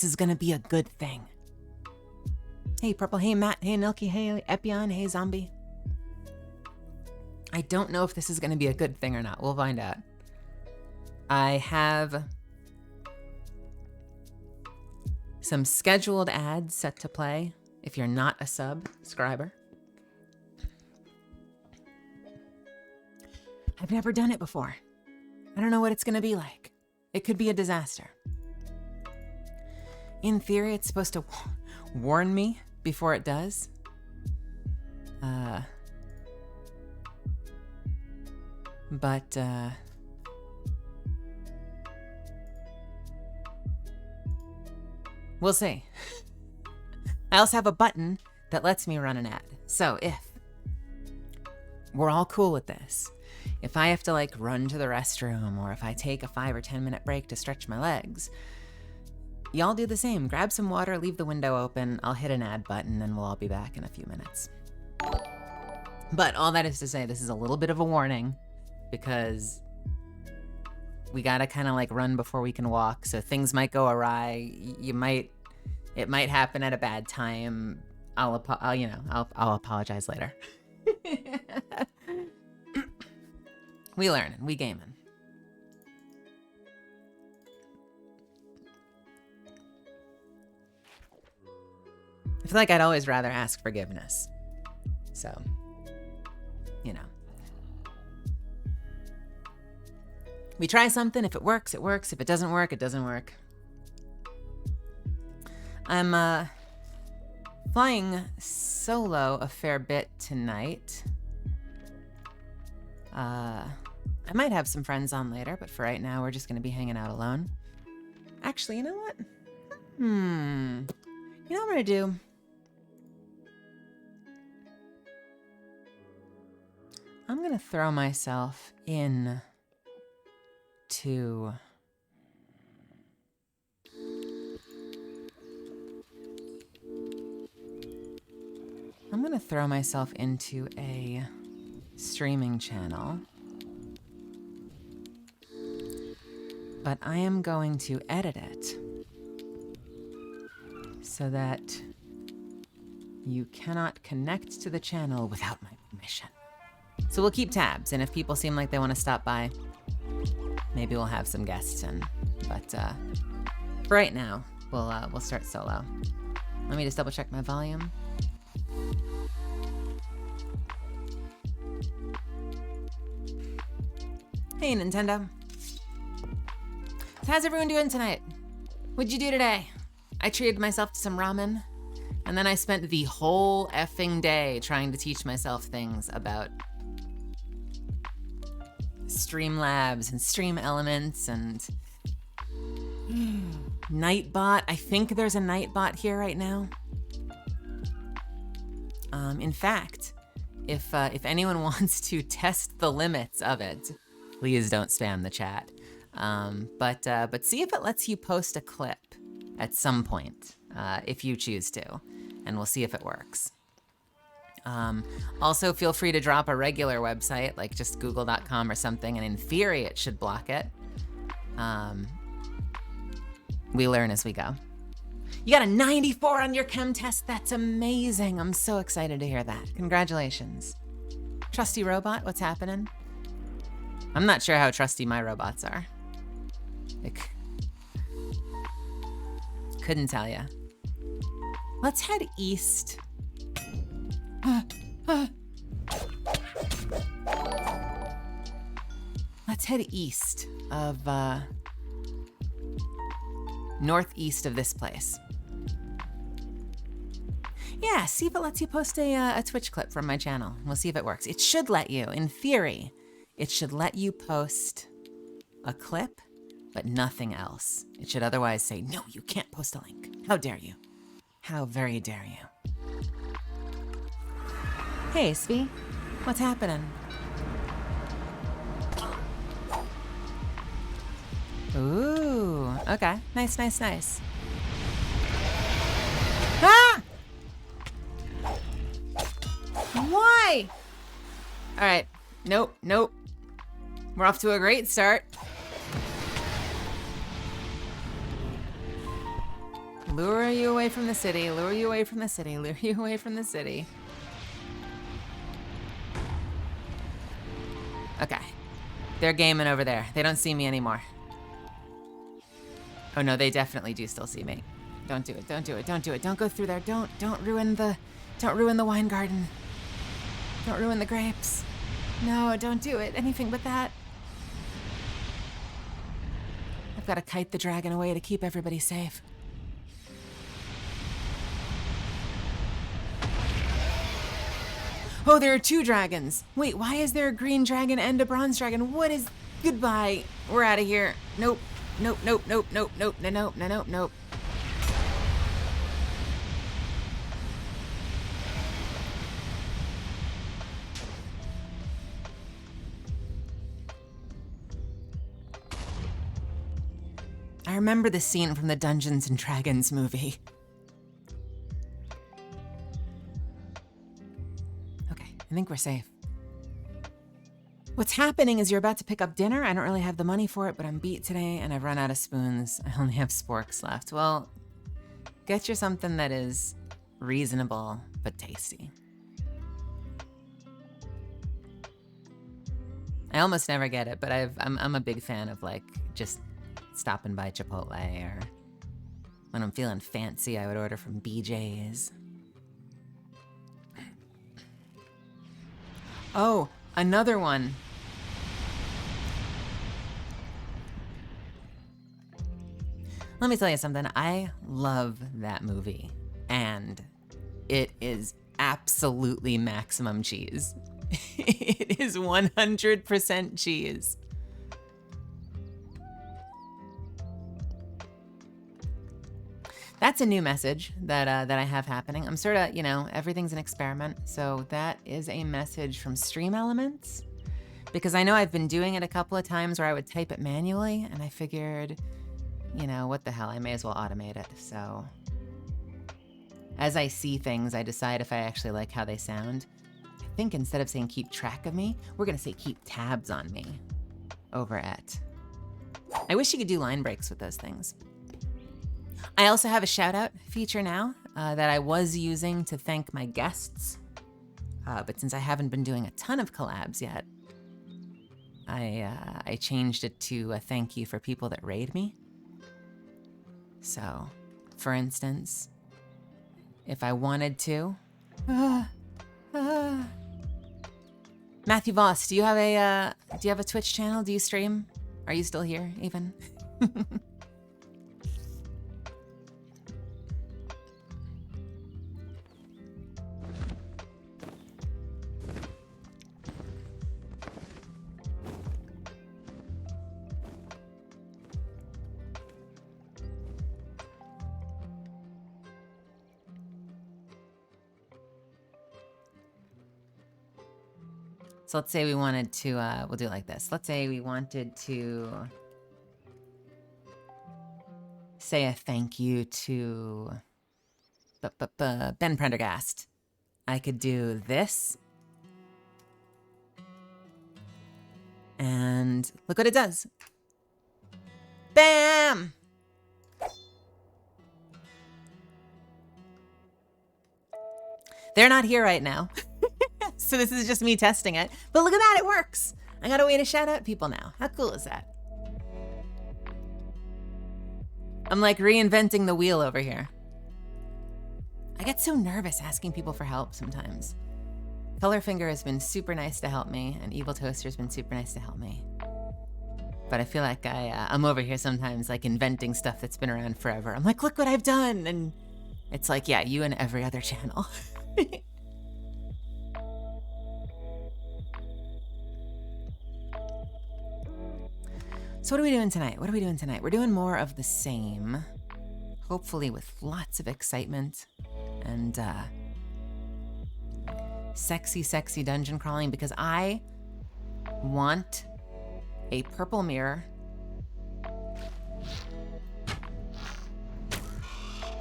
is gonna be a good thing. Hey, Purple. Hey, Matt. Hey, Nilky. Hey, Epion. Hey, Zombie. I don't know if this is gonna be a good thing or not. We'll find out. I have some scheduled ads set to play if you're not a subscriber. I've never done it before. I don't know what it's gonna be like. It could be a disaster. In theory, it's supposed to warn me before it does. But we'll see. I also have a button that lets me run an ad. So if we're all cool with this, if I have to like run to the restroom or if I take a 5 or 10 minute break to stretch my legs, y'all do the same. Grab some water, leave the window open, I'll hit an ad button and we'll all be back in a few minutes. But all that is to say, this is a little bit of a warning because we gotta kind of like run before we can walk. So things might go awry. It might happen at a bad time. I'll apologize later. We learning, we gaming. I feel like I'd always rather ask forgiveness. So, you know. We try something, if it works, it works. If it doesn't work, it doesn't work. I'm flying solo a fair bit tonight. I might have some friends on later, but for right now, we're just gonna be hanging out alone. Actually, you know what? You know what I'm gonna do? I'm gonna throw myself in to into a streaming channel, but I am going to edit it so that you cannot connect to the channel without my permission. So we'll keep tabs, and if people seem like they want to stop by, maybe we'll have some guests in. But for right now, we'll start solo. Let me just double check my volume. Hey, Nintendo. So how's everyone doing tonight? What'd you do today? I treated myself to some ramen, and then I spent the whole effing day trying to teach myself things about Streamlabs and Stream Elements and Nightbot. I think there's a Nightbot here right now. In fact, if anyone wants to test the limits of it, please don't spam the chat. But see if it lets you post a clip at some point, if you choose to, and we'll see if it works. Also, feel free to drop a regular website, like just google.com or something, and in theory, it should block it. We learn as we go. You got a 94 on your chem test? That's amazing. I'm so excited to hear that. Congratulations. Trusty robot, what's happening? I'm not sure how trusty my robots are. Like, couldn't tell ya. Let's head east. Let's head east of, northeast of this place. Yeah, see if it lets you post a Twitch clip from my channel. We'll see if it works. It should let you, in theory, it should let you post a clip, but nothing else. It should otherwise say, no, you can't post a link. How dare you? How very dare you? Hey, Svi, what's happening? Ooh, okay. Nice, nice, nice. Ah! Why? All right. Nope, nope. We're off to a great start. Lure you away from the city, lure you away from the city, lure you away from the city. Okay. They're gaming over there. They don't see me anymore. Oh no, they definitely do still see me. Don't do it, don't do it, don't do it. Don't go through there. Don't ruin the wine garden. Don't ruin the grapes. No, don't do it. Anything but that. I've got to kite the dragon away to keep everybody safe. Oh, there are 2 dragons. Wait, why is there a green dragon and a bronze dragon? What is... Goodbye. We're out of here. Nope. Nope, nope, nope, nope, nope, no, nope, no, nope, nope. I remember the scene from the Dungeons and Dragons movie. Okay, I think we're safe. What's happening is you're about to pick up dinner. I don't really have the money for it, but I'm beat today and I've run out of spoons. I only have sporks left. Well, get you something that is reasonable but tasty. I almost never get it, but I'm a big fan of like just stopping by Chipotle, or when I'm feeling fancy, I would order from BJ's. Oh, another one. Let me tell you something. I love that movie, and it is absolutely maximum cheese. It is 100% cheese. That's a new message that I have happening. I'm sort of, everything's an experiment. So that is a message from Stream Elements, because I know I've been doing it a couple of times where I would type it manually, and I figured, what the hell, I may as well automate it. So as I see things, I decide if I actually like how they sound. I think instead of saying keep track of me, we're gonna say keep tabs on me over at. I wish you could do line breaks with those things. I also have a shout out feature now that I was using to thank my guests. But since I haven't been doing a ton of collabs yet, I changed it to a thank you for people that raid me. So, for instance, if I wanted to, Matthew Voss, do you have a Twitch channel? Do you stream? Are you still here even? So let's say we wanted to, we'll do it like this. Let's say we wanted to say a thank you to Ben Prendergast. I could do this. And look what it does. Bam! They're not here right now. So this is just me testing it. But look at that, it works. I got a way to shout out people now. How cool is that? I'm like reinventing the wheel over here. I get so nervous asking people for help sometimes. Colorfinger has been super nice to help me, and Evil Toaster's been super nice to help me. But I feel like I'm over here sometimes like inventing stuff that's been around forever. I'm like, look what I've done. And it's like, yeah, you and every other channel. So what are we doing tonight? What are we doing tonight? We're doing more of the same, hopefully with lots of excitement and sexy, sexy dungeon crawling, because I want a purple mirror.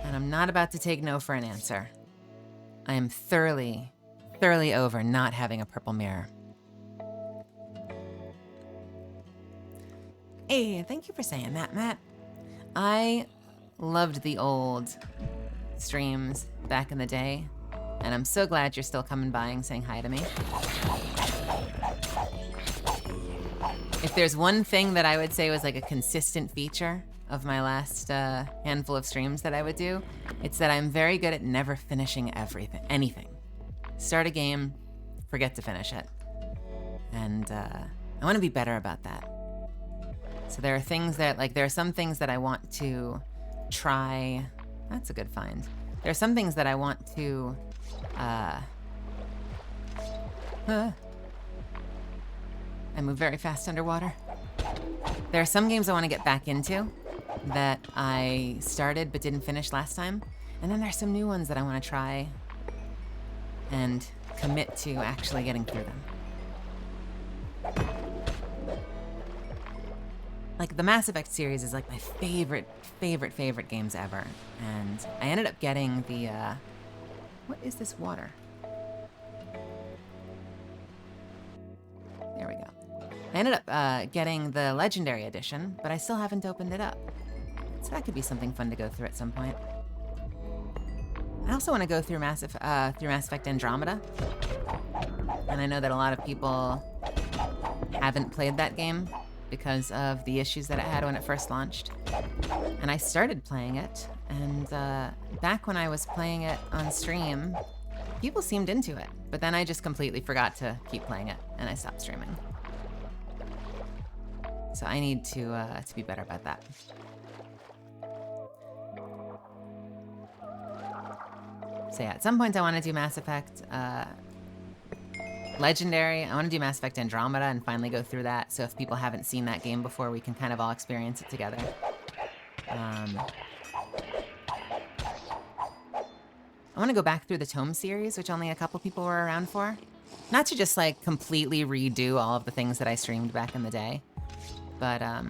And I'm not about to take no for an answer. I am thoroughly, thoroughly over not having a purple mirror. Hey, thank you for saying that, Matt. I loved the old streams back in the day, and I'm so glad you're still coming by and saying hi to me. If there's one thing that I would say was like a consistent feature of my last handful of streams that I would do, it's that I'm very good at never finishing anything. Start a game, forget to finish it. And I want to be better about that. So there are things that, like, there are some things that I want to try. That's a good find. There are some things that I want to, I move very fast underwater. There are some games I want to get back into that I started but didn't finish last time. And then there's some new ones that I want to try and commit to actually getting through them. Like, the Mass Effect series is like my favorite games ever. And I ended up getting the, what is this water? There we go. I ended up getting the Legendary Edition, but I still haven't opened it up. So that could be something fun to go through at some point. I also want to go through Mass Effect Andromeda. And I know that a lot of people haven't played that game because of the issues that it had when it first launched. And I started playing it, and back when I was playing it on stream, people seemed into it. But then I just completely forgot to keep playing it, and I stopped streaming. So I need to be better about that. So yeah, at some point I want to do Mass Effect Legendary. I want to do Mass Effect Andromeda and finally go through that. So if people haven't seen that game before, we can kind of all experience it together. I want to go back through the Tome series, which only a couple people were around for. Not to just like completely redo all of the things that I streamed back in the day, but I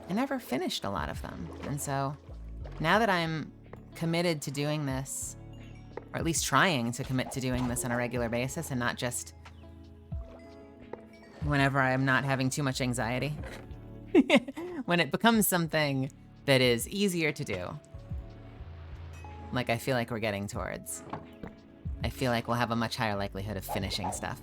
never finished a lot of them. And so now that I'm committed to doing this, or at least trying to commit to doing this on a regular basis and not just whenever I'm not having too much anxiety, when it becomes something that is easier to do, like I feel like we're getting towards, I feel like we'll have a much higher likelihood of finishing stuff.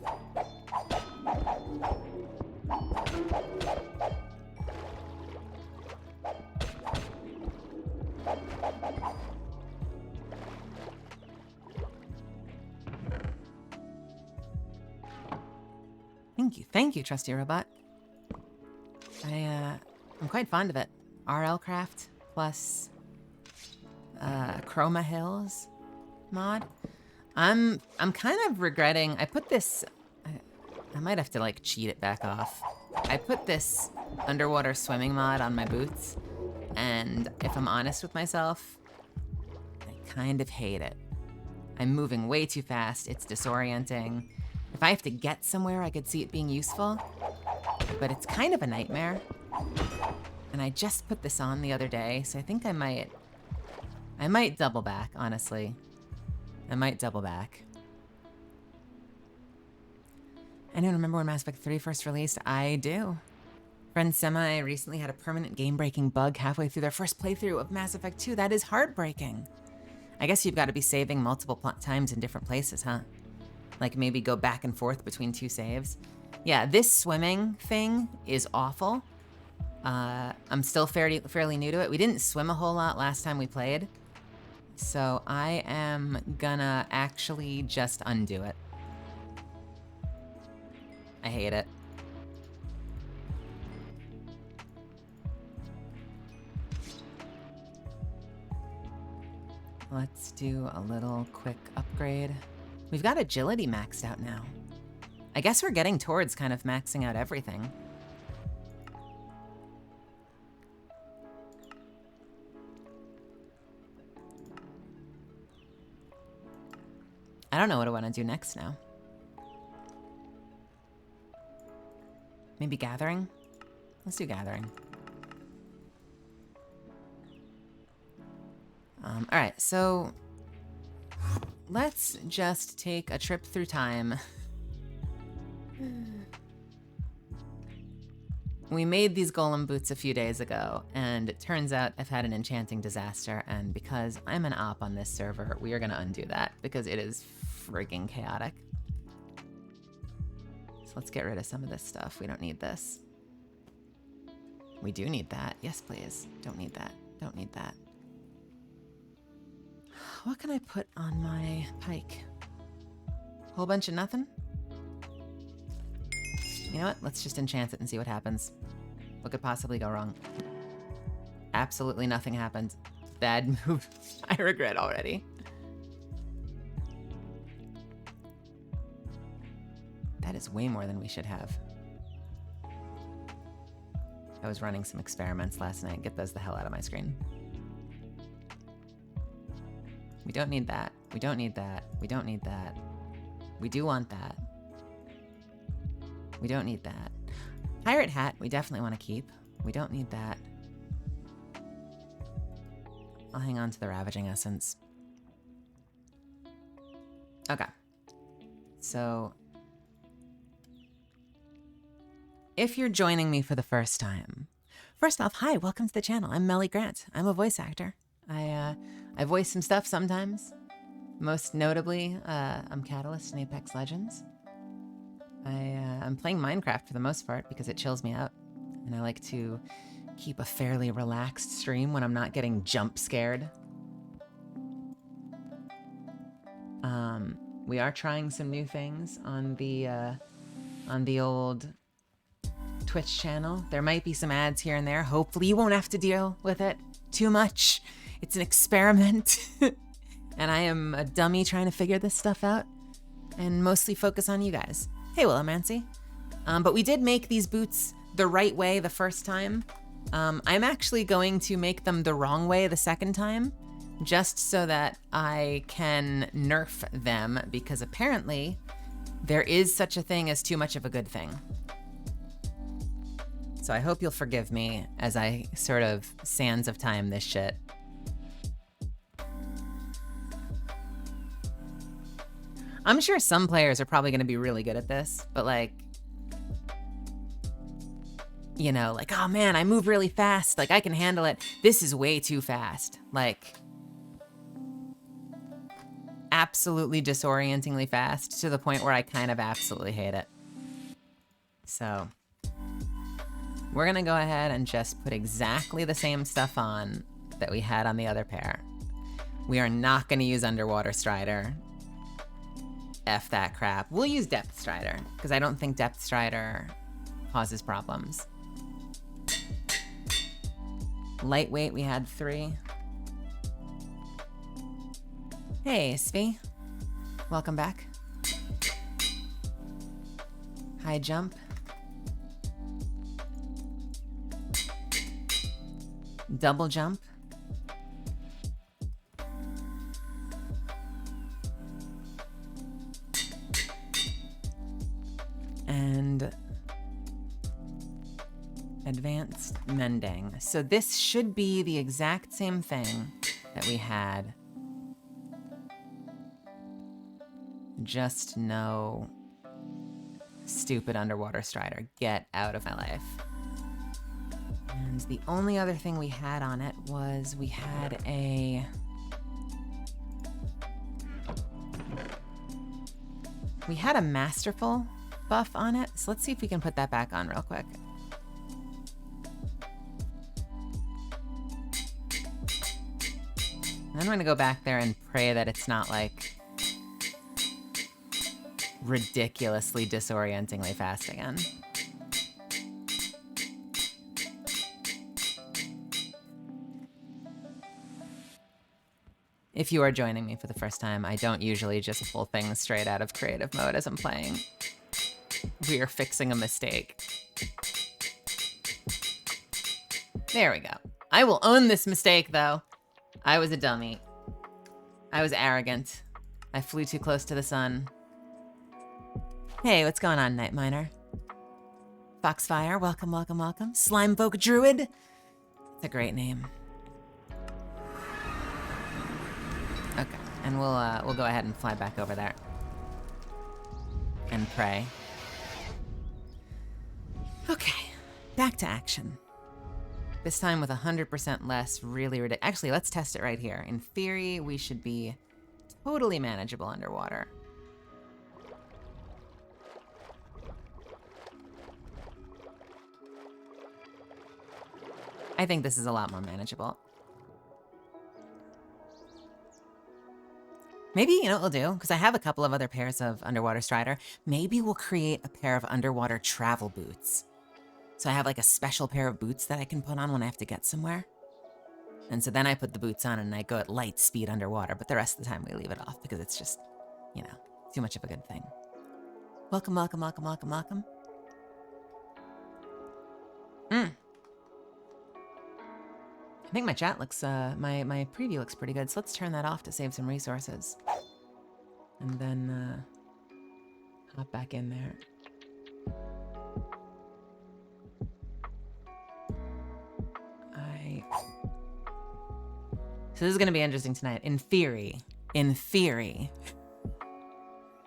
Thank you, trusty robot. I'm quite fond of it. FairyCraft plus Chroma Hills mod. I'm kind of regretting. I put this. I might have to like cheat it back off. I put this underwater swimming mod on my boots, and if I'm honest with myself, I kind of hate it. I'm moving way too fast. It's disorienting. If I have to get somewhere, I could see it being useful, but it's kind of a nightmare. And I just put this on the other day, so I think I might double back, honestly. I might double back. Anyone remember when Mass Effect 3 first released? I do. Friend Semi recently had a permanent game-breaking bug halfway through their first playthrough of Mass Effect 2. That is heartbreaking. I guess you've got to be saving multiple times in different places, huh? Like maybe go back and forth between two saves. Yeah, this swimming thing is awful. I'm still fairly new to it. We didn't swim a whole lot last time we played, so I am gonna actually just undo it. I hate it. Let's do a little quick upgrade. We've got agility maxed out now. I guess we're getting towards kind of maxing out everything. I don't know what I want to do next now. Maybe gathering? Let's do gathering. All right, so let's just take a trip through time. We made these golem boots a few days ago, and it turns out I've had an enchanting disaster, and because I'm an op on this server, we are gonna undo that because it is freaking chaotic. So let's get rid of some of this stuff. We don't need this. We do need that. Yes, please. Don't need that. Don't need that. What can I put on my pike? Whole bunch of nothing? You know what? Let's just enchant it and see what happens. What could possibly go wrong? Absolutely nothing happened. Bad move. I regret already. That is way more than we should have. I was running some experiments last night. Get those the hell out of my screen. We don't need that. We don't need that. We don't need that. We do want that. We don't need that. Pirate hat, we definitely want to keep. We don't need that. I'll hang on to the Ravaging Essence. Okay. So, if you're joining me for the first time, first off, hi, welcome to the channel. I'm Melly Grant. I'm a voice actor. I voice some stuff sometimes. Most notably, I'm Catalyst in Apex Legends. I'm playing Minecraft for the most part because it chills me out, and I like to keep a fairly relaxed stream when I'm not getting jump scared. We are trying some new things on the old Twitch channel. There might be some ads here and there. Hopefully you won't have to deal with it too much. It's an experiment, and I am a dummy trying to figure this stuff out and mostly focus on you guys. Hey, Willomancy. But we did make these boots the right way the first time. I'm actually going to make them the wrong way the second time, just so that I can nerf them, because apparently there is such a thing as too much of a good thing. So I hope you'll forgive me as I sort of sands of time this shit. I'm sure some players are probably going to be really good at this, but like, you know, like, oh man, I move really fast. Like, I can handle it. This is way too fast. Like, absolutely disorientingly fast to the point where I kind of absolutely hate it. So, we're going to go ahead and just put exactly the same stuff on that we had on the other pair. We are not going to use Underwater Strider. F that crap. We'll use Depth Strider, because I don't think Depth Strider causes problems. Lightweight, we had 3. Hey, Svi. Welcome back. High jump. Double jump. And advanced mending. So this should be the exact same thing that we had. Just no stupid Underwater Strider. Get out of my life. And the only other thing we had on it was we had a... we had a Masterful buff on it, so let's see if we can put that back on real quick. And I'm gonna go back there and pray that it's not like ridiculously disorientingly fast again. If you are joining me for the first time, I don't usually just pull things straight out of creative mode as I'm playing. We are fixing a mistake. There we go. I will own this mistake, though. I was a dummy. I was arrogant. I flew too close to the sun. Hey, what's going on, Night Miner? Foxfire, welcome, welcome, welcome. Slimefolk Druid. It's a great name. Okay, and we'll go ahead and fly back over there and pray. Okay, back to action. This time with 100% less really ridiculous. Actually, let's test it right here. In theory, we should be totally manageable underwater. I think this is a lot more manageable. Maybe, you know what we'll do? Because I have a couple of other pairs of underwater strider. Maybe we'll create a pair of underwater travel boots. So I have like a special pair of boots that I can put on when I have to get somewhere. And so then I put the boots on and I go at light speed underwater, but the rest of the time we leave it off because it's just, you know, too much of a good thing. Welcome, welcome, welcome, welcome, welcome. I think my chat looks, my preview looks pretty good, so let's turn that off to save some resources. And then, hop back in there. So this is gonna be interesting tonight. In theory,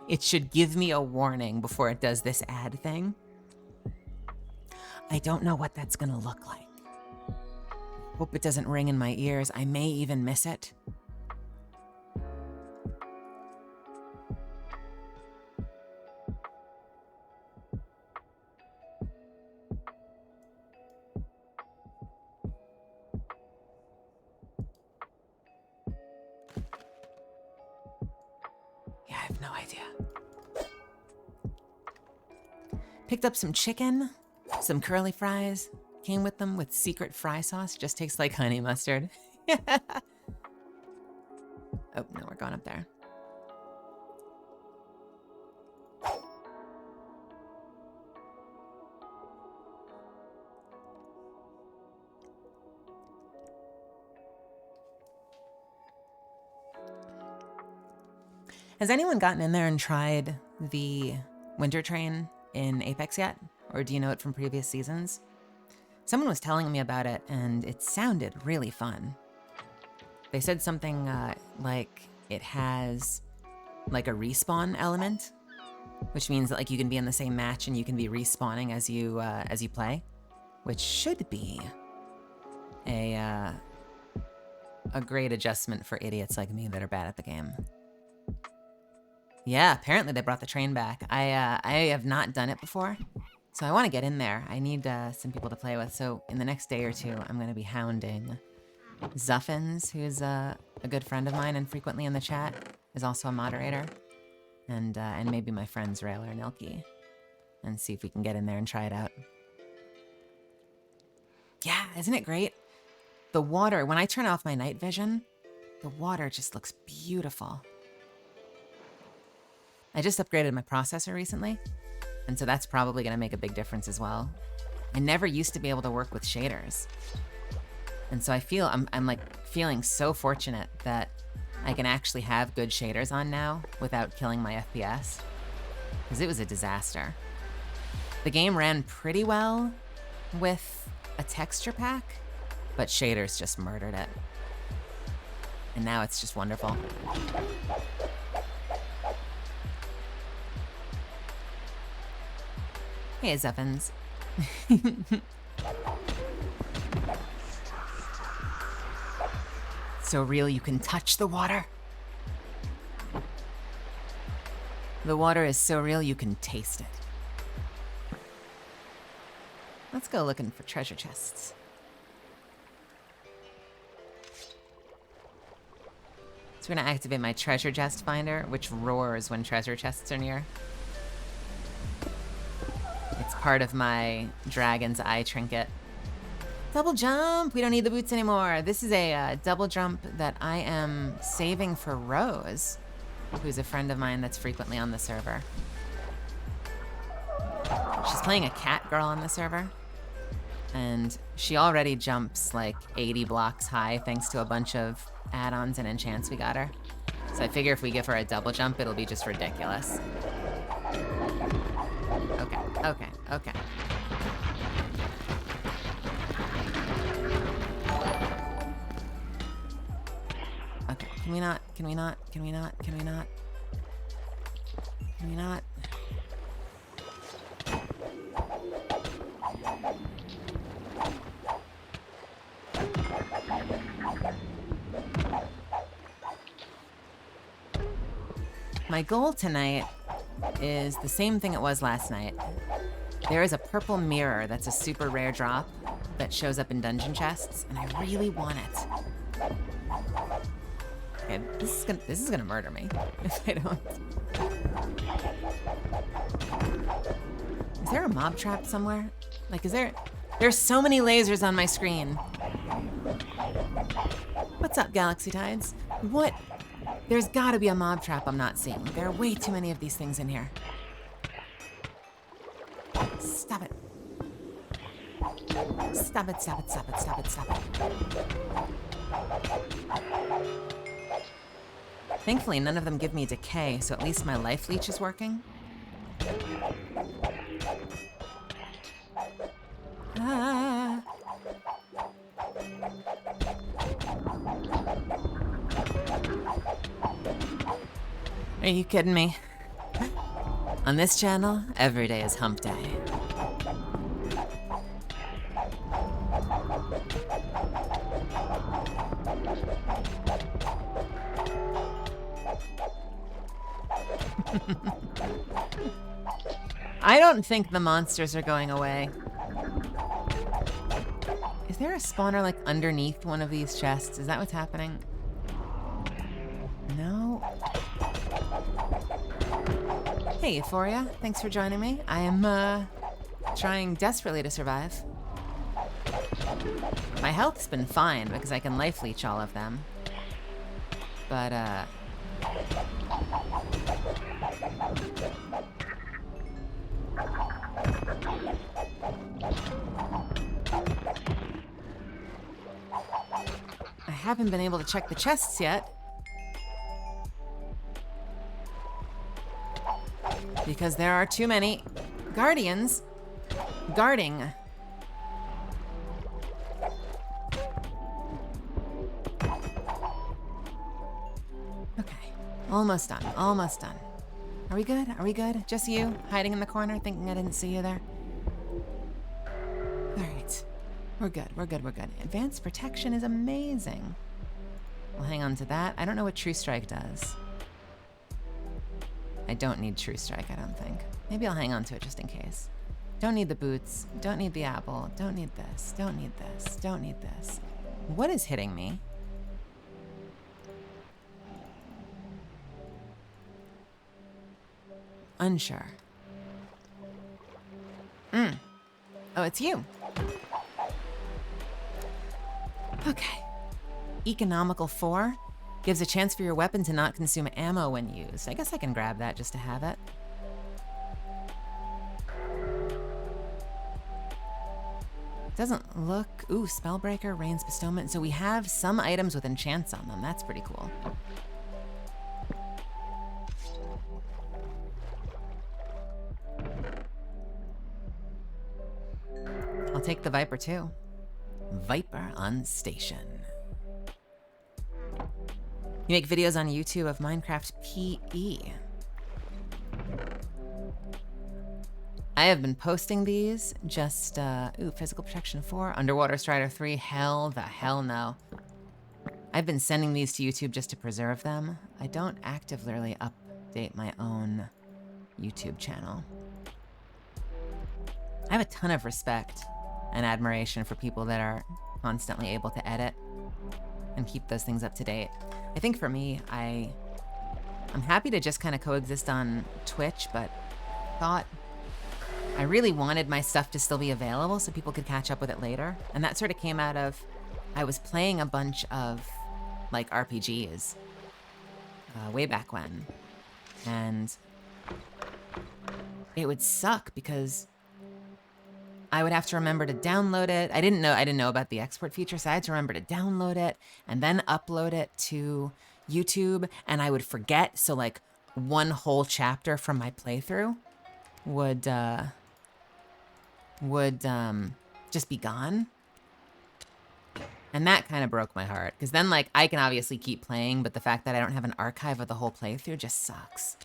it should give me a warning before it does this ad thing. I don't know what that's gonna look like. Hope it doesn't ring in my ears. I may even miss it. Yeah, I have no idea. Picked up some chicken, some curly fries. Came with them with secret fry sauce. Just tastes like honey mustard. Oh, no, we're going up there. Has anyone gotten in there and tried the winter train in Apex yet? Or do you know it from previous seasons? Someone was telling me about it, and it sounded really fun. They said something like it has like a respawn element, which means that like you can be in the same match and you can be respawning as you play, which should be a great adjustment for idiots like me that are bad at the game. Yeah, apparently they brought the train back. I have not done it before. So I want to get in there. I need some people to play with. So in the next day or two, I'm going to be hounding Zuffins, who's a good friend of mine and frequently in the chat, is also a moderator, and maybe my friends Railer and Ilky, and see if we can get in there and try it out. Yeah, isn't it great? The water, when I turn off my night vision, the water just looks beautiful. I just upgraded my processor recently, and so that's probably going to make a big difference as well. I never used to be able to work with shaders. And so I feel, I'm like feeling so fortunate that I can actually have good shaders on now without killing my FPS, because it was a disaster. The game ran pretty well with a texture pack, but shaders just murdered it. And now it's just wonderful. Hey, Zuffins. So real you can touch the water? The water is so real you can taste it. Let's go looking for treasure chests. So we're gonna activate my treasure chest finder, which roars when treasure chests are near. It's part of my dragon's eye trinket. Double jump! We don't need the boots anymore. This is a double jump that I am saving for Rose, who's a friend of mine that's frequently on the server. She's playing a cat girl on the server, and she already jumps like 80 blocks high thanks to a bunch of add-ons and enchants we got her. So I figure if we give her a double jump, it'll be just ridiculous. Okay, okay, okay. Okay, can we not? Can we not? Can we not? Can we not? Can we not? My goal tonight is the same thing it was last night. There is a purple mirror that's a super rare drop that shows up in dungeon chests, and I really want it. Okay, this is gonna murder me if I don't. Is there a mob trap somewhere? Like, there's so many lasers on my screen. What's up, Galaxy Tides? What? There's gotta be a mob trap I'm not seeing. There are way too many of these things in here. Stop it. Stop it, stop it, stop it, stop it, stop it. Thankfully, none of them give me decay, so at least my life leech is working. Ah. Are you kidding me? On this channel, every day is hump day. I don't think the monsters are going away. Is there a spawner like underneath one of these chests? Is that what's happening? No. Hey, Euphoria. Thanks for joining me. I am trying desperately to survive. My health's been fine because I can life leech all of them. But I haven't been able to check the chests yet. Because there are too many guardians guarding. Okay, almost done, almost done. Are we good? Are we good? Just you hiding in the corner thinking I didn't see you there? All right, we're good, we're good, we're good. Advanced protection is amazing. We'll hang on to that. I don't know what True Strike does. I don't need True Strike, I don't think. Maybe I'll hang on to it just in case. Don't need the boots, don't need the apple, don't need this, don't need this, don't need this. What is hitting me? Unsure. Oh, it's you. Okay. Economical 4. Gives a chance for your weapon to not consume ammo when used. I guess I can grab that just to have it. Doesn't look... Ooh, Spellbreaker, Rain's Bestowment. So we have some items with enchants on them. That's pretty cool. I'll take the Viper too. Viper on station. You make videos on YouTube of Minecraft PE. I have been posting these, just, Physical Protection 4, Underwater Strider 3, hell the hell no. I've been sending these to YouTube just to preserve them. I don't actively update my own YouTube channel. I have a ton of respect and admiration for people that are constantly able to edit and keep those things up to date. I think for me, I'm happy to just kind of coexist on Twitch, but thought I really wanted my stuff to still be available so people could catch up with it later. And that sort of came out of, I was playing a bunch of like RPGs way back when. And it would suck because I would have to remember to download it. I didn't know about the export feature, so I had to remember to download it and then upload it to YouTube, and I would forget. So like one whole chapter from my playthrough would just be gone. And that kind of broke my heart, because then like I can obviously keep playing, but the fact that I don't have an archive of the whole playthrough just sucks.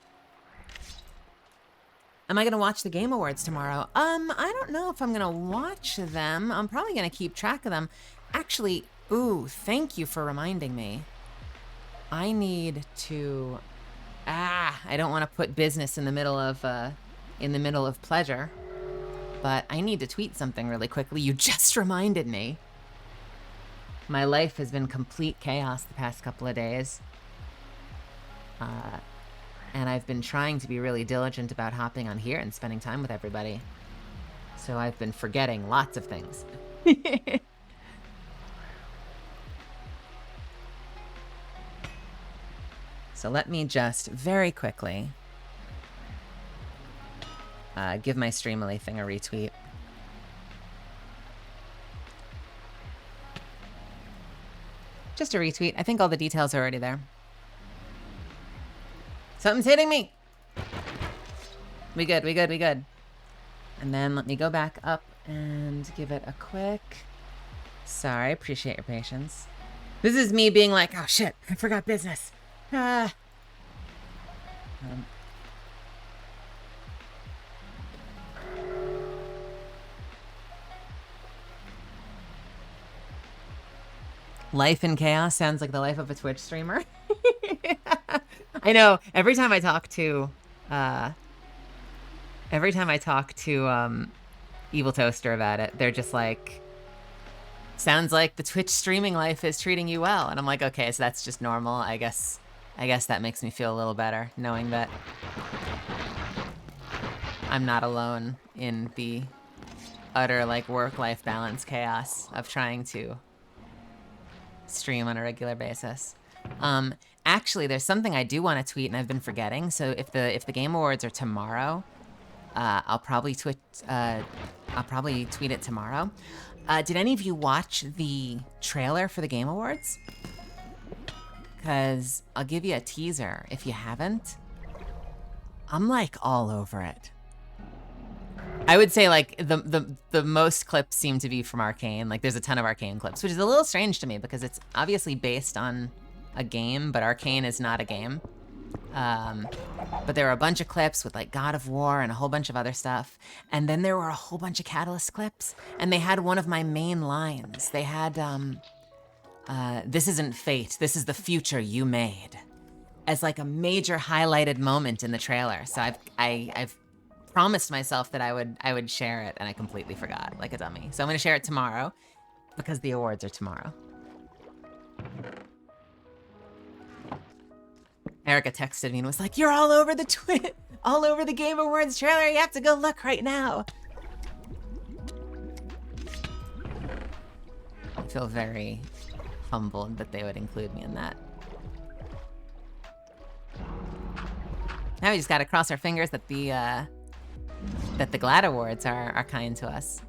Am I gonna watch the Game Awards tomorrow? I don't know if I'm gonna watch them. I'm probably gonna keep track of them. Actually, Ooh, thank you for reminding me. I need to... I don't want to put business in the middle of pleasure, but I need to tweet something really quickly. You just reminded me. My life has been complete chaos the past couple of days. And I've been trying to be really diligent about hopping on here and spending time with everybody. So I've been forgetting lots of things. So let me just very quickly give my Streamily thing a retweet. Just a retweet. I think all the details are already there. Something's hitting me. We good, we good, we good. And then let me go back up and give it a quick... Sorry, appreciate your patience. This is me being like, oh shit, I forgot business. Life in chaos sounds like the life of a Twitch streamer. I know. Every time I talk to Evil Toaster about it, they're just like, sounds like the Twitch streaming life is treating you well. And I'm like, okay, so that's just normal. I guess that makes me feel a little better, knowing that I'm not alone in the utter like work-life balance chaos of trying to stream on a regular basis. Actually, there's something I do want to tweet and I've been forgetting. So if the Game Awards are tomorrow, I'll probably tweet it tomorrow. Did any of you watch the trailer for the Game Awards? Because I'll give you a teaser if you haven't. I'm like all over it. I would say like the most clips seem to be from Arcane. Like there's a ton of Arcane clips, which is a little strange to me because it's obviously based on a game, but Arcane is not a game. But there were a bunch of clips with like God of War and a whole bunch of other stuff. And then there were a whole bunch of Catalyst clips. And they had one of my main lines. They had, this isn't fate, this is the future you made, as like a major highlighted moment in the trailer. So I've promised myself that I would share it, and I completely forgot, like a dummy. So I'm gonna share it tomorrow, because the awards are tomorrow. Erica texted me and was like, "You're all over the Game Awards trailer. You have to go look right now." I feel very humbled that they would include me in that. Now we just gotta cross our fingers that the GLAD Awards are kind to us.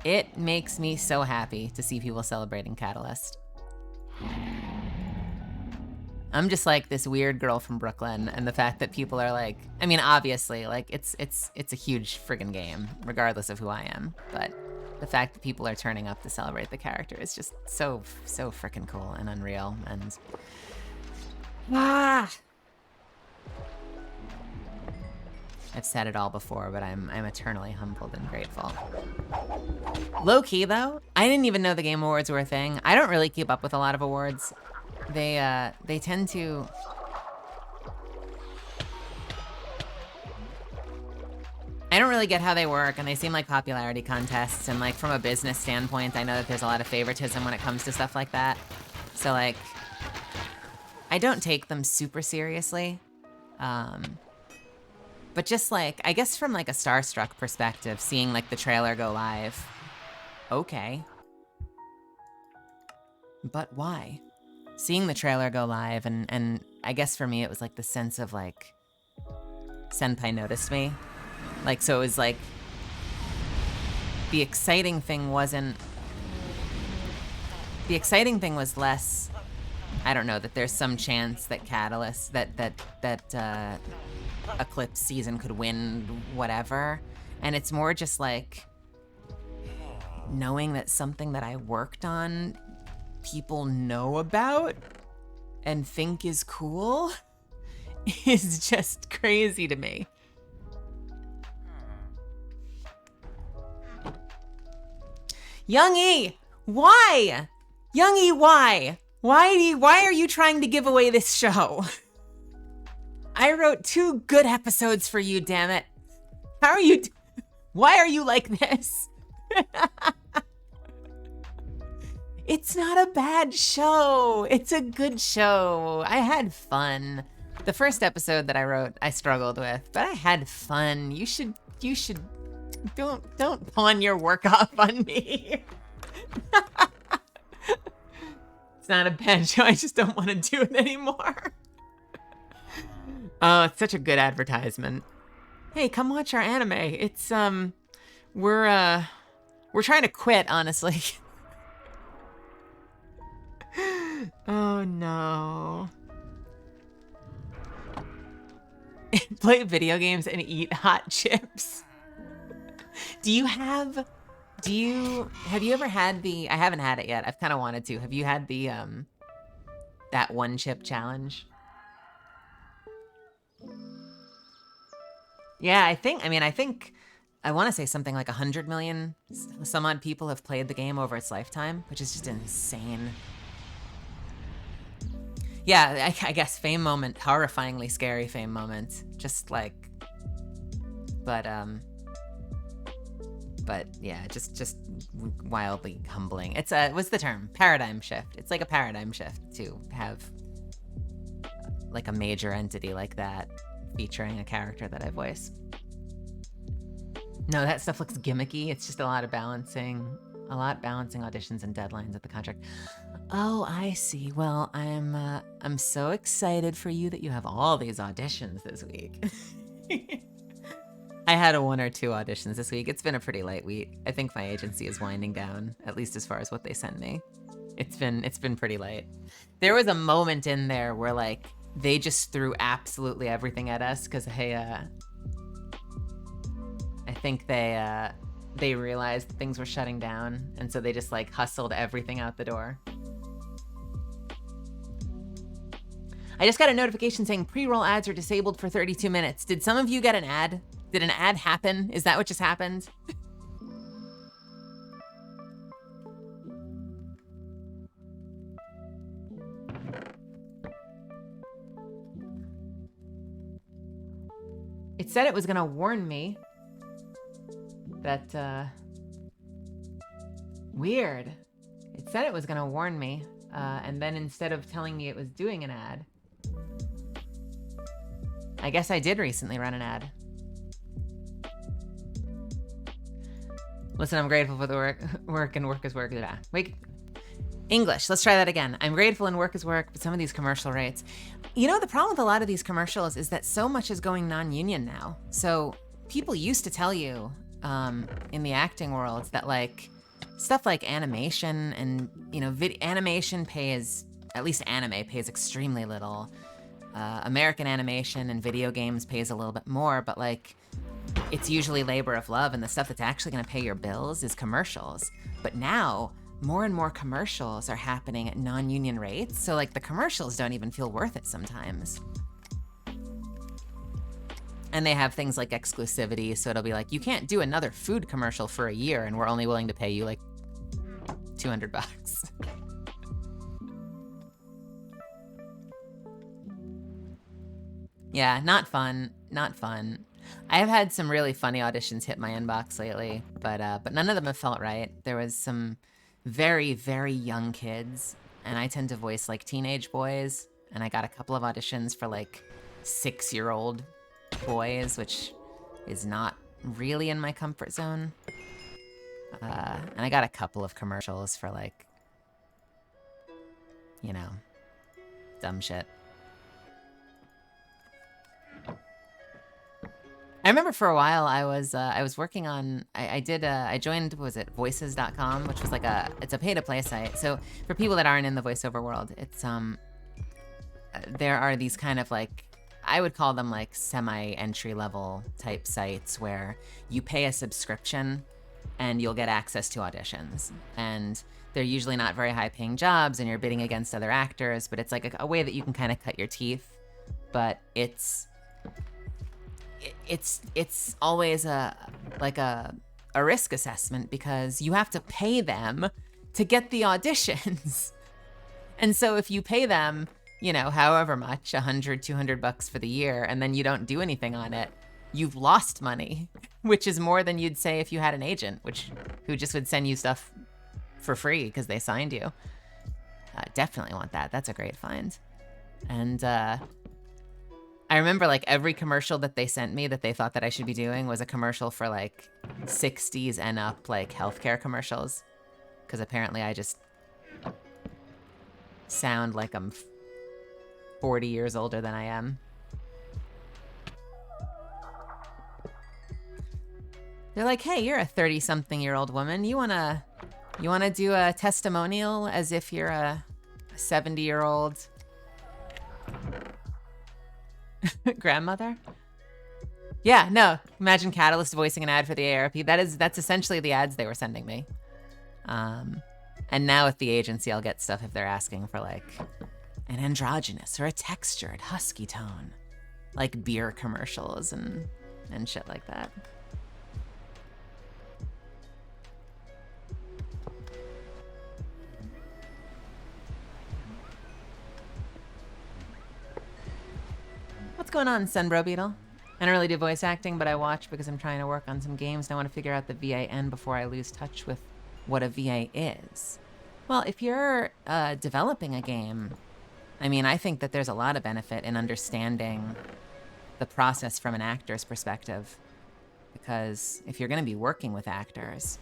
It makes me so happy to see people celebrating Catalyst. I'm just like this weird girl from Brooklyn, and the fact that people are like, I mean, obviously, like it's a huge friggin' game, regardless of who I am. But the fact that people are turning up to celebrate the character is just so frickin' cool and unreal. And I've said it all before, but I'm eternally humbled and grateful. Low key though, I didn't even know the Game Awards were a thing. I don't really keep up with a lot of awards. They tend to... I don't really get how they work, and they seem like popularity contests, and like from a business standpoint, I know that there's a lot of favoritism when it comes to stuff like that. So like, I don't take them super seriously. But just like, I guess from like a starstruck perspective, seeing like the trailer go live, okay. But why? Seeing the trailer go live, and I guess for me it was like the sense of like, Senpai noticed me. Like, so it was like, the exciting thing was less, I don't know, that there's some chance that Catalyst, that Eclipse season could win whatever. And it's more just like, knowing that something that I worked on, people know about and think is cool is just crazy to me. Young E, why? Youngie, why? Why are you trying to give away this show? I wrote 2 good episodes for you, damn it. How are you? Why are you like this? It's not a bad show. It's a good show. I had fun. The first episode that I wrote, I struggled with, but I had fun. You should don't pawn your work off on me. It's not a bad show. I just don't want to do it anymore. Oh, it's such a good advertisement. Hey, come watch our anime. It's we're trying to quit, honestly. Oh no. Play video games and eat hot chips. Have you ever had I haven't had it yet. I've kind of wanted to. Have you had the that 1 chip challenge? Yeah, I think I want to say something like 100 million some odd people have played the game over its lifetime, which is just insane. Yeah, I guess fame moment, horrifyingly scary fame moment, just like, but yeah, just wildly humbling. It's what's the term? Paradigm shift. It's like a paradigm shift to have like a major entity like that featuring a character that I voice. No, that stuff looks gimmicky. It's just a lot balancing auditions and deadlines at the contract. Oh, I see. Well, I'm so excited for you that you have all these auditions this week. I had 1 or 2 auditions this week. It's been a pretty light week. I think my agency is winding down, at least as far as what they send me. It's been pretty light. There was a moment in there where like they just threw absolutely everything at us because I think they realized things were shutting down, and so they just like hustled everything out the door. I just got a notification saying pre-roll ads are disabled for 32 minutes. Did some of you get an ad? Did an ad happen? Is that what just happened? It said it was gonna warn me that, weird. It said it was gonna warn me, and then instead of telling me it was doing an ad, I guess I did recently run an ad. Listen, I'm grateful for the work and work is work. Wait, English, let's try that again. I'm grateful and work is work, but some of these commercial rates. You know, the problem with a lot of these commercials is that so much is going non-union now. So people used to tell you in the acting world that like stuff like animation and, you know, animation pays, at least anime pays extremely little. American animation and video games pays a little bit more, but like it's usually labor of love, and the stuff that's actually gonna pay your bills is commercials. But now, more and more commercials are happening at non-union rates, so like the commercials don't even feel worth it sometimes. And they have things like exclusivity, so it'll be like, you can't do another food commercial for a year, and we're only willing to pay you like $200. Yeah, not fun, not fun. I have had some really funny auditions hit my inbox lately, but none of them have felt right. There was some very, very young kids, and I tend to voice like teenage boys, and I got a couple of auditions for like 6-year-old boys, which is not really in my comfort zone. And I got a couple of commercials for like, you know, dumb shit. I remember for a while I was working on, I joined, what was it, voices.com, which was like it's a pay-to-play site. So for people that aren't in the voiceover world, it's, there are these kind of like, I would call them like semi-entry level type sites where you pay a subscription and you'll get access to auditions. And they're usually not very high paying jobs and you're bidding against other actors, but it's like a way that you can kind of cut your teeth. But it's always a risk assessment because you have to pay them to get the auditions. And so if you pay them, you know, however much, $100, $200 for the year, and then you don't do anything on it, you've lost money, which is more than you'd say if you had an agent, who just would send you stuff for free because they signed you. Definitely want that. That's a great find. And I remember like every commercial that they sent me that they thought that I should be doing was a commercial for like 60s and up, like healthcare commercials. Because apparently I just sound like I'm 40 years older than I am. They're like, hey, you're a 30-something-year-old woman. You wanna do a testimonial as if you're a 70-year-old grandmother? Yeah, no. Imagine Catalyst voicing an ad for the AARP. That's essentially the ads they were sending me. And now with the agency, I'll get stuff if they're asking for like an androgynous or a textured husky tone, like beer commercials and shit like that. What's going on, Sunbro Beetle? I don't really do voice acting, but I watch because I'm trying to work on some games and I want to figure out the VAN before I lose touch with what a VA is. Well, if you're developing a game, I mean, I think that there's a lot of benefit in understanding the process from an actor's perspective. Because if you're going to be working with actors,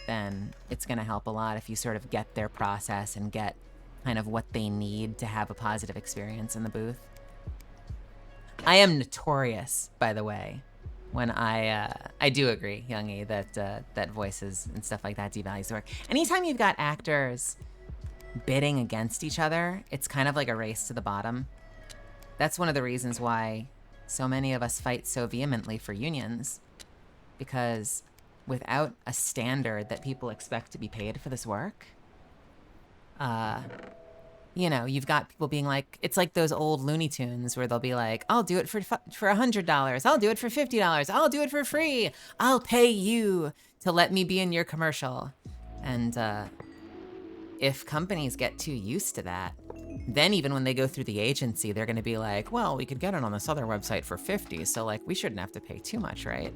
then it's going to help a lot if you sort of get their process and get kind of what they need to have a positive experience in the booth. I am notorious, by the way, when I do agree, Youngie, that voices and stuff like that devalues the work. Anytime you've got actors bidding against each other, it's kind of like a race to the bottom. That's one of the reasons why so many of us fight so vehemently for unions, because without a standard that people expect to be paid for this work, you know, you've got people being like, it's like those old Looney Tunes where they'll be like, I'll do it for $100. I'll do it for $50. I'll do it for free. I'll pay you to let me be in your commercial. And if companies get too used to that, then even when they go through the agency, they're going to be like, well, we could get it on this other website for $50. So like, we shouldn't have to pay too much, right?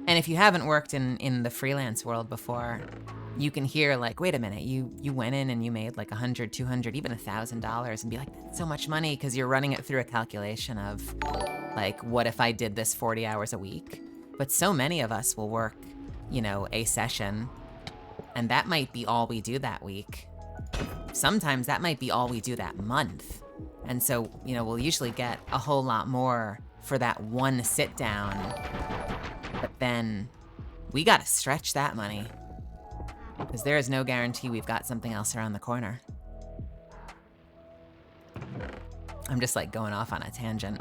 And if you haven't worked in the freelance world before, you can hear like, wait a minute, you went in and you made like $100, $200, even $1,000 and be like, that's so much money, because you're running it through a calculation of like, what if I did this 40 hours a week? But so many of us will work, you know, a session, and that might be all we do that week. Sometimes that might be all we do that month. And so, you know, we'll usually get a whole lot more for that one sit down. But then we got to stretch that money, because there is no guarantee we've got something else around the corner. I'm just like going off on a tangent.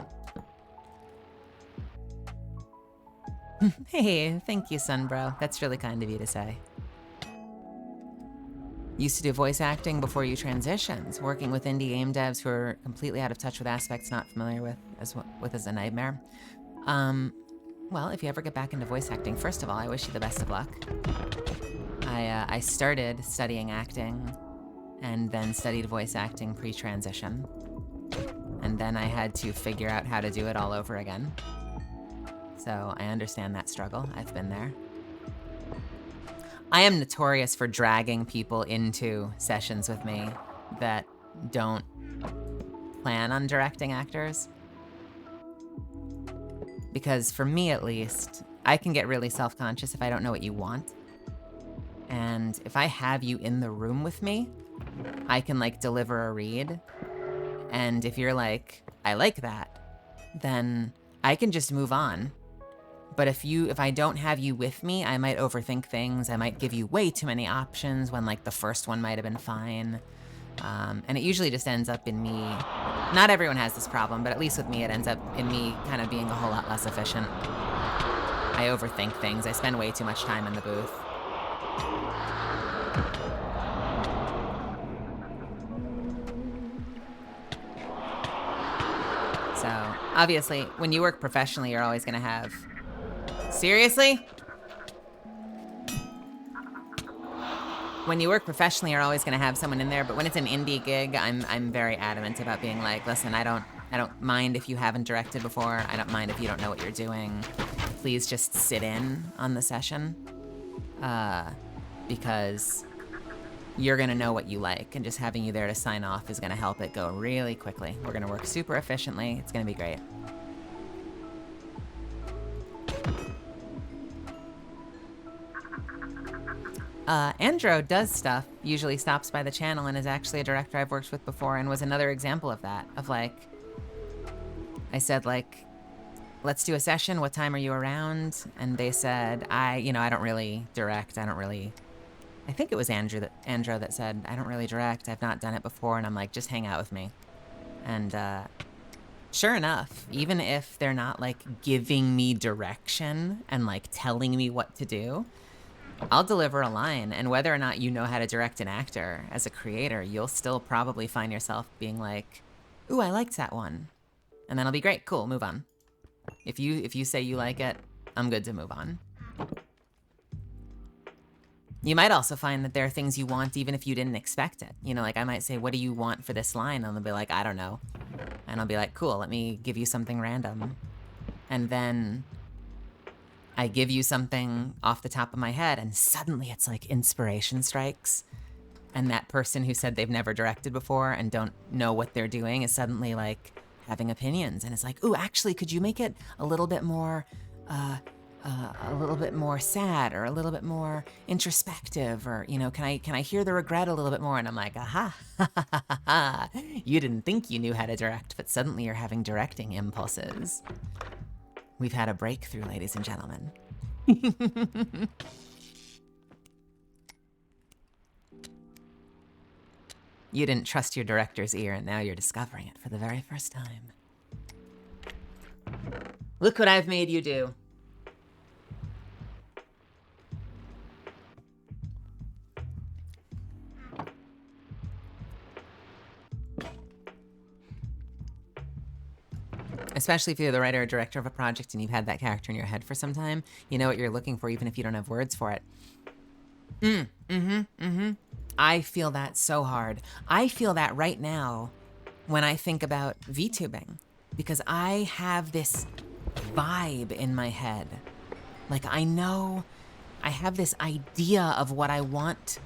Hey, thank you, Sunbro. That's really kind of you to say. Used to do voice acting before you transitioned, working with indie game devs who are completely out of touch with aspects not familiar with as a nightmare. Well, if you ever get back into voice acting, first of all, I wish you the best of luck. I started studying acting and then studied voice acting pre-transition. And then I had to figure out how to do it all over again. So I understand that struggle. I've been there. I am notorious for dragging people into sessions with me that don't plan on directing actors. Because for me, at least, I can get really self-conscious if I don't know what you want. And if I have you in the room with me, I can like deliver a read. And if you're like, I like that, then I can just move on. But if I don't have you with me, I might overthink things. I might give you way too many options when like the first one might have been fine. And it usually just ends up in me, not everyone has this problem, but at least with me, it ends up in me kind of being a whole lot less efficient. I overthink things. I spend way too much time in the booth. So obviously, when you work professionally, you're always gonna have, seriously? when you work professionally, you're always going to have someone in there. But when it's an indie gig, I'm very adamant about being like, listen, I don't mind if you haven't directed before. I don't mind if you don't know what you're doing. Please just sit in on the session, because you're going to know what you like, and just having you there to sign off is going to help it go really quickly. We're going to work super efficiently. It's going to be great. Andro does stuff, usually stops by the channel, and is actually a director I've worked with before, and was another example of that, of like, I said, like, let's do a session. What time are you around? And they said, I don't really direct. I think it was Andro that said, I don't really direct. I've not done it before. And I'm like, just hang out with me. And sure enough, even if they're not like giving me direction and like telling me what to do, I'll deliver a line. And whether or not you know how to direct an actor as a creator, you'll still probably find yourself being like, ooh, I liked that one. And then I'll be great, cool, move on. If you say you like it, I'm good to move on. You might also find that there are things you want even if you didn't expect it. You know, like I might say, what do you want for this line? And they'll be like, I don't know. And I'll be like, cool, let me give you something random. And then I give you something off the top of my head, and suddenly it's like inspiration strikes. And that person who said they've never directed before and don't know what they're doing is suddenly like having opinions. And it's like, ooh, actually, could you make it a little bit more sad, or a little bit more introspective, or, you know, can I hear the regret a little bit more? And I'm like, aha, you didn't think you knew how to direct, but suddenly you're having directing impulses. We've had a breakthrough, ladies and gentlemen. You didn't trust your director's ear, and now you're discovering it for the very first time. Look what I've made you do. Especially if you're the writer or director of a project and you've had that character in your head for some time, you know what you're looking for, even if you don't have words for it. I feel that so hard. I feel that right now when I think about VTubing, because I have this vibe in my head. Like, I know I have this idea of what I want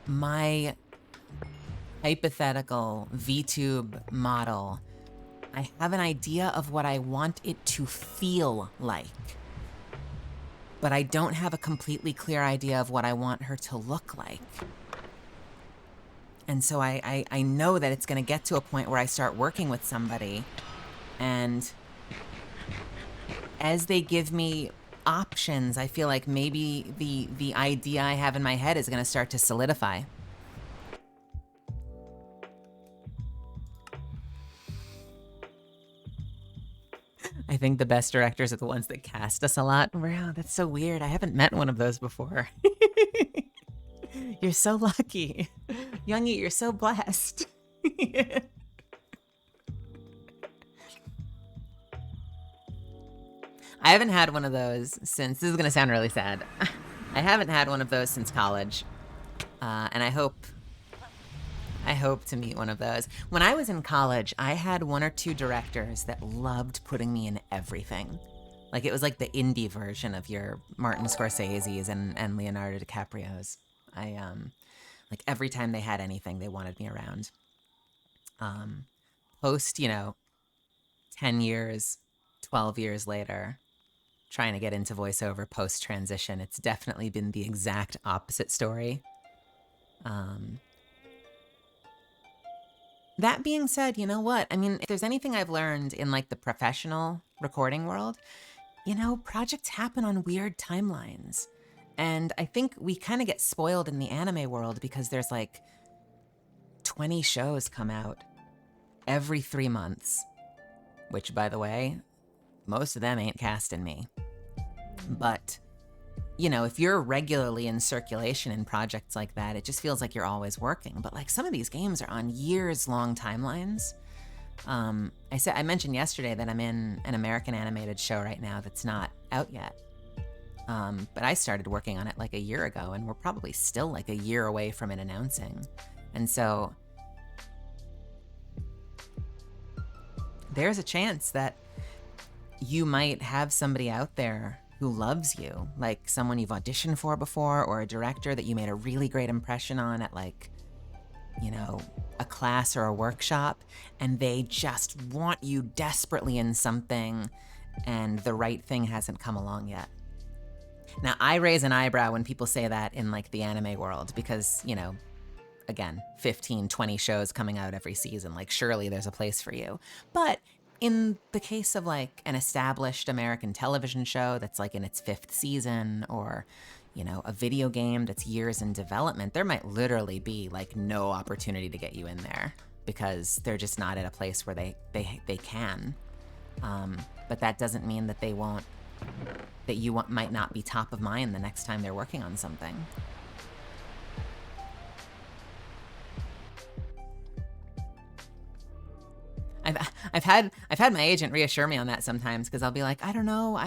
my hypothetical VTube model. I have an idea of what I want it to feel like, but I don't have a completely clear idea of what I want her to look like. And so I know that it's gonna get to a point where I start working with somebody, and as they give me options, I feel like maybe the idea I have in my head is gonna start to solidify. I think the best directors are the ones that cast us a lot. Wow, that's so weird. I haven't met one of those before. You're so lucky. Youngie, you're so blessed. I haven't had one of those since, this is gonna sound really sad. I haven't had one of those since college. And I hope to meet one of those. When I was in college, I had one or two directors that loved putting me in everything. Like, it was like the indie version of your Martin Scorsese's and Leonardo DiCaprio's. Like, every time they had anything, they wanted me around. Post, 10 years, 12 years later, trying to get into voiceover post-transition, it's definitely been the exact opposite story. That being said, you know what? I mean, if there's anything I've learned in like the professional recording world, projects happen on weird timelines. And I think we kind of get spoiled in the anime world because there's like 20 shows come out every 3 months, which, by the way, most of them ain't casting me. But, if you're regularly in circulation in projects like that, it just feels like you're always working. But like, some of these games are on years-long timelines. I mentioned yesterday that I'm in an American animated show right now that's not out yet. But I started working on it like a year ago, and we're probably still like a year away from it announcing. And so there's a chance that you might have somebody out there who loves you, like someone you've auditioned for before, or a director that you made a really great impression on at like, you know, a class or a workshop, and they just want you desperately in something, and the right thing hasn't come along yet. Now, I raise an eyebrow when people say that in like the anime world, because, you know, again, 15, 20 shows coming out every season, like surely there's a place for you. But in the case of like an established American television show that's like in its 5th season, or, you know, a video game that's years in development, there might literally be like no opportunity to get you in there because they're just not at a place where they can. But that doesn't mean that they won't, that you might not be top of mind the next time they're working on something. I've had my agent reassure me on that sometimes, because I'll be like, I don't know,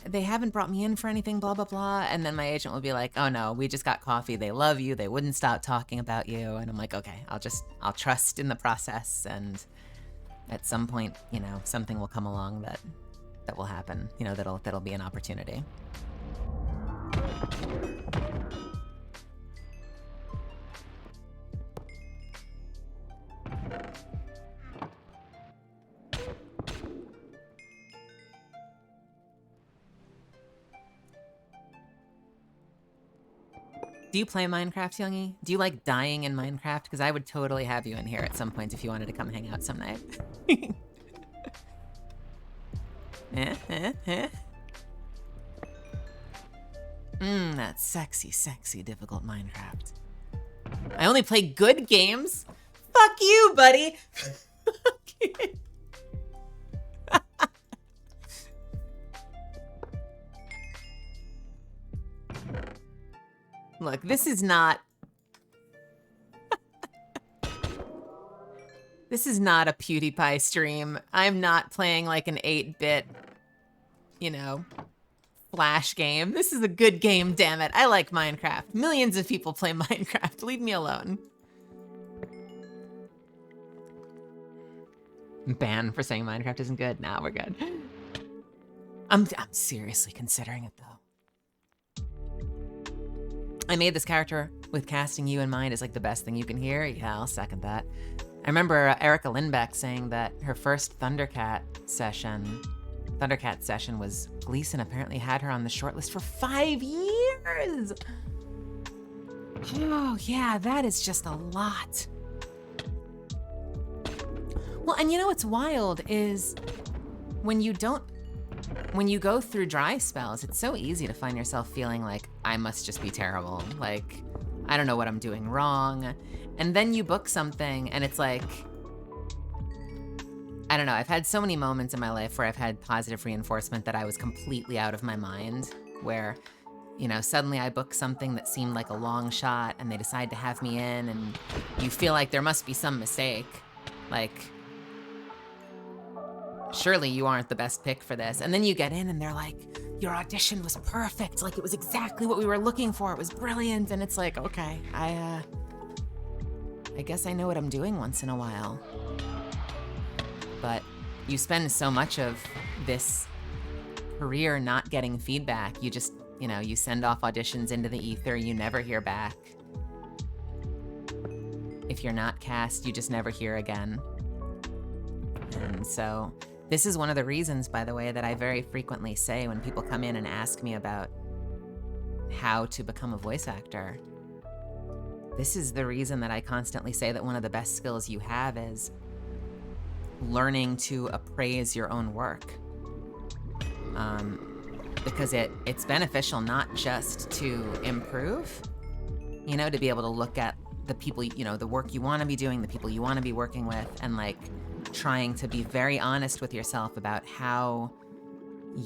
they haven't brought me in for anything, blah blah blah, and then my agent will be like, oh no, we just got coffee, they love you, they wouldn't stop talking about you, and I'm like, okay, I'll trust in the process, and at some point, you know, something will come along that will happen, you know, that'll be an opportunity. Do you play Minecraft, Youngie? Do you like dying in Minecraft? Because I would totally have you in here at some point if you wanted to come hang out some night. That sexy, sexy, difficult Minecraft. I only play good games? Fuck you, buddy! Look, this is not... This is not a PewDiePie stream. I'm not playing like an 8-bit, you know, Flash game. This is a good game, damn it. I like Minecraft. Millions of people play Minecraft. Leave me alone. Ban for saying Minecraft isn't good. Nah, we're good. I'm seriously considering it, though. I made this character with casting you in mind is like the best thing you can hear. Yeah, I'll second that. I remember Erica Lindbeck saying that her first Thundercat session was Gleason apparently had her on the shortlist for 5 years. Oh yeah, that is just a lot. Well, and you know what's wild is when you go through dry spells, it's so easy to find yourself feeling like, I must just be terrible. Like, I don't know what I'm doing wrong. And then you book something and it's like, I don't know, I've had so many moments in my life where I've had positive reinforcement that I was completely out of my mind, where, you know, suddenly I book something that seemed like a long shot and they decide to have me in, and you feel like there must be some mistake. Like, surely you aren't the best pick for this. And then you get in and they're like, your audition was perfect. Like, it was exactly what we were looking for. It was brilliant. And it's like, okay, I guess I know what I'm doing once in a while. But you spend so much of this career not getting feedback. You just, you know, you send off auditions into the ether, you never hear back. If you're not cast, you just never hear again. And so this is one of the reasons, by the way, that I very frequently say when people come in and ask me about how to become a voice actor. This is the reason that I constantly say that one of the best skills you have is learning to appraise your own work. Because it's beneficial not just to improve, you know, to be able to look at the people, you know, the work you want to be doing, the people you want to be working with, and like trying to be very honest with yourself about how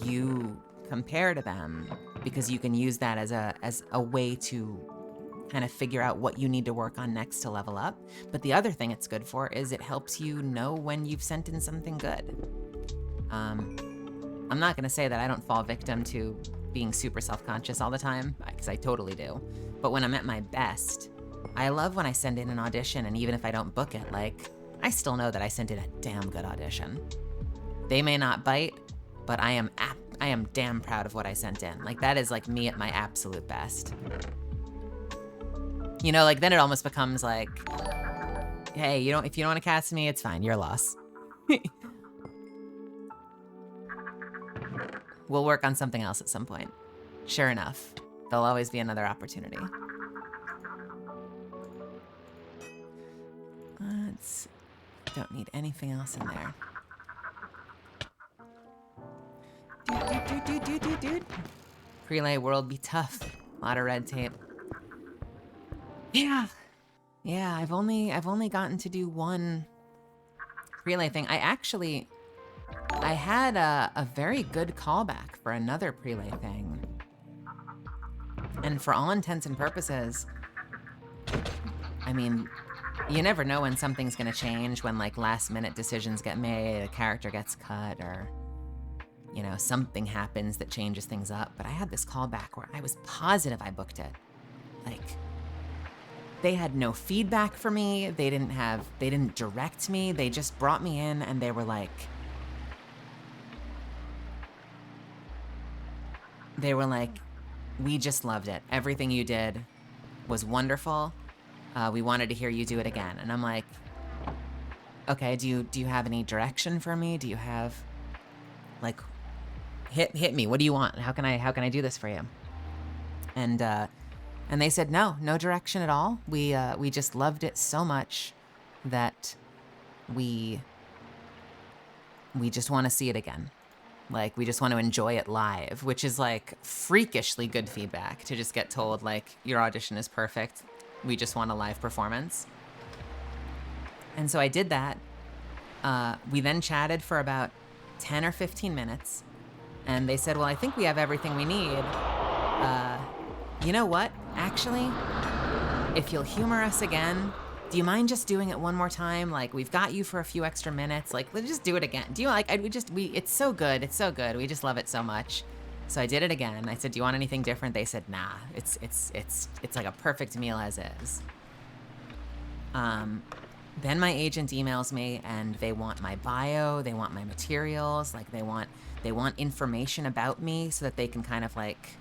you compare to them, because you can use that as a way to kind of figure out what you need to work on next to level up. But the other thing it's good for is it helps you know when you've sent in something good. I'm not going to say that I don't fall victim to being super self-conscious all the time, because I totally do. But when I'm at my best, I love when I send in an audition, and even if I don't book it, like, I still know that I sent in a damn good audition. They may not bite, but I am damn proud of what I sent in. Like, that is like me at my absolute best. You know, like, then it almost becomes like, hey, if you don't want to cast me, it's fine, your loss. We'll work on something else at some point. Sure enough, there'll always be another opportunity. Don't need anything else in there. Dude. Prelay world be tough. A lot of red tape. Yeah, I've only gotten to do one prelay thing. I had a very good callback for another prelay thing. And for all intents and purposes, I mean, you never know when something's gonna change, when like last minute decisions get made, a character gets cut, or, you know, something happens that changes things up. But I had this callback where I was positive I booked it. Like, they had no feedback for me. They didn't direct me. They just brought me in and they were like, we just loved it. Everything you did was wonderful. We wanted to hear you do it again. And I'm like, okay, do you have any direction for me? Do you have, like, hit me. What do you want? How can I do this for you? And they said, no direction at all. We just loved it so much that we just want to see it again. Like, we just want to enjoy it live, which is like freakishly good feedback to just get told, like, your audition is perfect. We just want a live performance. And so I did that. We then chatted for about 10 or 15 minutes. And they said, well, I think we have everything we need. You know what? Actually, if you'll humor us again, do you mind just doing it one more time? Like, we've got you for a few extra minutes. Like, let's just do it again. Do you like, it's so good. It's so good. We just love it so much. So I did it again. I said, do you want anything different? They said, nah, it's like a perfect meal as is. Then my agent emails me and they want my bio, they want my materials, like they want information about me so that they can kind of like,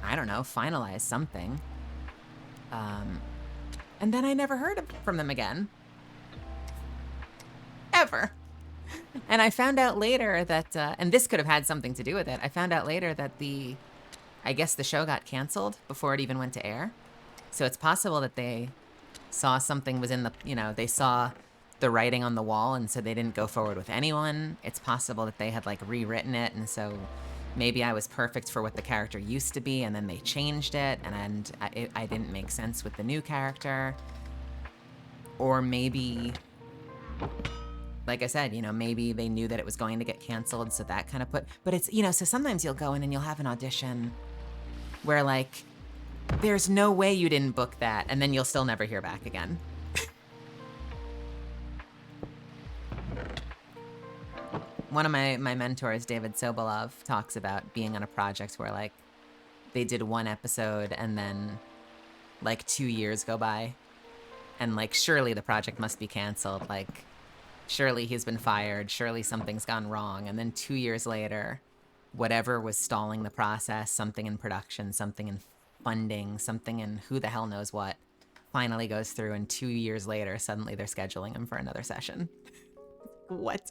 I don't know, finalize something. And then I never heard from them again. Ever. And I found out later that, and this could have had something to do with it, I found out later that I guess the show got canceled before it even went to air. So it's possible that they saw something was in the, they saw the writing on the wall and so they didn't go forward with anyone. It's possible that they had like rewritten it and so maybe I was perfect for what the character used to be and then they changed it and I didn't make sense with the new character. Or maybe, like I said, maybe they knew that it was going to get canceled, so that kind of but it's, so sometimes you'll go in and you'll have an audition where like, there's no way you didn't book that, and then you'll still never hear back again. One of my mentors, David Sobolov, talks about being on a project where like, they did one episode and then like 2 years go by, and like, surely the project must be canceled, like, surely he's been fired, surely something's gone wrong, and then 2 years later, whatever was stalling the process, something in production, something in funding, something in who the hell knows what, finally goes through, and 2 years later, suddenly they're scheduling him for another session. What?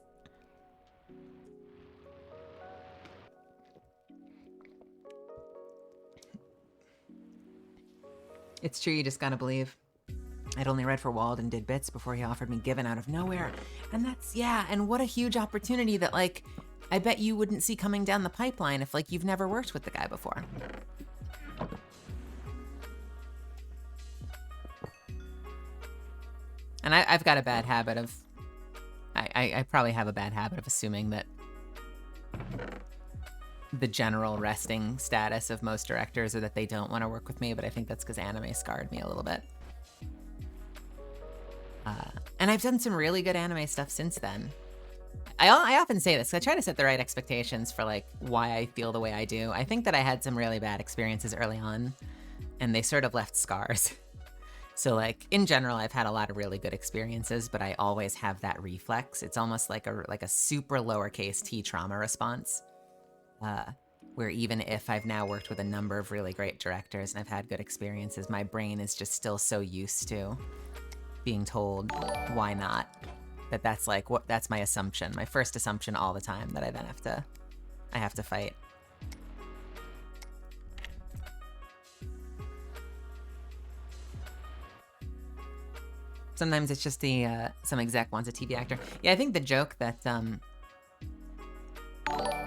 It's true, you just gotta believe. I'd only read for Wald and did bits before he offered me Given out of nowhere. And that's, yeah, and what a huge opportunity that, like, I bet you wouldn't see coming down the pipeline if, like, you've never worked with the guy before. And I've got a bad habit of, I probably have a bad habit of assuming that the general resting status of most directors are that they don't want to work with me, but I think that's because anime scarred me a little bit. And I've done some really good anime stuff since then. I often say this. I try to set the right expectations for like why I feel the way I do. I think that I had some really bad experiences early on, and they sort of left scars. So like in general, I've had a lot of really good experiences, but I always have that reflex. It's almost like a super lowercase t trauma response, where even if I've now worked with a number of really great directors and I've had good experiences, my brain is just still so used to being told why not, that's like that's my assumption, my first assumption all the time, that I then have to fight. Sometimes it's just some exec wants a TV actor. Yeah, I think the joke that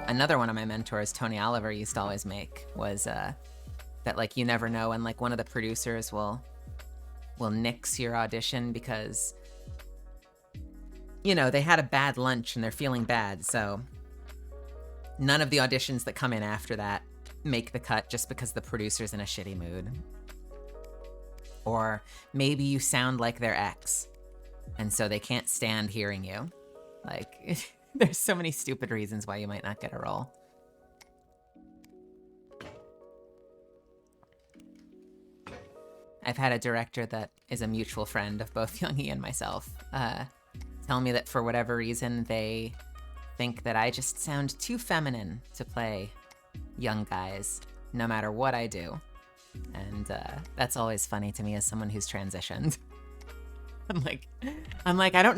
another one of my mentors, Tony Oliver, used to always make was that like you never know, and like one of the producers will nix your audition because, you know, they had a bad lunch and they're feeling bad, so none of the auditions that come in after that make the cut just because the producer's in a shitty mood. Or maybe you sound like their ex, and so they can't stand hearing you. Like, there's so many stupid reasons why you might not get a role. I've had a director that is a mutual friend of both Youngie and myself tell me that for whatever reason, they think that I just sound too feminine to play young guys, no matter what I do. And that's always funny to me as someone who's transitioned. I'm like, I don't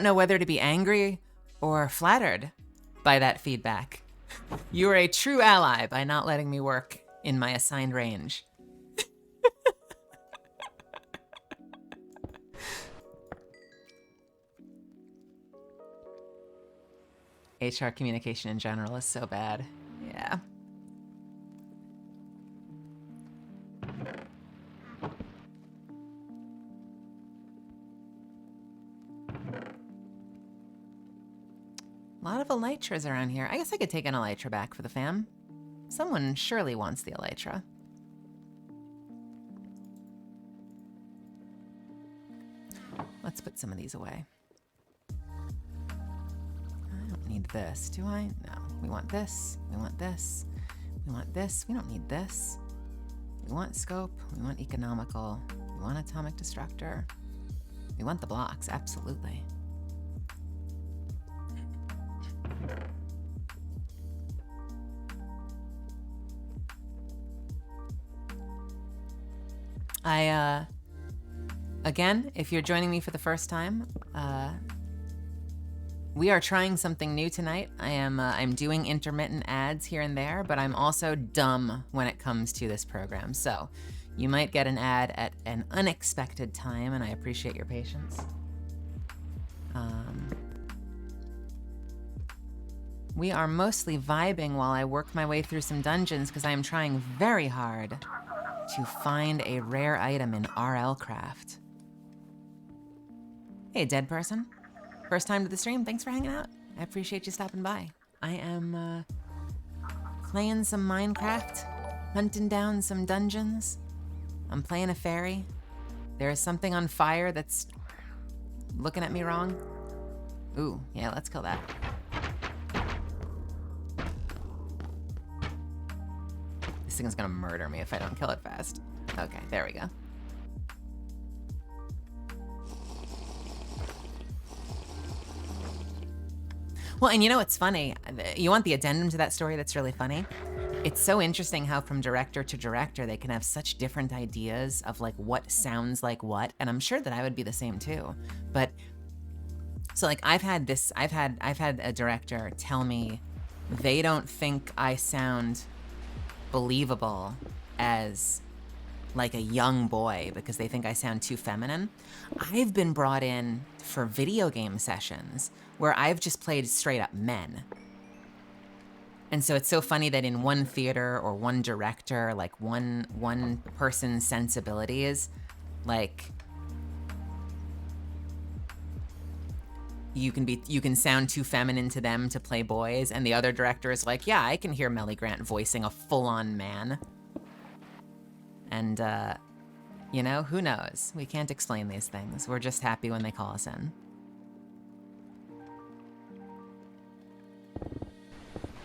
know whether to be angry or flattered by that feedback. You are a true ally by not letting me work in my assigned range. HR communication in general is so bad. Yeah. A lot of elytras around here. I guess I could take an elytra back for the fam. Someone surely wants the elytra. Let's put some of these away. I don't need this, do I? No. We want this. We want this. We want this. We don't need this. We want scope. We want economical. We want atomic destructor. We want the blocks, absolutely. Again, if you're joining me for the first time, we are trying something new tonight. I'm doing intermittent ads here and there, but I'm also dumb when it comes to this program. So you might get an ad at an unexpected time, and I appreciate your patience. We are mostly vibing while I work my way through some dungeons because I am trying very hard to find a rare item in FairyCraft. Hey, dead person. First time to the stream, thanks for hanging out. I appreciate you stopping by. I am playing some Minecraft, hunting down some dungeons. I'm playing a fairy. There is something on fire that's looking at me wrong. Ooh, yeah, let's kill that. This thing's gonna murder me if I don't kill it fast. Okay, there we go. Well, and you know what's funny? You want the addendum to that story that's really funny? It's so interesting how from director to director, they can have such different ideas of like what sounds like what, and I'm sure that I would be the same too. But so like I've had a director tell me they don't think I sound believable as like a young boy because they think I sound too feminine. I've been brought in for video game sessions where I've just played straight up men. And so it's so funny that in one theater or one director, like one person's sensibilities, like you can sound too feminine to them to play boys, and the other director is like, yeah, I can hear Melly Grant voicing a full-on man. And you know, who knows? We can't explain these things. We're just happy when they call us in.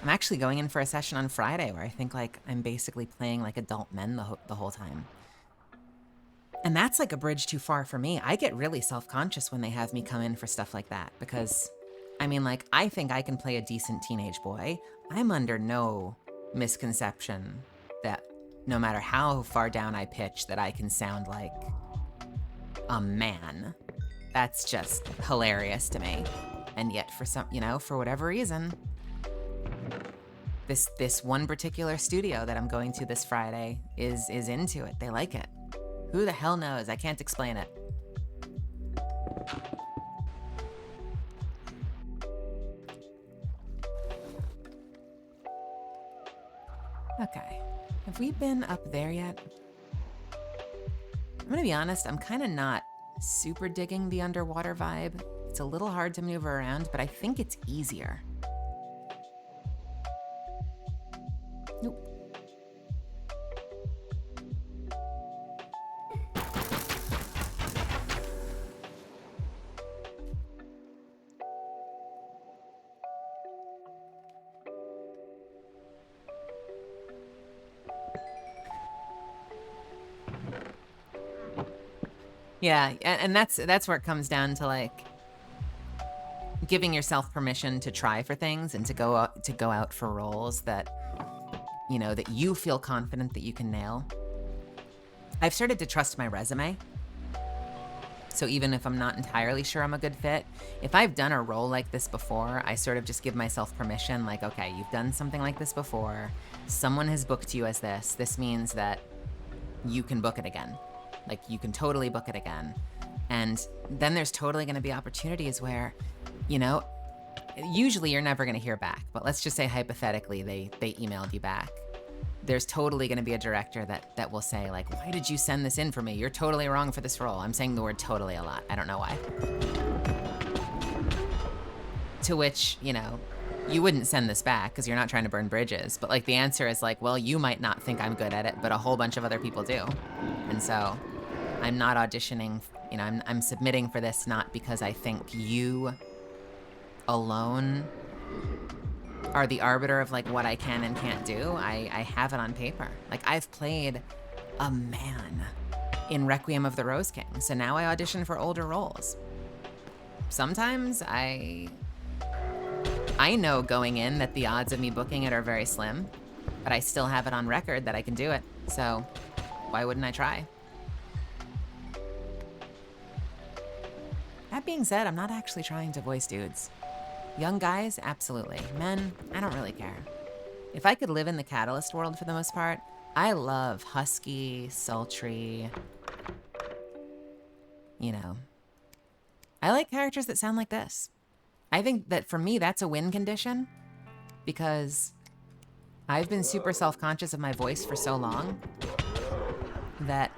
I'm actually going in for a session on Friday where I think like I'm basically playing like adult men the whole time. And that's like a bridge too far for me. I get really self-conscious when they have me come in for stuff like that because, I mean, like, I think I can play a decent teenage boy. I'm under no misconception that no matter how far down I pitch that I can sound like a man. That's just hilarious to me. And yet for some, for whatever reason, this one particular studio that I'm going to this Friday is into it. They like it. Who the hell knows? I can't explain it. Okay, have we been up there yet? I'm gonna be honest, I'm kind of not super digging the underwater vibe. It's a little hard to maneuver around, but I think it's easier. Nope. Yeah, and that's where it comes down to like giving yourself permission to try for things and to go out for roles that that you feel confident that you can nail. I've started to trust my resume. So even if I'm not entirely sure I'm a good fit, if I've done a role like this before, I sort of just give myself permission, like, okay, you've done something like this before. Someone has booked you as this. This means that you can book it again. Like, you can totally book it again. And then there's totally gonna be opportunities where, usually you're never gonna hear back, but let's just say hypothetically they emailed you back. There's totally gonna be a director that will say like, why did you send this in for me? You're totally wrong for this role. I'm saying the word totally a lot. I don't know why. To which, you wouldn't send this back because you're not trying to burn bridges. But like the answer is like, well, you might not think I'm good at it, but a whole bunch of other people do. And so I'm not auditioning, I'm submitting for this not because I think you alone are the arbiter of like what I can and can't do. I have it on paper. Like, I've played a man in Requiem of the Rose King. So now I audition for older roles. Sometimes I know going in that the odds of me booking it are very slim, but I still have it on record that I can do it. So why wouldn't I try? That being said, I'm not actually trying to voice dudes. Young guys, absolutely. Men, I don't really care. If I could live in the Catalyst world for the most part, I love husky, sultry, I like characters that sound like this. I think that for me, that's a win condition because I've been super self-conscious of my voice for so long that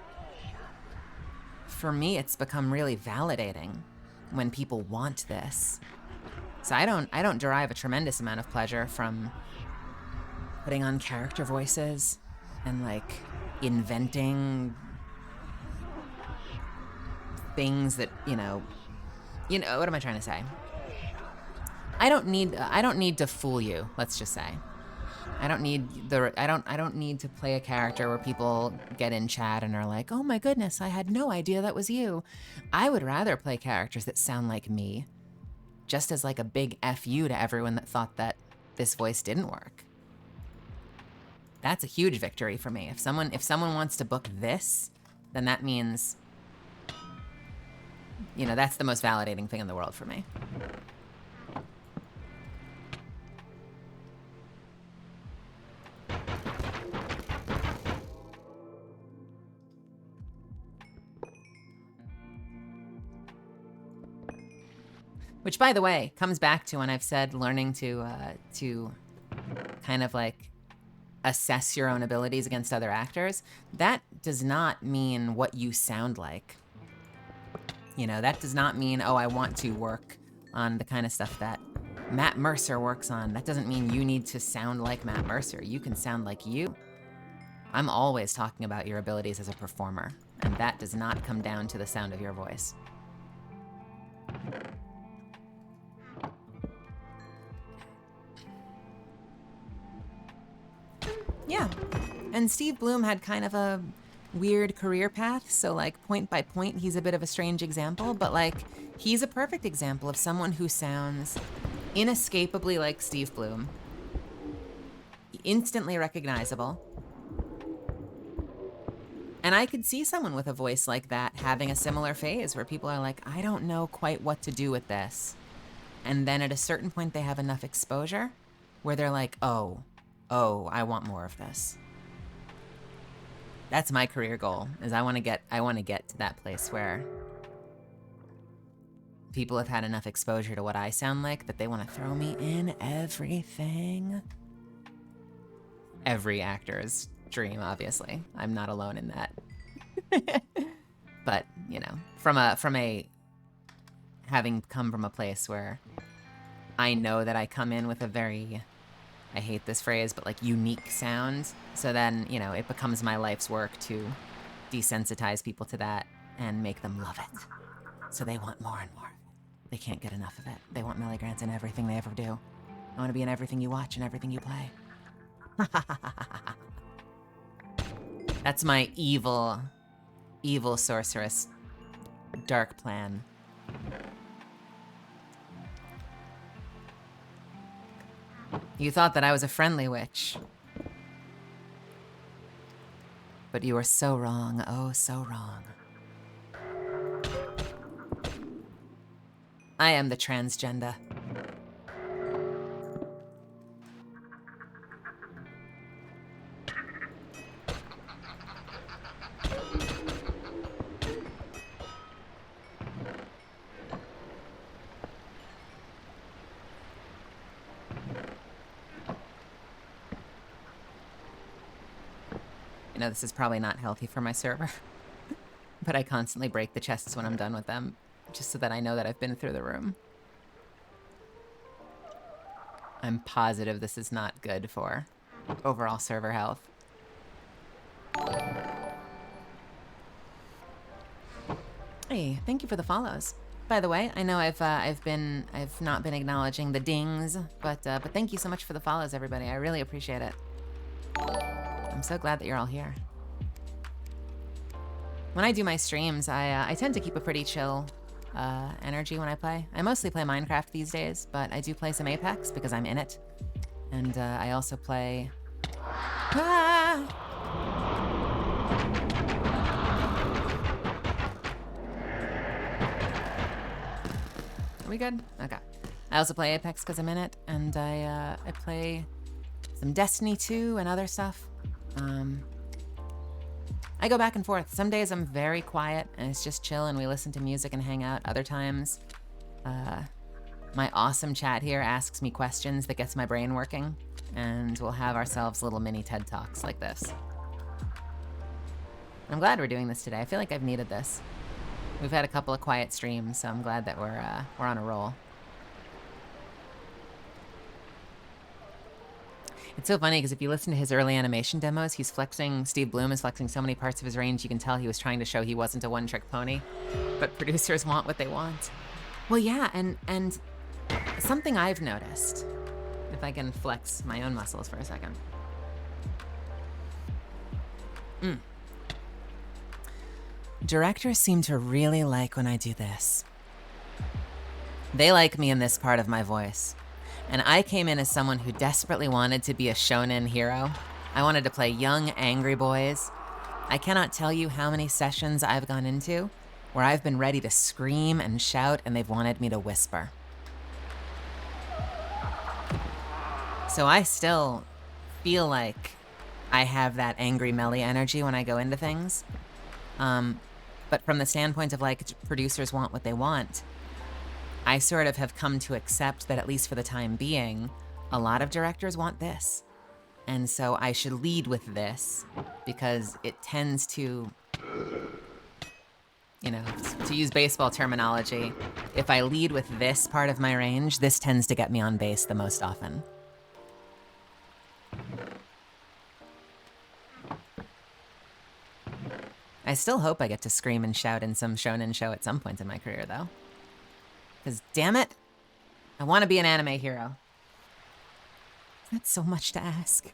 for me, it's become really validating when people want this. So I don't derive a tremendous amount of pleasure from putting on character voices and like inventing things that, what am I trying to say? I don't need to fool you, let's just say. I don't need to play a character where people get in chat and are like, "Oh my goodness, I had no idea that was you." I would rather play characters that sound like me, just as like a big F you to everyone that thought that this voice didn't work. That's a huge victory for me. If someone wants to book this, then that means, that's the most validating thing in the world for me. Which, by the way, comes back to when I've said learning to kind of like assess your own abilities against other actors. That does not mean what you sound like. That does not mean, oh, I want to work on the kind of stuff that Matt Mercer works on. That doesn't mean you need to sound like Matt Mercer. You can sound like you. I'm always talking about your abilities as a performer, and that does not come down to the sound of your voice. And Steve Bloom had kind of a weird career path, so like point by point, he's a bit of a strange example, but like he's a perfect example of someone who sounds inescapably like Steve Bloom, instantly recognizable. And I could see someone with a voice like that having a similar phase where people are like, I don't know quite what to do with this. And then at a certain point, they have enough exposure where they're like, oh, I want more of this. That's my career goal, is I want to get to that place where people have had enough exposure to what I sound like that they want to throw me in everything. Every actor's dream, obviously. I'm not alone in that. But, you know, from a having come from a place where I know that I come in with a very, I hate this phrase, but like unique sound. So then, you know, it becomes my life's work to desensitize people to that and make them love it. So they want more and more. They can't get enough of it. They want Melly Grants in everything they ever do. I want to be in everything you watch and everything you play. That's my evil sorceress dark plan. You thought that I was a friendly witch. But you were so wrong, oh so wrong. I am the transgender. You know, this is probably not healthy for my server, but I constantly break the chests when I'm done with them, just so that I know that I've been through the room. I'm positive this is not good for overall server health. Hey, thank you for the follows. By the way, I know I've not been acknowledging the dings, but thank you so much for the follows, everybody. I really appreciate it. I'm so glad that you're all here. When I do my streams, I tend to keep a pretty chill energy when I play. I mostly play Minecraft these days, but I do play some Apex because I'm in it. And I also play... Ah! Are we good? Okay. I also play Apex because I'm in it, and I play some Destiny 2 and other stuff. I go back and forth. Some days I'm very quiet and it's just chill and we listen to music and hang out. Other times, my awesome chat here asks me questions that gets my brain working, and we'll have ourselves little mini TED Talks like this. I'm glad we're doing this today. I feel like I've needed this. We've had a couple of quiet streams, so I'm glad that we're on a roll. It's so funny because if you listen to his early animation demos, he's flexing, Steve Bloom is flexing so many parts of his range, you can tell he was trying to show he wasn't a one-trick pony, but producers want what they want. Well, yeah, and something I've noticed, if I can flex my own muscles for a second. Directors seem to really like when I do this. They like me in this part of my voice. And I came in as someone who desperately wanted to be a shonen hero. I wanted to play young, angry boys. I cannot tell you how many sessions I've gone into where I've been ready to scream and shout and they've wanted me to whisper. So I still feel like I have that angry, melly energy when I go into things. But from the standpoint of like producers want what they want, I sort of have come to accept that at least for the time being, a lot of directors want this. And so I should lead with this because it tends to, you know, to use baseball terminology, if I lead with this part of my range, this tends to get me on base the most often. I still hope I get to scream and shout in some shonen show at some point in my career, though. Because, damn it, I want to be an anime hero. That's so much to ask.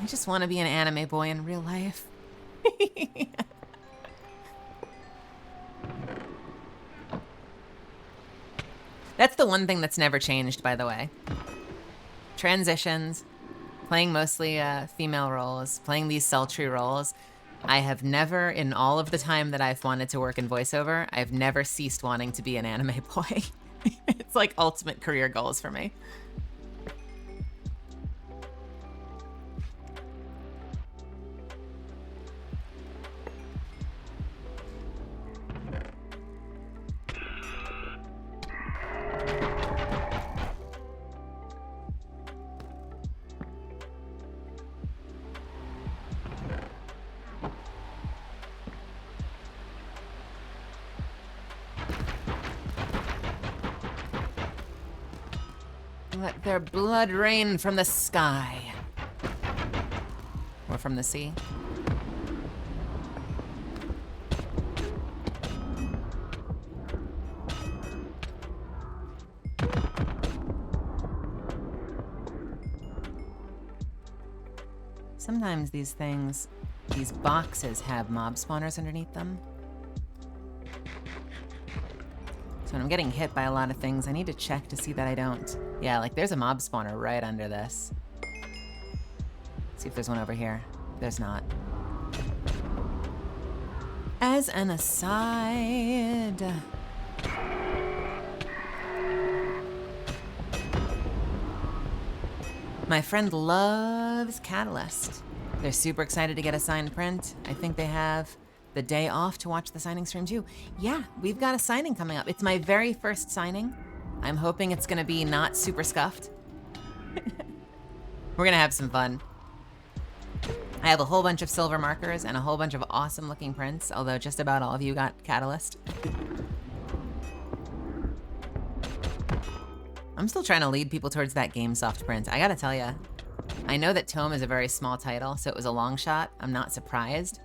I just want to be an anime boy in real life. That's the one thing that's never changed, by the way. Transitions, playing mostly female roles, playing these sultry roles. I have never, in all of the time that I've wanted to work in voiceover, I've never ceased wanting to be an anime boy. It's like ultimate career goals for me. Let their blood rain from the sky. Or from the sea. Sometimes these things, these boxes have mob spawners underneath them. So when I'm getting hit by a lot of things, I need to check to see that I don't. Yeah, like there's a mob spawner right under this. See if there's one over here. There's not. As an aside... My friend loves Catalyst. They're super excited to get a signed print. I think they have the day off to watch the signing stream too. Yeah, we've got a signing coming up. It's my very first signing. I'm hoping it's gonna be not super scuffed. We're gonna have some fun. I have a whole bunch of silver markers and a whole bunch of awesome looking prints, although just about all of you got Catalyst. I'm still trying to lead people towards that GameSoft print. I gotta tell ya, I know that Tome is a very small title, so it was a long shot. I'm not surprised,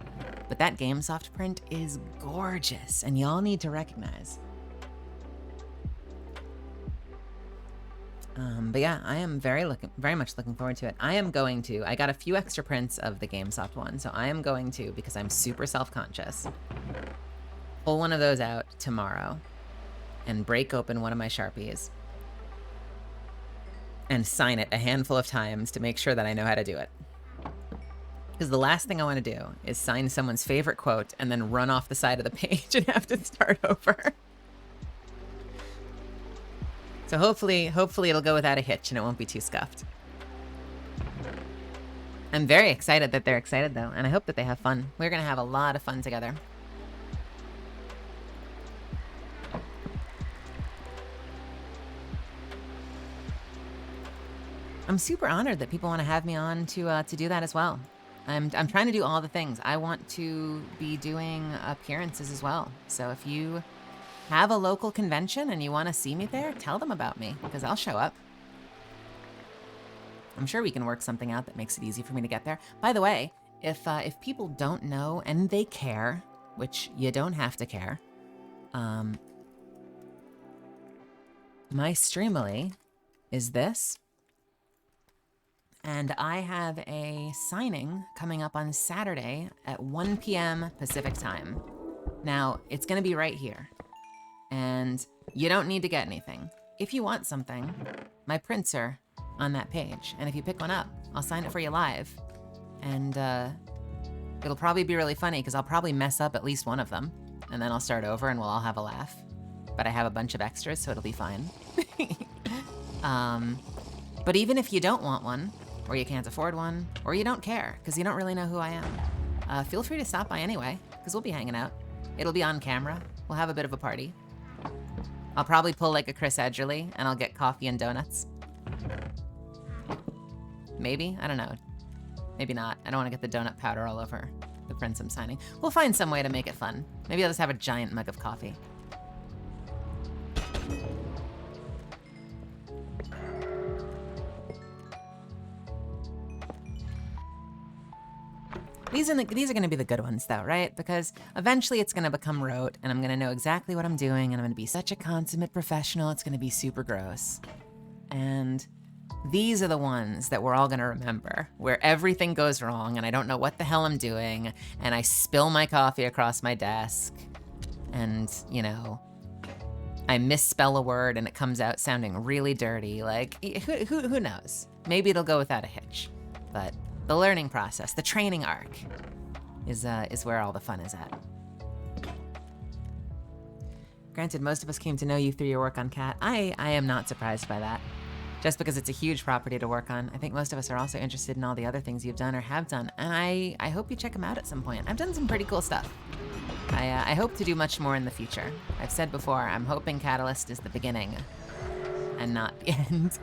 but that GameSoft print is gorgeous, and y'all need to recognize. But yeah, I am very much looking forward to it. I got a few extra prints of the GameSoft one, so I am going to, because I'm super self-conscious, pull one of those out tomorrow and break open one of my Sharpies and sign it a handful of times to make sure that I know how to do it. Because the last thing I want to do is sign someone's favorite quote and then run off the side of the page and have to start over. So hopefully it'll go without a hitch and it won't be too scuffed. I'm very excited that they're excited though, and I hope that they have fun. We're gonna have a lot of fun together. I'm super honored that people want to have me on to do that as well. I'm trying to do all the things. I want to be doing appearances as well. So if you have a local convention and you want to see me there, tell them about me, because I'll show up. I'm sure we can work something out that makes it easy for me to get there. By the way, if people don't know and they care, which you don't have to care, my Streamily is this. And I have a signing coming up on Saturday at 1 p.m. Pacific time. Now, it's gonna be right here. And you don't need to get anything. If you want something, my prints are on that page. And if you pick one up, I'll sign it for you live. And it'll probably be really funny because I'll probably mess up at least one of them. And then I'll start over and we'll all have a laugh. But I have a bunch of extras, so it'll be fine. But even if you don't want one, or you can't afford one, or you don't care because you don't really know who I am, feel free to stop by anyway, because we'll be hanging out. It'll be on camera. We'll have a bit of a party. I'll probably pull like a Chris Edgerly, and I'll get coffee and donuts. Maybe? I don't know. Maybe not. I don't want to get the donut powder all over the prints I'm signing. We'll find some way to make it fun. Maybe I'll just have a giant mug of coffee. These are going to be the good ones, though, right? Because eventually it's going to become rote, and I'm going to know exactly what I'm doing, and I'm going to be such a consummate professional, it's going to be super gross. And These are the ones that we're all gonna remember, where everything goes wrong and I don't know what the hell I'm doing, and I spill my coffee across my desk, and, you know, I misspell a word and it comes out sounding really dirty. Like, who knows? Maybe it'll go without a hitch. But the learning process, the training arc, is where all the fun is at. Granted, most of us came to know you through your work on Cat. I am not surprised by that. Just because it's a huge property to work on, I think most of us are also interested in all the other things you've done or have done, and I hope you check them out at some point. I've done some pretty cool stuff. I hope to do much more in the future. I've said before, I'm hoping Catalyst is the beginning and not the end.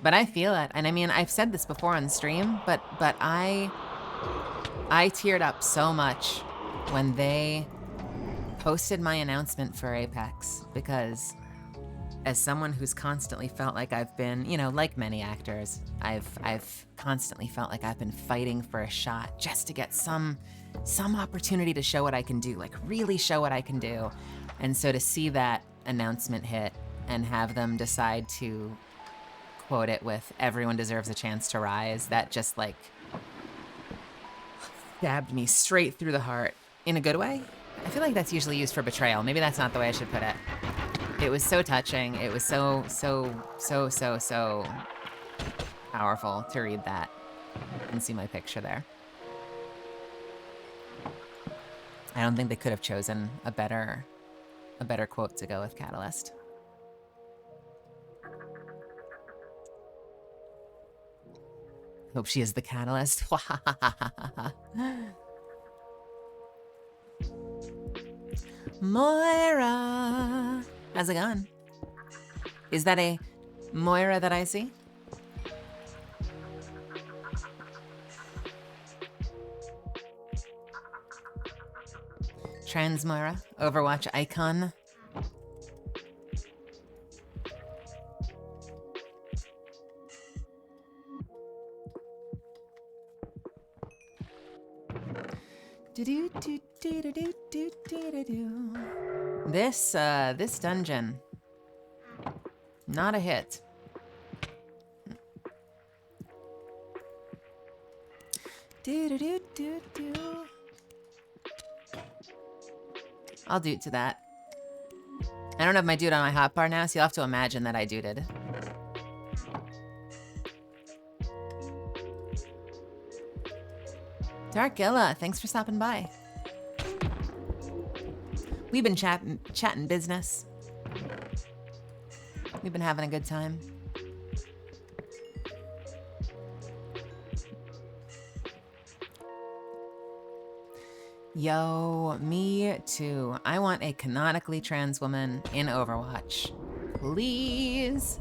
But I feel it, and I mean, I've said this before on stream, but I teared up so much when they posted my announcement for Apex, because as someone who's constantly felt like I've been, you know, like many actors, I've constantly felt like I've been fighting for a shot just to get some opportunity to show what I can do, like really show what I can do. And so to see that announcement hit and have them decide to quote it with "everyone deserves a chance to rise," that just like stabbed me straight through the heart in a good way. I feel like that's usually used for betrayal. Maybe that's not the way I should put it. It was so touching. It was so powerful to read that and see my picture there. I don't think they could have chosen a better quote to go with Catalyst. Hope she is the catalyst. Moira. How's it going? Is that a Moira that I see? Trans Moira, Overwatch icon. This dungeon, not a hit. I'll do to that. I don't have my dude on my hotbar now, so you'll have to imagine that I duded. Darkilla, thanks for stopping by. We've been chatting business. We've been having a good time. Yo, me too. I want a canonically trans woman in Overwatch. Please.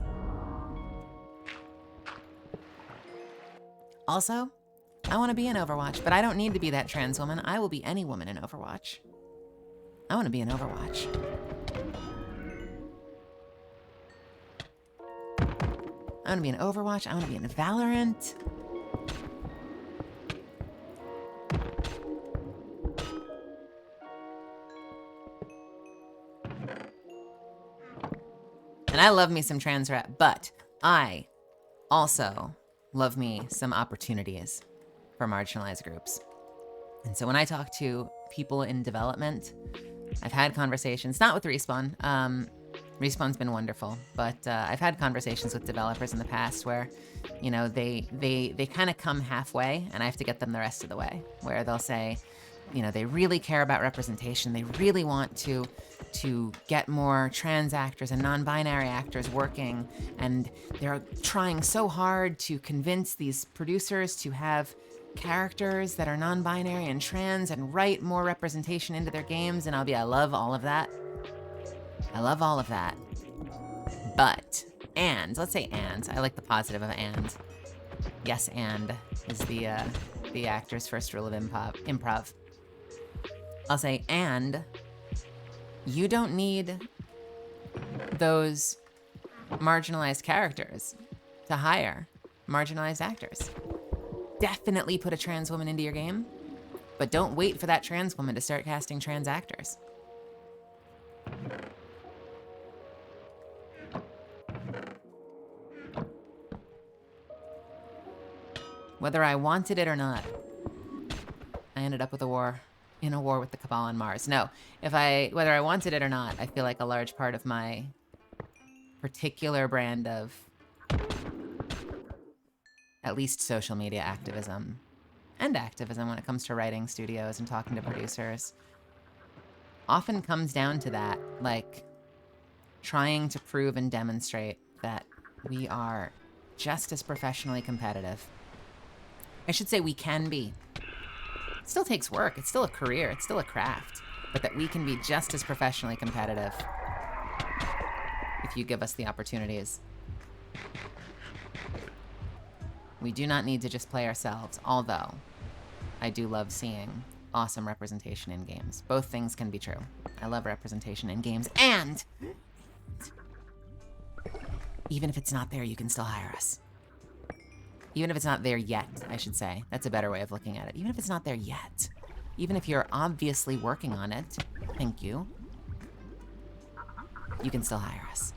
Also, I want to be in Overwatch, but I don't need to be that trans woman. I will be any woman in Overwatch. I want to be in Overwatch. I want to be in Overwatch. I want to be in Valorant. And I love me some trans rap, but I also love me some opportunities for marginalized groups. And so when I talk to people in development, I've had conversations, not with Respawn. Respawn's been wonderful, but I've had conversations with developers in the past where, you know, they kind of come halfway and I have to get them the rest of the way, where they'll say, you know, they really care about representation. They really want to get more trans actors and non-binary actors working, and they're trying so hard to convince these producers to have characters that are non-binary and trans and write more representation into their games, and I love all of that. I love all of that. But, and, let's say and, I like the positive of and. Yes, and is the actor's first rule of improv. I'll say, and you don't need those marginalized characters to hire marginalized actors. definitely put a trans woman into your game, but don't wait for that trans woman to start casting trans actors. Whether I wanted it or not, I ended up with a war with the Cabal on Mars. No, whether I wanted it or not, I feel like a large part of my particular brand of at least social media activism and activism when it comes to writing studios and talking to producers often comes down to that, like trying to prove and demonstrate that we are just as professionally competitive. I should say we can be. It still takes work. It's still a career. It's still a craft. But that we can be just as professionally competitive if you give us the opportunities. We do not need to just play ourselves, although I do love seeing awesome representation in games. Both things can be true. I love representation in games, and even if it's not there, you can still hire us. Even if it's not there yet, I should say. That's a better way of looking at it. Even if it's not there yet. Even if you're obviously working on it, thank you, you can still hire us.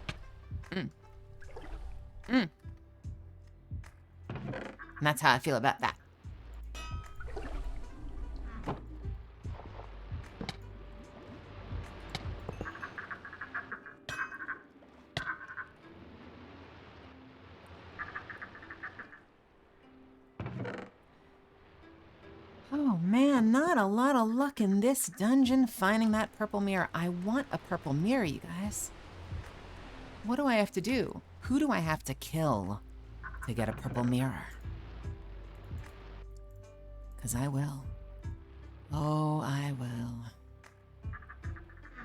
And that's how I feel about that. Oh man, not a lot of luck in this dungeon finding that purple mirror. I want a purple mirror, you guys. What do I have to do? Who do I have to kill to get a purple mirror? 'Cause I will. Oh, I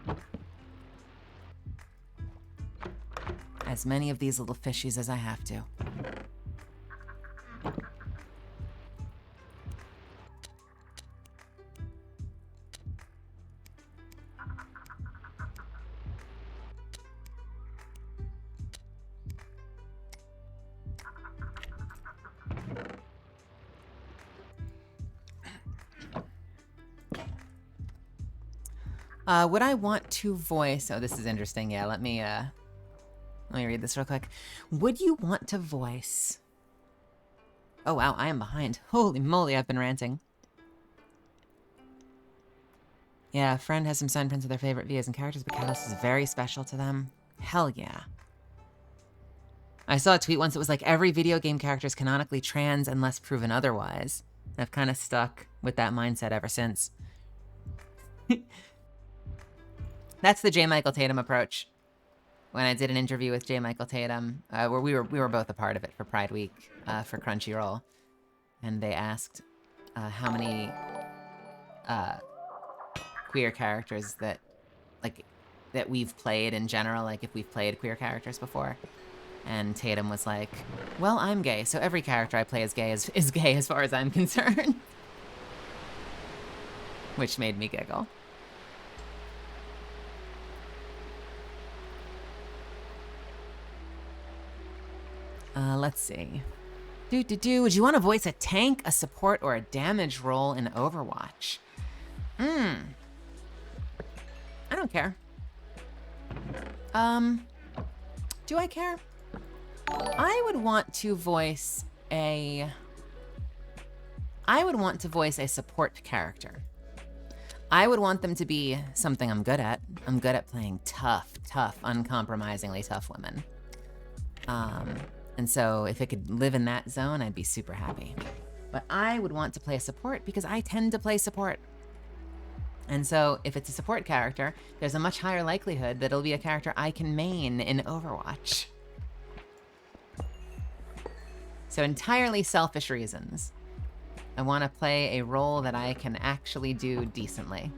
will. As many of these little fishies as I have to. Would I want to voice... Oh, this is interesting. Yeah, let me read this real quick. Would you want to voice... Oh, wow, I am behind. Holy moly, I've been ranting. Yeah, a friend has some sign prints of their favorite VAs and characters, but Catalyst is very special to them. Hell yeah. I saw a tweet once that was like, every video game character is canonically trans unless proven otherwise. And I've kind of stuck with that mindset ever since. That's the J. Michael Tatum approach. When I did an interview with J. Michael Tatum, where we were both a part of it for Pride Week for Crunchyroll, and they asked how many queer characters that we've played in general, like if we've played queer characters before, and Tatum was like, "Well, I'm gay, so every character I play is gay as far as I'm concerned," which made me giggle. Let's see. Would you want to voice a tank, a support, or a damage role in Overwatch? I don't care. Do I care? I would want to voice a support character. I would want them to be something I'm good at. I'm good at playing tough, uncompromisingly tough women. And so if it could live in that zone, I'd be super happy. But I would want to play a support because I tend to play support. And so if it's a support character, there's a much higher likelihood that it'll be a character I can main in Overwatch. So entirely selfish reasons. I want to play a role that I can actually do decently.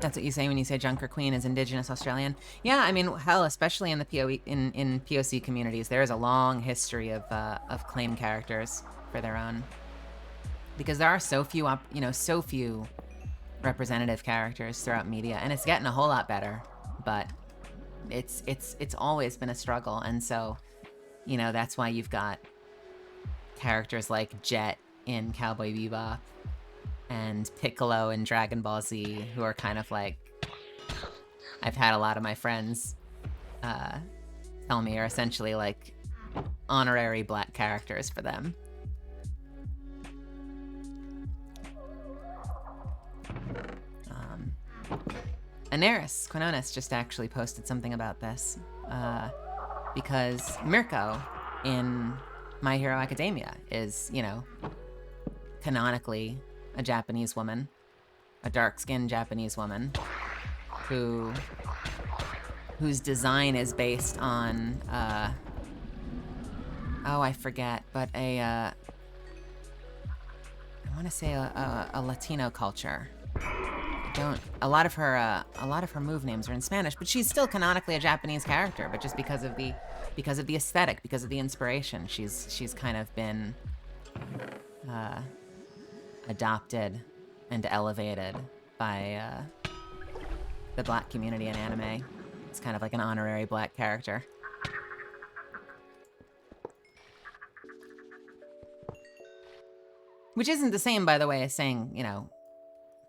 That's what you say when you say Junker Queen is Indigenous Australian. Yeah, I mean, hell, especially in the in POC communities, there is a long history of claim characters for their own, because there are so few so few representative characters throughout media, and it's getting a whole lot better, but it's always been a struggle. And so, that's why you've got characters like Jet in Cowboy Bebop and Piccolo in Dragon Ball Z, who are kind of like, I've had a lot of my friends tell me are essentially like honorary black characters for them. Anaris Quinones just actually posted something about this, because Mirko in My Hero Academia is, canonically a Japanese woman, a dark-skinned Japanese woman, whose design is based on, I forget, but I want to say a Latino culture. A lot of her move names are in Spanish, but she's still canonically a Japanese character, but just because of the aesthetic, because of the inspiration, she's kind of been adopted and elevated by the black community in anime. It's kind of like an honorary black character. Which isn't the same, by the way, as saying,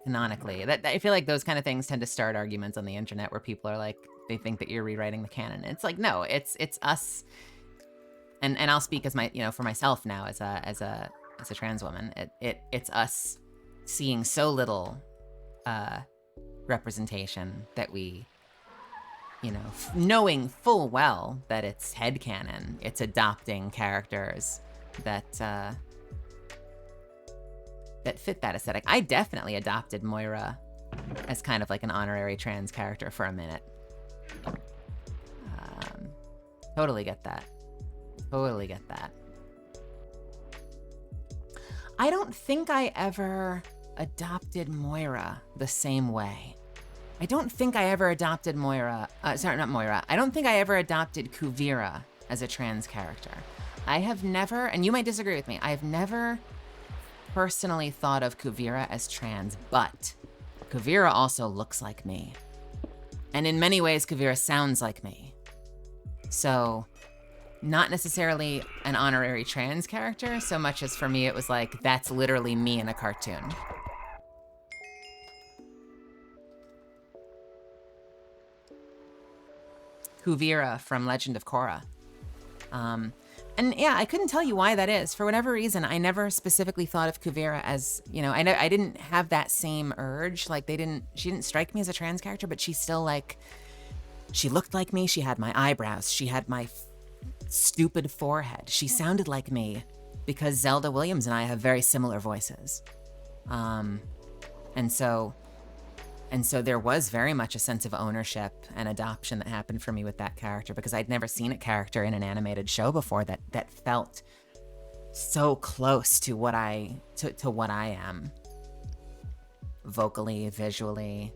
canonically. That, I feel like those kind of things tend to start arguments on the internet where people are like, they think that you're rewriting the canon. It's like, no, it's us. And I'll speak as for myself now as a trans woman. It's us seeing so little representation that we, knowing full well that it's headcanon, it's adopting characters that fit that aesthetic. I definitely adopted Moira as kind of like an honorary trans character for a minute. Totally get that. Totally get that. I don't think I ever adopted Moira the same way. I don't think I ever adopted Moira. Sorry, not Moira. I don't think I ever adopted Kuvira as a trans character. I have never, and you might disagree with me, I have never personally thought of Kuvira as trans, but Kuvira also looks like me. And in many ways, Kuvira sounds like me. So, not necessarily an honorary trans character, so much as for me it was like, that's literally me in a cartoon. Kuvira from Legend of Korra. And yeah, I couldn't tell you why that is. For whatever reason, I never specifically thought of Kuvira as, I didn't have that same urge. Like she didn't strike me as a trans character, but she's still like, she looked like me. She had my eyebrows. She had my stupid forehead. She sounded like me because Zelda Williams and I have very similar voices. And so there was very much a sense of ownership and adoption that happened for me with that character, because I'd never seen a character in an animated show before that felt so close to what I am, vocally, visually.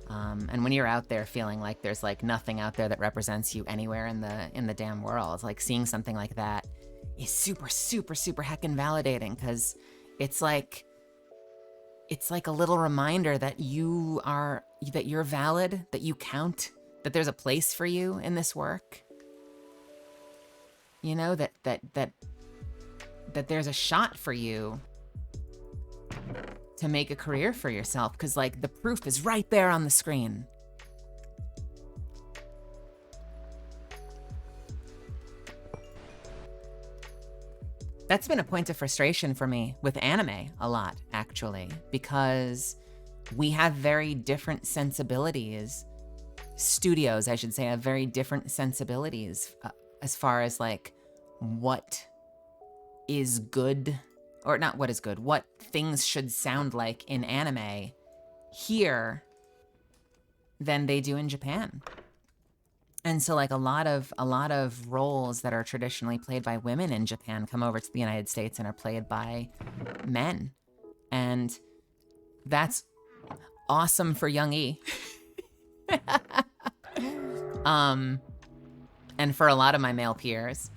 And when you're out there feeling like there's like nothing out there that represents you anywhere in the damn world, like seeing something like that is super, super, super heckin' validating, because it's like a little reminder that you're valid, that you count, that there's a place for you in this work. That there's a shot for you to make a career for yourself, because like the proof is right there on the screen. That's been a point of frustration for me with anime a lot, actually, because we have very different sensibilities. Studios, I should say, have very different sensibilities as far as like what is good, or not what is good, what things should sound like in anime here than they do in Japan. And so like a lot of roles that are traditionally played by women in Japan come over to the United States and are played by men. And that's awesome for Young E. And for a lot of my male peers.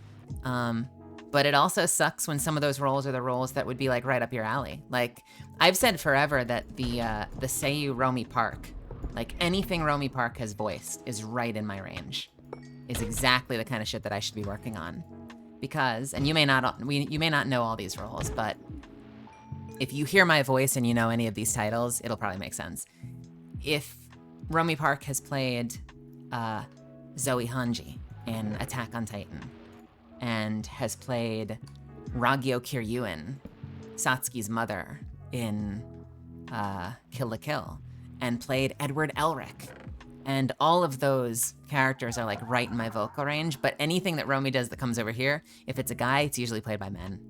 But it also sucks when some of those roles are the roles that would be like right up your alley. Like I've said forever that the Seiyu Romy Park, like anything Romy Park has voiced is right in my range, is exactly the kind of shit that I should be working on. Because, and you may not know all these roles, but if you hear my voice and you know any of these titles, it'll probably make sense. If Romy Park has played Zoe Hanji in Attack on Titan, and has played Ragyo Kiryuin, Satsuki's mother, in Kill la Kill, and played Edward Elric. And all of those characters are like right in my vocal range, but anything that Romy does that comes over here, if it's a guy, it's usually played by men.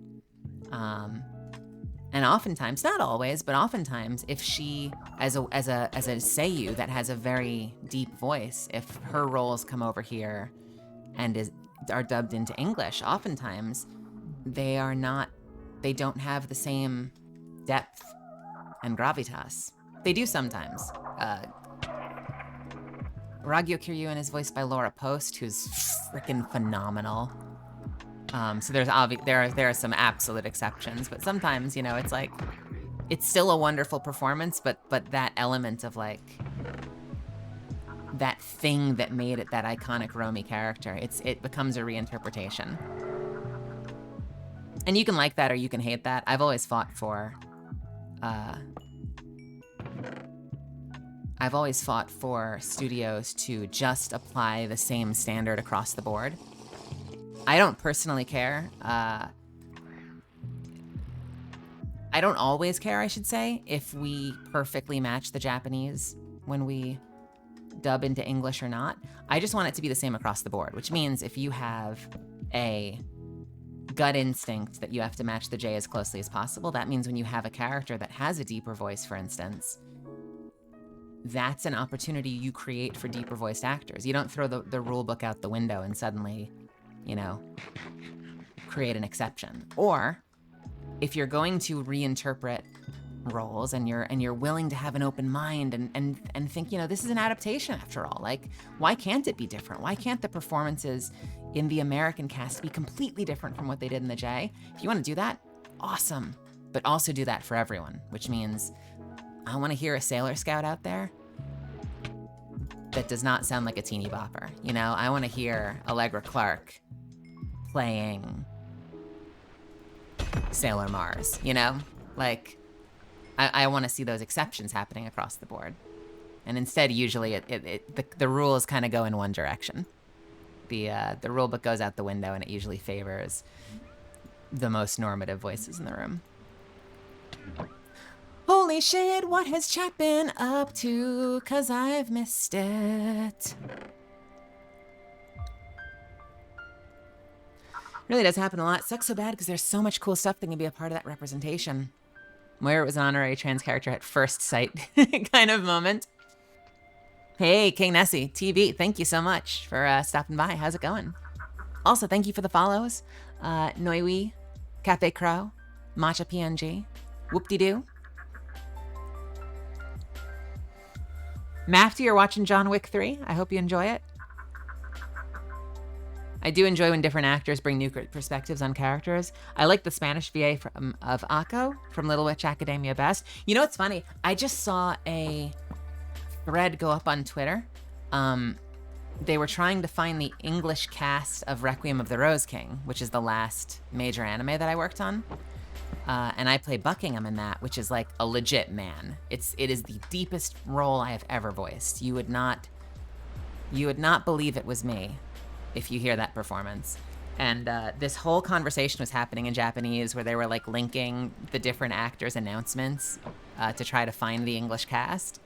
And oftentimes, not always, but oftentimes, if she, as a seiyuu that has a very deep voice, if her roles come over here and are dubbed into English, oftentimes they don't have the same depth and gravitas. They do sometimes. Ragyo Kiryuin is voiced by Laura Post, who's freaking phenomenal. So there are some absolute exceptions, but sometimes, it's like, it's still a wonderful performance, but that element of like, that thing that made it that iconic Romy character, it becomes a reinterpretation. And you can like that or you can hate that. I've always fought for studios to just apply the same standard across the board. I don't personally care. I don't always care, I should say, if we perfectly match the Japanese when we dub into English or not. I just want it to be the same across the board, which means if you have a gut instinct that you have to match the J as closely as possible, that means when you have a character that has a deeper voice, for instance, that's an opportunity you create for deeper voiced actors. You don't throw the rule book out the window and suddenly, create an exception. Or if you're going to reinterpret roles and you're willing to have an open mind and think, this is an adaptation after all. Like, why can't it be different? Why can't the performances in the American cast be completely different from what they did in the J? If you want to do that, awesome. But also do that for everyone, which means I want to hear a Sailor Scout out there that does not sound like a teeny bopper. I want to hear Allegra Clark playing Sailor Mars, Like, I want to see those exceptions happening across the board. And instead, usually, the rules kind of go in one direction. The rule book goes out the window, and it usually favors the most normative voices in the room. Holy shit, what has chat been up to? 'Cause I've missed it. Really does happen a lot. Sucks so bad because there's so much cool stuff that can be a part of that representation. Moira was an honorary trans character at first sight kind of moment. Hey, King Nessie, TV, thank you so much for stopping by. How's it going? Also, thank you for the follows. Noiwi, Cafe Crow, Matcha PNG, Whoop-de-doo. Mafty, you're watching John Wick 3. I hope you enjoy it. I do enjoy when different actors bring new perspectives on characters. I like the Spanish VA of Akko from Little Witch Academia best. You know what's funny? I just saw a thread go up on Twitter. They were trying to find the English cast of Requiem of the Rose King, which is the last major anime that I worked on. And I play Buckingham in that, which is like a legit man. It is the deepest role I have ever voiced. You would not believe it was me if you hear that performance. And this whole conversation was happening in Japanese where they were like linking the different actors' announcements to try to find the English cast.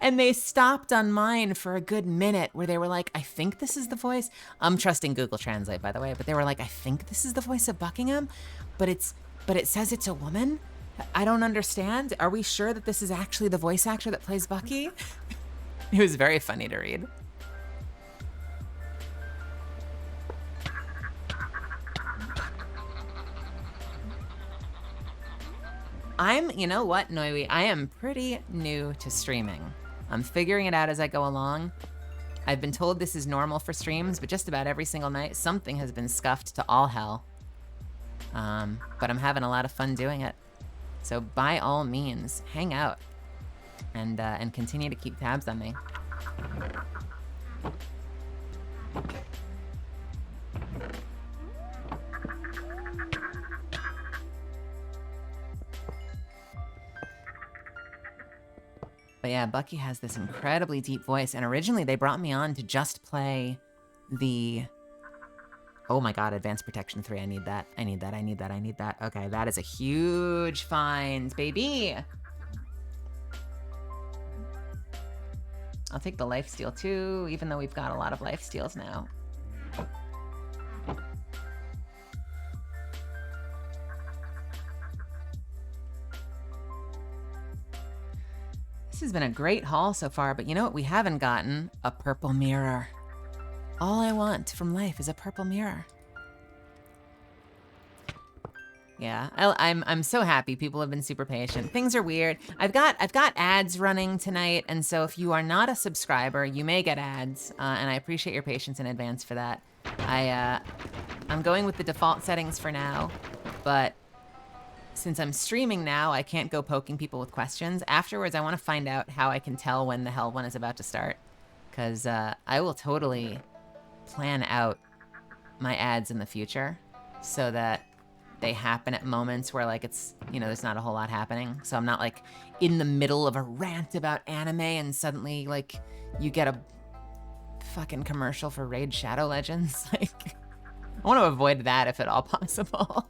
And they stopped on mine for a good minute where they were like, I think this is the voice. I'm trusting Google Translate, by the way, but they were like, I think this is the voice of Buckingham, but it says it's a woman. I don't understand. Are we sure that this is actually the voice actor that plays Bucky? It was very funny to read. You know what, Noe, I am pretty new to streaming. I'm figuring it out as I go along. I've been told this is normal for streams, but just about every single night, something has been scuffed to all hell. But I'm having a lot of fun doing it. So by all means, hang out and continue to keep tabs on me. But yeah, Bucky has this incredibly deep voice, and originally they brought me on to just play the... Oh my god, Advanced Protection 3, I need that. I need that, I need that, I need that. Okay, that is a huge find, baby! I'll take the lifesteal too, even though we've got a lot of lifesteals now. This has been a great haul so far, but you know what we haven't gotten? A purple mirror. All I want from life is a purple mirror. Yeah, I'm so happy. People have been super patient. Things are weird. I've got ads running tonight, and so if you are not a subscriber, you may get ads, and I appreciate your patience in advance for that. I'm going with the default settings for now, but since I'm streaming now, I can't go poking people with questions. Afterwards, I want to find out how I can tell when the hell one is about to start, because I will totally plan out my ads in the future so that they happen at moments where, like, it's, you know, there's not a whole lot happening. So I'm not, like, in the middle of a rant about anime and suddenly, like, you get a fucking commercial for Raid Shadow Legends. Like, I want to avoid that if at all possible.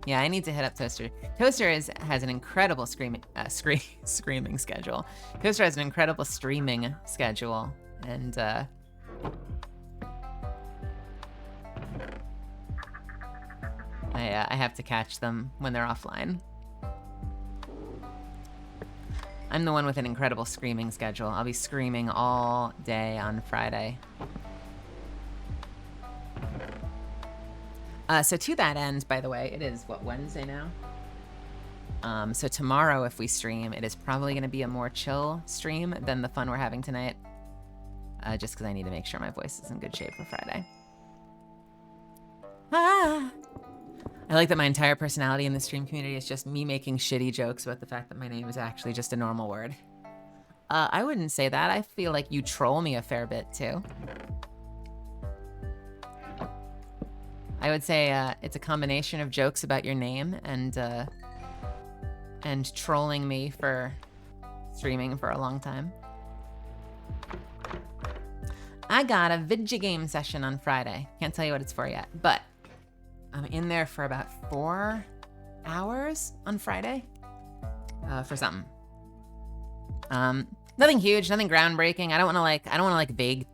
Yeah, I need to hit up Toaster. Toaster has an incredible screaming schedule. Toaster has an incredible streaming schedule, and I have to catch them when they're offline. I'm the one with an incredible screaming schedule. I'll be screaming all day on Friday. So to that end, by the way, it is, what, Wednesday now? So tomorrow, if we stream, it is probably going to be a more chill stream than the fun we're having tonight. Just because I need to make sure my voice is in good shape for Friday. Ah! I like that my entire personality in the stream community is just me making shitty jokes about the fact that my name is actually just a normal word. I wouldn't say that. I feel like you troll me a fair bit, too. I would say it's a combination of jokes about your name and trolling me for streaming for a long time. I got a video game session on Friday. Can't tell you what it's for yet, but I'm in there for about 4 hours on Friday for something. Nothing huge, nothing groundbreaking. I don't want to vague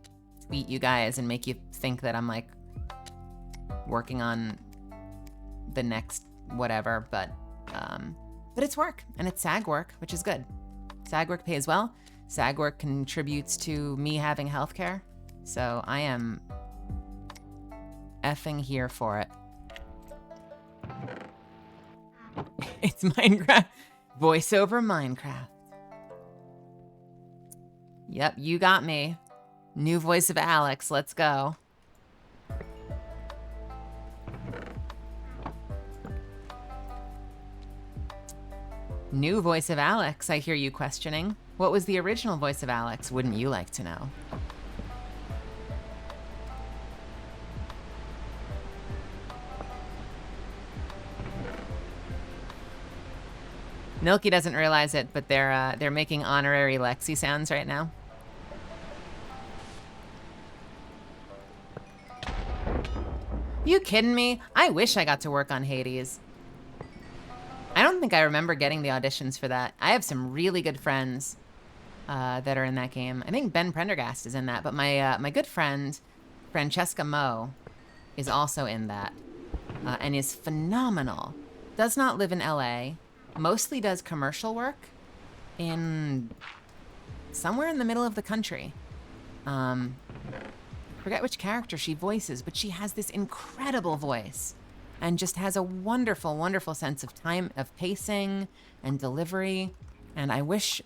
tweet you guys and make you think that I'm like working on the next whatever, but it's work, and it's SAG work, which is good. SAG work pays well. SAG work contributes to me having healthcare, so I am effing here for it. It's Minecraft. Voiceover Minecraft. Yep, you got me. New voice of Alex, let's go. New voice of Alex, I hear you questioning. What was the original voice of Alex? Wouldn't you like to know? Milky doesn't realize it, but they're making honorary Lexi sounds right now. You kidding me? I wish I got to work on Hades. I don't think I remember getting the auditions for that. I have some really good friends that are in that game. I think Ben Prendergast is in that, but my good friend, Francesca Moe, is also in that and is phenomenal. Does not live in LA, mostly does commercial work in somewhere in the middle of the country. Forget which character she voices, but she has this incredible voice. and just has a wonderful, wonderful sense of time, of pacing and delivery. And I wish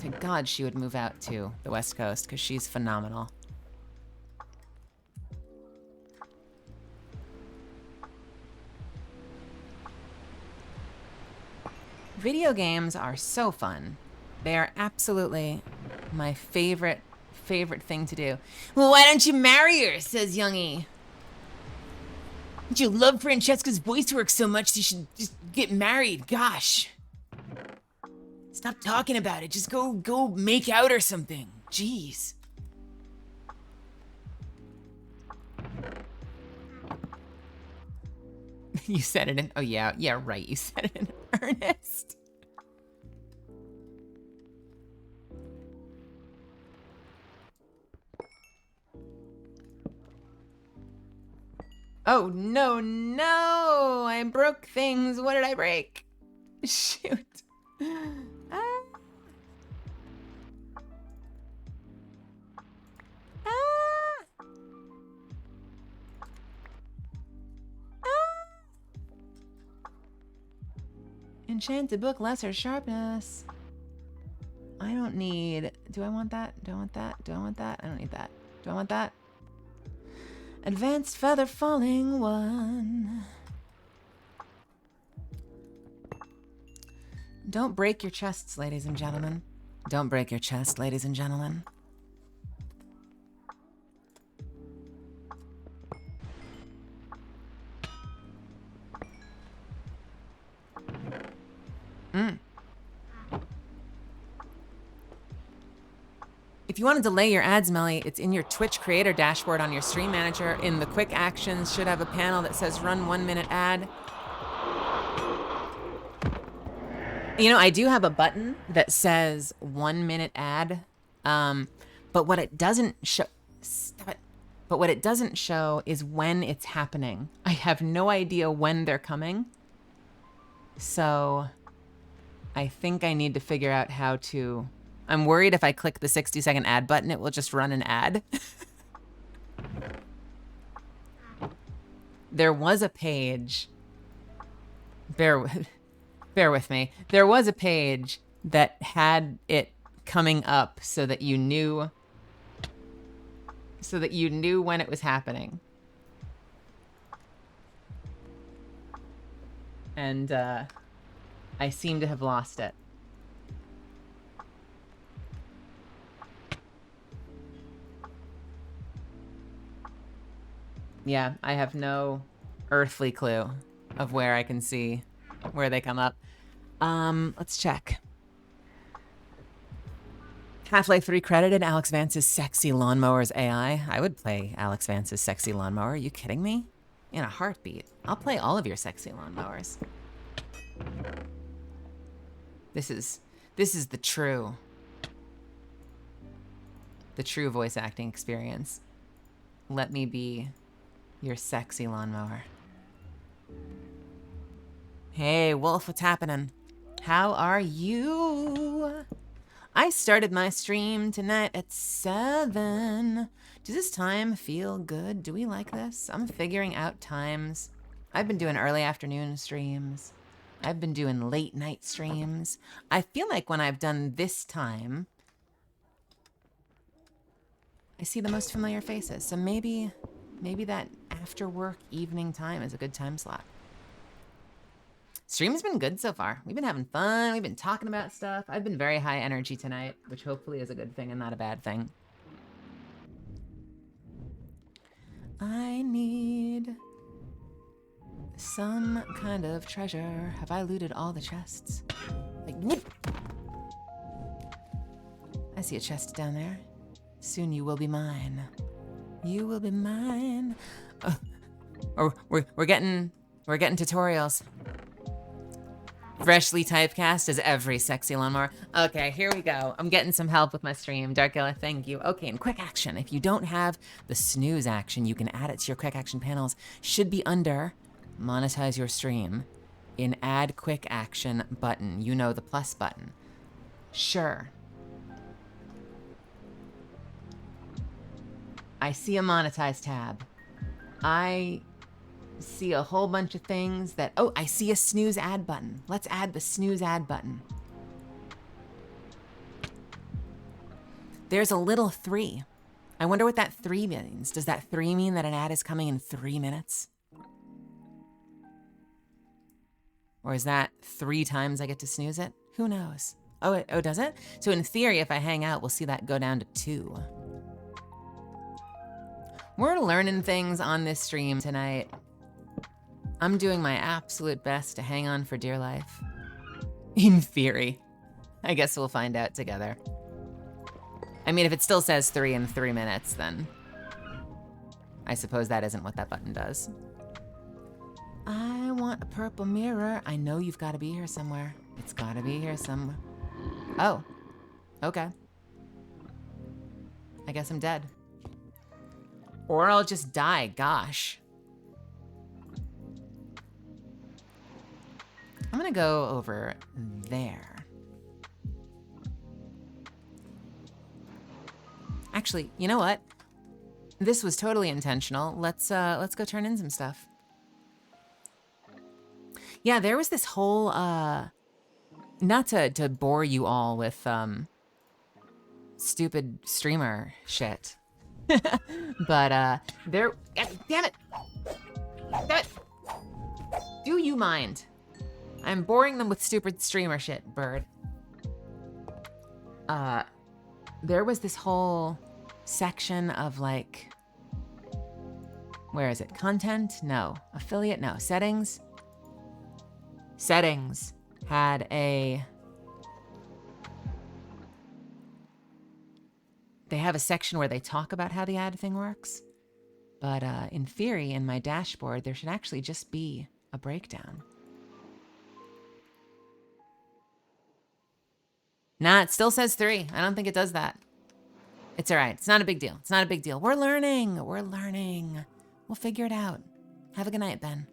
to God she would move out to the West Coast because she's phenomenal. Video games are so fun. They are absolutely my favorite thing to do. Well, why don't you marry her, says Youngie. Don't you love Francesca's voice work so much you should just get married? Gosh. Stop talking about it. Just go make out or something. Jeez. You said it in, oh yeah, right. You said it in earnest. Oh, no. I broke things. What did I break? Shoot. Ah. Ah. Ah. Enchanted book, lesser sharpness. I don't need, do I want that? Do I want that? Do I want that? I don't need that. Do I want that? Advanced feather falling one. Don't break your chests, ladies and gentlemen. Don't break your chest, ladies and gentlemen. If you want to delay your ads, Melly, it's in your Twitch creator dashboard on your stream manager. In the quick actions, should have a panel that says run 1 minute ad. You know, I do have a button that says 1 minute ad, but what it doesn't show, stop it. But what it doesn't show is when it's happening. I have no idea when they're coming. So I think I need to figure out how to, I'm worried if I click the 60-second ad button, it will just run an ad. There was a page, bear with me. There was a page that had it coming up so that you knew when it was happening. And I seem to have lost it. Yeah, I have no earthly clue of where I can see where they come up. Let's check. Half-Life 3 credited Alex Vance's Sexy Lawnmower's AI. I would play Alex Vance's Sexy Lawnmower. Are you kidding me? In a heartbeat. I'll play all of your sexy lawnmowers. This is the true voice acting experience. Let me be your sexy lawnmower. Hey, Wolf, what's happening? How are you? I started my stream tonight at 7. Does this time feel good? Do we like this? I'm figuring out times. I've been doing early afternoon streams. I've been doing late night streams. I feel like when I've done this time, I see the most familiar faces. So maybe that after work evening time is a good time slot. Stream's been good so far. We've been having fun. We've been talking about stuff. I've been very high energy tonight, which hopefully is a good thing and not a bad thing. I need some kind of treasure. Have I looted all the chests? Like, whoop! I see a chest down there. Soon you will be mine. You will be mine. Or we're getting tutorials. Freshly typecast as every sexy lawnmower. Okay, here we go. I'm getting some help with my stream. Darkilla, thank you. Okay, in quick action, if you don't have the snooze action, you can add it to your quick action panels. Should be under monetize your stream in add quick action button. You know, the plus button. Sure. I see a monetize tab. I see a whole bunch of things that, oh, I see a snooze ad button. Let's add the snooze ad button. There's a little 3. I wonder what that 3 means. Does that 3 mean that an ad is coming in 3 minutes? Or is that 3 times I get to snooze it? Who knows? Oh, does it? So in theory, if I hang out, we'll see that go down to 2. We're learning things on this stream tonight. I'm doing my absolute best to hang on for dear life. In theory. I guess we'll find out together. I mean, if it still says 3 in 3 minutes, then I suppose that isn't what that button does. I want a purple mirror. I know you've got to be here somewhere. It's got to be here somewhere. Oh, okay. I guess I'm dead. Or I'll just die, gosh. I'm gonna go over there. Actually, you know what? This was totally intentional. Let's go turn in some stuff. Yeah, there was this whole not to bore you all with stupid streamer shit. But there, damn it. Do you mind? I'm boring them with stupid streamer shit, bird. There was this whole section of like, where is it? Content? No. Affiliate? No. Settings? Settings had a, they have a section where they talk about how the ad thing works. But in theory, in my dashboard, there should actually just be a breakdown. Nah, it still says 3. I don't think it does that. It's all right. It's not a big deal. It's not a big deal. We're learning. We're learning. We'll figure it out. Have a good night, Ben.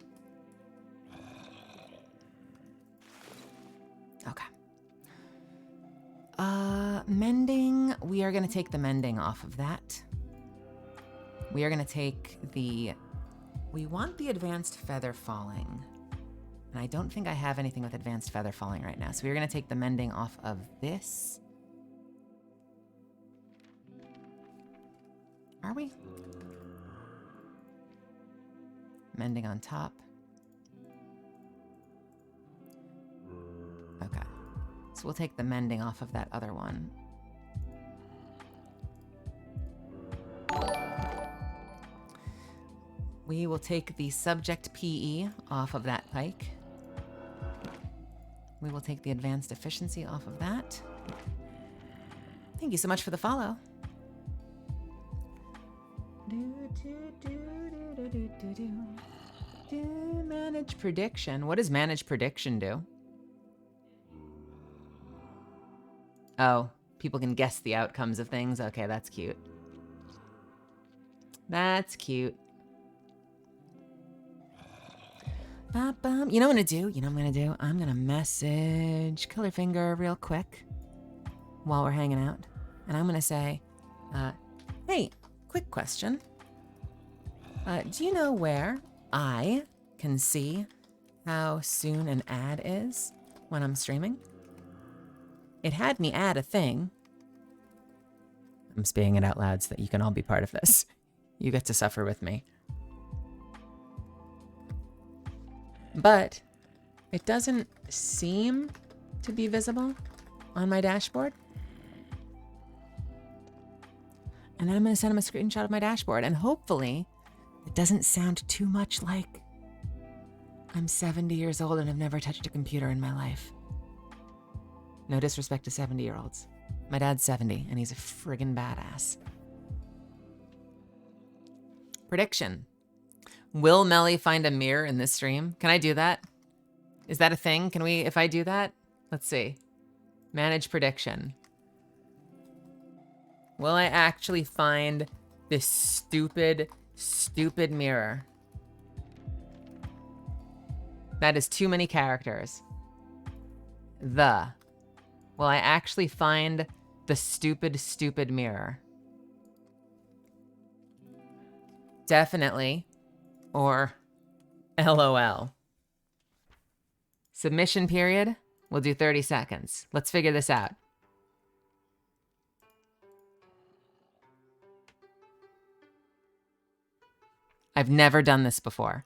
Okay. Mending. We are going to take the mending off of that. We are going to take the... We want the advanced feather falling. And I don't think I have anything with advanced feather falling right now. So we're going to take the mending off of this. Are we? Mending on top. Okay. So we'll take the mending off of that other one. We will take the subject PE off of that pike. We will take the advanced efficiency off of that. Thank you so much for the follow. Manage prediction. What does manage prediction do? Oh, people can guess the outcomes of things. Okay, that's cute. That's cute. You know what I'm gonna do? You know what I'm gonna do? I'm gonna message Killerfinger real quick while we're hanging out. And I'm gonna say, hey, quick question. Do you know where I can see how soon an ad is when I'm streaming? It had me add a thing. I'm saying it out loud so that you can all be part of this. You get to suffer with me. But it doesn't seem to be visible on my dashboard. And then I'm going to send him a screenshot of my dashboard. And hopefully it doesn't sound too much like I'm 70 years old and have never touched a computer in my life. No disrespect to 70-year-olds. My dad's 70 and he's a friggin' badass. Prediction. Will Melly find a mirror in this stream? Can I do that? Is that a thing? Can we, if I do that? Let's see. Manage prediction. Will I actually find this stupid, stupid mirror? That is too many characters. Will I actually find the stupid, stupid mirror? Definitely. Or LOL. Submission period, we'll do 30 seconds. Let's figure this out. I've never done this before.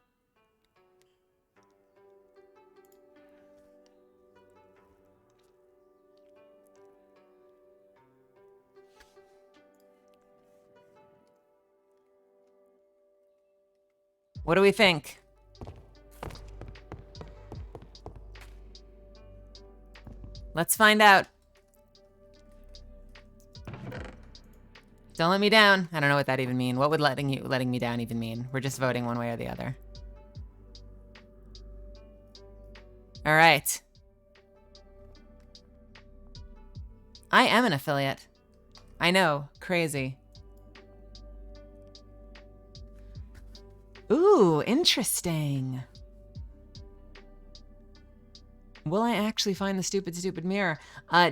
What do we think? Let's find out. Don't let me down. I don't know what that even means. What would letting me down even mean? We're just voting one way or the other. All right. I am an affiliate. I know, crazy. Ooh, interesting. Will I actually find the stupid mirror?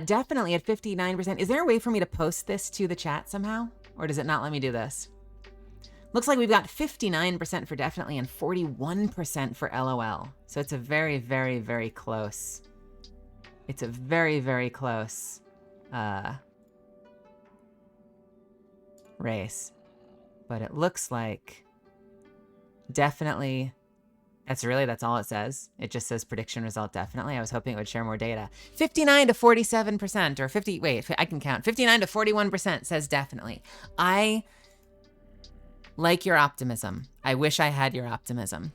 Definitely at 59%. Is there a way for me to post this to the chat somehow? Or does it not let me do this? Looks like we've got 59% for definitely and 41% for LOL. So it's a very, very, very close. It's a very, very close race. But it looks like definitely, that's all it says. It just says prediction result definitely. I was hoping it would share more data. 59 to 47% or 50, wait, I can count. 59 to 41% says definitely. I like your optimism. I wish I had your optimism.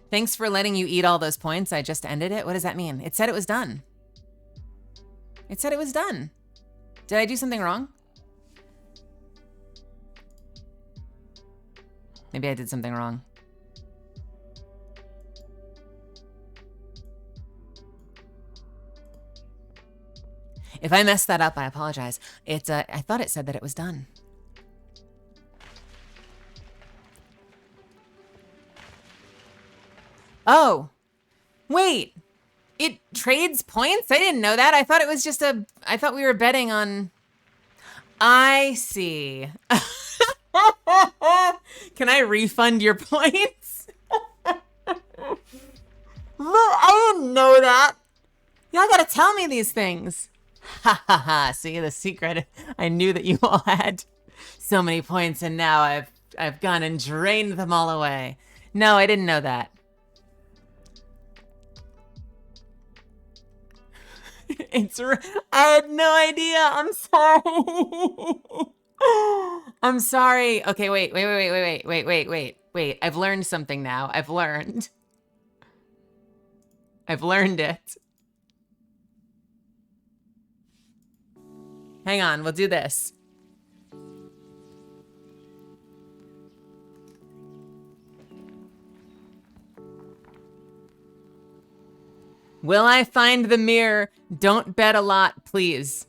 Thanks for letting you eat all those points. I just ended it. What does that mean? It said it was done. It said it was done. Did I do something wrong? Maybe I did something wrong. If I messed that up, I apologize. It's I thought it said that it was done. Oh, wait, it trades points? I didn't know that. I thought it was just I thought we were betting on, I see. Can I refund your points? I didn't know that. Y'all gotta tell me these things. Ha ha ha, see the secret. I knew that you all had so many points and now I've gone and drained them all away. No, I didn't know that. I had no idea. I'm sorry. I'm sorry. Okay, wait. I've learned something now. I've learned it. Hang on, we'll do this. Will I find the mirror? Don't bet a lot, please.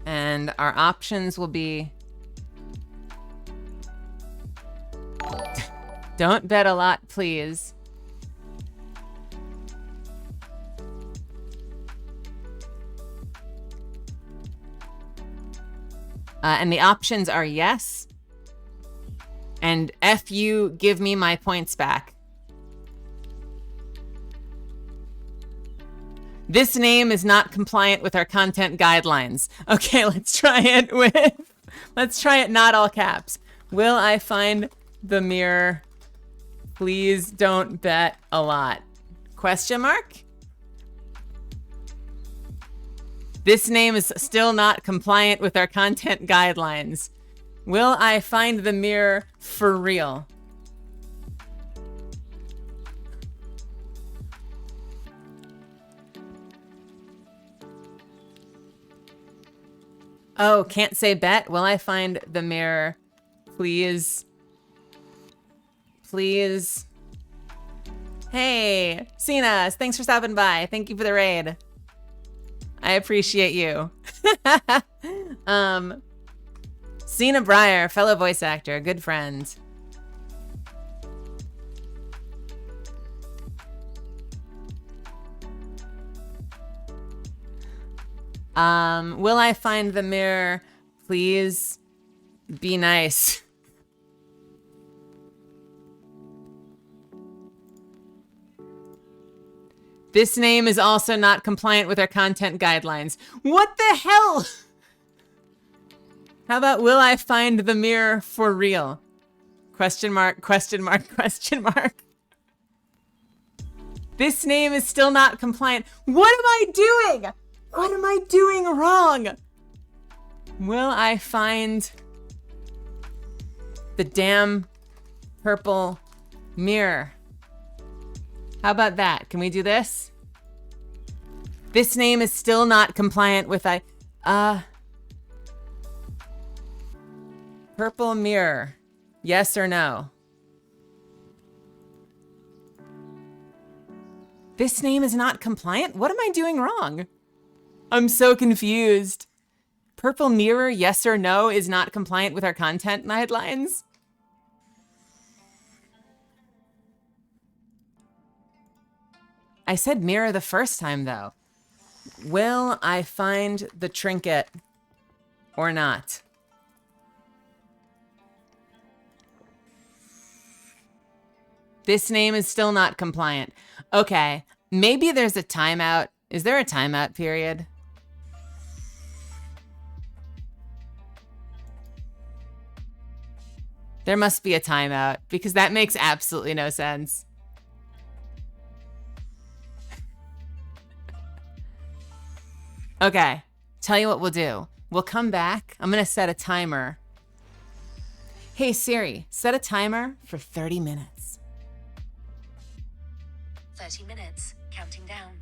And our options will be don't bet a lot, please. And the options are yes, and F you, give me my points back. This name is not compliant with our content guidelines. Okay, let's try it not all caps. Will I find the mirror? Please don't bet a lot. Question mark? This name is still not compliant with our content guidelines. Will I find the mirror for real? Oh, can't say bet. Will I find the mirror? Please. Please. Hey, Cenas, thanks for stopping by. Thank you for the raid. I appreciate you. Cena Breyer, fellow voice actor, good friend. Will I find the mirror? Please be nice. This name is also not compliant with our content guidelines. What the hell? How about will I find the mirror for real? Question mark, question mark, question mark. This name is still not compliant. What am I doing? What am I doing wrong? Will I find the damn purple mirror? How about that? Can we do this? This name is still not compliant with purple mirror. Yes or no? This name is not compliant? What am I doing wrong? I'm so confused. Purple mirror, yes or no, is not compliant with our content guidelines? I said mirror the first time, though. Will I find the trinket or not? This name is still not compliant. Okay, maybe there's a timeout. Is there a timeout period? There must be a timeout because that makes absolutely no sense. Okay, tell you what we'll do. We'll come back. I'm gonna set a timer. Hey Siri, set a timer for 30 minutes. 30 minutes, counting down.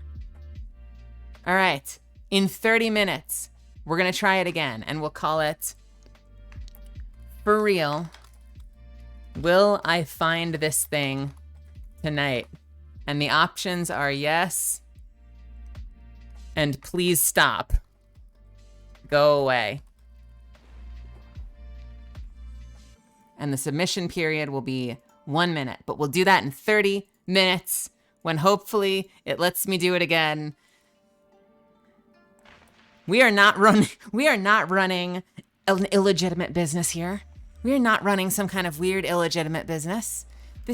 All right, in 30 minutes, we're gonna try it again and we'll call it For Real. Will I find this thing tonight? And the options are yes and please stop. Go away. And the submission period will be 1 minute, but we'll do that in 30 minutes when hopefully it lets me do it again. We are not running an illegitimate business here. We are not running some kind of weird illegitimate business. We're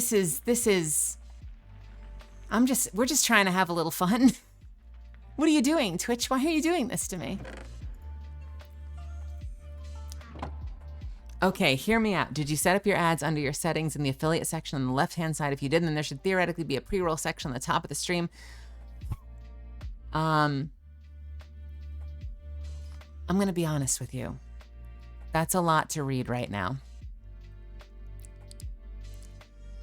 just trying to have a little fun. What are you doing, Twitch? Why are you doing this to me? Okay, hear me out. Did you set up your ads under your settings in the affiliate section on the left-hand side? If you did, then there should theoretically be a pre-roll section on the top of the stream. I'm gonna be honest with you. That's a lot to read right now.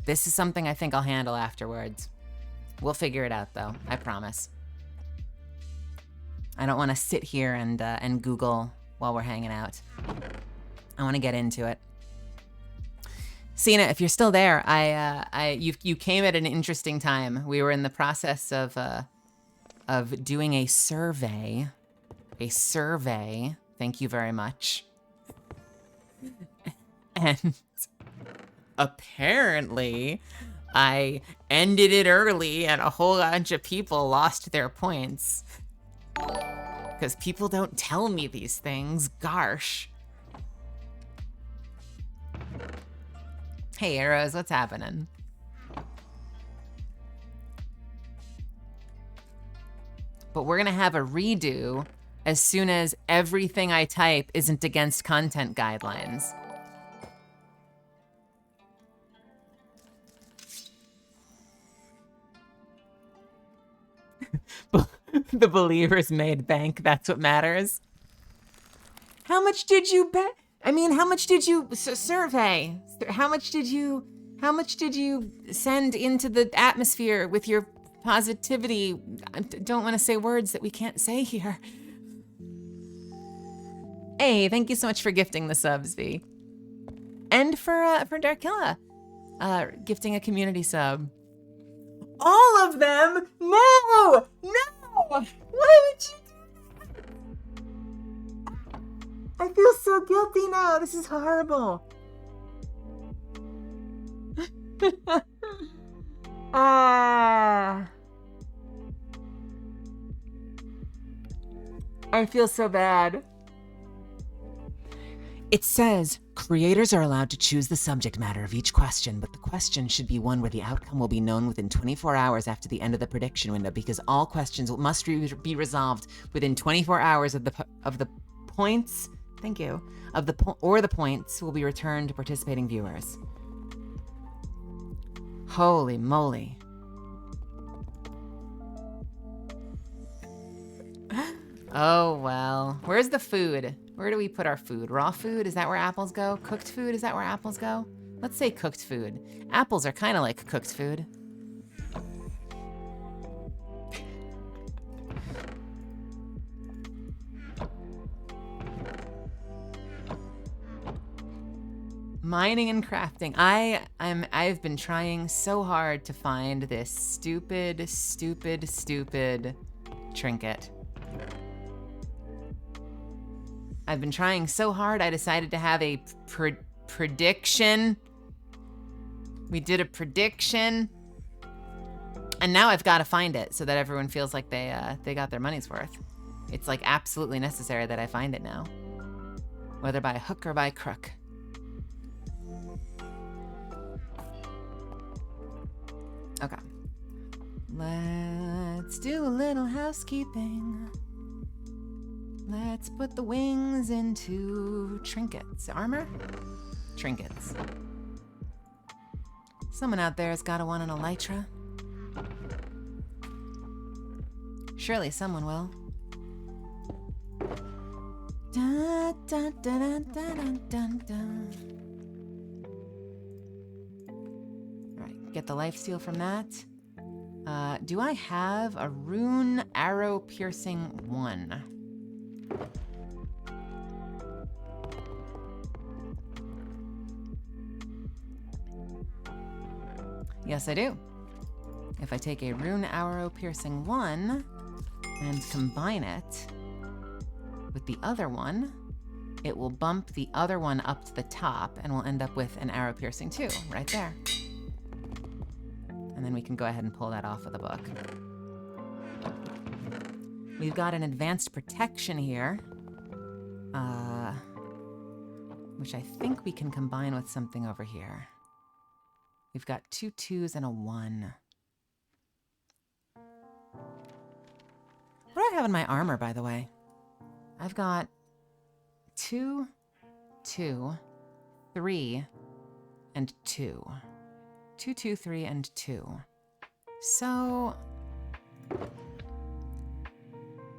This is something I think I'll handle afterwards. We'll figure it out though, I promise. I don't want to sit here and Google while we're hanging out. I want to get into it. Cena, if you're still there, you came at an interesting time. We were in the process of doing a survey. Thank you very much. And apparently, I ended it early, and a whole bunch of people lost their points. Because people don't tell me these things. Gosh. Hey, Arrows, what's happening? But we're gonna have a redo as soon as everything I type isn't against content guidelines. The believers made bank, that's what matters. How much did you bet? I mean, how much did you survey? How much did you send into the atmosphere with your positivity? I don't want to say words that we can't say here. Hey, thank you so much for gifting the subs, V. And for Darkilla, gifting a community sub. All of them? No! No! Why would you do I feel so guilty now. This is horrible. Ah. I feel so bad. It says, creators are allowed to choose the subject matter of each question, but the question should be one where the outcome will be known within 24 hours after the end of the prediction window, because all questions must be resolved within 24 hours of the points. Thank you. The points will be returned to participating viewers. Holy moly. Oh, well. Where's the food? Where do we put our food? Raw food? Is that where apples go? Cooked food? Is that where apples go? Let's say cooked food. Apples are kind of like cooked food. Mining and crafting. I've been trying so hard to find this stupid trinket. I've been trying so hard, I decided to have a prediction. We did a prediction. And now I've got to find it so that everyone feels like they got their money's worth. It's like absolutely necessary that I find it now. Whether by hook or by crook. Okay. Let's do a little housekeeping. Let's put the wings into trinkets. Armor? Trinkets. Someone out there has got to want an elytra. Surely someone will. Da, da, da, da, da, da, da. Alright, get the lifesteal from that. Do I have a rune arrow piercing 1? Yes, I do. If I take a rune arrow piercing 1 and combine it with the other one, it will bump the other one up to the top and we'll end up with an arrow piercing 2 right there. And then we can go ahead and pull that off of the book. We've got an advanced protection here, which I think we can combine with something over here. We've got 2 2s and a 1. What do I have in my armor, by the way? I've got 2, 2, 3, and 2. 2, 2, 3, and 2. So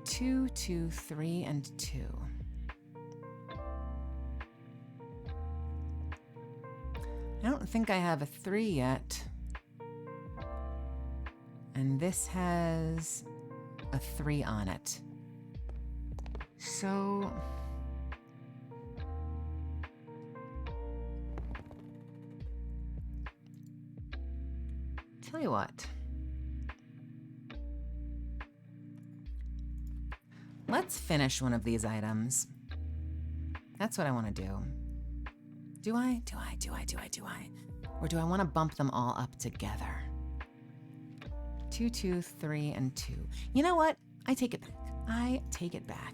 2, 2, 3, and 2. I don't think I have a 3 yet. And this has a 3 on it. So tell you what. Let's finish one of these items. That's what I want to do. Do I? Or do I want to bump them all up together? 2, 2, 3, and 2. You know what? I take it back.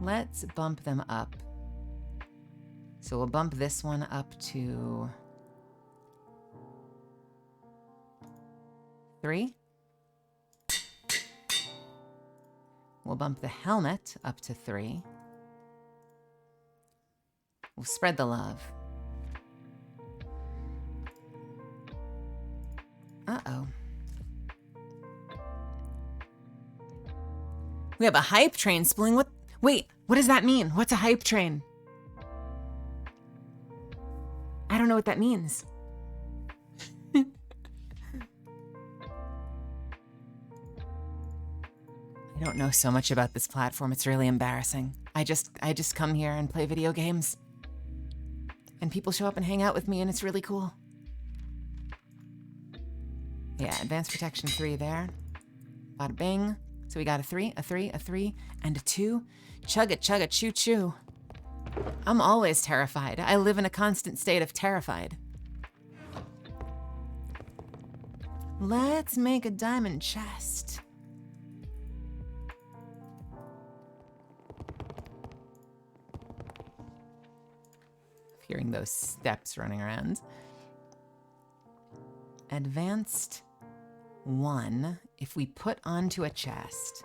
Let's bump them up. So we'll bump this one up to 3. We'll bump the helmet up to 3. We'll spread the love. Uh-oh. We have a hype train spooling. Wait, what does that mean? What's a hype train? I don't know what that means. I don't know so much about this platform. It's really embarrassing. I just come here and play video games. And people show up and hang out with me and it's really cool. Yeah, advanced protection 3 there. Bada bing. So we got a 3, a 3, a 3, and a 2. Chugga chugga choo choo. I'm always terrified. I live in a constant state of terrified. Let's make a diamond chest. Hearing those steps running around. Advanced 1, if we put onto a chest.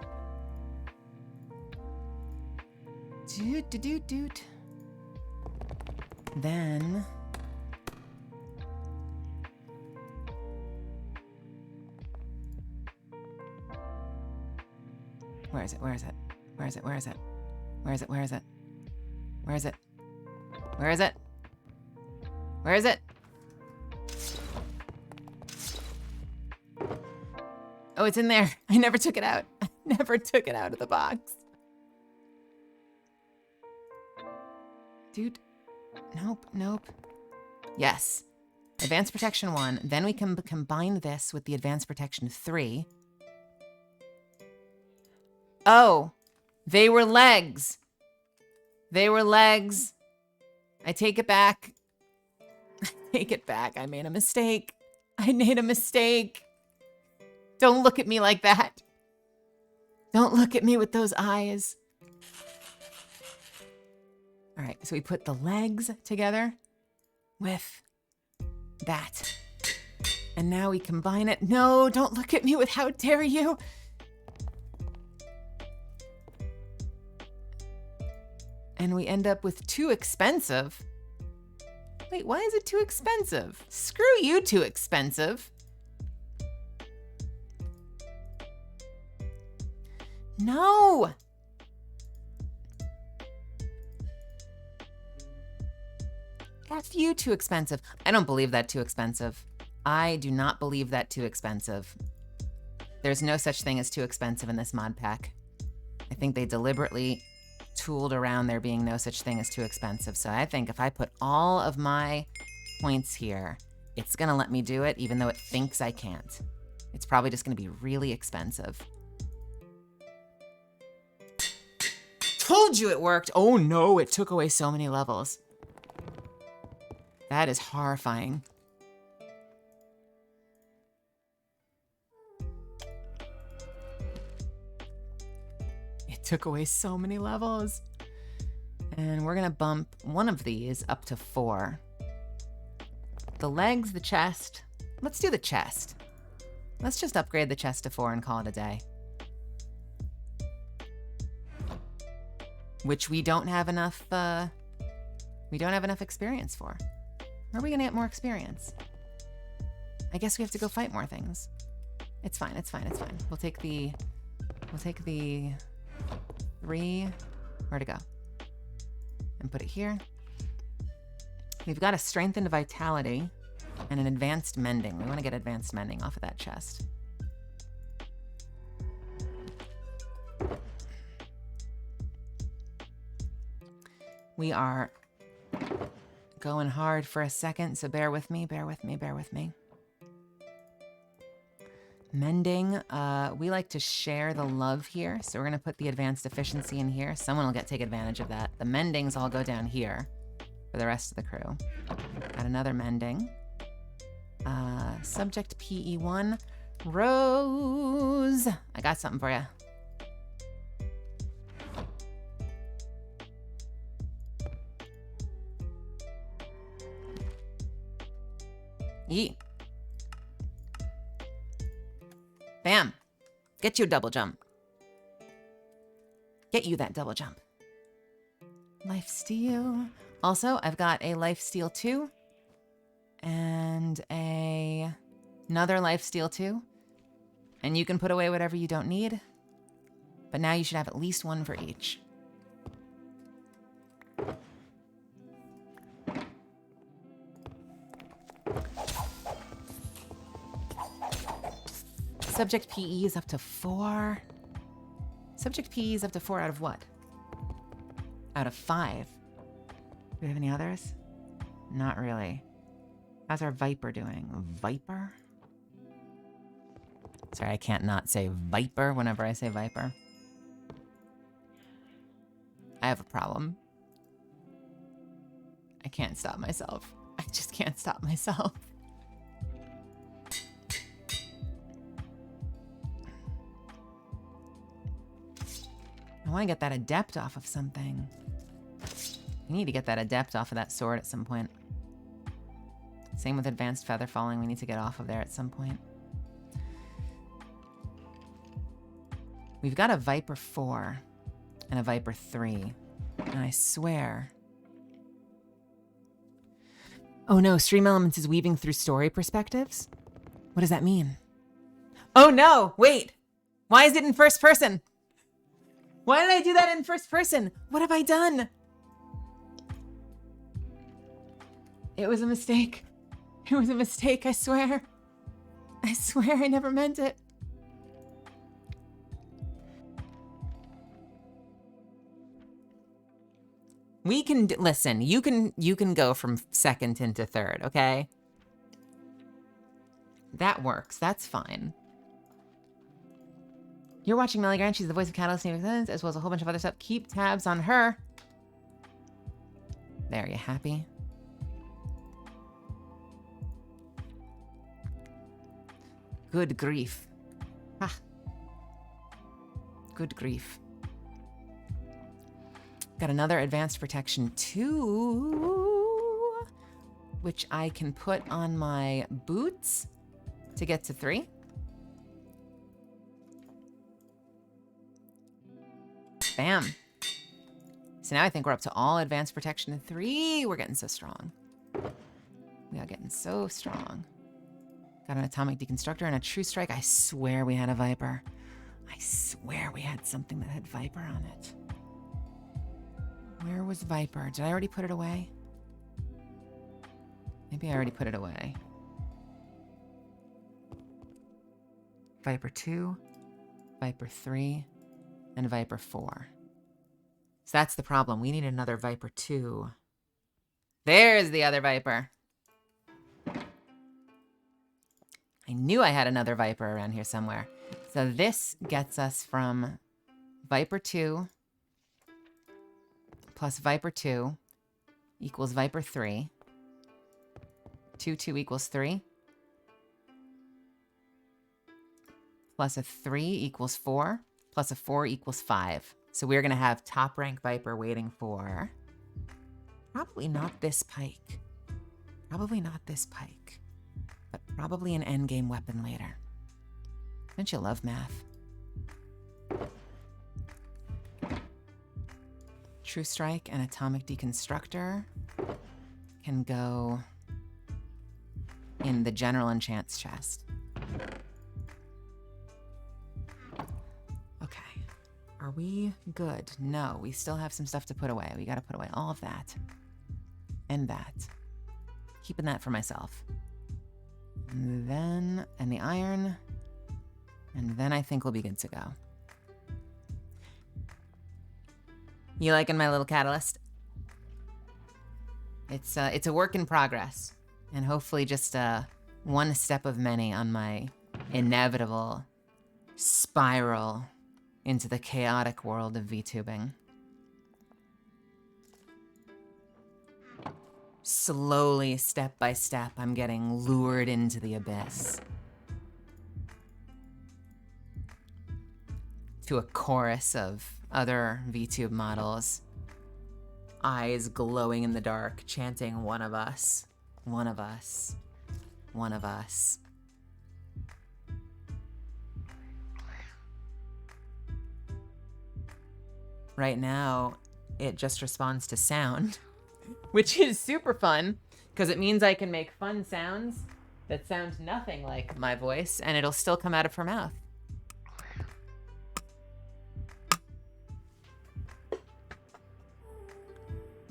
Doot, doot, doot, doot. Then where is it? Where is it? Where is it? Where is it? Where is it? Where is it? Where is it? Where is it? Where is it? Oh, it's in there. I never took it out. I never took it out of the box. Dude. Nope, nope. Yes. Advanced Protection 1. Then we can combine this with the Advanced Protection 3. Oh, they were legs. They were legs. I take it back. I take it back. I made a mistake. I made a mistake. Don't look at me like that. Don't look at me with those eyes. All right, so we put the legs together with that. And now we combine it. No, don't look at me with how dare you. And we end up with too expensive. Wait, why is it too expensive? Screw you, too expensive. No. F you, too expensive. I don't believe that too expensive. I do not believe that too expensive. There's no such thing as too expensive in this mod pack. I think they deliberately tooled around there being no such thing as too expensive. So I think if I put all of my points here, it's gonna let me do it even though it thinks I can't. It's probably just gonna be really expensive. Told you it worked. Oh no, it took away so many levels. That is horrifying. It took away so many levels. And we're gonna bump one of these up to 4. The legs, the chest. Let's do the chest. Let's just upgrade the chest to 4 and call it a day. Which we don't have enough, experience for. Where are we gonna get more experience? I guess we have to go fight more things. It's fine, it's fine, it's fine. We'll take the 3, where to go? And put it here. We've got a strengthened vitality and an advanced mending. We wanna get advanced mending off of that chest. We are going hard for a second, so bear with me, bear with me, bear with me. Mending, we like to share the love here, so we're gonna put the advanced efficiency in here. Someone will take advantage of that. The mendings all go down here for the rest of the crew. Add another mending. Subject PE1, Rose. I got something for you. Yee. Bam. Get you a double jump. Get you that double jump. Lifesteal. Also, I've got a Lifesteal 2 and another Lifesteal 2. And you can put away whatever you don't need. But now you should have at least one for each. Subject PE is up to 4. Subject PE is up to 4 out of what? Out of 5. Do we have any others? Not really. How's our Viper doing? Viper? Sorry, I can't not say Viper whenever I say Viper. I have a problem. I can't stop myself. I just can't stop myself. I want to get that adept off of something. We need to get that adept off of that sword at some point. Same with advanced feather falling. We need to get off of there at some point. We've got a Viper 4 and a Viper 3. And I swear... Oh no, Stream Elements is weaving through story perspectives? What does that mean? Oh no, wait! Why is it in first person? Why did I do that in first person? What have I done? It was a mistake. It was a mistake, I swear. I swear I never meant it. We can, listen, you can go from second into third, okay? That works, that's fine. You're watching Melly Grant, she's the voice of Catalyst Name Existence, as well as a whole bunch of other stuff. Keep tabs on her. There, you happy? Good grief. Ah. Good grief. Got another advanced protection 2, which I can put on my boots to get to 3. Bam. So now I think we're up to all advanced protection in 3. We're getting so strong. We are getting so strong. Got an atomic deconstructor and a true strike. I swear we had a Viper. I swear we had something that had Viper on it. Where was Viper? Did I already put it away? Maybe I already put it away. Viper 2, Viper 3, and Viper 4. So that's the problem. We need another Viper 2. There's the other Viper. I knew I had another Viper around here somewhere. So this gets us from Viper 2 plus Viper 2 equals Viper 3. 2 equals 3. Plus a 3 equals 4. Plus a 4 equals 5. So we're going to have top rank Viper waiting for... Probably not this pike. Probably not this pike. But probably an endgame weapon later. Don't you love math? True Strike and Atomic Deconstructor can go in the General Enchants chest. Okay. Are we good? No, we still have some stuff to put away. We gotta put away all of that. And that. Keeping that for myself. And then, and the iron. And then I think we'll be good to go. You liking my little catalyst? It's a work in progress. And hopefully just one step of many on my inevitable spiral into the chaotic world of VTubing. Slowly, step by step, I'm getting lured into the abyss. To a chorus of other VTube models, eyes glowing in the dark, chanting, "One of us, one of us, one of us." Right now, it just responds to sound, which is super fun, because it means I can make fun sounds that sound nothing like my voice, and it'll still come out of her mouth.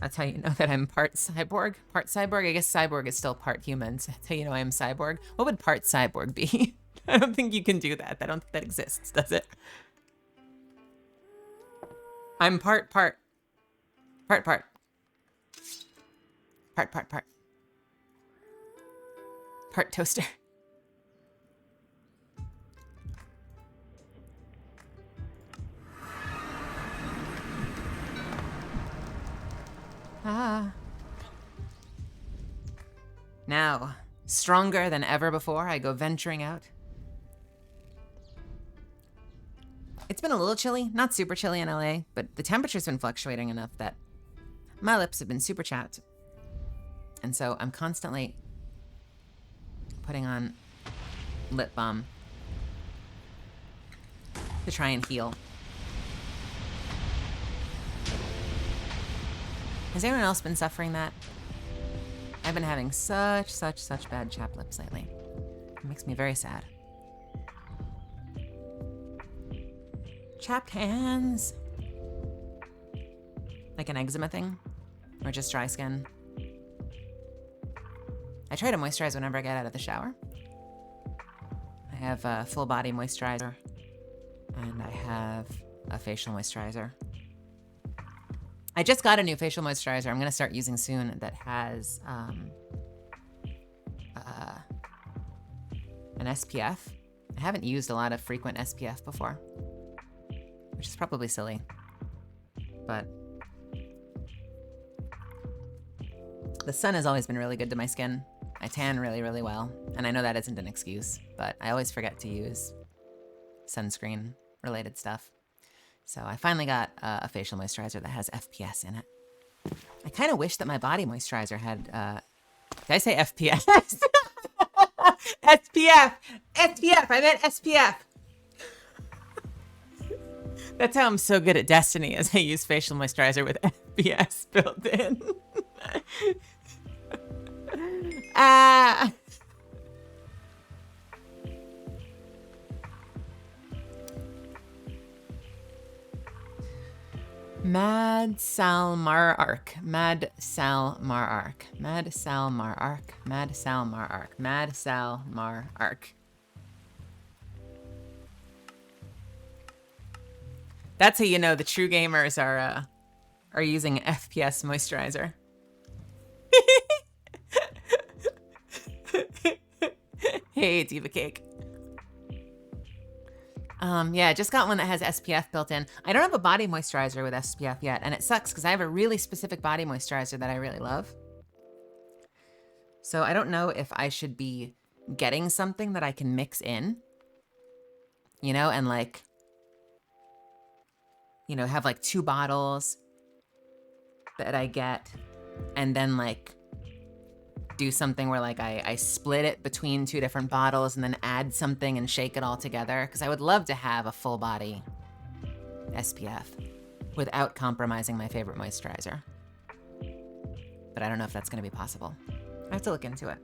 That's how you know that I'm part cyborg. Part cyborg? I guess cyborg is still part human, so that's how you know I am cyborg. What would part cyborg be? I don't think you can do that. I don't think that exists, does it? I'm part. Part. Part toaster. Ah. Now, stronger than ever before, I go venturing out. It's been a little chilly, not super chilly in LA, but the temperature's been fluctuating enough that my lips have been super chapped. And so I'm constantly putting on lip balm to try and heal. Has anyone else been suffering that? I've been having such bad chapped lips lately. It makes me very sad. Chapped hands. Like an eczema thing? Or just dry skin? I try to moisturize whenever I get out of the shower. I have a full body moisturizer. And I have a facial moisturizer. I just got a new facial moisturizer I'm gonna start using soon that has an SPF. I haven't used a lot of frequent SPF before, which is probably silly, but the sun has always been really good to my skin. I tan really well, and I know that isn't an excuse, but I always forget to use sunscreen related stuff. So I finally got a facial moisturizer that has FPS in it. I kind of wish that my body moisturizer had, did I say FPS? SPF! SPF! I meant SPF! That's how I'm so good at Destiny, as I use facial moisturizer with FPS built in. Mad Salmar Arc. Mad Salmar Arc. Mad Salmar Arc. Mad Salmar Arc. Mad Salmar Arc. That's how you know the true gamers are using FPS moisturizer. Hey, Diva Cake. Yeah, I just got one that has SPF built in. I don't have a body moisturizer with SPF yet, and it sucks because I have a really specific body moisturizer that I really love. So I don't know if I should be getting something that I can mix in, you know, and like, you know, have like 2 bottles that I get, and then like do something where like I split it between 2 different bottles and then add something and shake it all together. Because I would love to have a full body SPF without compromising my favorite moisturizer. But I don't know if that's gonna be possible. I have to look into it.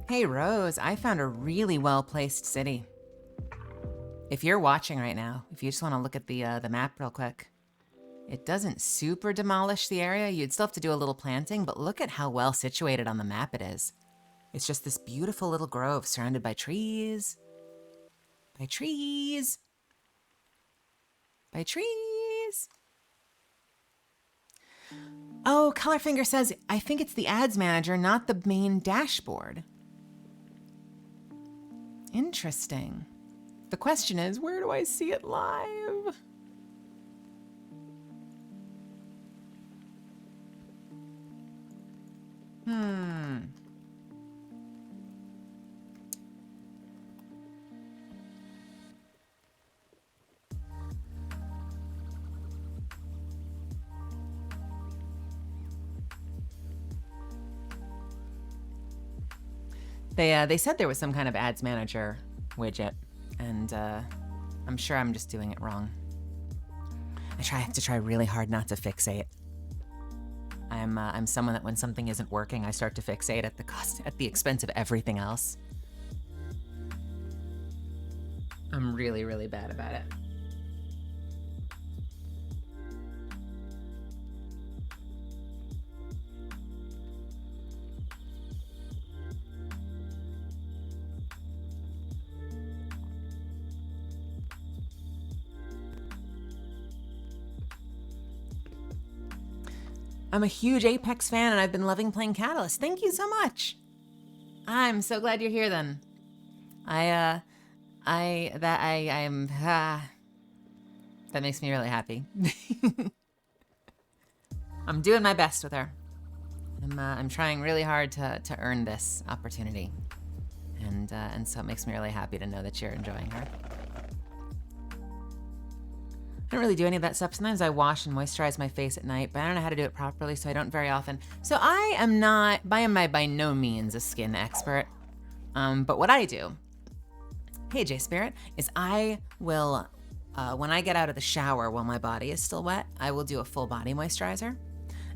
Hey Rose, I found a really well-placed city. If you're watching right now, if you just wanna look at the map real quick, it doesn't super demolish the area. You'd still have to do a little planting, but look at how well situated on the map it is. It's just this beautiful little grove surrounded by trees. By trees. By trees. Oh, Colorfinger says, I think it's the ads manager, not the main dashboard. Interesting. The question is, where do I see it live? They said there was some kind of ads manager widget, and I'm sure I'm just doing it wrong. I have to try really hard not to fixate. I'm someone that when something isn't working, I start to fixate at the expense of everything else. I'm really bad about it. I'm a huge Apex fan and I've been loving playing Catalyst. Thank you so much. I'm so glad you're here then. That makes me really happy. I'm doing my best with her. I'm trying really hard to earn this opportunity, and so it makes me really happy to know that you're enjoying her. I don't really do any of that stuff. Sometimes I wash and moisturize my face at night, but I don't know how to do it properly, so I don't very often. So I am not, by no means, a skin expert. But what I do, hey J Spirit, is I will, when I get out of the shower while my body is still wet, I will do a full body moisturizer.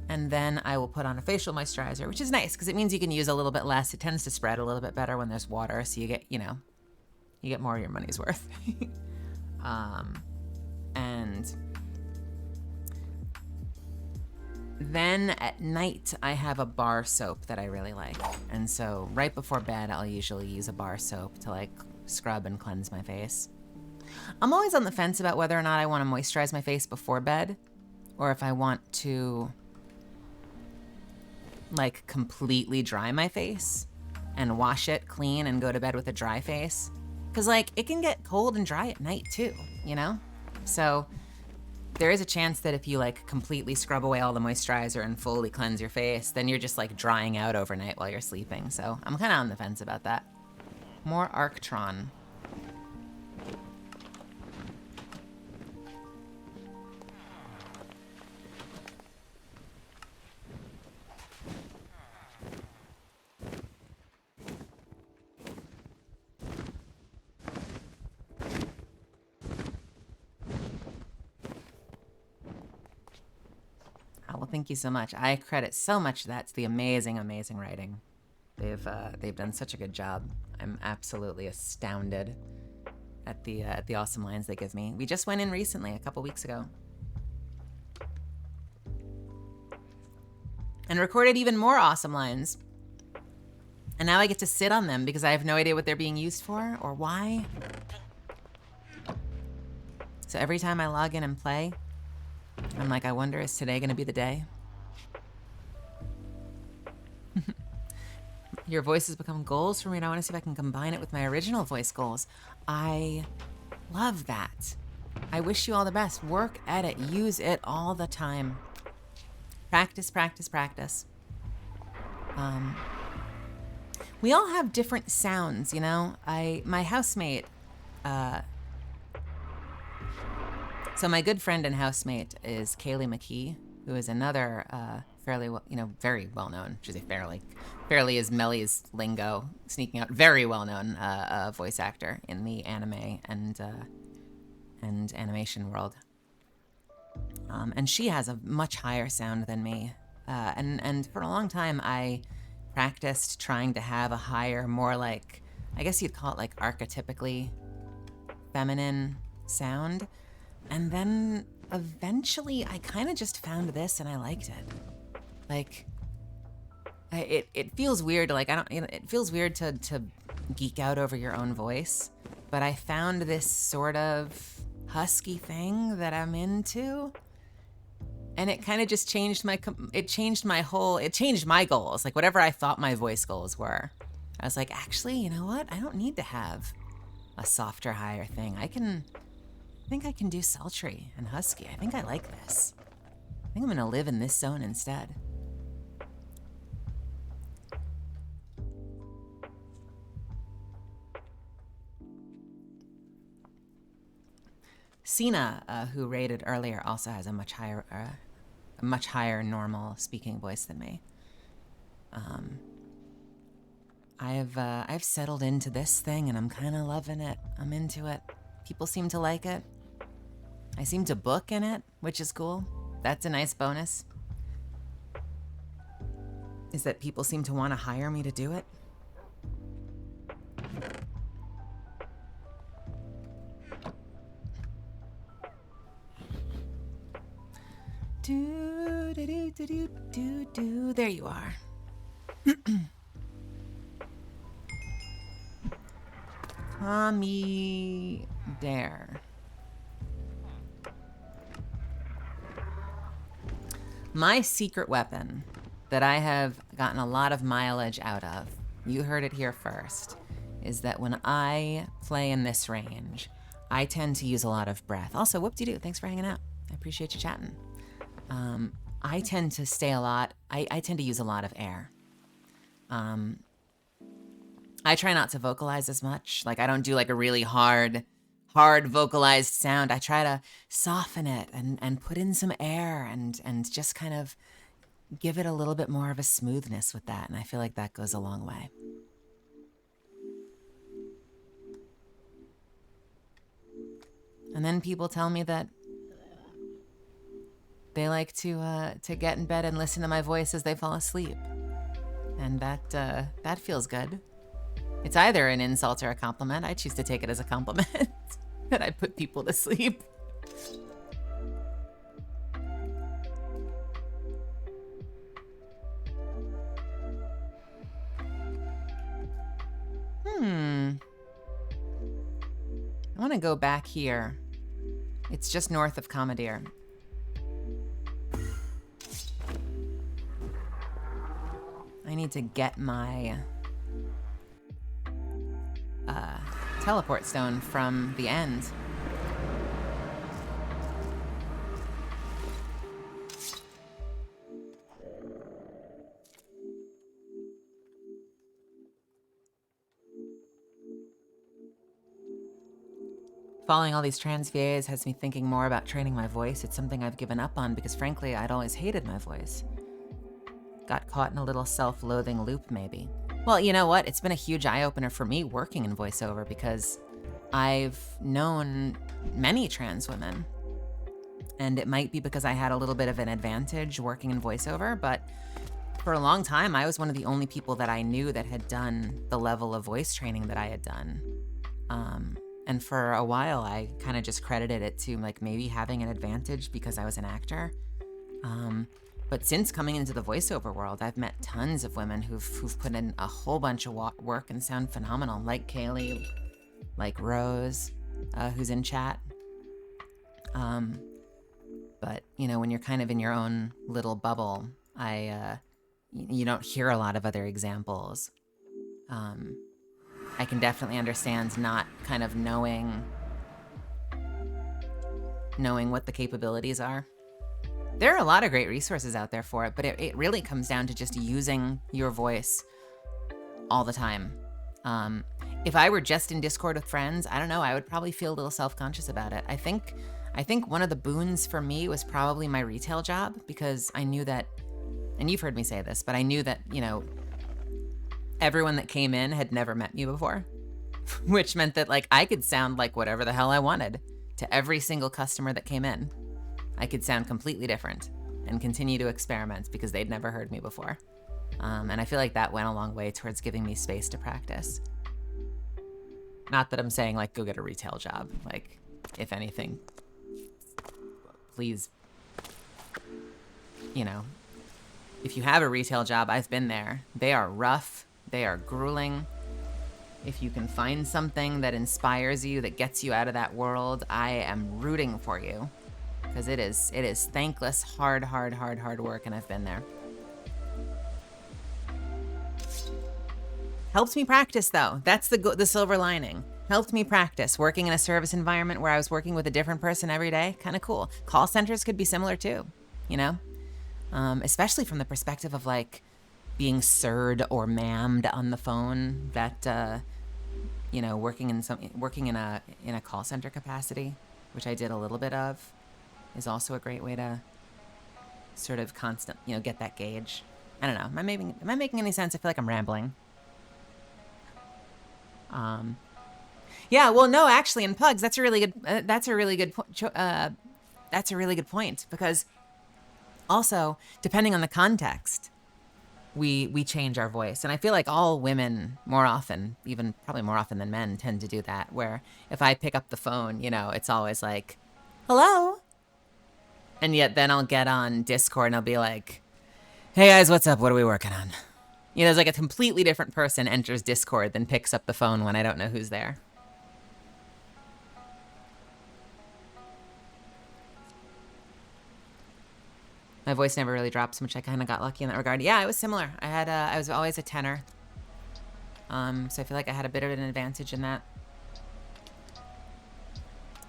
And then I will put on a facial moisturizer, which is nice because it means you can use a little bit less. It tends to spread a little bit better when there's water, so you get, you get more of your money's worth. And then at night, I have a bar soap that I really like. And so right before bed, I'll usually use a bar soap to like scrub and cleanse my face. I'm always on the fence about whether or not I want to moisturize my face before bed, or if I want to like completely dry my face and wash it clean and go to bed with a dry face. Cause like it can get cold and dry at night too, you know? So there is a chance that if you like completely scrub away all the moisturizer and fully cleanse your face, then you're just like drying out overnight while you're sleeping. So I'm kind of on the fence about that. More Arctron. Well, thank you so much. I credit so much that to the amazing, amazing writing. They've done such a good job. I'm absolutely astounded at the awesome lines they give me. We just went in recently, a couple weeks ago, and recorded even more awesome lines. And now I get to sit on them because I have no idea what they're being used for or why. So every time I log in and play, I'm like, I wonder, is today gonna be the day? Your voice has become goals for me, and I wanna see if I can combine it with my original voice goals. I love that. I wish you all the best. Work at it, use it all the time. Practice, practice, practice. We all have different sounds, you know? My housemate, so my good friend and housemate is Kaylee McKee, who is another fairly, very well-known, should say fairly is Melly's lingo, sneaking out, very well-known voice actor in the anime and animation world. And she has a much higher sound than me. And for a long time, I practiced trying to have a higher, more like, I guess you'd call it like archetypically feminine sound. And then eventually I kind of just found this and I liked it. Like, it feels weird. Like, it feels weird to geek out over your own voice, but I found this sort of husky thing that I'm into. And it kind of just changed my goals. Like whatever I thought my voice goals were, I was like, actually, you know what? I don't need to have a softer, higher thing. I think I can do sultry and husky. I think I like this. I think I'm gonna live in this zone instead. Sina, who rated earlier, also has a much higher normal speaking voice than me. I've settled into this thing and I'm kind of loving it. I'm into it. People seem to like it. I seem to book in it, which is cool. That's a nice bonus. Is that people seem to want to hire me to do it. There you are. Tommy Dare. My secret weapon that I have gotten a lot of mileage out of, you heard it here first, is that when I play in this range, I tend to use a lot of breath. Also, whoop-de-doo, thanks for hanging out. I appreciate you chatting. I tend to stay a lot, I tend to use a lot of air. I try not to vocalize as much. Like I don't do like a really hard vocalized sound. I try to soften it and put in some air and just kind of give it a little bit more of a smoothness with that. And I feel like that goes a long way. And then people tell me that they like to get in bed and listen to my voice as they fall asleep. And that feels good. It's either an insult or a compliment. I choose to take it as a compliment that I put people to sleep. I want to go back here. It's just north of Commandeer. I need to get my teleport stone from the end. Following all these trans VAs has me thinking more about training my voice. It's something I've given up on because frankly, I'd always hated my voice. Got caught in a little self-loathing loop, maybe. Well, you know what? It's been a huge eye-opener for me working in voiceover because I've known many trans women. And it might be because I had a little bit of an advantage working in voiceover, but for a long time, I was one of the only people that I knew that had done the level of voice training that I had done. And for a while, I kind of just credited it to like maybe having an advantage because I was an actor. But since coming into the voiceover world, I've met tons of women who've put in a whole bunch of work and sound phenomenal, like Kaylee, like Rose, who's in chat. But you know, when you're kind of in your own little bubble, you don't hear a lot of other examples. I can definitely understand not kind of knowing what the capabilities are. There are a lot of great resources out there for it, but it really comes down to just using your voice all the time. If I were just in Discord with friends, I don't know, I would probably feel a little self-conscious about it. I think one of the boons for me was probably my retail job because I knew that, and you've heard me say this, but I knew that, you know, everyone that came in had never met me before, which meant that like I could sound like whatever the hell I wanted to every single customer that came in. I could sound completely different and continue to experiment because they'd never heard me before. And I feel like that went a long way towards giving me space to practice. Not that I'm saying like, go get a retail job. Like, if anything, please, you know, if you have a retail job, I've been there. They are rough. They are grueling. If you can find something that inspires you, that gets you out of that world, I am rooting for you. Because it is thankless, hard work, and I've been there. Helped me practice, though. That's the silver lining. Helped me practice. Working in a service environment where I was working with a different person every day, kind of cool. Call centers could be similar, too, you know? Especially from the perspective of, like, being sir'd or ma'amed on the phone. That, you know, working in a call center capacity, which I did a little bit of, is also a great way to sort of get that gauge. I don't know. Am I making any sense? I feel like I'm rambling. Yeah. Well, no, actually, in Pugs, that's a really good point because also depending on the context, we change our voice, and I feel like all women more often, even probably more often than men, tend to do that. Where if I pick up the phone, you know, it's always like, "Hello." And yet then I'll get on Discord and I'll be like, "Hey guys, what's up? What are we working on?" You know, it's like a completely different person enters Discord than picks up the phone when I don't know who's there. My voice never really dropped so much. I kind of got lucky in that regard. Yeah, it was similar. I was always a tenor. So I feel like I had a bit of an advantage in that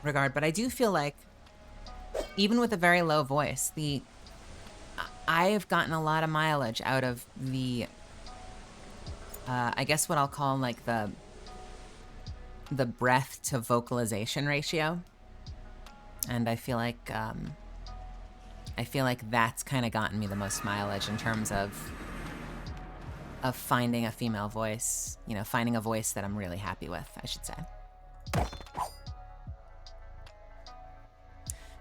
regard. But I do feel like even with a very low voice, I've gotten a lot of mileage out of the, I guess what I'll call like the breath to vocalization ratio. And I feel like that's kind of gotten me the most mileage in terms of finding a female voice, you know, finding a voice that I'm really happy with, I should say.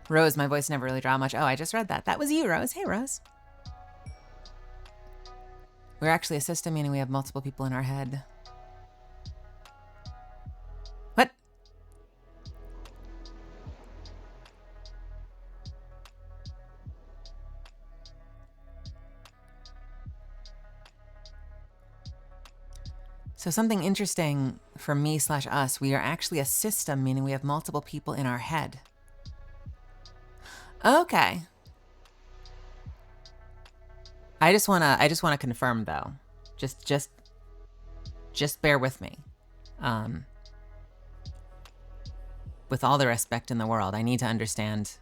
Rose, my voice never really draw much. Oh, I just read that. That was you, Rose. Hey, Rose. We're actually a system, meaning we have multiple people in our head. What? So something interesting for me/us, we are actually a system, meaning we have multiple people in our head. Okay. I just wanna confirm though. Just bear with me. With all the respect in the world, I need to understand.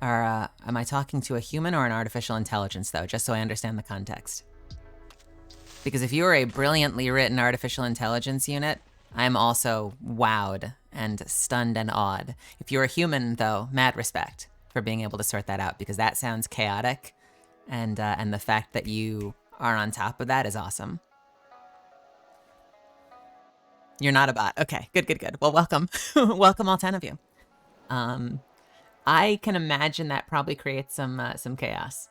Am I talking to a human or an artificial intelligence though? Just so I understand the context. Because if you are a brilliantly written artificial intelligence unit, I'm also wowed and stunned and awed. If you're a human though, mad respect for being able to sort that out, because that sounds chaotic, and the fact that you are on top of that is awesome. You're not a bot. Okay, good. Well, welcome. Welcome all 10 of you. I can imagine that probably creates some chaos.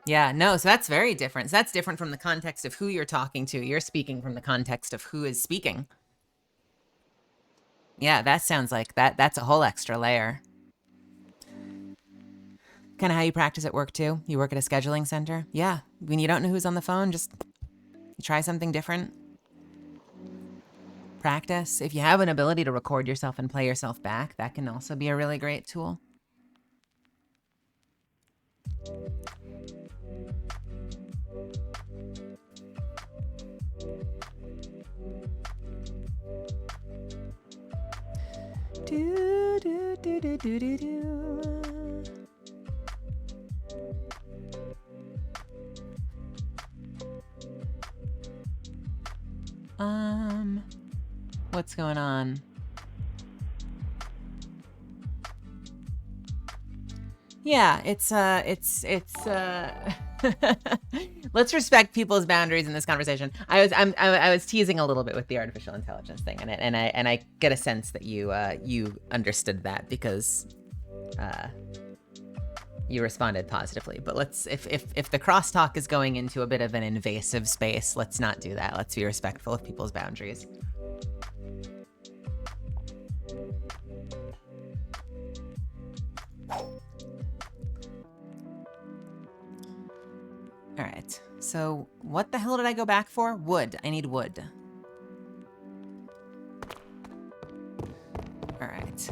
Yeah, no, so that's very different. So that's different from the context of who you're talking to. You're speaking from the context of who is speaking. Yeah, that sounds like that's a whole extra layer. Kind of how you practice at work too. You work at a scheduling center. Yeah, when you don't know who's on the phone, just try something different. Practice. If you have an ability to record yourself and play yourself back, that can also be a really great tool. Do, do, do, do, do, do, do. What's going on? Yeah, it's let's respect people's boundaries in this conversation. I was teasing a little bit with the artificial intelligence thing, and I get a sense that you understood that because you responded positively. But let's if the crosstalk is going into a bit of an invasive space, let's not do that. Let's be respectful of people's boundaries. All right, so what the hell did I go back for? Wood. I need wood. All right.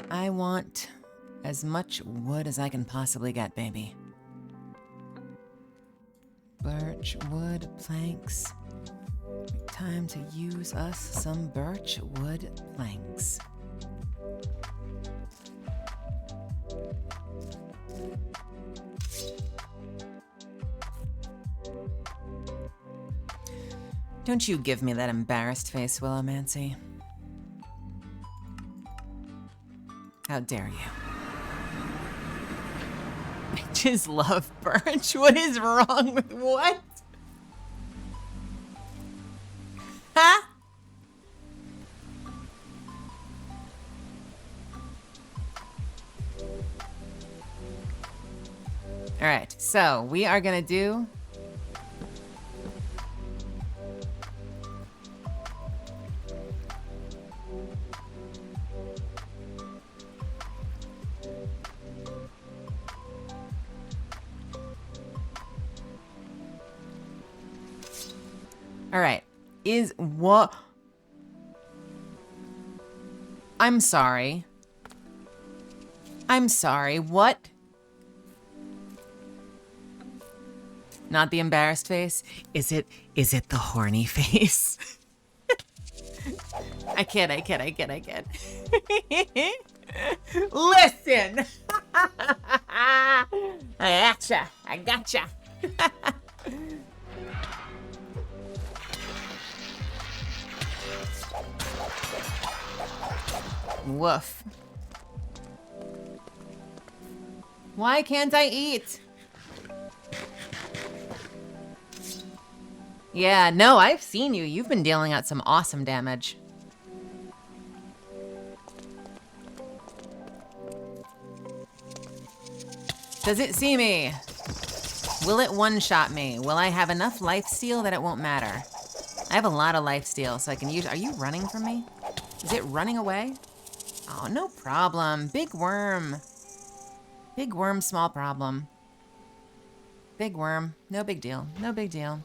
I want as much wood as I can possibly get, baby. Birch wood planks. Time to use us some birch wood planks. Don't you give me that embarrassed face, Willowmancy. How dare you? Bitches love birch. What is wrong with what? Huh? All right, so we are gonna do all right. Is what? I'm sorry. I'm sorry. What? Not the embarrassed face? Is it the horny face? I kid. Listen. I gotcha. Woof. Why can't I eat? Yeah, no, I've seen you. You've been dealing out some awesome damage. Does it see me? Will it one-shot me? Will I have enough lifesteal that it won't matter? I have a lot of lifesteal, so I can use... Are you running from me? Is it running away? Oh, no problem. Big worm. Big worm, small problem. Big worm. No big deal. No big deal.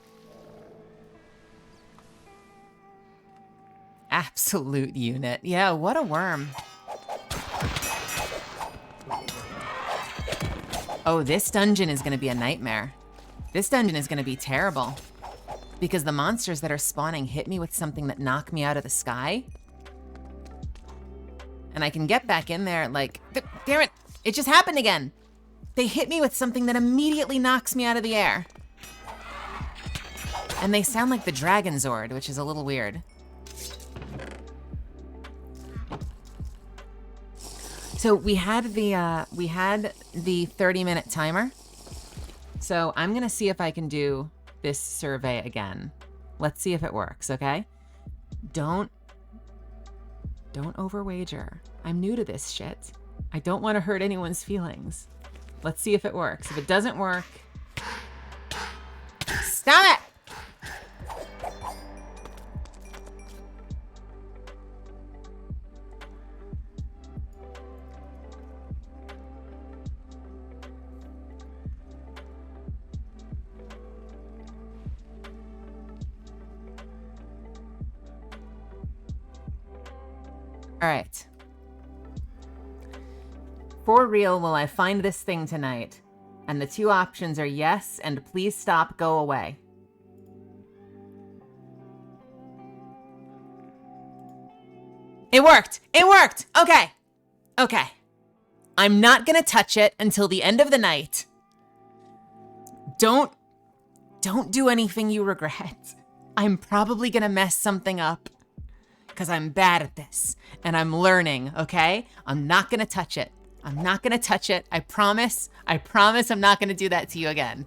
Absolute unit. Yeah, what a worm. Oh, this dungeon is going to be a nightmare. This dungeon is going to be terrible. Because the monsters that are spawning hit me with something that knocked me out of the sky. And I can get back in there like... Damn it! It just happened again! They hit me with something that immediately knocks me out of the air. And they sound like the Dragon Zord, which is a little weird. So we had the 30-minute timer. So I'm gonna see if I can do this survey again. Let's see if it works, okay? Don't overwager. I'm new to this shit. I don't want to hurt anyone's feelings. Let's see if it works. If it doesn't work, stop it! All right. For real, will I find this thing tonight? And the two options are yes and please stop, go away. It worked! It worked! Okay. Okay. I'm not gonna touch it until the end of the night. Don't do anything you regret. I'm probably gonna mess something up. Because I'm bad at this, and I'm learning, okay? I'm not gonna touch it. I'm not gonna touch it. I promise I'm not gonna do that to you again.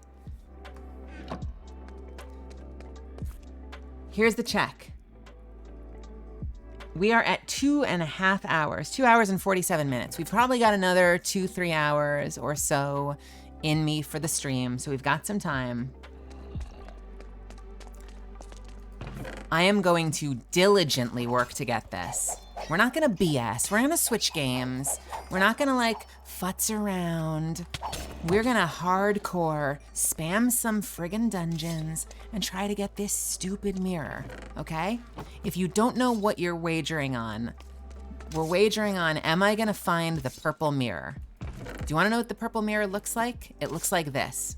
Here's the check. We are at 2.5 hours, 2 hours and 47 minutes. We've probably got another 2-3 hours or so in me for the stream, so we've got some time. I am going to diligently work to get this. We're not gonna BS. We're gonna switch games. We're not gonna like futz around. We're gonna hardcore spam some friggin' dungeons and try to get this stupid mirror, okay? If you don't know what you're wagering on, we're wagering on, am I gonna find the purple mirror? Do you wanna know what the purple mirror looks like? It looks like this.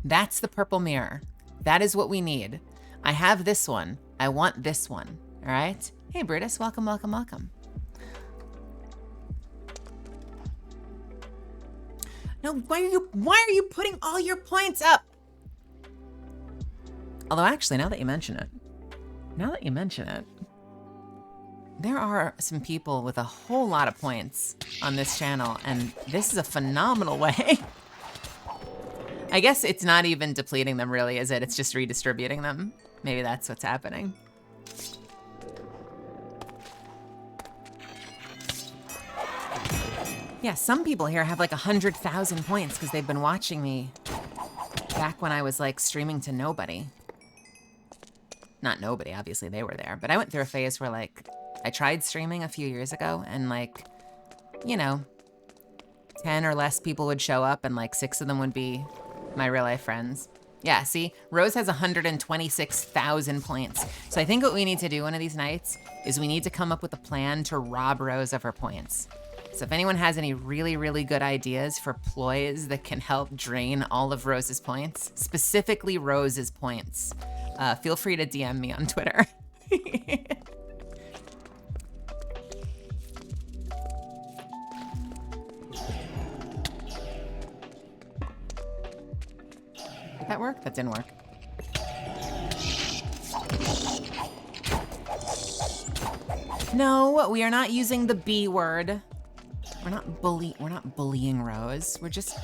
That's the purple mirror. That is what we need. I have this one. I want this one, all right? Hey, Brutus, welcome, welcome, welcome. No, why are you putting all your points up? Although actually, now that you mention it, there are some people with a whole lot of points on this channel, and this is a phenomenal way. I guess it's not even depleting them really, is it? It's just redistributing them. Maybe that's what's happening. Yeah, some people here have like 100,000 points because they've been watching me back when I was like streaming to nobody. Not nobody, obviously they were there, but I went through a phase where like I tried streaming a few years ago and like, you know, 10 or less people would show up and like 6 of them would be my real life friends. Yeah, see, Rose has 126,000 points. So I think what we need to do one of these nights is we need to come up with a plan to rob Rose of her points. So if anyone has any really, really good ideas for ploys that can help drain all of Rose's points, specifically Rose's points, feel free to DM me on Twitter. That work? That didn't work. No, we are not using the B word. We're not bullying Rose. We're just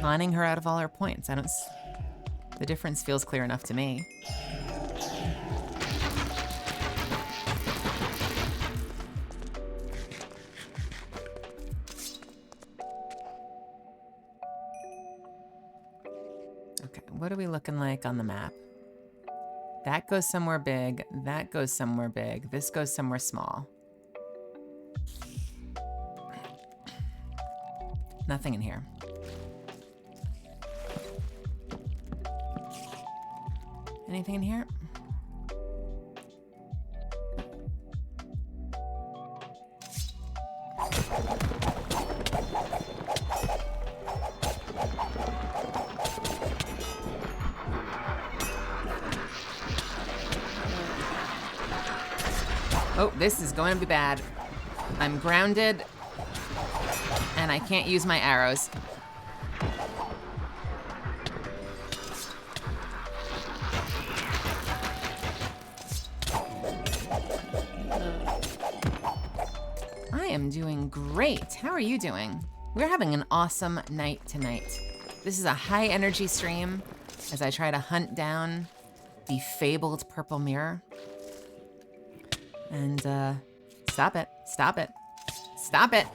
conning her out of all her points. The difference feels clear enough to me. Okay, what are we looking like on the map? That goes somewhere big, that goes somewhere big, this goes somewhere small. Nothing in here. Anything in here? Oh, this is going to be bad. I'm grounded, and I can't use my arrows. I am doing great. How are you doing? We're having an awesome night tonight. This is a high energy stream as I try to hunt down the fabled purple mirror. And stop it, stop it, stop it.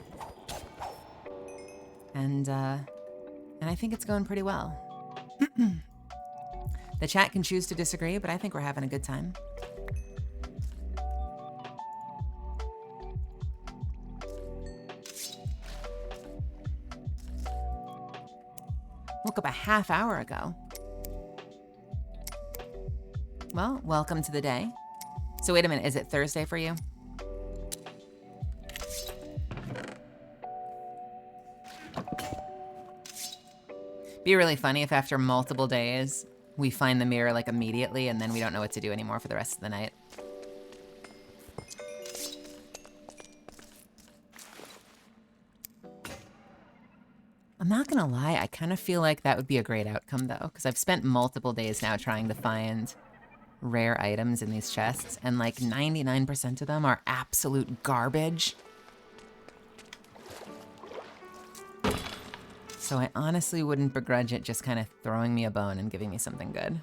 And I think it's going pretty well. The chat can choose to disagree, but I think we're having a good time. Woke up a half hour ago. Well, welcome to the day. So wait a minute, is it Thursday for you? Be really funny if after multiple days, we find the mirror like immediately and then we don't know what to do anymore for the rest of the night. I'm not gonna lie, I kind of feel like that would be a great outcome though, because I've spent multiple days now trying to find rare items in these chests, and like 99% of them are absolute garbage. So I honestly wouldn't begrudge it just kind of throwing me a bone and giving me something good.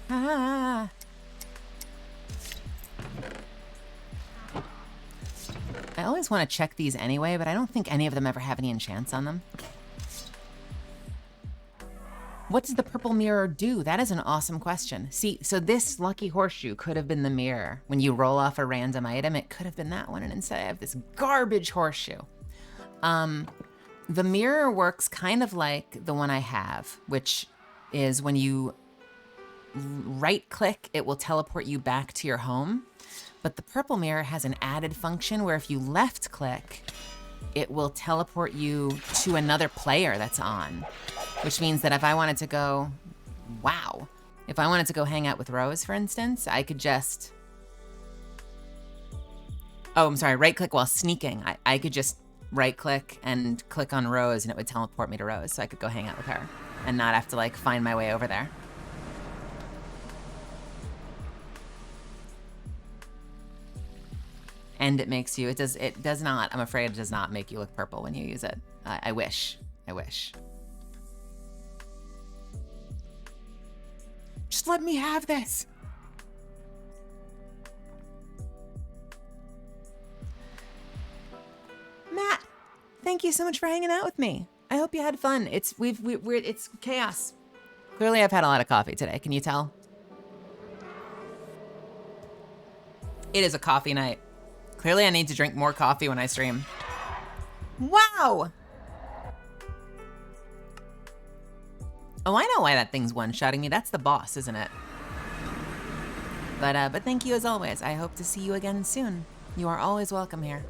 Ah. I always want to check these anyway, but I don't think any of them ever have any enchants on them. What does the purple mirror do? That is an awesome question. See, so this lucky horseshoe could have been the mirror. When you roll off a random item, it could have been that one, and instead I have this garbage horseshoe. The mirror works kind of like the one I have, which is when you right click, it will teleport you back to your home. But the purple mirror has an added function where if you left click, it will teleport you to another player that's on. Which means that if I wanted to go, wow. If I wanted to go hang out with Rose, for instance, I could just, oh, I'm sorry, right click while sneaking. I could just right click and click on Rose and it would teleport me to Rose so I could go hang out with her and not have to like find my way over there. And it makes you, it does not, I'm afraid it does not make you look purple when you use it. I wish. Just let me have this. Matt, thank you so much for hanging out with me. I hope you had fun. It's chaos. Clearly I've had a lot of coffee today, can you tell? It is a coffee night. Clearly I need to drink more coffee when I stream. Wow! Oh, I know why that thing's one-shotting me. That's the boss, isn't it? But thank you as always. I hope to see you again soon. You are always welcome here.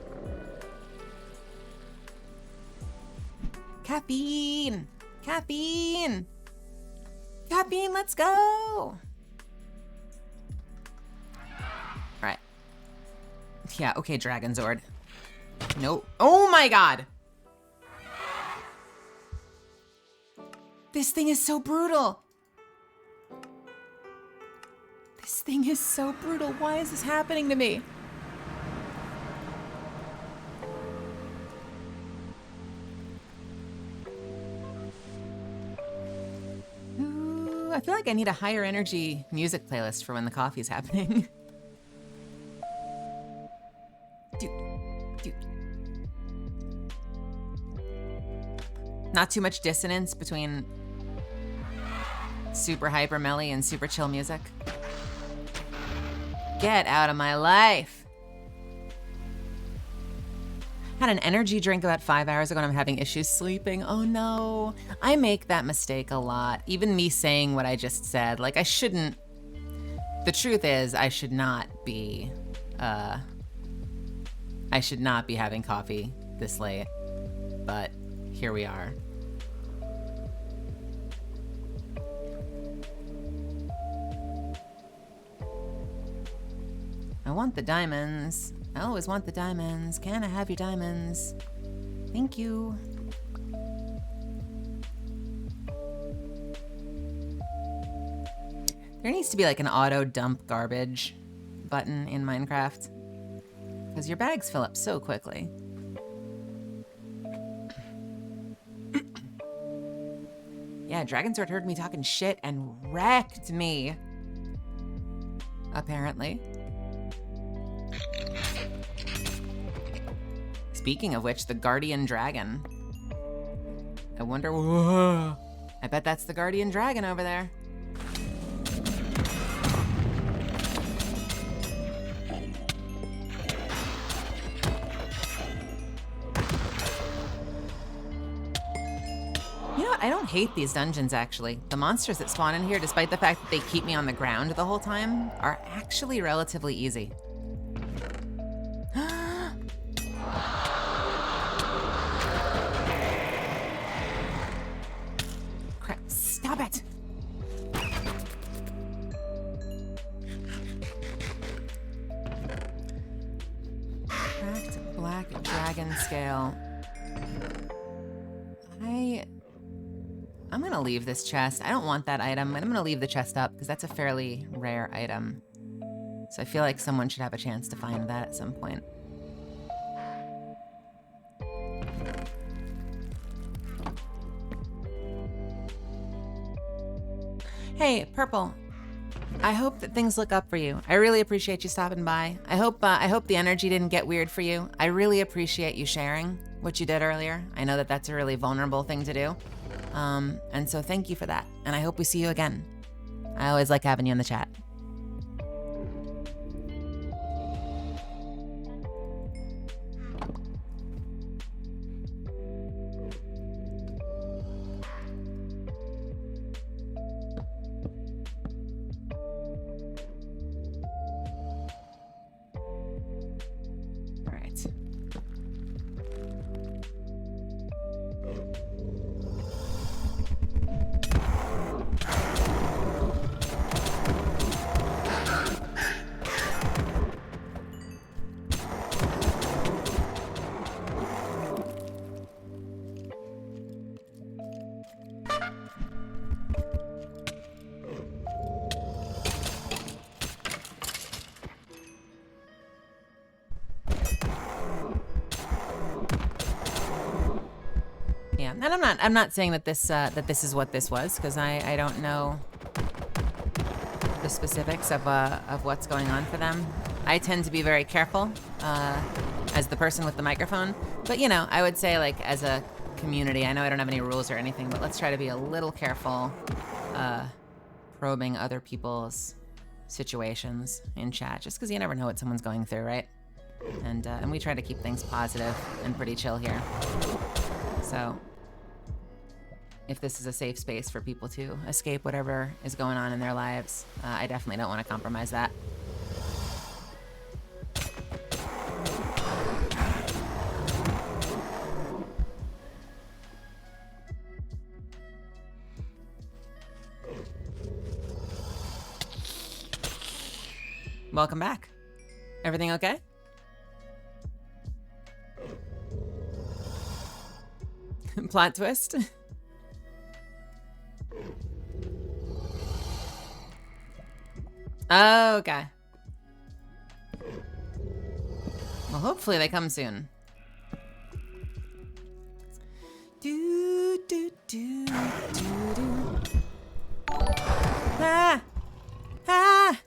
Caffeine! Caffeine! Caffeine, let's go! Alright. Yeah, okay, Dragon Zord. Nope. Oh my god! This thing is so brutal! This thing is so brutal. Why is this happening to me? Ooh, I feel like I need a higher energy music playlist for when the coffee's happening. Dude. Not too much dissonance between super hyper melly and super chill music. Get out of my life. Had an energy drink about 5 hours ago and I'm having issues sleeping. Oh no. I make that mistake a lot. Even me saying what I just said, like I shouldn't. The truth is I should not be having coffee this late, but here we are. I want the diamonds. I always want the diamonds. Can I have your diamonds? Thank you. There needs to be like an auto dump garbage button in Minecraft, because your bags fill up so quickly. Yeah, Dragon Sword heard me talking shit and wrecked me. Apparently. Speaking of which, the Guardian Dragon. I wonder. Whoa, I bet that's the Guardian Dragon over there. You know what? I don't hate these dungeons, actually. The monsters that spawn in here, despite the fact that they keep me on the ground the whole time, are actually relatively easy. Crap, stop it! Cracked black dragon scale. I'm gonna leave this chest. I don't want that item, and I'm gonna leave the chest up because that's a fairly rare item. So I feel like someone should have a chance to find that at some point. Hey, Purple. I hope that things look up for you. I really appreciate you stopping by. I hope the energy didn't get weird for you. I really appreciate you sharing what you did earlier. I know that that's a really vulnerable thing to do. And so thank you for that. And I hope we see you again. I always like having you in the chat. Yeah, and I'm not saying that this is what this was, because I don't know the specifics of what's going on for them. I tend to be very careful as the person with the microphone, but you know, I would say, like, as a community, I know I don't have any rules or anything, but let's try to be a little careful probing other people's situations in chat, just because you never know what someone's going through, right? And we try to keep things positive and pretty chill here. So if this is a safe space for people to escape whatever is going on in their lives, I definitely don't want to compromise that. welcome back. Everything okay? Plot twist. Okay. Well, hopefully they come soon. Do, do, do, do, do. Ah! Ah!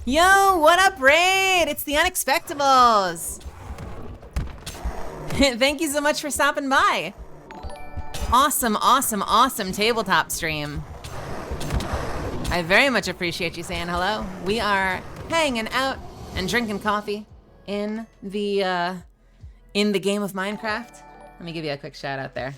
Yo, what up, Raid? It's the Unexpectables. Thank you so much for stopping by. Awesome, awesome, awesome tabletop stream. I very much appreciate you saying hello. We are hanging out and drinking coffee in the game of Minecraft. Let me give you a quick shout out there.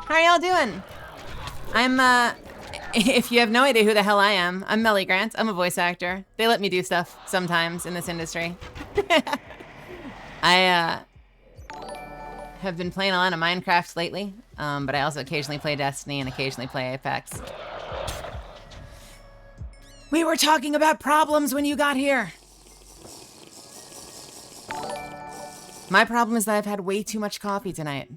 How are y'all doing? I'm, if you have no idea who the hell I am, I'm Melly Grant. I'm a voice actor. They let me do stuff sometimes in this industry. I have been playing a lot of Minecraft lately, but I also occasionally play Destiny and occasionally play Apex. We were talking about problems when you got here. My problem is that I've had way too much coffee tonight.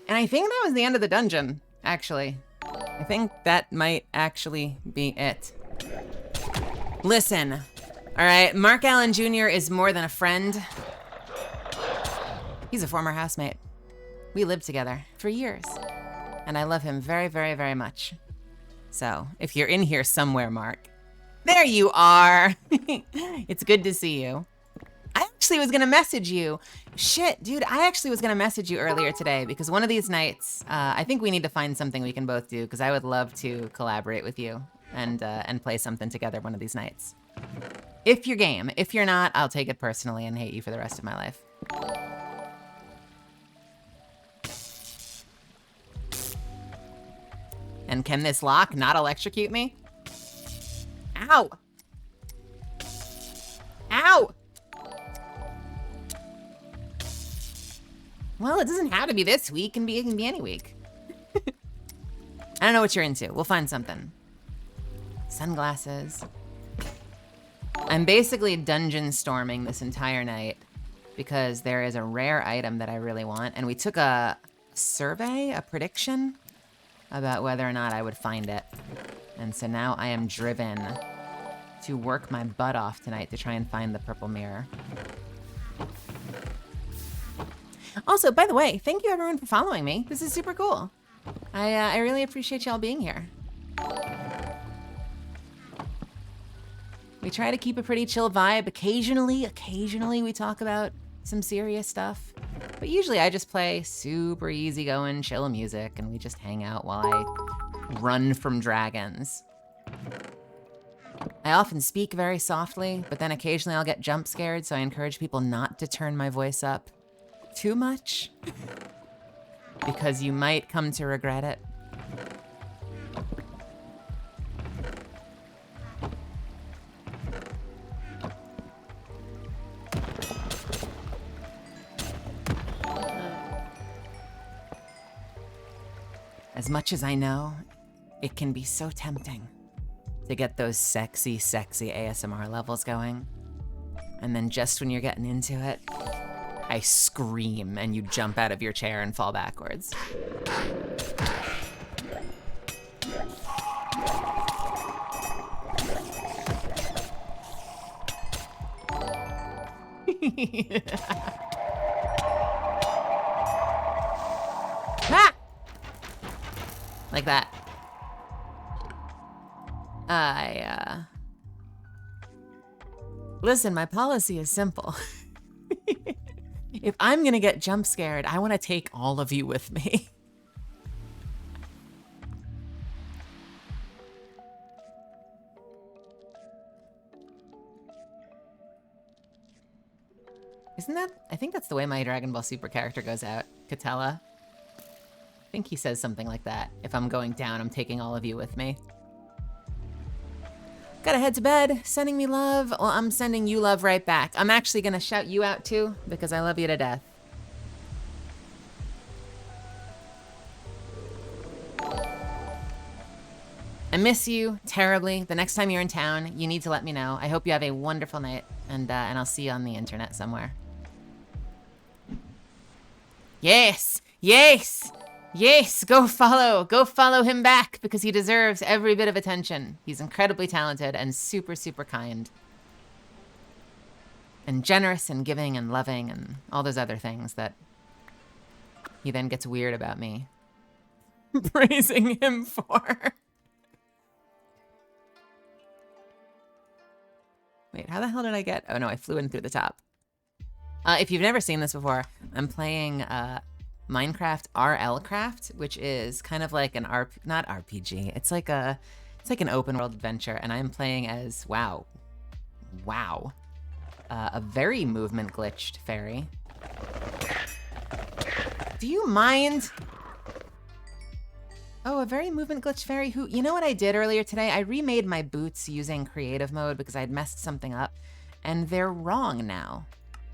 And I think that was the end of the dungeon, actually. I think that might actually be it. Listen, all right, Mark Allen Jr. is more than a friend. He's a former housemate. We lived together for years, and I love him very, very, very much. So if you're in here somewhere, Mark, there you are. It's good to see you. I actually was gonna message you. Shit, dude, I actually was gonna message you earlier today because one of these nights, I think we need to find something we can both do because I would love to collaborate with you and play something together one of these nights. If you're game. If you're not, I'll take it personally and hate you for the rest of my life. And can this lock not electrocute me? Ow! Ow! Well, it doesn't have to be this week. It can be any week. I don't know what you're into. We'll find something. Sunglasses. I'm basically dungeon storming this entire night because there is a rare item that I really want. And we took a survey, a prediction about whether or not I would find it. And so now I am driven to work my butt off tonight to try and find the purple mirror. Also, by the way, thank you everyone for following me. This is super cool. I really appreciate y'all being here. We try to keep a pretty chill vibe. Occasionally we talk about some serious stuff. But usually I just play super easygoing, chill music, and we just hang out while I run from dragons. I often speak very softly, but then occasionally I'll get jump scared, so I encourage people not to turn my voice up too much, because you might come to regret it. As much as I know, it can be so tempting to get those sexy, sexy ASMR levels going. And then just when you're getting into it, I scream and you jump out of your chair and fall backwards. Ah! Like that. Listen, my policy is simple. If I'm gonna get jump scared, I wanna take all of you with me. Isn't that, I think that's the way my Dragon Ball Super character goes out, Catella. think he says something like that. If I'm going down, I'm taking all of you with me. Gotta head to bed. Sending me love. Well, I'm sending you love right back. I'm actually gonna shout you out too, because I love you to death. I miss you terribly. The next time you're in town, you need to let me know. I hope you have a wonderful night, and I'll see you on the internet somewhere. Yes, yes, yes, go follow him back, because he deserves every bit of attention. He's incredibly talented and super, super kind. And generous and giving and loving and all those other things that he then gets weird about me praising him for. Wait, how the hell did I get? Oh no, I flew in through the top. If you've never seen this before, I'm playing Minecraft RLCraft, which is kind of like an not RPG. It's like an open world adventure, and I'm playing as wow, a very movement glitched fairy. Do you mind? Oh, a very movement glitched fairy who, you know what I did earlier today? I remade my boots using creative mode because I'd messed something up, and they're wrong now.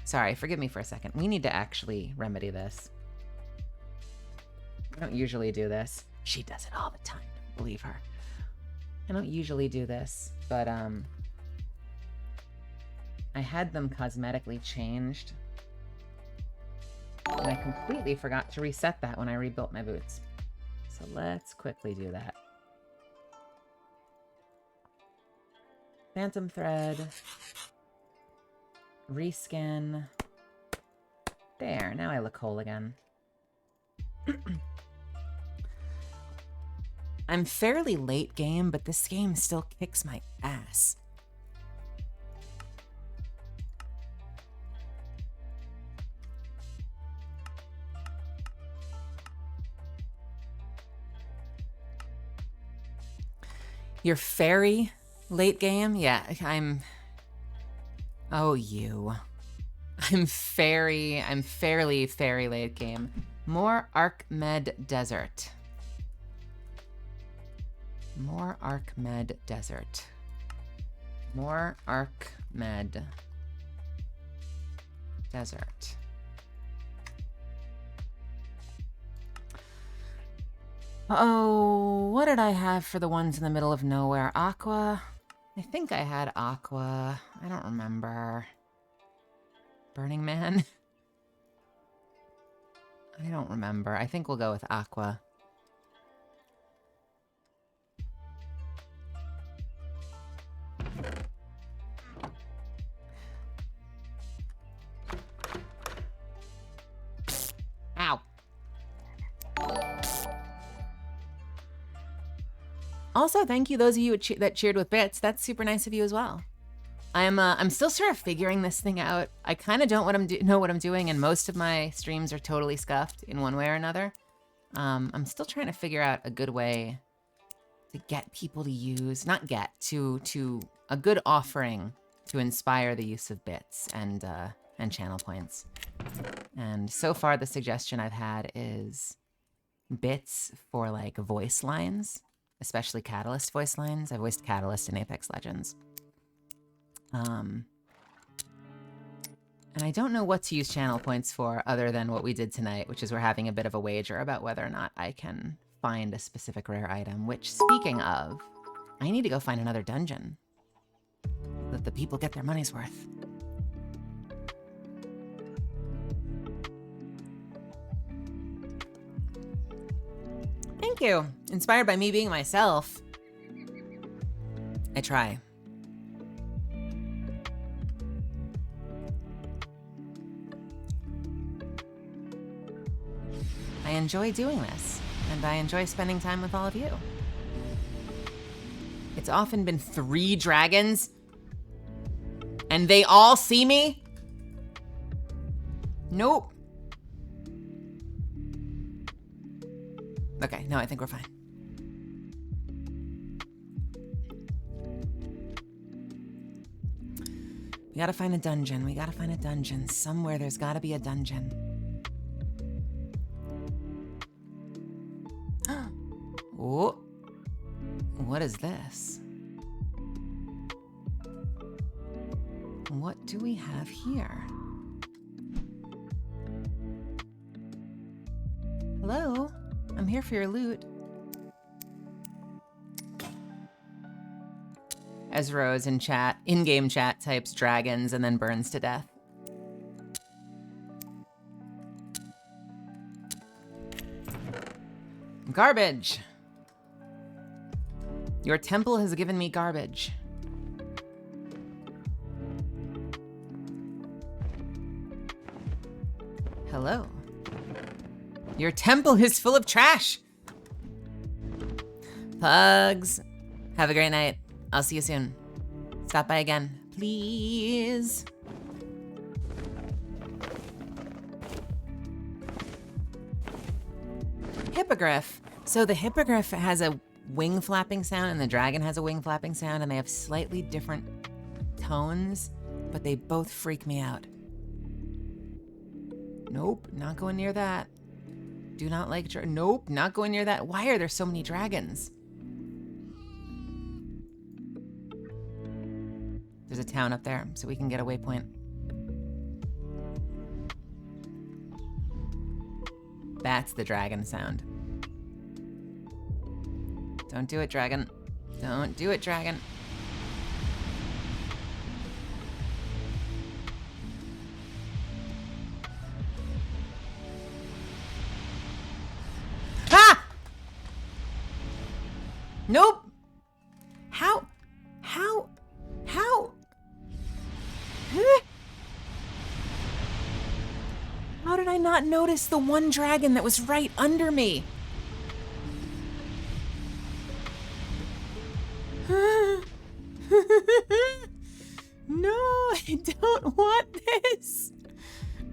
Sorry, forgive me for a second. We need to actually remedy this. I don't usually do this. She does it all the time, believe her. I don't usually do this, but I had them cosmetically changed, and I completely forgot to reset that when I rebuilt my boots. So let's quickly do that. Phantom thread. Reskin. There, now I look whole again. I'm fairly late game, but this game still kicks my ass. You're fairy late game? Yeah, oh, you. I'm fairly fairy late game. More Archmed Desert. More Archmed Desert. More Archmed Desert. Oh, what did I have for the ones in the middle of nowhere? Aqua? I think I had Aqua. I don't remember. Burning Man? I don't remember. I think we'll go with Aqua. Ow. Also, thank you those of you that cheered with bits. That's super nice of you as well. I'm still sort of figuring this thing out. I kind of don't know what I'm doing, and most of my streams are totally scuffed in one way or another. I'm still trying to figure out a good way to get people to use, not get, to a good offering to inspire the use of bits and channel points. And so far, the suggestion I've had is bits for like voice lines, especially Catalyst voice lines. I voiced Catalyst in Apex Legends. And I don't know what to use channel points for other than what we did tonight, which is we're having a bit of a wager about whether or not I can find a specific rare item, which, speaking of, I need to go find another dungeon so that the people get their money's worth. Thank you. Inspired by me being myself. I try. I enjoy doing this, and I enjoy spending time with all of you. It's often been 3 dragons, and they all see me? Nope. Okay, no, I think we're fine. We gotta find a dungeon. We gotta find a dungeon. Somewhere there's gotta be a dungeon. Oh, what is this? What do we have here? Hello, I'm here for your loot. As Rose in chat, in-game chat, types dragons and then burns to death. Garbage. Your temple has given me garbage. Hello. Your temple is full of trash. Pugs. Have a great night. I'll see you soon. Stop by again, please. Hippogriff. So the hippogriff has a wing flapping sound and the dragon has a wing flapping sound, and they have slightly different tones, but they both freak me out. Nope, not going near that. Do not like, nope, not going near that. Why are there so many dragons? There's a town up there, so we can get a waypoint. That's the dragon sound. Don't do it, dragon. Don't do it, dragon. Ah! Nope. How? How did I not notice the one dragon that was right under me? No, I don't want this.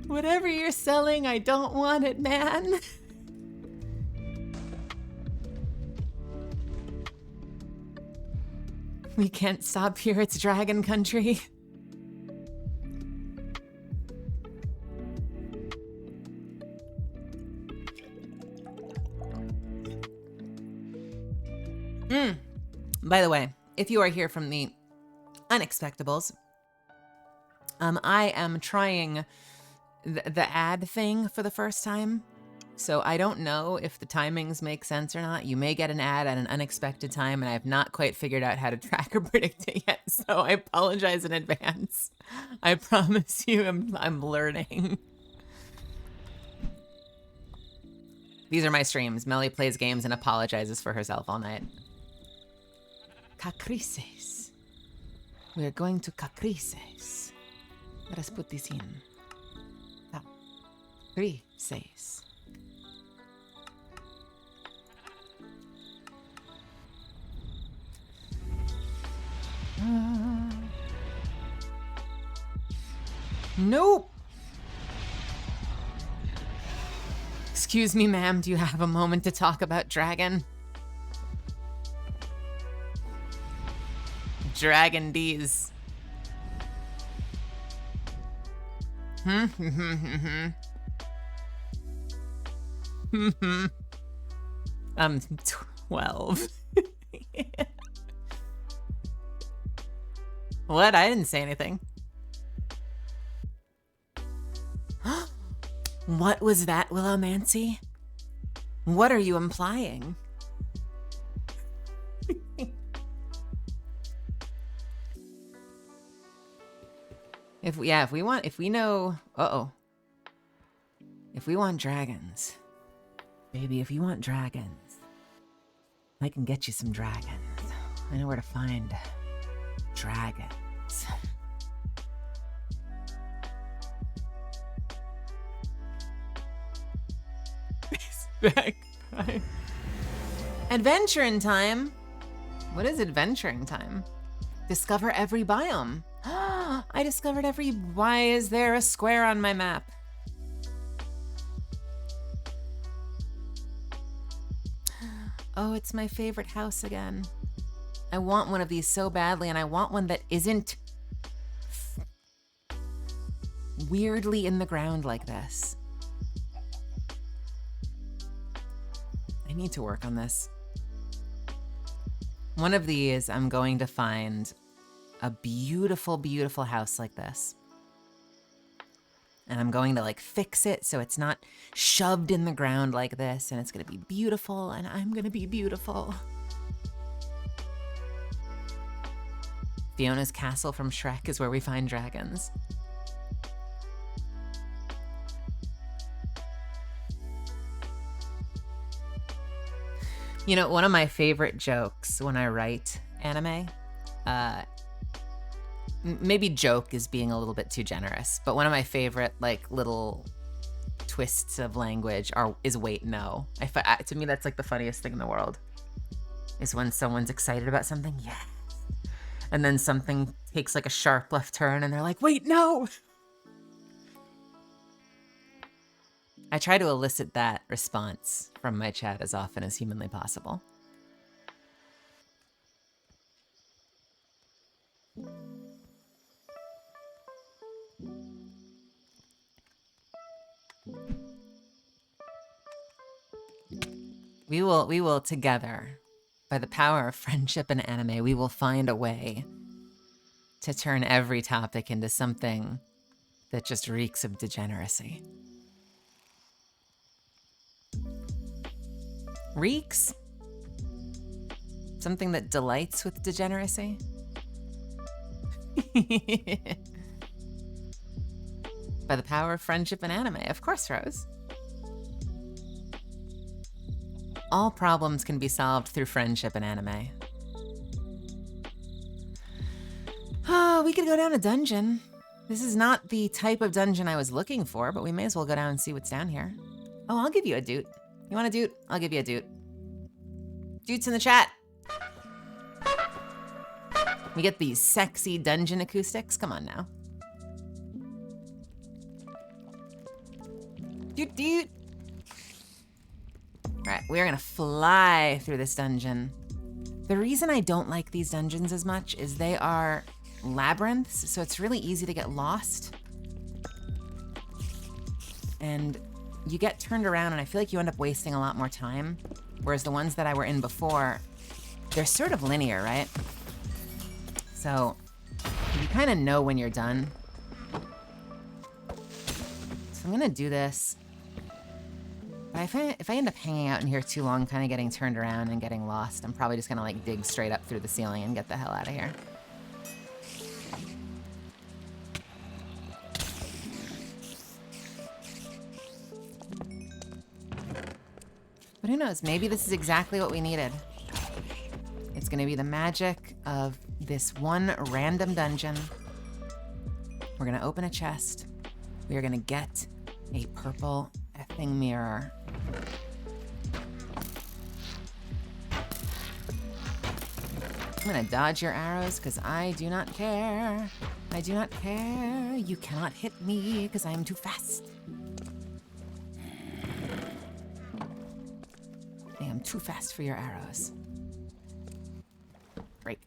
Whatever you're selling, I don't want it, man. We can't stop here, it's dragon country. By the way, if you are here from the Unexpectables, I am trying the ad thing for the first time. So I don't know if the timings make sense or not. You may get an ad at an unexpected time, and I have not quite figured out how to track or predict it yet. So I apologize in advance. I promise you I'm learning. These are my streams. Melly plays games and apologizes for herself all night. Cacrices. We're going to Cacrices. Let us put this in. Cacrices. Nope. Excuse me, ma'am. Do you have a moment to talk about dragon? Dragon D's. I'm 12. What? I didn't say anything. What was that, Willomancy? What are you implying? If we want dragons, baby, if you want dragons, I can get you some dragons. I know where to find dragons. Back time. Adventuring time. What is adventuring time? Discover every biome. I discovered every. Why is there a square on my map? Oh, it's my favorite house again. I want one of these so badly, and I want one that isn't weirdly in the ground like this. I need to work on this. One of these, I'm going to find a beautiful, beautiful house like this. And I'm going to like fix it so it's not shoved in the ground like this, and it's gonna be beautiful, and I'm gonna be beautiful. Fiona's castle from Shrek is where we find dragons. You know, one of my favorite jokes when I write anime, maybe joke is being a little bit too generous, but one of my favorite like little twists of language is wait, no. To me, that's like the funniest thing in the world, is when someone's excited about something, yes. And then something takes like a sharp left turn and they're like, wait, no. I try to elicit that response from my chat as often as humanly possible. We will together, by the power of friendship and anime, we will find a way to turn every topic into something that just reeks of degeneracy. Reeks? Something that delights with degeneracy? By the power of friendship and anime, of course, Rose. All problems can be solved through friendship and anime. Oh, we could go down a dungeon. This is not the type of dungeon I was looking for, but we may as well go down and see what's down here. Oh, I'll give you a doot. You want a doot? I'll give you a doot. Doots in the chat. We get these sexy dungeon acoustics. Come on now. Doot doot. All right, we're gonna fly through this dungeon. The reason I don't like these dungeons as much is they are labyrinths, so it's really easy to get lost. And you get turned around and I feel like you end up wasting a lot more time. Whereas the ones that I were in before, they're sort of linear, right? So you kind of know when you're done. So I'm gonna do this. But if I end up hanging out in here too long, kind of getting turned around and getting lost, I'm probably just gonna like dig straight up through the ceiling and get the hell out of here. But who knows, maybe this is exactly what we needed. It's gonna be the magic of this one random dungeon. We're gonna open a chest. We are gonna get a purple effing mirror. I'm gonna dodge your arrows because I do not care. I do not care. You cannot hit me because I am too fast. I am too fast for your arrows. Break.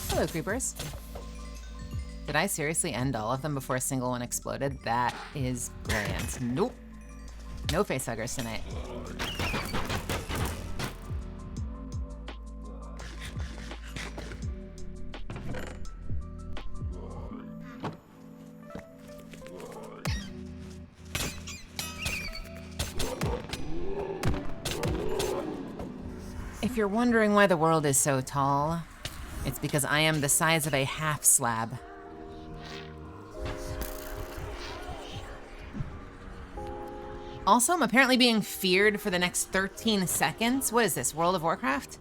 Hello, creepers. Did I seriously end all of them before a single one exploded? That is brilliant. Nope. No facehuggers tonight. If you're wondering why the world is so tall, it's because I am the size of a half slab. Also, I'm apparently being feared for the next 13 seconds. What is this, World of Warcraft?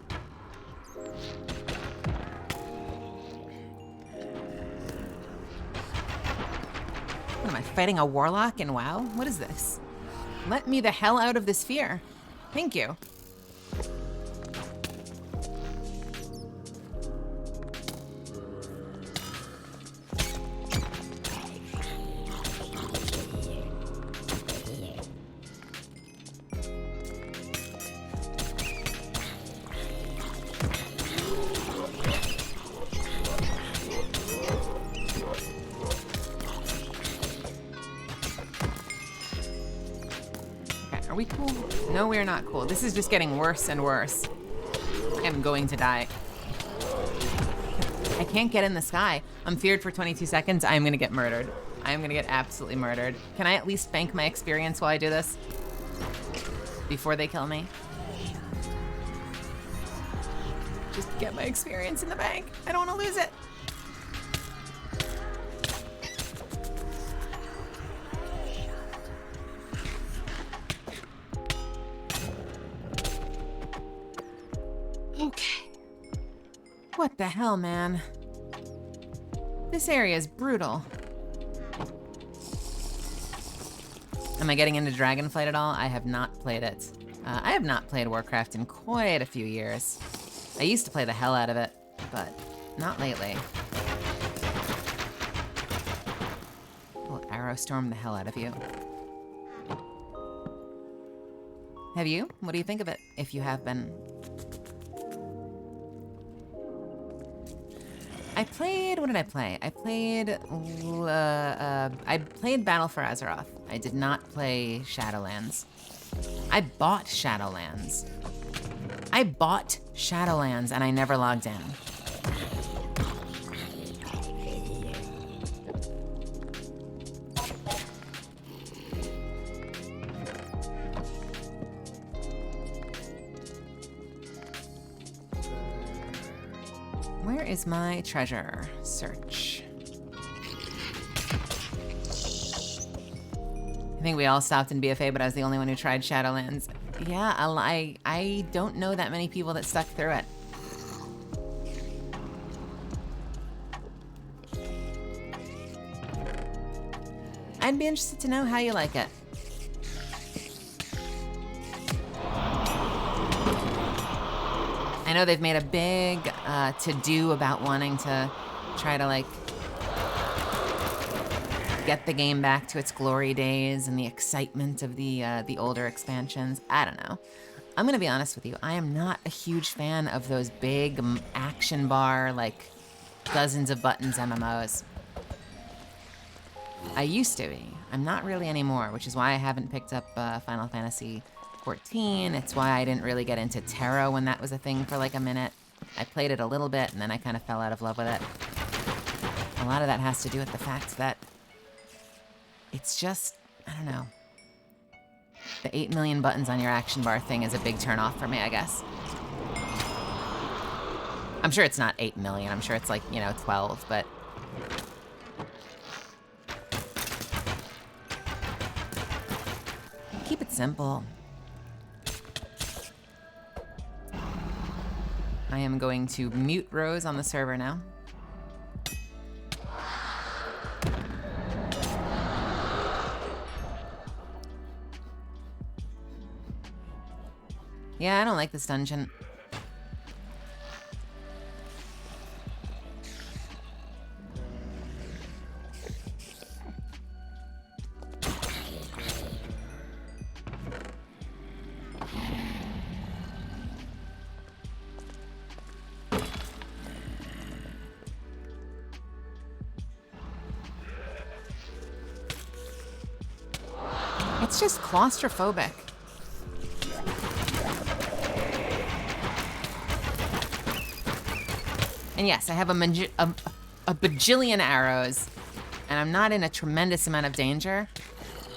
What am I, fighting a warlock in WoW? What is this? Let me the hell out of this fear. Thank you. we cool? No, we're not cool. This is just getting worse and worse. I'm going to die. I can't get in the sky. I'm feared for 22 seconds. I'm gonna get murdered. I'm gonna get absolutely murdered. Can I at least bank my experience while I do this? Before they kill me? Just get my experience in the bank. I don't wanna lose it. Okay. What the hell, man? This area is brutal. Am I getting into Dragonflight at all? I have not played it. I have not played Warcraft in quite a few years. I used to play the hell out of it, but not lately. Will arrow storm the hell out of you. Have you? What do you think of it, if you have been? I played, what did I play? I played Battle for Azeroth. I did not play Shadowlands. I bought Shadowlands. And I never logged in. Where is my treasure? Search. I think we all stopped in BFA, but I was the only one who tried Shadowlands. Yeah, I don't know that many people that stuck through it. I'd be interested to know how you like it. I know they've made a big to-do about wanting to try to like get the game back to its glory days and the excitement of the older expansions. I don't know. I'm gonna be honest with you. I am not a huge fan of those big action bar, like dozens of buttons MMOs. I used to be. I'm not really anymore, which is why I haven't picked up Final Fantasy 14. It's why I didn't really get into Tarot when that was a thing for like a minute. I played it a little bit and then I kind of fell out of love with it. A lot of that has to do with the fact that it's just, I don't know. The 8 million buttons on your action bar thing is a big turnoff for me, I guess. I'm sure it's not 8 million. I'm sure it's like, 12, but... keep it simple. I am going to mute Rose on the server now. Yeah, I don't like this dungeon. It's just claustrophobic. And yes, I have a bajillion arrows, and I'm not in a tremendous amount of danger.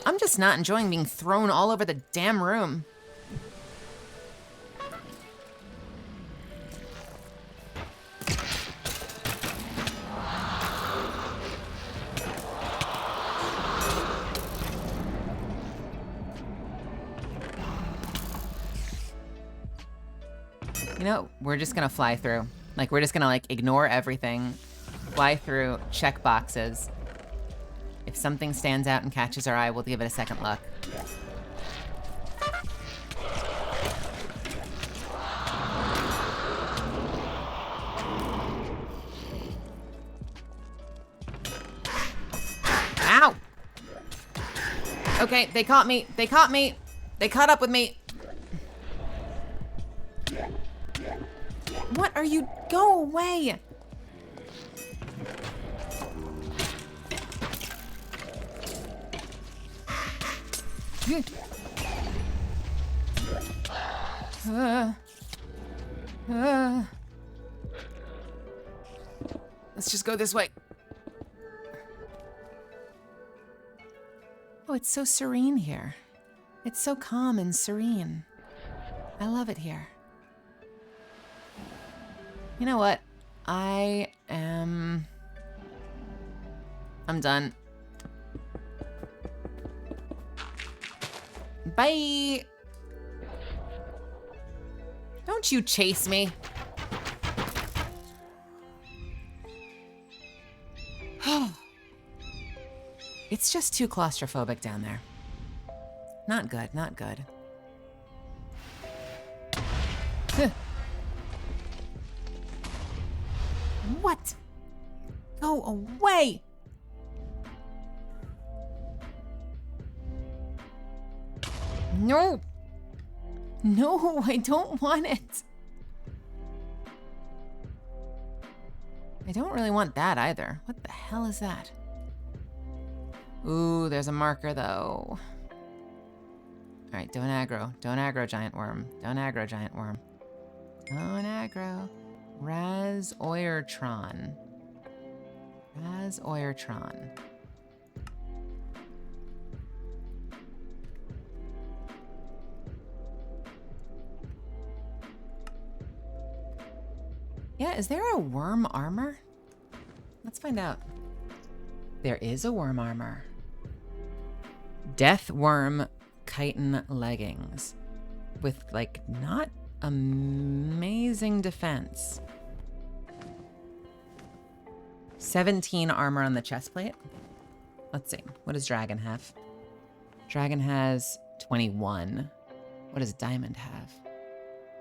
I'm just not enjoying being thrown all over the damn room. We're just gonna fly through. Like, we're just gonna, like, ignore everything, fly through, check boxes. If something stands out and catches our eye, we'll give it a second look. Ow! Okay, they caught me. They caught me. They caught up with me. What are you? Go away! Let's just go this way. Oh, it's so serene here. It's so calm and serene. I love it here. You know what? I'm done. Bye. Don't you chase me. It's just too claustrophobic down there. Not good, not good. What? Go away! No! No, I don't want it. I don't really want that either. What the hell is that? Ooh, there's a marker though. All right, don't aggro. Don't aggro, giant worm. Don't aggro, giant worm. Don't aggro. Raz Oirtron. Raz Oirtron. Yeah, is there a worm armor? Let's find out. There is a worm armor. Death worm chitin leggings with like not amazing defense. 17 armor on the chest plate. Let's see. What does dragon have? Dragon has 21. What does diamond have?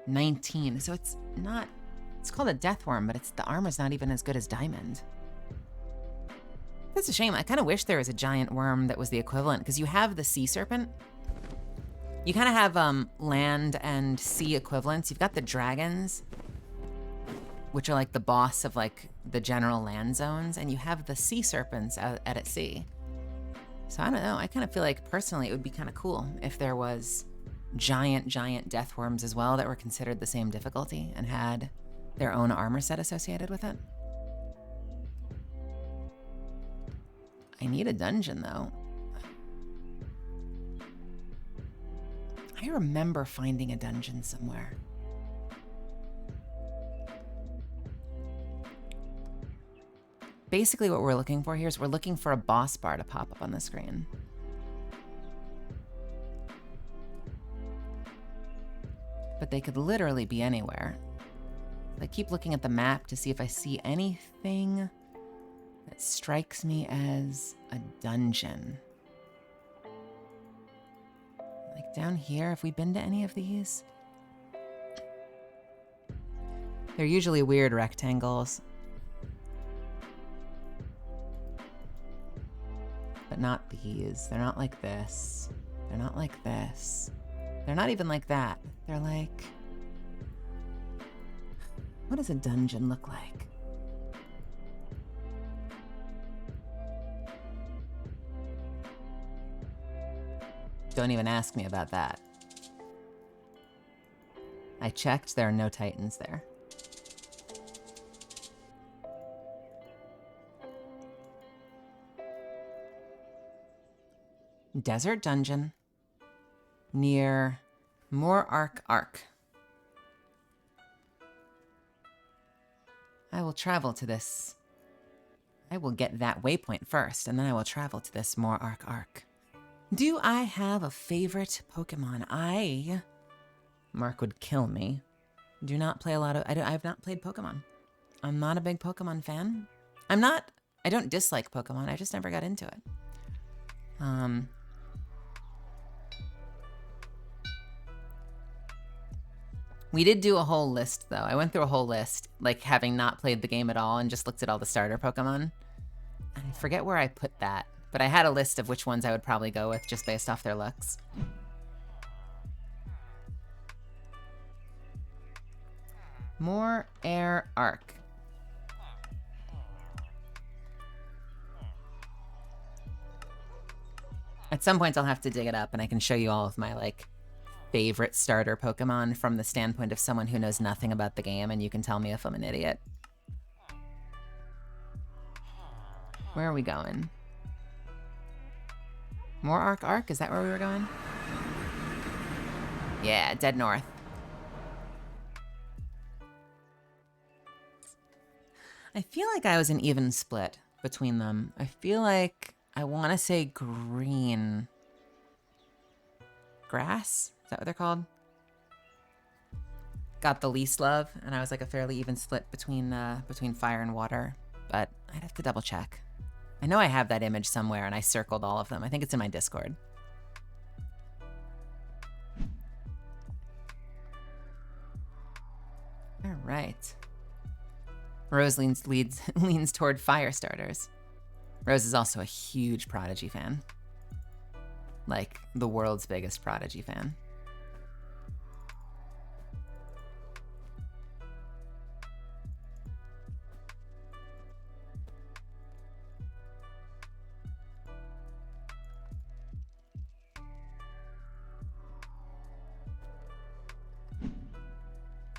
19. So it's not, it's called a death worm, but the armor's not even as good as diamond. That's a shame. I kind of wish there was a giant worm that was the equivalent, because you have the sea serpent. You kind of have land and sea equivalents. You've got the dragons, which are like the boss of like the general land zones, and you have the sea serpents out at sea. So I don't know. I kind of feel like personally it would be kind of cool if there was giant death worms as well that were considered the same difficulty and had their own armor set associated with it. I need a dungeon though. I remember finding a dungeon somewhere. Basically what we're looking for here is we're looking for a boss bar to pop up on the screen. But they could literally be anywhere. I keep looking at the map to see if I see anything that strikes me as a dungeon. Like down here, have we been to any of these? They're usually weird rectangles. But not these. They're not like this. They're not like this. They're not even like that. They're like... What does a dungeon look like? Don't even ask me about that. I checked, there are no titans there. Desert dungeon near Moor-Ark Ark. I will travel to this. I will get that waypoint first, and then I will travel to this Moor-Ark Ark. Do I have a favorite Pokemon? Mark would kill me. Do not play a lot of, I've not played Pokemon. I'm not a big Pokemon fan. I don't dislike Pokemon, I just never got into it. We did do a whole list though. I went through a whole list, like having not played the game at all and just looked at all the starter Pokemon. And I forget where I put that, but I had a list of which ones I would probably go with just based off their looks. Moor-Ark. At some point I'll have to dig it up and I can show you all of my like favorite starter Pokemon from the standpoint of someone who knows nothing about the game, and you can tell me if I'm an idiot. Where are we going? More Arc? Is that where we were going? Yeah, dead north. I feel like I was an even split between them. I feel like I want to say green grass. Is that what they're called? Got the least love, and I was like a fairly even split between fire and water. But I'd have to double check. I know I have that image somewhere, and I circled all of them. I think it's in my Discord. All right. Rose leans toward fire starters. Rose is also a huge Prodigy fan. Like, the world's biggest Prodigy fan.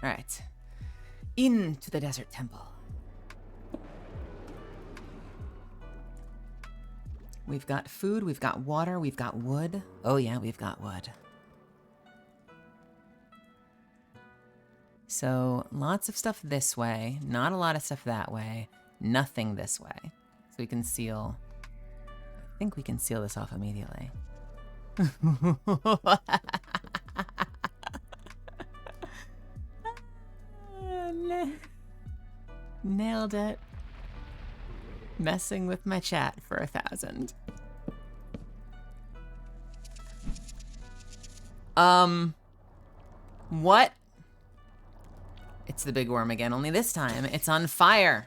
All right. Into the desert temple. We've got food, we've got water, we've got wood. Oh yeah, we've got wood. So lots of stuff this way, not a lot of stuff that way, nothing this way. So we can seal, I think we can seal this off immediately. Nailed it. Messing with my chat for 1,000. What? It's the big worm again, only this time it's on fire.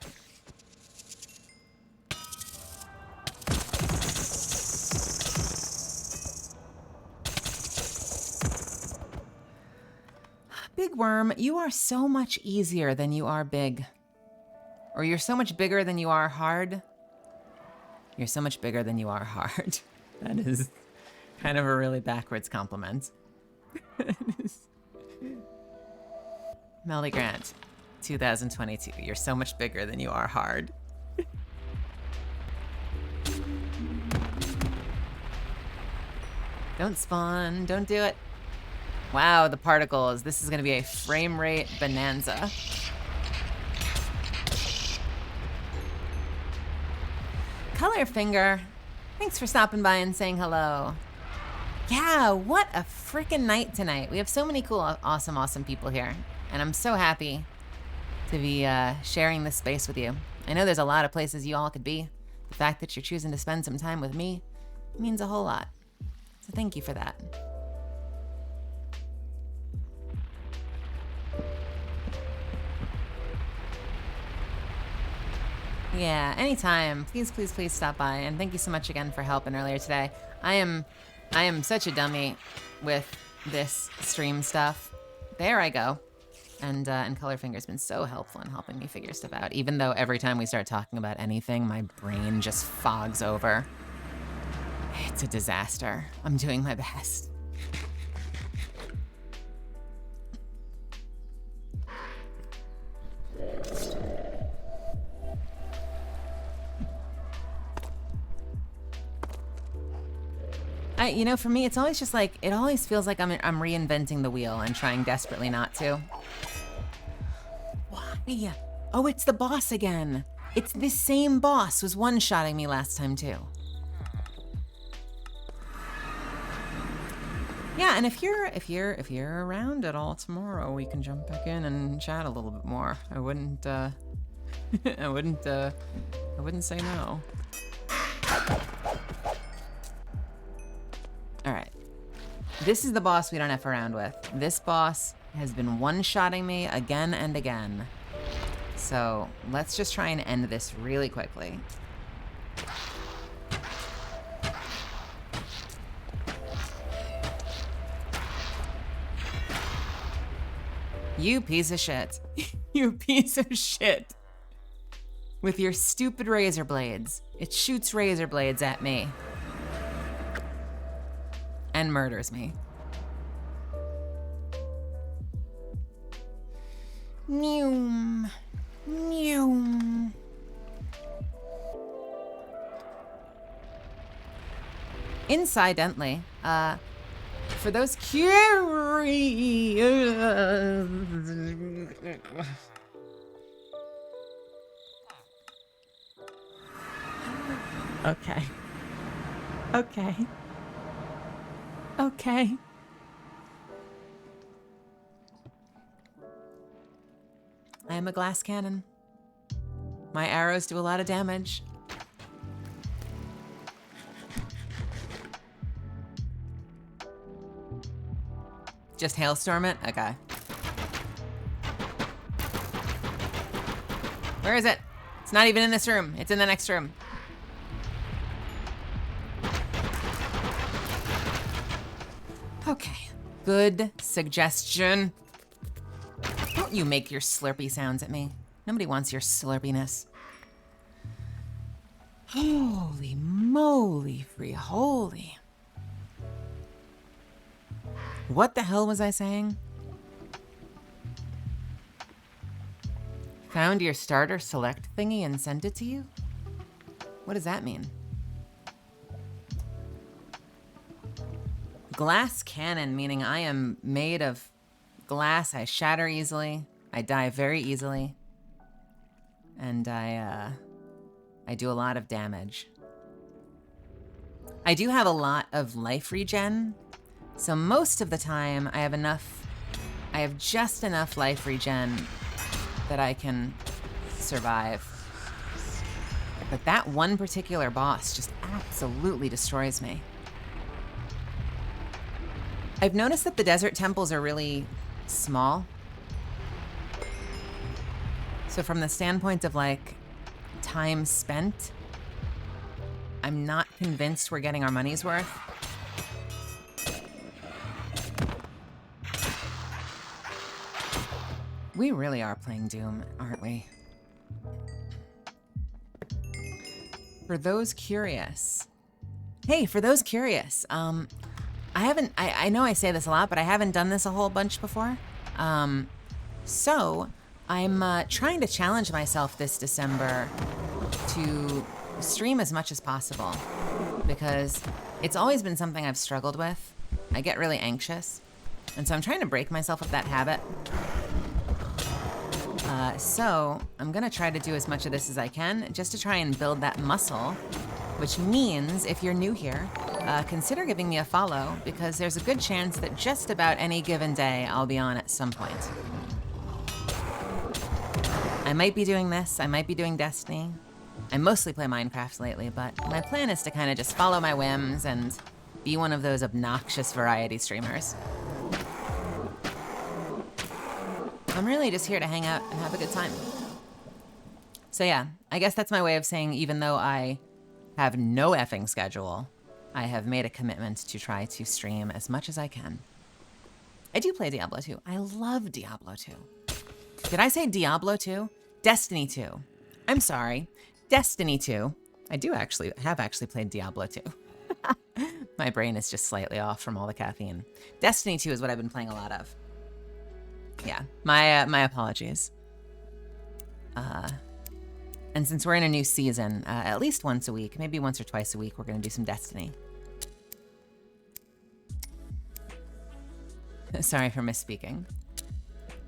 Big worm, you are so much easier than you are big. Or you're so much bigger than you are hard. You're so much bigger than you are hard. That is kind of a really backwards compliment. Melody Grant, 2022. You're so much bigger than you are hard. Don't spawn, don't do it. Wow, the particles. This is gonna be a frame rate bonanza. Colorfinger, thanks for stopping by and saying hello. Yeah, what a freaking night tonight. We have so many cool, awesome people here. And I'm so happy to be sharing this space with you. I know there's a lot of places you all could be. The fact that you're choosing to spend some time with me means a whole lot. So thank you for that. Yeah, anytime. Please stop by. And thank you so much again for helping earlier today. I am such a dummy with this stream stuff. There I go. And Colorfinger's been so helpful in helping me figure stuff out. Even though every time we start talking about anything, my brain just fogs over. It's a disaster. I'm doing my best. You know, for me, it's always just like, it always feels like I'm reinventing the wheel and trying desperately not to. Why? Oh, it's the boss again. It's this same boss was one-shotting me last time too. Yeah, and if you're around at all tomorrow, we can jump back in and chat a little bit more. I wouldn't I wouldn't say no. All right. This is the boss we don't F around with. This boss has been one-shotting me again and again. So let's just try and end this really quickly. You piece of shit. You piece of shit. With your stupid razor blades. It shoots razor blades at me. And murders me. Mew. Mew. Incidentally, for those curious... Okay. Okay. Okay. I am a glass cannon. My arrows do a lot of damage. Just hailstorm it? Okay. Where is it? It's not even in this room. It's in the next room. Okay. Good suggestion. Don't you make your slurpy sounds at me. Nobody wants your slurpiness. Holy moly, free holy. What the hell was I saying? Found your starter select thingy and sent it to you? What does that mean? Glass cannon, meaning I am made of glass. I shatter easily. I die very easily. And I do a lot of damage. I do have a lot of life regen. So most of the time I have just enough life regen that I can survive. But that one particular boss just absolutely destroys me. I've noticed that the desert temples are really small. So from the standpoint of like time spent, I'm not convinced we're getting our money's worth. We really are playing Doom, aren't we? For those curious. Hey, for those curious, I know I say this a lot, but I haven't done this a whole bunch before. So I'm trying to challenge myself this December to stream as much as possible because it's always been something I've struggled with. I get really anxious. And so I'm trying to break myself of that habit. So I'm gonna try to do as much of this as I can just to try and build that muscle, which means if you're new here, consider giving me a follow because there's a good chance that just about any given day I'll be on at some point. I might be doing this, I might be doing Destiny. I mostly play Minecraft lately, but my plan is to kind of just follow my whims and be one of those obnoxious variety streamers. I'm really just here to hang out and have a good time. So yeah, I guess that's my way of saying even though I have no effing schedule, I have made a commitment to try to stream as much as I can. I do play Diablo 2. I love Diablo 2. Did I say Diablo 2? Destiny 2. I'm sorry. Destiny 2. I have actually played Diablo 2. My brain is just slightly off from all the caffeine. Destiny 2 is what I've been playing a lot of. Yeah, my apologies. And since we're in a new season, at least once a week, maybe once or twice a week, we're gonna do some Destiny. Sorry for misspeaking.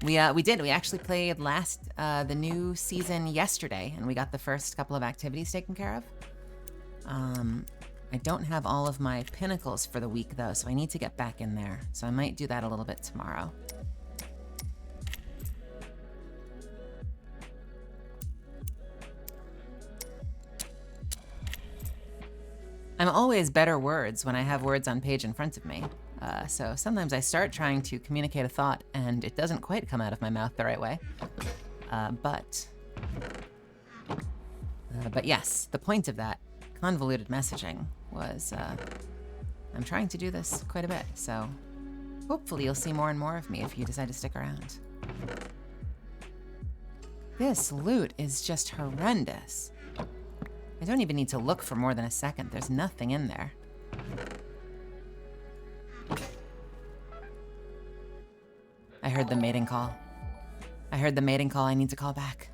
We actually played the new season yesterday, and we got the first couple of activities taken care of. I don't have all of my pinnacles for the week though, so I need to get back in there. So I might do that a little bit tomorrow. I'm always better words when I have words on page in front of me. So sometimes I start trying to communicate a thought and it doesn't quite come out of my mouth the right way. But yes, the point of that convoluted messaging was I'm trying to do this quite a bit. So hopefully you'll see more and more of me if you decide to stick around. This loot is just horrendous. I don't even need to look for more than a second. There's nothing in there. I heard the mating call. I I heard the mating call. I need to call back.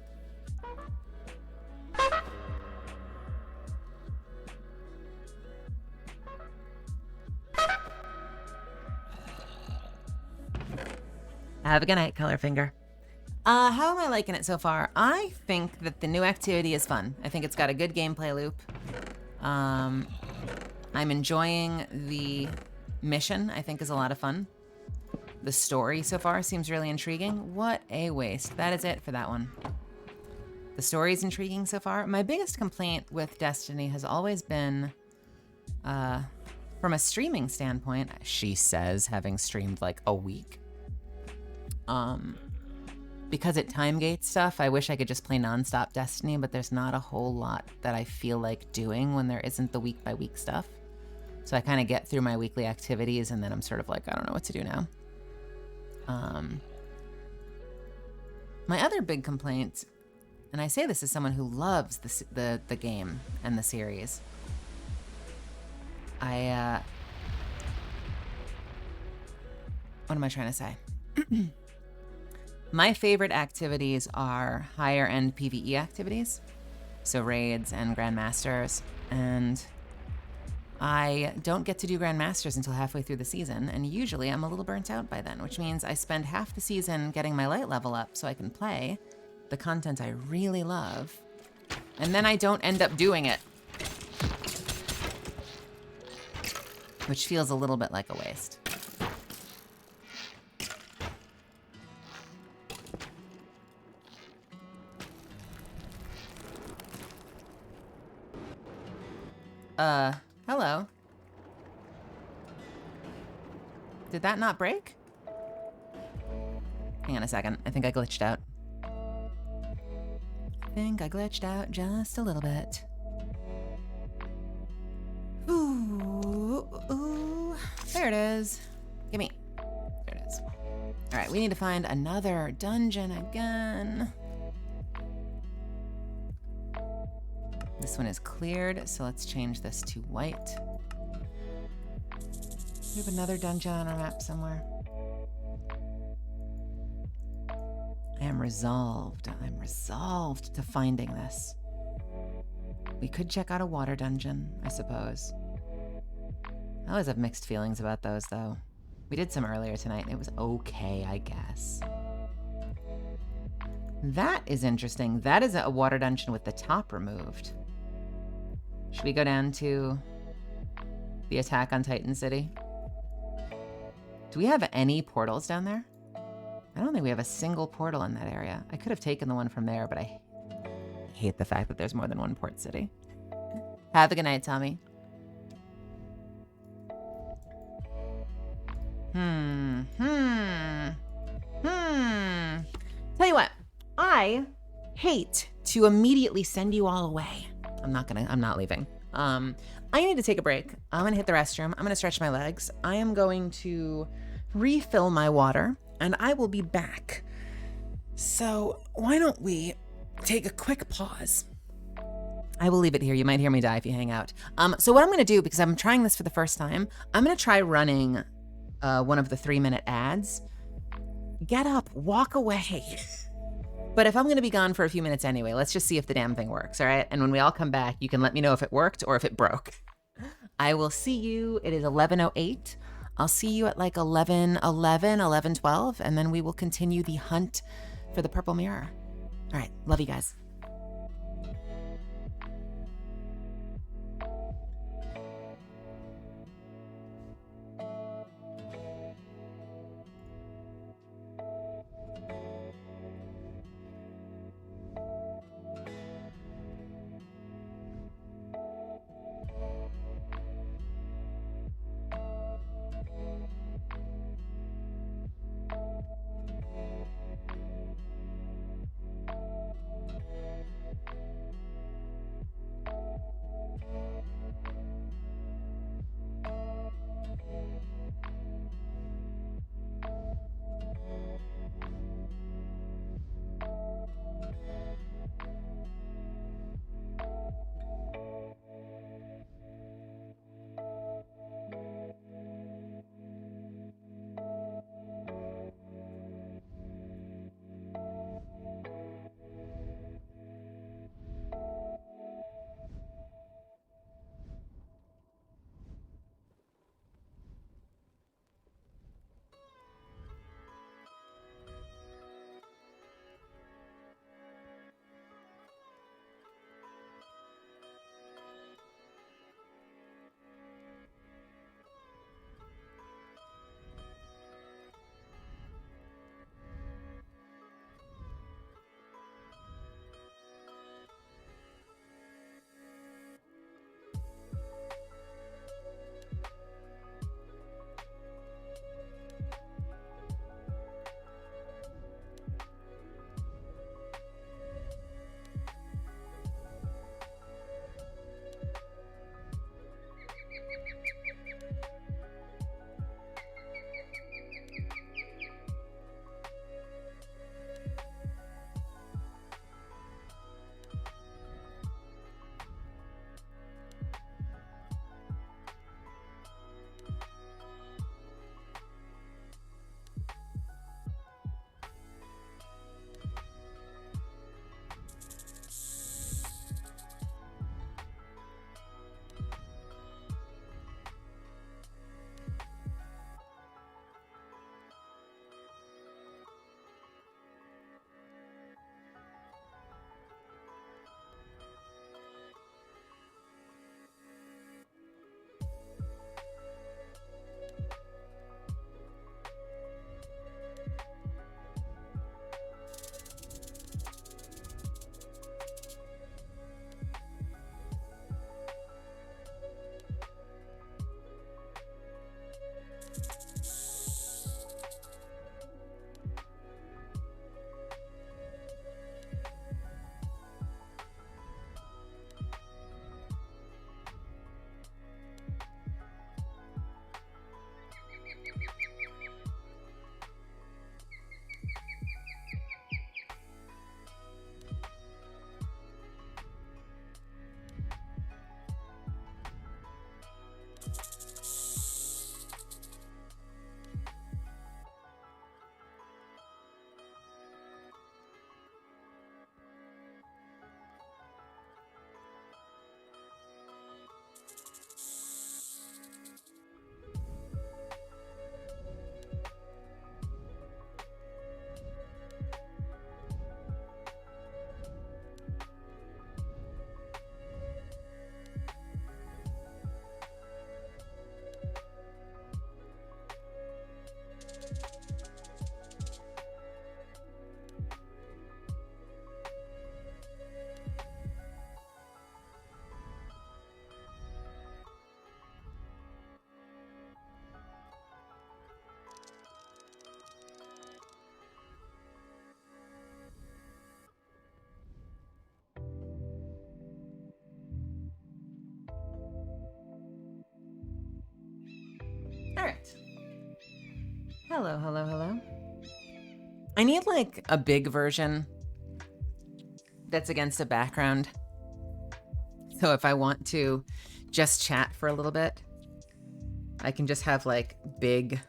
Have a good night, Colorfinger. How am I liking it so far? I think that the new activity is fun. I think it's got a good gameplay loop. I'm enjoying the mission. I think is a lot of fun. The story so far seems really intriguing. What a waste. That is it for that one. The story is intriguing so far. My biggest complaint with Destiny has always been, from a streaming standpoint, she says, having streamed like a week. Because it time gates stuff, I wish I could just play nonstop Destiny, but there's not a whole lot that I feel like doing when there isn't the week by week stuff. So I kind of get through my weekly activities and then I'm sort of like, I don't know what to do now. My other big complaint, and I say this as someone who loves the game and the series, what am I trying to say? My favorite activities are higher end PvE activities, so raids and Grandmasters, and I don't get to do Grandmasters until halfway through the season, and usually I'm a little burnt out by then, which means I spend half the season getting my light level up so I can play the content I really love, and then I don't end up doing it, which feels a little bit like a waste. Hello. Did that not break? Hang on a second. I think I glitched out. I think I glitched out just a little bit. Ooh. There it is. Gimme. There it is. All right, we need to find another dungeon again. This one is cleared, so let's change this to white. We have another dungeon on our map somewhere. I am resolved. I'm resolved to finding this. We could check out a water dungeon, I suppose. I always have mixed feelings about those, though. We did some earlier tonight, and it was okay, I guess. That is interesting. That is a water dungeon with the top removed. Should we go down to the Attack on Titan City? Do we have any portals down there? I don't think we have a single portal in that area. I could have taken the one from there, but I hate the fact that there's more than one port city. Have a good night, Tommy. Tell you what, I hate to immediately send you all away. I'm not leaving. I need to take a break. I'm gonna hit the restroom. I'm gonna stretch my legs. I am going to refill my water and I will be back. So why don't we take a quick pause? I will leave it here. You might hear me die if you hang out. So what I'm gonna do, because I'm trying this for the first time, I'm gonna try running one of the 3-minute ads. Get up, walk away. But if I'm gonna be gone for a few minutes anyway, let's just see if the damn thing works, all right? And when we all come back, you can let me know if it worked or if it broke. I will see you, it is 11:08. I'll see you at like 11:11, 11:12, and then we will continue the hunt for the purple mirror. All right, love you guys. Hello, hello, hello. I need like a big version that's against a background. So if I want to just chat for a little bit, I can just have like big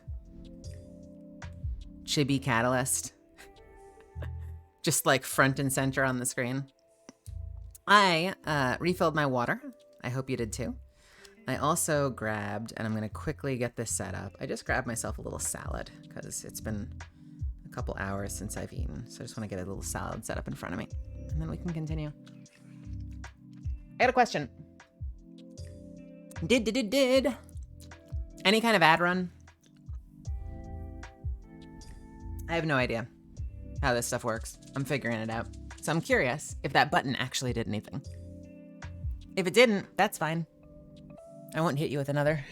chibi catalyst just like front and center on the screen. I refilled my water. I hope you did too. I also grabbed, and I'm going to quickly get this set up. I just grabbed myself a little salad because it's been a couple hours since I've eaten. So I just want to get a little salad set up in front of me. And then we can continue. I got a question. Did any kind of ad run? I have no idea how this stuff works. I'm figuring it out. So I'm curious if that button actually did anything. If it didn't, that's fine. I won't hit you with another.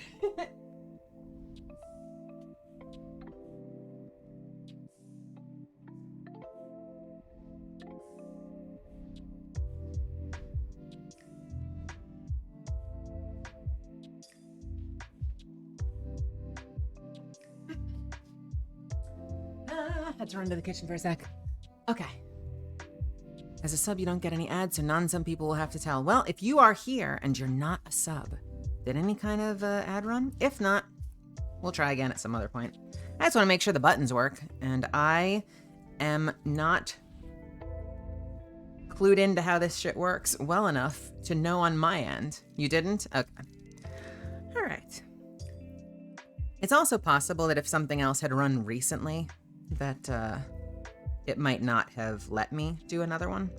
Had to run to the kitchen for a sec. Okay. As a sub, you don't get any ads, so non-sub people will have to tell. Well, if you are here and you're not a sub, did any kind of ad run? If not, we'll try again at some other point. I just want to make sure the buttons work, and I am not clued into how this shit works well enough to know on my end. You didn't? Okay. All right. It's also possible that if something else had run recently, that it might not have let me do another one.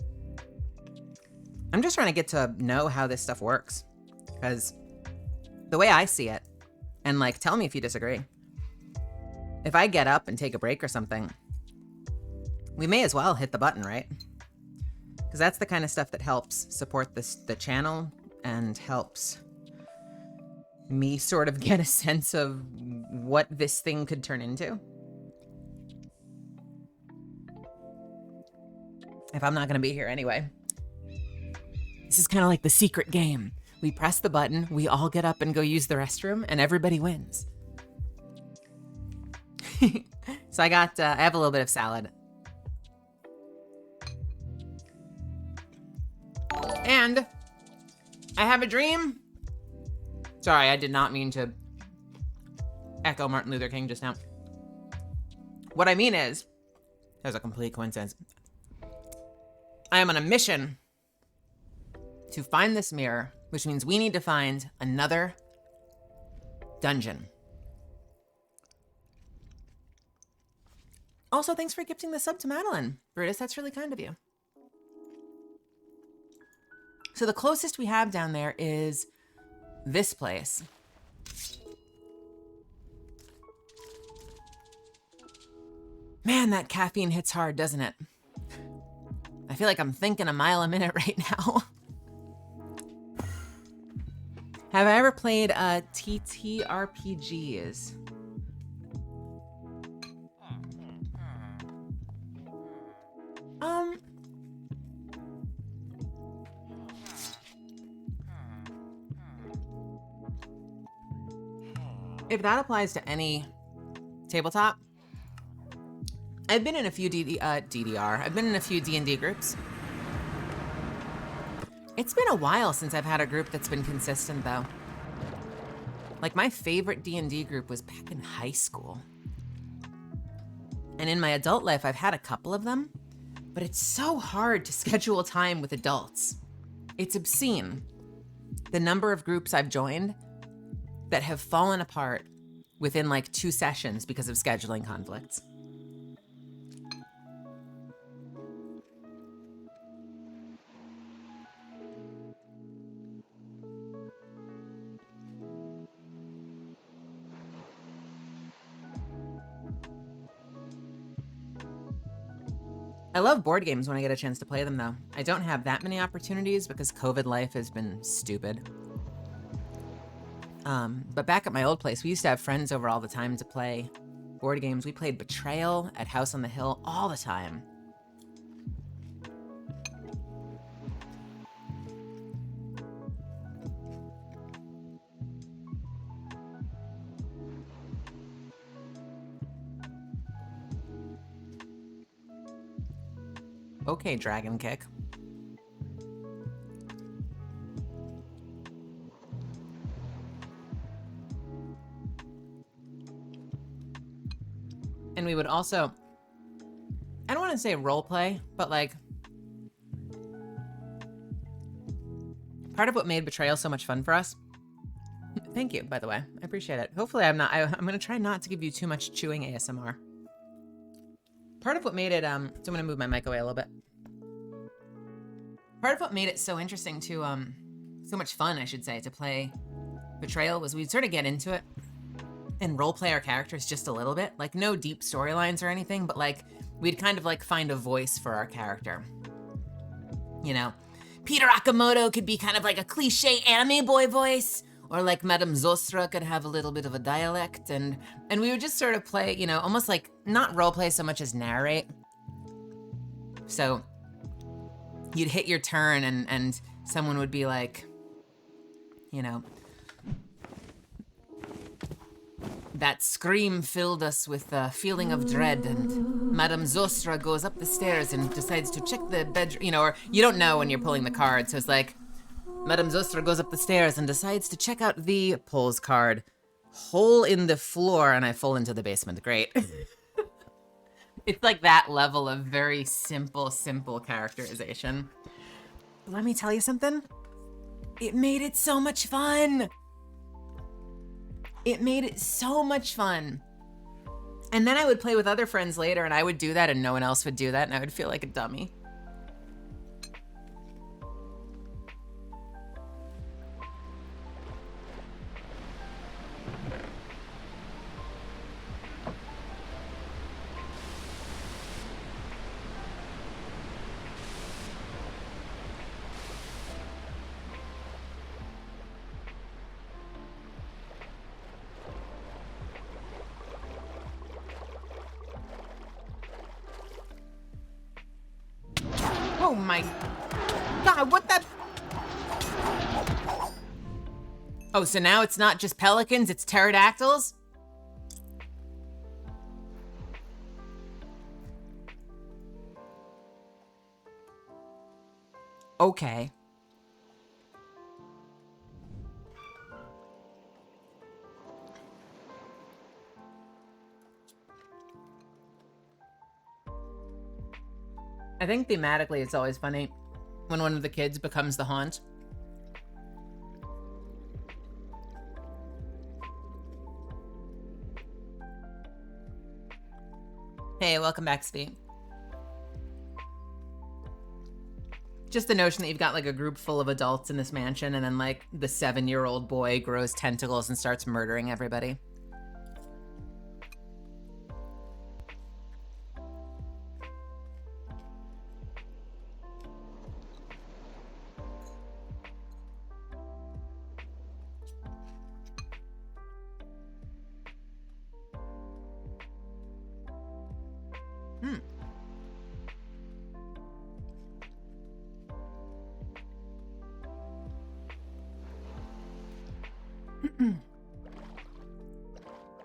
I'm just trying to get to know how this stuff works, because the way I see it, and like, tell me if you disagree. If I get up and take a break or something, we may as well hit the button, right? Because that's the kind of stuff that helps support the channel and helps me sort of get a sense of what this thing could turn into. If I'm not going to be here anyway. This is kind of like the secret game. We press the button, we all get up and go use the restroom, and everybody wins. So I have a little bit of salad. And I have a dream. Sorry, I did not mean to echo Martin Luther King just now. What I mean is, there's a complete coincidence. I am on a mission to find this mirror, which means we need to find another dungeon. Also, thanks for gifting the sub to Madeline. Brutus, that's really kind of you. So the closest we have down there is this place. Man, that caffeine hits hard, doesn't it? I feel like I'm thinking a mile a minute right now. Have I ever played TTRPGs? If that applies to any tabletop, I've been in a few DDR. I've been in a few D&D groups. It's been a while since I've had a group that's been consistent, though. Like, my favorite D&D group was back in high school. And in my adult life, I've had a couple of them, but it's so hard to schedule time with adults. It's obscene, the number of groups I've joined that have fallen apart within like 2 sessions because of scheduling conflicts. I love board games when I get a chance to play them, though. I don't have that many opportunities because COVID life has been stupid. But back at my old place, we used to have friends over all the time to play board games. We played Betrayal at House on the Hill all the time. Okay, dragon kick. And we would also, I don't want to say role play, but like part of what made Betrayal so much fun for us. Thank you, by the way. I appreciate it. Hopefully I'm going to try not to give you too much chewing ASMR. Part of what made it, so I'm going to move my mic away a little bit. Part of what made it so interesting to, so much fun, I should say, to play Betrayal was we'd sort of get into it and role play our characters just a little bit. Like no deep storylines or anything, but like we'd kind of like find a voice for our character. You know, Peter Akamoto could be kind of like a cliche anime boy voice, or like Madame Zostra could have a little bit of a dialect, and we would just sort of play, you know, almost like not role play so much as narrate. So you'd hit your turn and someone would be like, you know, that scream filled us with a feeling of dread, and Madame Zostra goes up the stairs and decides to check the bedroom, you know, or you don't know when you're pulling the card, so it's like, Madame Zostra goes up the stairs and decides to check out the pulls card. Hole in the floor, and I fall into the basement. Great. It's like that level of very simple characterization. But let me tell you something. It made it so much fun. It made it so much fun. And then I would play with other friends later, and I would do that, and no one else would do that, and I would feel like a dummy. Oh my God, what the? Oh, so now it's not just pelicans, it's pterodactyls? Okay. I think thematically it's always funny when one of the kids becomes the haunt. Hey, welcome back, Speak. Just the notion that you've got like a group full of adults in this mansion, and then like the 7-year-old boy grows tentacles and starts murdering everybody.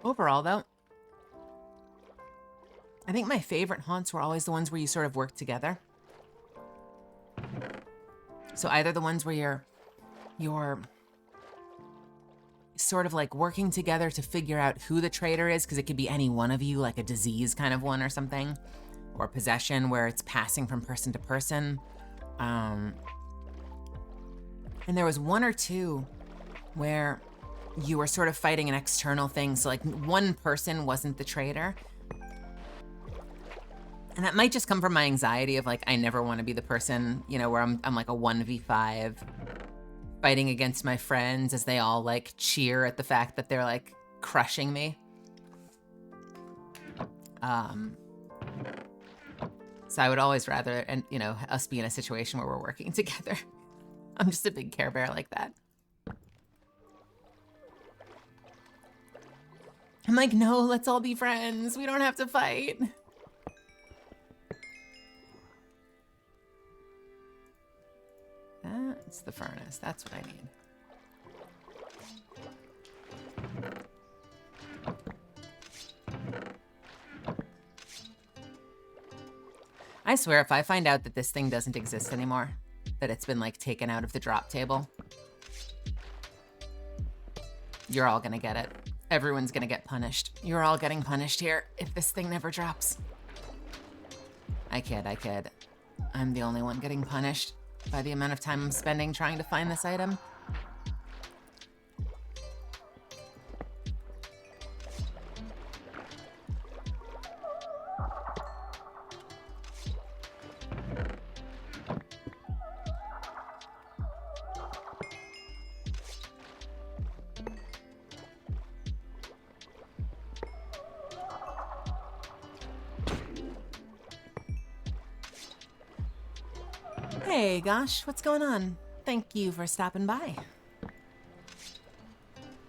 Overall, though, I think my favorite haunts were always the ones where you sort of work together. So either the ones where you're sort of like working together to figure out who the traitor is, because it could be any one of you, like a disease kind of one or something, or possession where it's passing from person to person. And there was one or two where you were sort of fighting an external thing. So like one person wasn't the traitor. And that might just come from my anxiety of like, I never want to be the person, you know, where I'm like a 1v5 fighting against my friends as they all like cheer at the fact that they're like crushing me. So I would always rather, and you know, us be in a situation where we're working together. I'm just a big Care Bear like that. I'm like, no, let's all be friends. We don't have to fight. That's the furnace. That's what I need. I swear, if I find out that this thing doesn't exist anymore, that it's been like taken out of the drop table, you're all gonna get it. Everyone's gonna get punished. You're all getting punished here if this thing never drops. I kid. I'm the only one getting punished by the amount of time I'm spending trying to find this item. Hey, gosh, what's going on? Thank you for stopping by.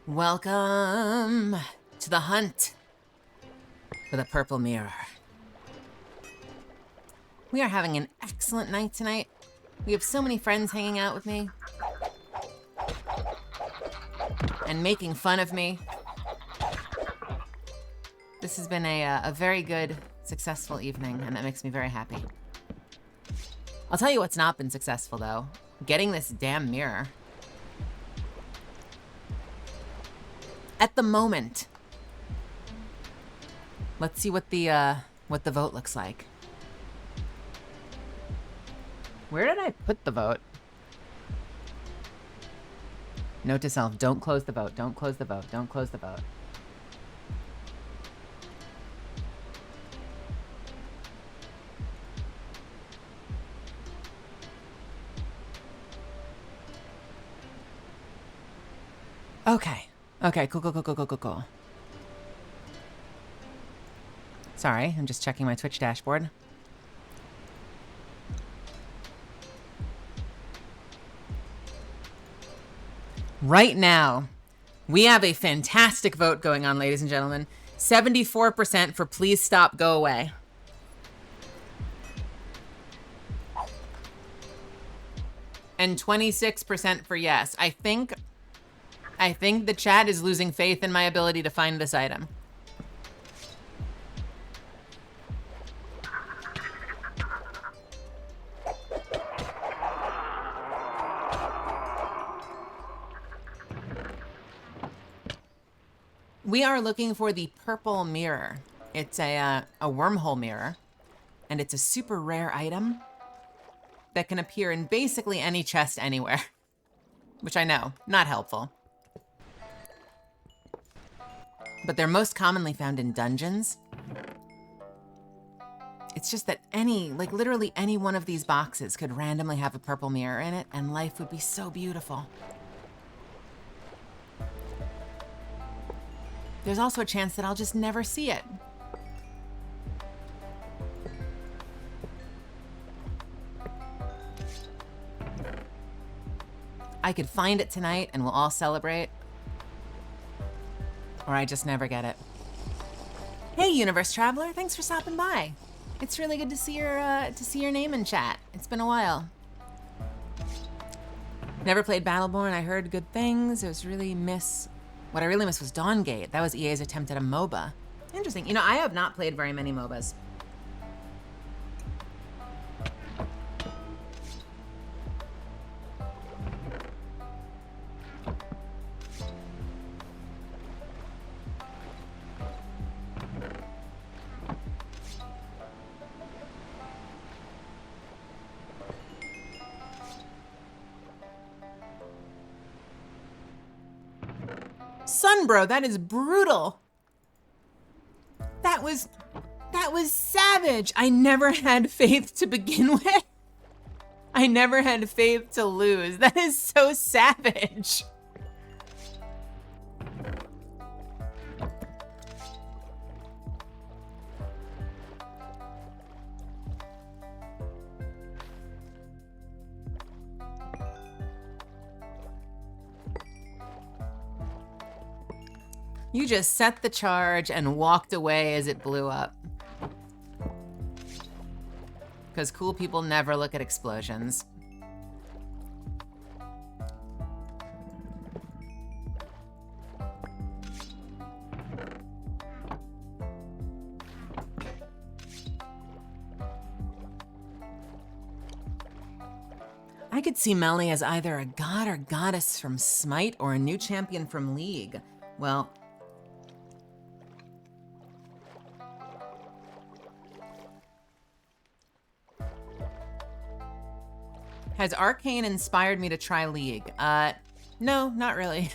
Welcome to the hunt for the purple mirror. We are having an excellent night tonight. We have so many friends hanging out with me and making fun of me. This has been a very good, successful evening, and that makes me very happy. I'll tell you what's not been successful, though. Getting this damn mirror. At the moment. Let's see what the vote looks like. Where did I put the vote? Note to self, don't close the vote, don't close the vote, don't close the vote. Okay, cool. Sorry, I'm just checking my Twitch dashboard. Right now, we have a fantastic vote going on, ladies and gentlemen. 74% for please stop, go away. And 26% for yes. I think the chat is losing faith in my ability to find this item. We are looking for the purple mirror. It's a wormhole mirror, and it's a super rare item that can appear in basically any chest anywhere, which I know, not helpful. But they're most commonly found in dungeons. It's just that literally any one of these boxes could randomly have a purple mirror in it, and life would be so beautiful. There's also a chance that I'll just never see it. I could find it tonight and we'll all celebrate. Or I just never get it. Hey, Universe Traveler, thanks for stopping by. It's really good to see your name in chat. It's been a while. Never played Battleborn. I heard good things. What I really missed was Dawngate. That was EA's attempt at a MOBA. Interesting. You know, I have not played very many MOBAs. Sunbro, that is brutal. That was savage. I never had faith to begin with. I never had faith to lose. That is so savage. You just set the charge and walked away as it blew up. Because cool people never look at explosions. I could see Melly as either a god or goddess from Smite or a new champion from League. Well, has Arcane inspired me to try League? No, not really.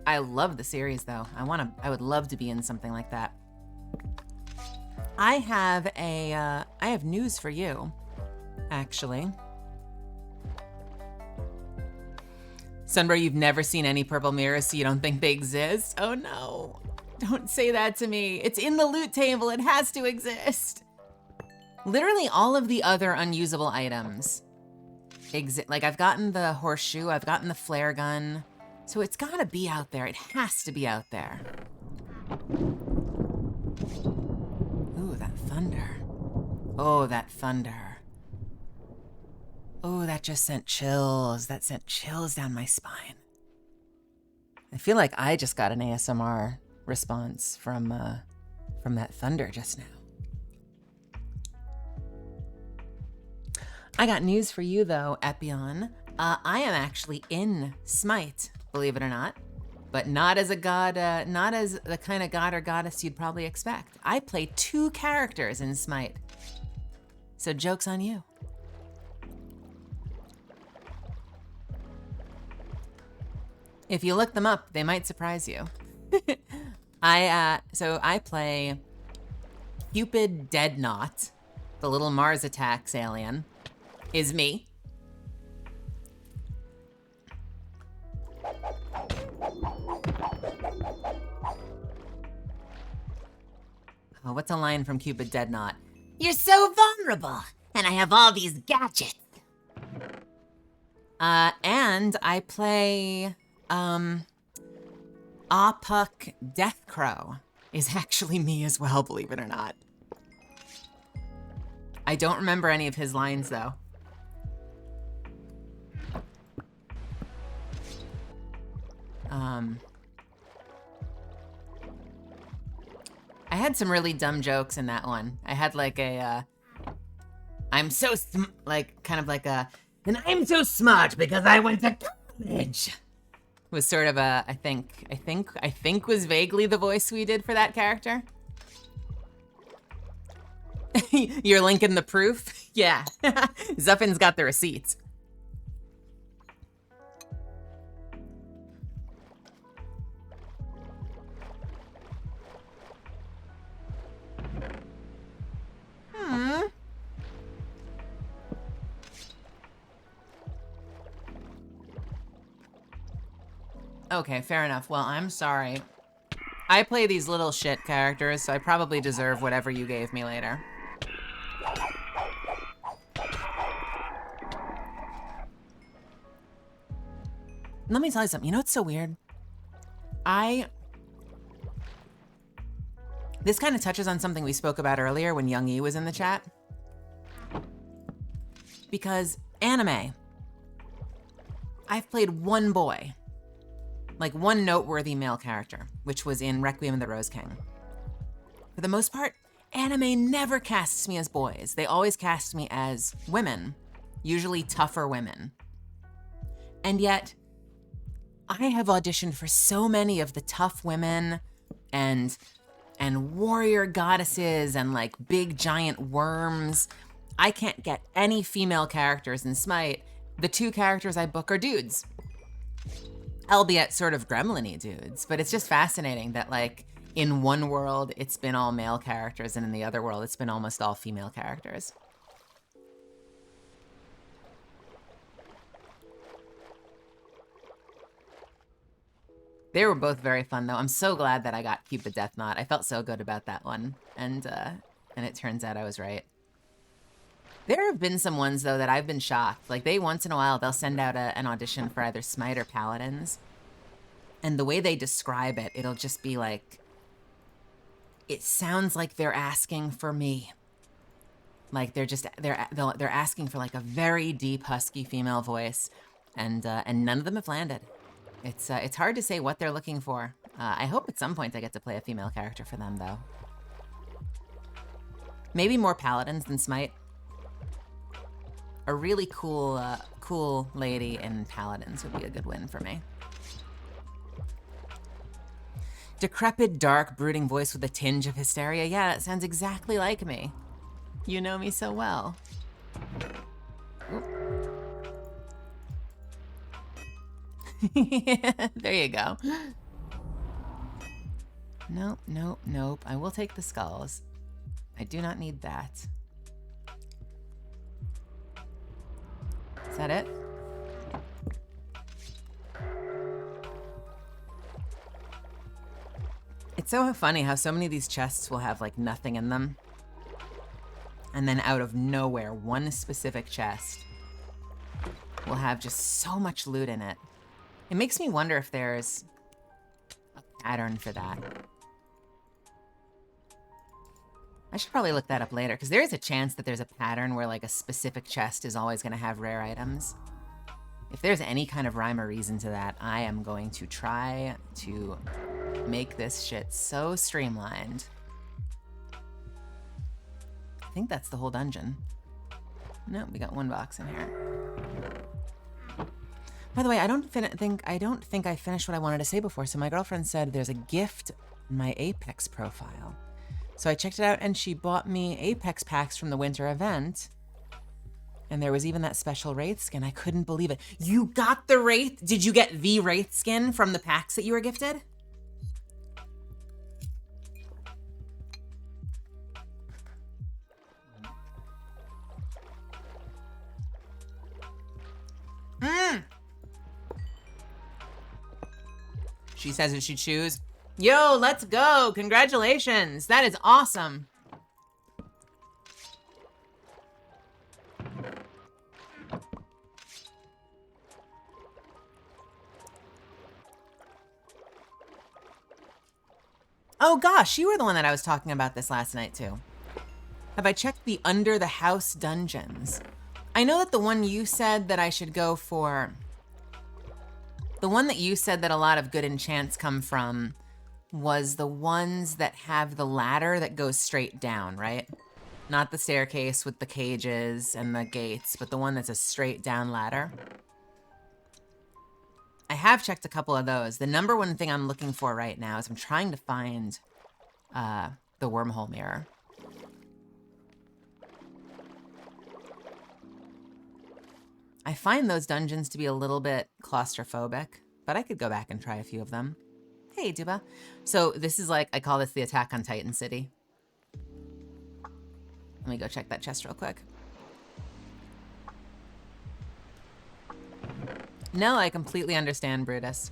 I love the series though. I would love to be in something like that. I have news for you, actually. Sunbro, you've never seen any purple mirrors, so you don't think they exist? Oh no, don't say that to me. It's in the loot table, it has to exist. Literally all of the other unusable items exist. Like I've gotten the horseshoe, I've gotten the flare gun, so it's gotta be out there. It has to be out there. Ooh, that thunder. Oh, that thunder. Oh, that just sent chills. That sent chills down my spine. I feel like I just got an ASMR response from that thunder just now. I got news for you though, Epion. I am actually in Smite, believe it or not, but not as a god, not as the kind of god or goddess you'd probably expect. I play 2 characters in Smite, so joke's on you. If you look them up, they might surprise you. So I play Cupid Deadnought, the little Mars Attacks alien, is me. Oh, what's a line from Cupid Deadnought? You're so vulnerable, and I have all these gadgets. And I play, Apuk Deathcrow is actually me as well, believe it or not. I don't remember any of his lines though. I had some really dumb jokes in that one. I had like a, I'm so, kind of like a, and I'm so smart because I went to college. Was sort of a, I think was vaguely the voice we did for that character. You're linking the proof? Yeah. Zuffin's got the receipts. Okay, fair enough. Well, I'm sorry. I play these little shit characters, so I probably deserve whatever you gave me later. Let me tell you something. You know what's so weird? This kind of touches on something we spoke about earlier when Young E was in the chat. Because anime, I've played one boy. Like one noteworthy male character, which was in Requiem of the Rose King. For the most part, anime never casts me as boys. They always cast me as women, usually tougher women. And yet, I have auditioned for so many of the tough women and warrior goddesses and like big giant worms. I can't get any female characters in Smite. The 2 characters I book are dudes. Albeit sort of gremlin-y dudes, but it's just fascinating that like in one world it's been all male characters and in the other world it's been almost all female characters. They were both very fun though. I'm so glad that I got Cupid Deathknot. I felt so good about that one, and it turns out I was right. There have been some ones though that I've been shocked. Like once in a while they'll send out an audition for either Smite or Paladins, and the way they describe it, it'll just be like, it sounds like they're asking for me. Like they're asking for like a very deep husky female voice, and none of them have landed. It's hard to say what they're looking for. I hope at some point I get to play a female character for them though. Maybe more Paladins than Smite. A really cool, cool lady in Paladins would be a good win for me. Decrepit, dark, brooding voice with a tinge of hysteria. Yeah, that sounds exactly like me. You know me so well. There you go. Nope, nope, nope. I will take the skulls. I do not need that. Is that it? It's so funny how so many of these chests will have like nothing in them. And then out of nowhere, one specific chest will have just so much loot in it. It makes me wonder if there's a pattern for that. I should probably look that up later, because there is a chance that there's a pattern where like a specific chest is always going to have rare items. If there's any kind of rhyme or reason to that, I am going to try to make this shit so streamlined. I think that's the whole dungeon. No, we got one box in here. By the way, I don't think I finished what I wanted to say before. So my girlfriend said there's a gift in my Apex profile. So I checked it out, and she bought me Apex packs from the winter event. And there was even that special Wraith skin. I couldn't believe it. You got the Wraith? Did you get the Wraith skin from the packs that you were gifted? She says it should choose. Yo, let's go. Congratulations. That is awesome. Oh gosh, you were the one that I was talking about this last night too. Have I checked the under the house dungeons? I know that the one you said that I should go for, the one that you said that a lot of good enchants come from was the ones that have the ladder that goes straight down, right? Not the staircase with the cages and the gates, but the one that's a straight down ladder. I have checked a couple of those. The number one thing I'm looking for right now is I'm trying to find the wormhole mirror. I find those dungeons to be a little bit claustrophobic, but I could go back and try a few of them. Hey, Duba. So this is like, I call this the Attack on Titan City. Let me go check that chest real quick. No, I completely understand, Brutus.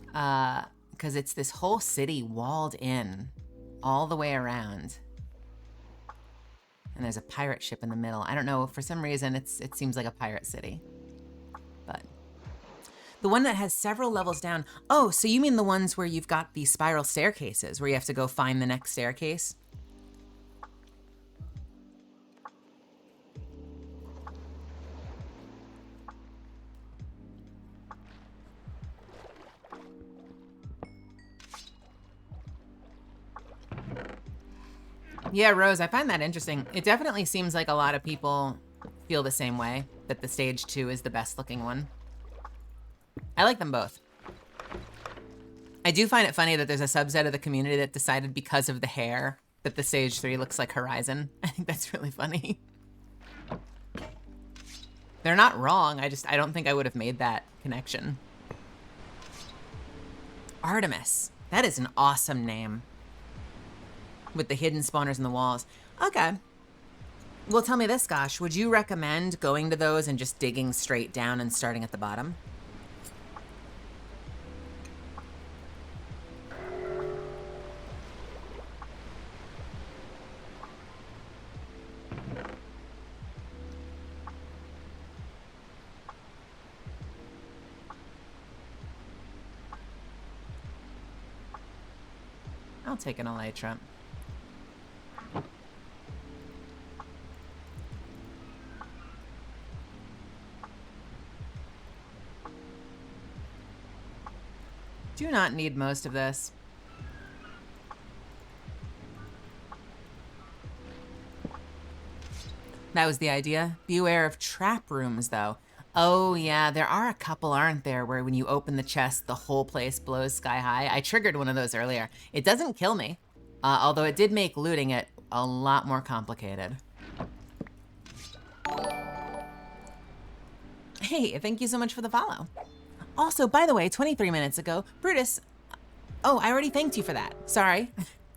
Because it's this whole city walled in all the way around. And there's a pirate ship in the middle. I don't know, for some reason it seems like a pirate city. But the one that has several levels down. Oh, so you mean the ones where you've got these spiral staircases where you have to go find the next staircase? Yeah, Rose, I find that interesting. It definitely seems like a lot of people feel the same way, that the stage 2 is the best looking one. I like them both. I do find it funny that there's a subset of the community that decided because of the hair that the stage 3 looks like Horizon. I think that's really funny. They're not wrong. I don't think I would have made that connection. Artemis. That is an awesome name. With the hidden spawners in the walls. Okay. Well, tell me this, Gosh. Would you recommend going to those and just digging straight down and starting at the bottom? I'll take an elytra. Do not need most of this. That was the idea. Beware of trap rooms, though. Oh, yeah, there are a couple, aren't there, where when you open the chest, the whole place blows sky high. I triggered one of those earlier. It doesn't kill me, although it did make looting it a lot more complicated. Hey, thank you so much for the follow. Also, by the way, 23 minutes ago, Brutus, oh, I already thanked you for that. Sorry.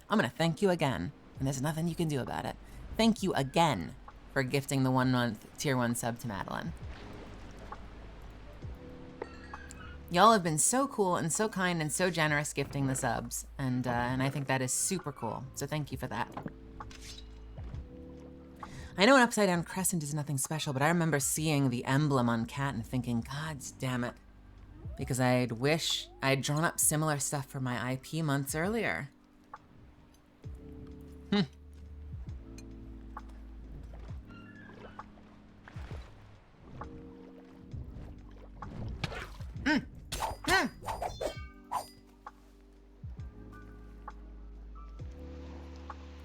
I'm gonna thank you again, and there's nothing you can do about it. Thank you again for gifting the 1 month tier 1 sub to Madeline. Y'all have been so cool and so kind and so generous gifting the subs, and I think that is super cool. So thank you for that. I know an upside down crescent is nothing special, but I remember seeing the emblem on Cat and thinking, God damn it, because I'd wish I'd drawn up similar stuff for my IP months earlier.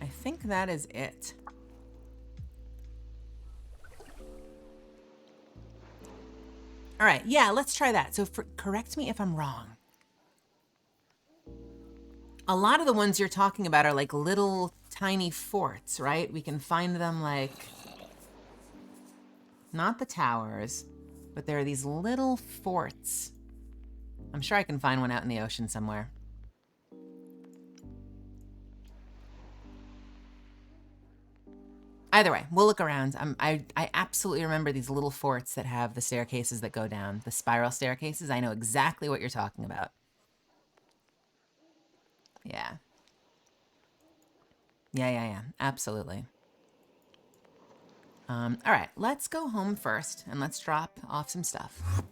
I think that is it. All right, yeah, let's try that. So correct me if I'm wrong. A lot of the ones you're talking about are like little tiny forts, right? We can find them like, not the towers, but there are these little forts. I'm sure I can find one out in the ocean somewhere. Either way, we'll look around. I absolutely remember these little forts that have the staircases that go down, the spiral staircases. I know exactly what you're talking about. Yeah. Yeah, absolutely. All right, let's go home first and let's drop off some stuff.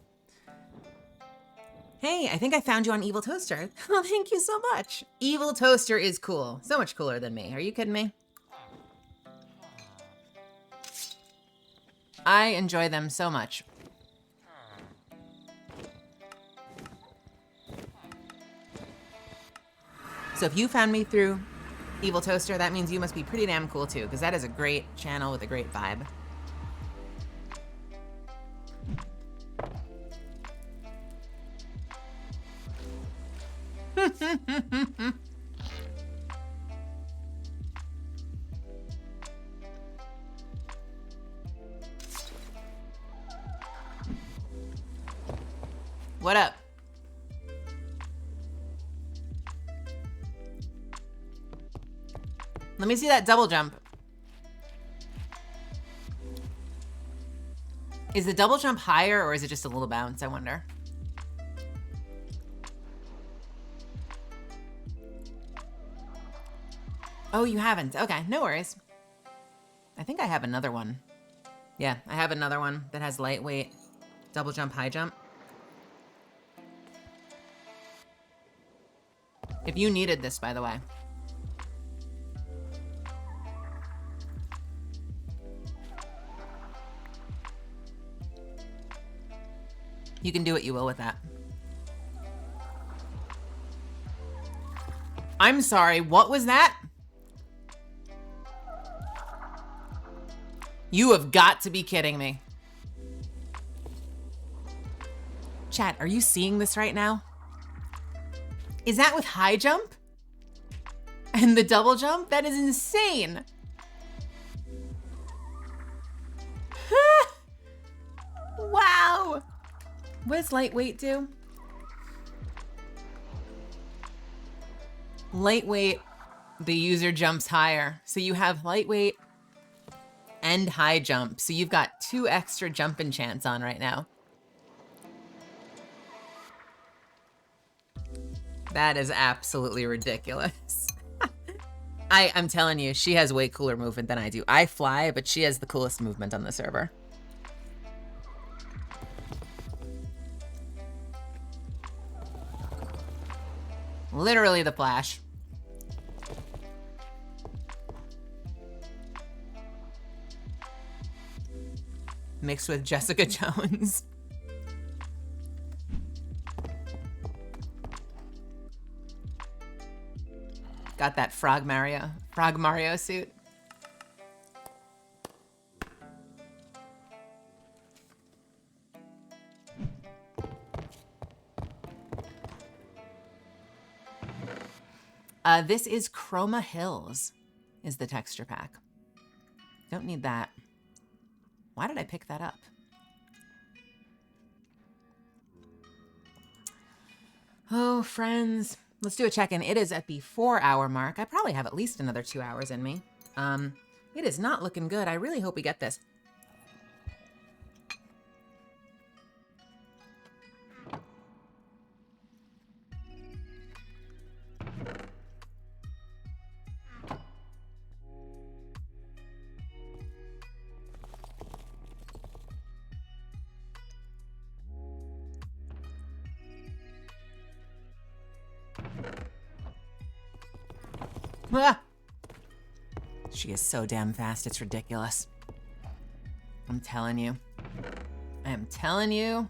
Hey, I think I found you on Evil Toaster. Oh, thank you so much. Evil Toaster is cool. So much cooler than me. Are you kidding me? I enjoy them so much. So if you found me through Evil Toaster, that means you must be pretty damn cool too, because that is a great channel with a great vibe. What up? Let me see that double jump. Is the double jump higher or is it just a little bounce, I wonder? Oh, you haven't. Okay, no worries. I think I have another one. Yeah, I have another one that has lightweight, double jump, high jump. If you needed this, by the way. You can do what you will with that. I'm sorry, what was that? You have got to be kidding me. Chat, are you seeing this right now? Is that with high jump? And the double jump? That is insane. Wow. What does lightweight do? Lightweight, the user jumps higher. So you have lightweight and high jump. So you've got 2 extra jump enchants on right now. That is absolutely ridiculous. I'm telling you, she has way cooler movement than I do. I fly, but she has the coolest movement on the server. Literally the Flash. Mixed with Jessica Jones. Got that Frog Mario suit. This is Chroma Hills, is the texture pack. Don't need that. Why did I pick that up? Oh, friends. Let's do a check-in. It is at the 4-hour mark. I probably have at least another 2 hours in me. It is not looking good. I really hope we get this. Ah! She is so damn fast, it's ridiculous. I'm telling you. I am telling you.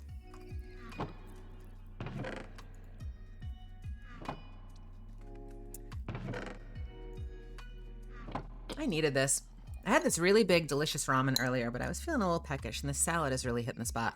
I needed this. I had this really big, delicious ramen earlier, but I was feeling a little peckish, and this salad is really hitting the spot.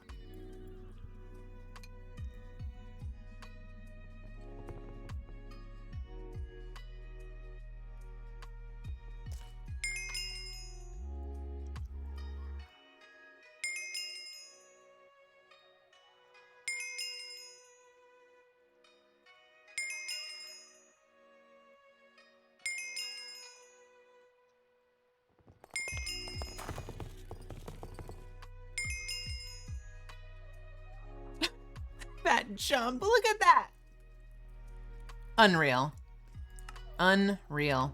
That jump, look at that. Unreal. Unreal.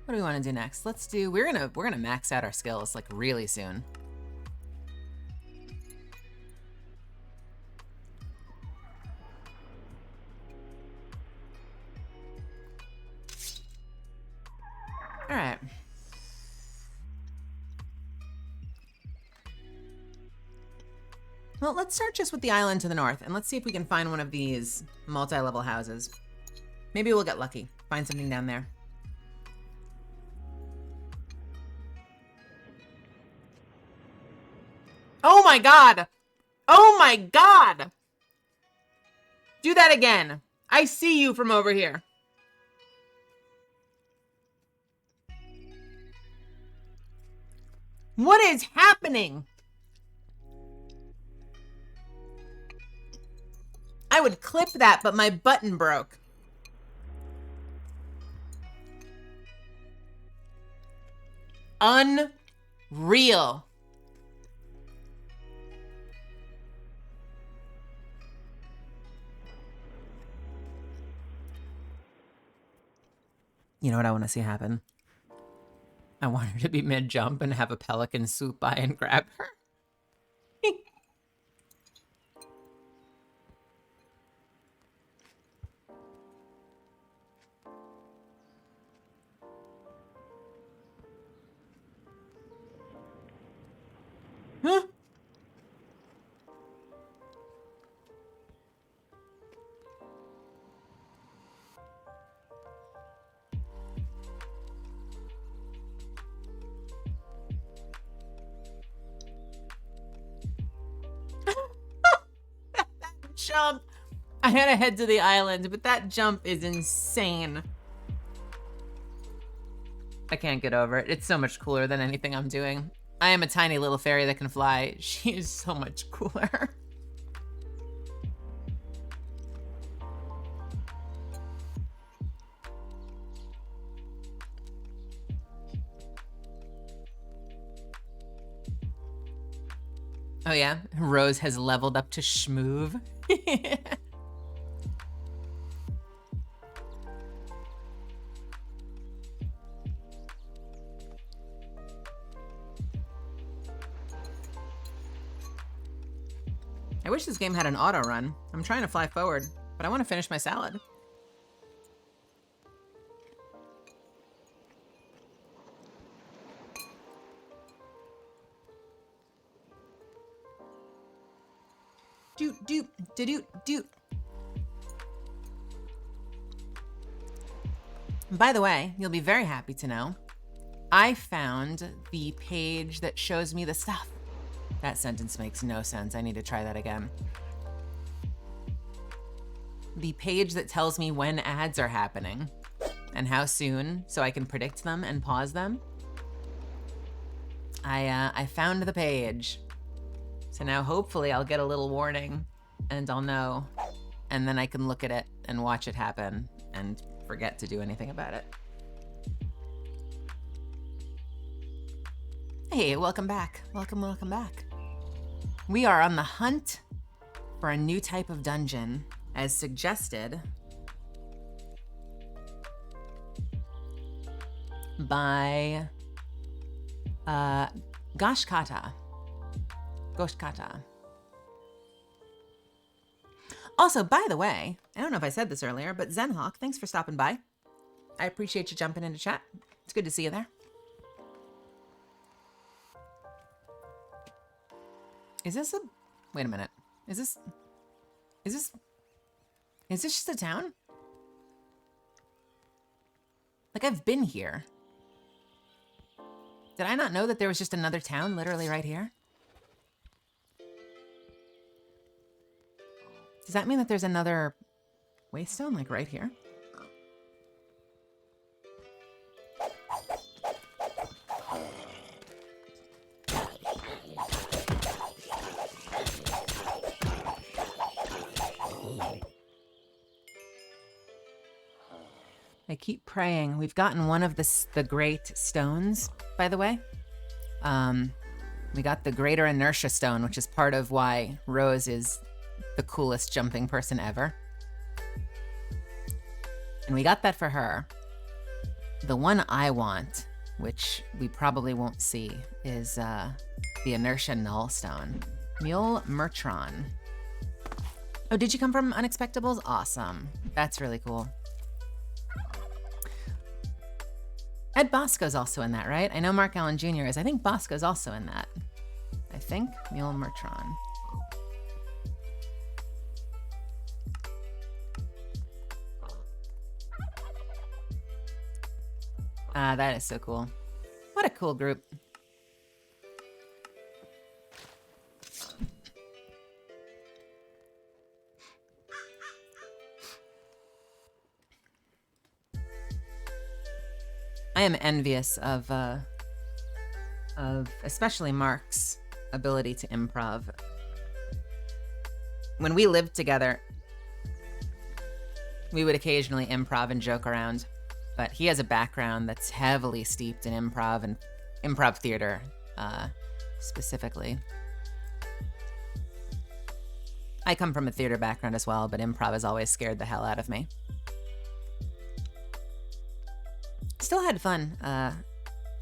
What do we want to do next? Let's do, we're gonna max out our skills like really soon. All right. Well, let's start just with the island to the north, and let's see if we can find one of these multi-level houses. Maybe we'll get lucky, find something down there. Oh my God! Oh my God! Do that again. I see you from over here. What is happening? I would clip that, but my button broke. Unreal. You know what I want to see happen? I want her to be mid-jump and have a pelican swoop by and grab her. Huh? That jump. I had to head to the island, but that jump is insane. I can't get over it. It's so much cooler than anything I'm doing. I am a tiny little fairy that can fly. She is so much cooler. Oh yeah, Rose has leveled up to Schmoove. I wish this game had an auto run. I'm trying to fly forward, but I want to finish my salad. Doot, doot, doot, doot. By the way, you'll be very happy to know, I found the page that shows me the stuff. That sentence makes no sense. I need to try that again. The page that tells me when ads are happening and how soon, so I can predict them and pause them. I found the page. So now hopefully I'll get a little warning and I'll know, and then I can look at it and watch it happen and forget to do anything about it. Hey, welcome back. Welcome back. We are on the hunt for a new type of dungeon, as suggested by Goshkata. Also, by the way, I don't know if I said this earlier, but Zenhawk, thanks for stopping by. I appreciate you jumping into chat. It's good to see you there. Is this a... Wait a minute. Is this just a town? Like, I've been here. Did I not know that there was just another town literally right here? Does that mean that there's another waystone, like right here? I keep praying. We've gotten one of the great stones, by the way. We got the greater inertia stone, which is part of why Rose is the coolest jumping person ever. And we got that for her. The one I want, which we probably won't see, is the inertia null stone. Mule Mertron. Oh, did you come from Unexpectables? Awesome. That's really cool. Ed Bosco's also in that, right? I know Mark Allen Jr. is. I think Bosco's also in that. I think. Mule Mertron. That is so cool. What a cool group. I am envious of especially Mark's ability to improv. When we lived together, we would occasionally improv and joke around, but he has a background that's heavily steeped in improv and improv theater, specifically. I come from a theater background as well, but improv has always scared the hell out of me. Still had fun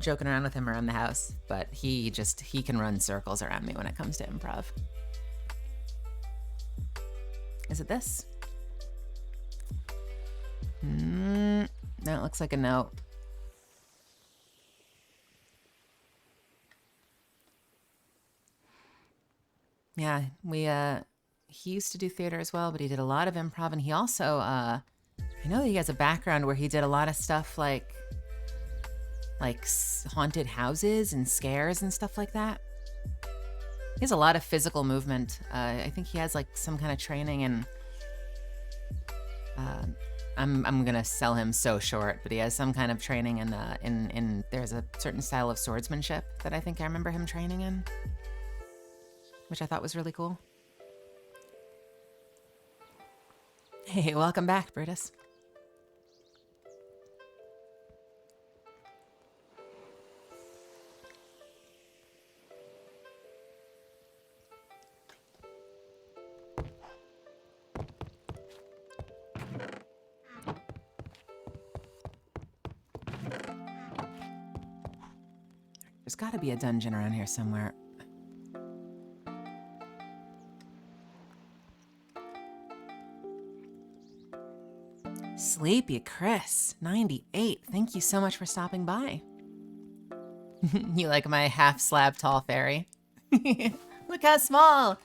joking around with him around the house, but he can run circles around me when it comes to improv. Is it this? No, it looks like a no. Yeah, he used to do theater as well, but he did a lot of improv, and he also, I know that he has a background where he did a lot of stuff like haunted houses and scares and stuff like that. He has a lot of physical movement. I think he has like some kind of training, and I'm gonna sell him so short, but he has some kind of training in there's a certain style of swordsmanship that I think I remember him training in, which I thought was really cool. Hey, welcome back, Brutus. There's got to be a dungeon around here somewhere. Sleepy Chris, 98. Thank you so much for stopping by. You like my half slab tall fairy? Look how small.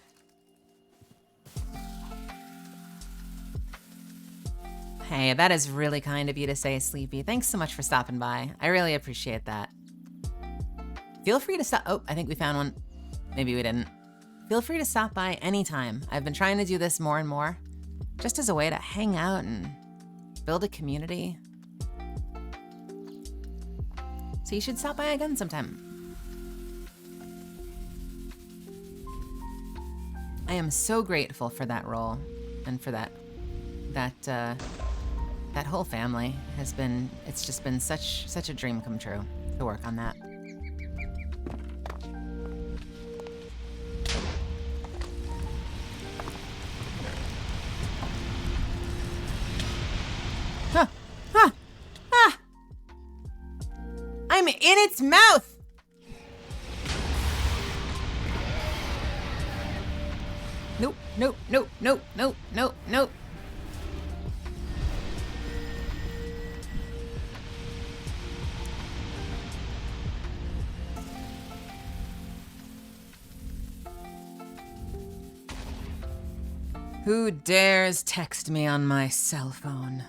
Hey, that is really kind of you to say, Sleepy. Thanks so much for stopping by. I really appreciate that. Feel free to stop. Oh, I think we found one. maybe we didn't. Feel free to stop by anytime. I've been trying to do this more and more, just as a way to hang out and build a community. So you should stop by again sometime. I am so grateful for that role and for that whole family has been, it's just been such a dream come true to work on that. I'm in its mouth! Nope, nope, nope, nope, nope, nope, nope. Who dares text me on my cell phone?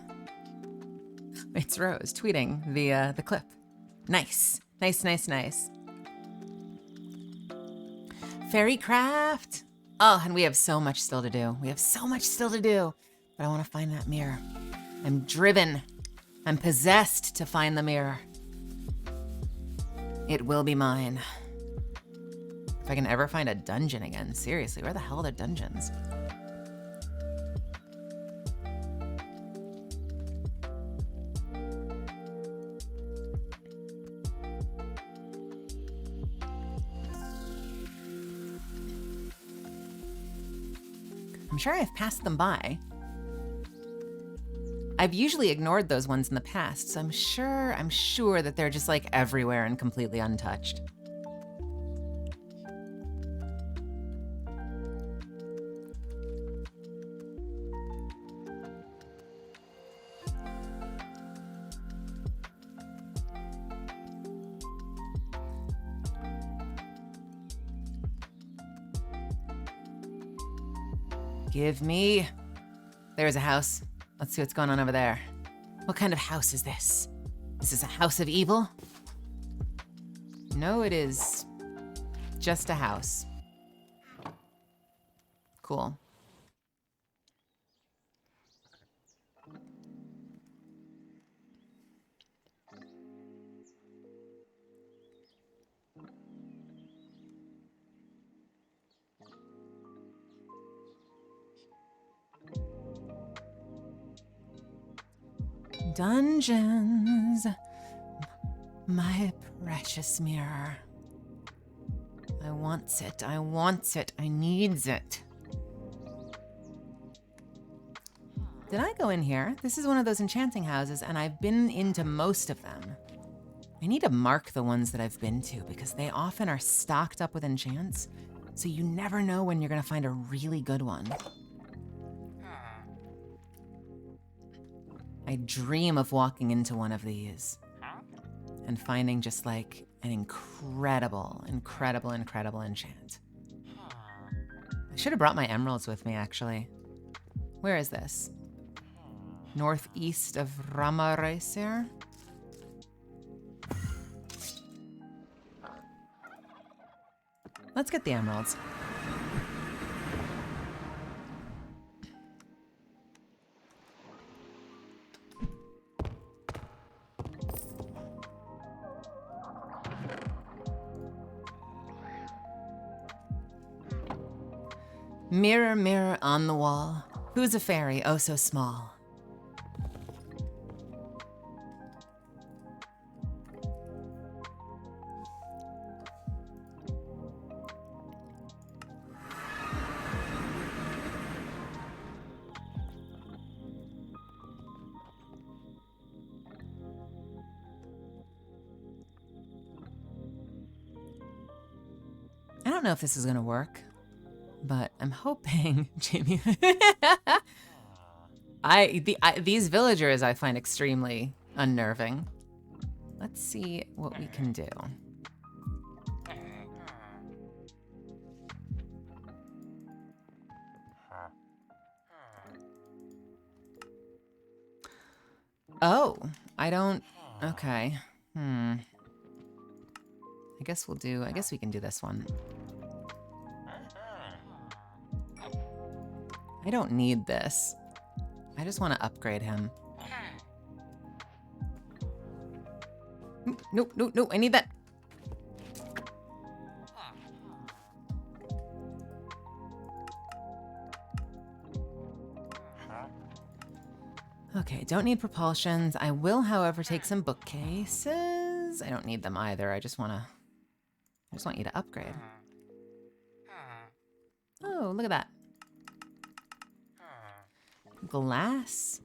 It's Rose tweeting the clip. Nice, nice, nice, nice. FairyCraft. Oh, and we have so much still to do. We have so much still to do. But I want to find that mirror. I'm driven. I'm possessed to find the mirror. It will be mine. If I can ever find a dungeon again. Seriously, where the hell are the dungeons? I'm sure I've passed them by. I've usually ignored those ones in the past, so I'm sure that they're just like everywhere and completely untouched. Give me. There's a house. Let's see what's going on over there. What kind of house is this? Is this a house of evil? No, it is just a house. Cool. Dungeons, my precious mirror. I wants it, I needs it. Did I go in here? This is one of those enchanting houses, and I've been into most of them. I need to mark the ones that I've been to because they often are stocked up with enchants, so you never know when you're gonna find a really good one. I dream of walking into one of these and finding just like an incredible enchant. I should have brought my emeralds with me, actually. Where is this? Northeast of Ramareser? Let's get the emeralds. Mirror, mirror on the wall, who's a fairy, oh so small? I don't know if this is gonna work, but I'm hoping, Gimme. These villagers I find extremely unnerving. Let's see what we can do. Oh, I don't, okay. I guess we can do this one. I don't need this. I just want to upgrade him. Nope, nope, nope, I need that. Okay, don't need propulsions. I will, however, take some bookcases. I don't need them either. I just want you to upgrade. Oh, look at that. Glass?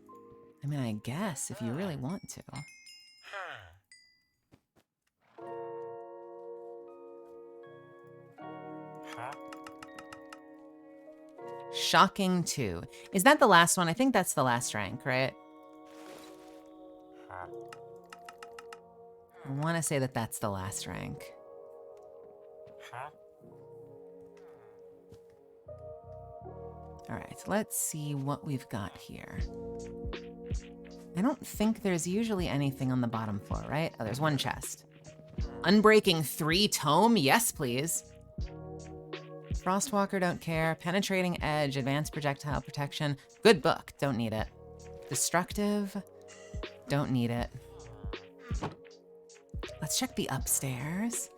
I mean, I guess if you really want to. Shocking 2. Is that the last one? I think that's the last rank, right? I want to say that that's the last rank. All right, let's see what we've got here. I don't think there's usually anything on the bottom floor, right? Oh, there's one chest. Unbreaking 3 tome? Yes, please. Frostwalker, don't care. Penetrating edge, advanced projectile protection. Good book, don't need it. Destructive, don't need it. Let's check the upstairs.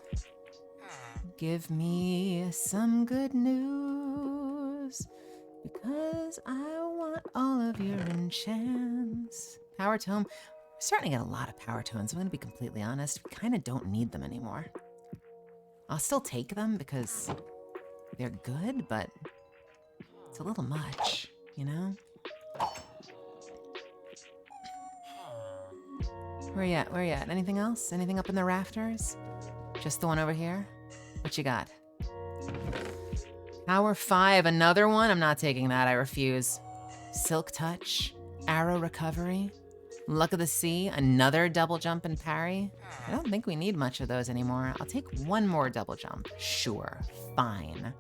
Give me some good news, because I want all of your enchants. Power tome. We're starting to get a lot of power tomes. I'm going to be completely honest. We kind of don't need them anymore. I'll still take them because they're good, but it's a little much, you know? Where you at? Where you at? Anything else? Anything up in the rafters? Just the one over here? What you got? Power 5, another one? I'm not taking that, I refuse. Silk Touch, Arrow Recovery, Luck of the Sea, another double jump and parry. I don't think we need much of those anymore. I'll take one more double jump. Sure, fine.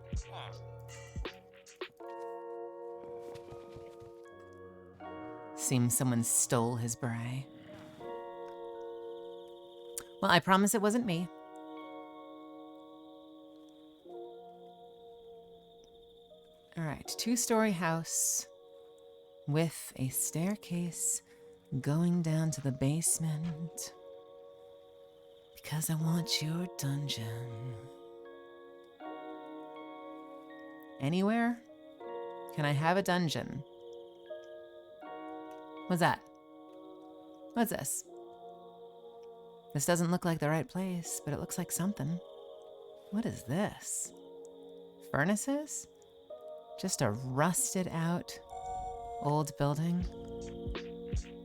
Seems someone stole his beret. Well, I promise it wasn't me. All right, 2-story house with a staircase going down to the basement. Because I want your dungeon. Anywhere? Can I have a dungeon? What's that? What's this? This doesn't look like the right place, but it looks like something. What is this? Furnaces? Just a rusted out old building?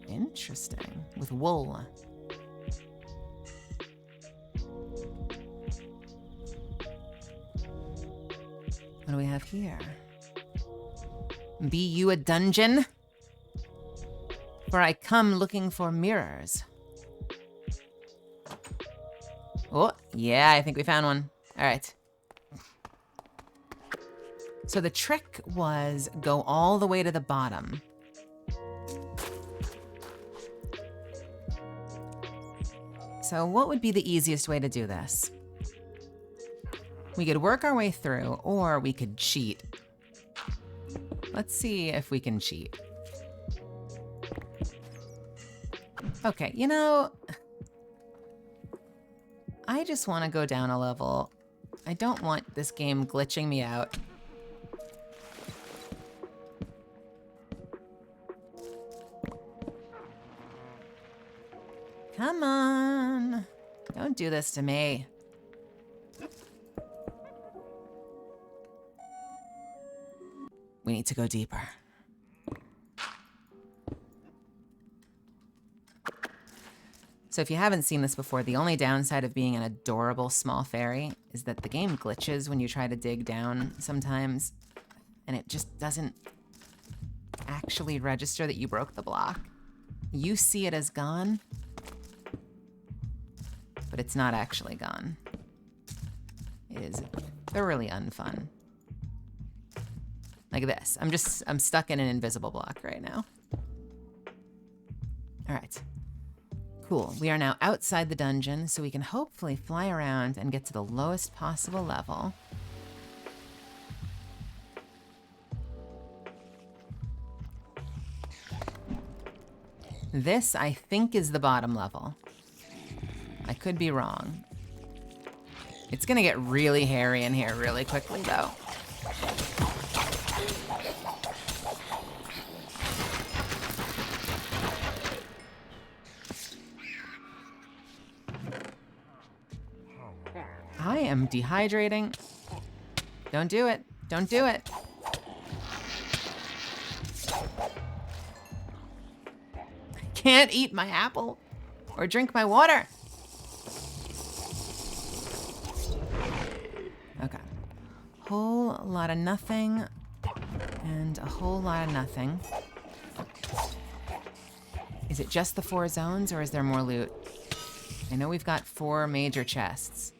Interesting. With wool. What do we have here? Be you a dungeon? For I come looking for mirrors. Oh, yeah, I think we found one. All right. So the trick was go all the way to the bottom. So what would be the easiest way to do this? We could work our way through, or we could cheat. Let's see if we can cheat. Okay, you know, I just want to go down a level. I don't want this game glitching me out. Come on. Don't do this to me. We need to go deeper. So if you haven't seen this before, the only downside of being an adorable small fairy is that the game glitches when you try to dig down sometimes, and it just doesn't actually register that you broke the block. You see it as gone, but it's not actually gone. It is thoroughly unfun. Like this. I'm stuck in an invisible block right now. All right. Cool. We are now outside the dungeon, so we can hopefully fly around and get to the lowest possible level. This, I think, is the bottom level. I could be wrong. It's gonna get really hairy in here really quickly, though. I am dehydrating. Don't do it. Don't do it. Can't eat my apple or drink my water. Okay. Whole lot of nothing and a whole lot of nothing. Is it just the 4 zones or is there more loot? I know we've got 4 major chests.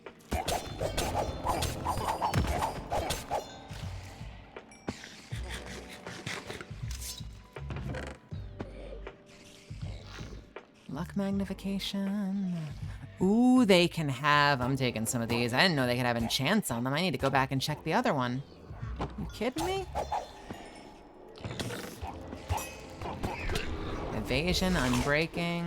Luck magnification. Ooh, they can have, I'm taking some of these. I didn't know they could have enchants on them. I need to go back and check the other one. You kidding me? Evasion, unbreaking.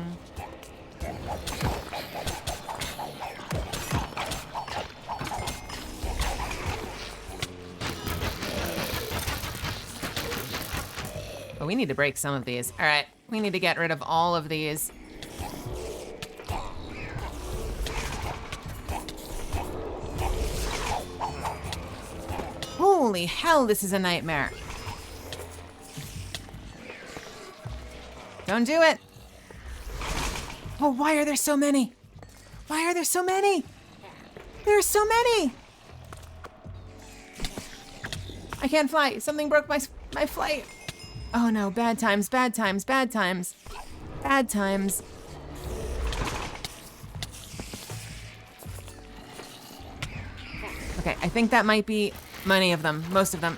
But we need to break some of these. All right, we need to get rid of all of these. Holy hell, this is a nightmare. Don't do it. Oh, why are there so many? Why are there so many? There are so many. I can't fly. Something broke my flight. Oh no, bad times, bad times, bad times. Bad times. Okay, I think that might be many of them, most of them.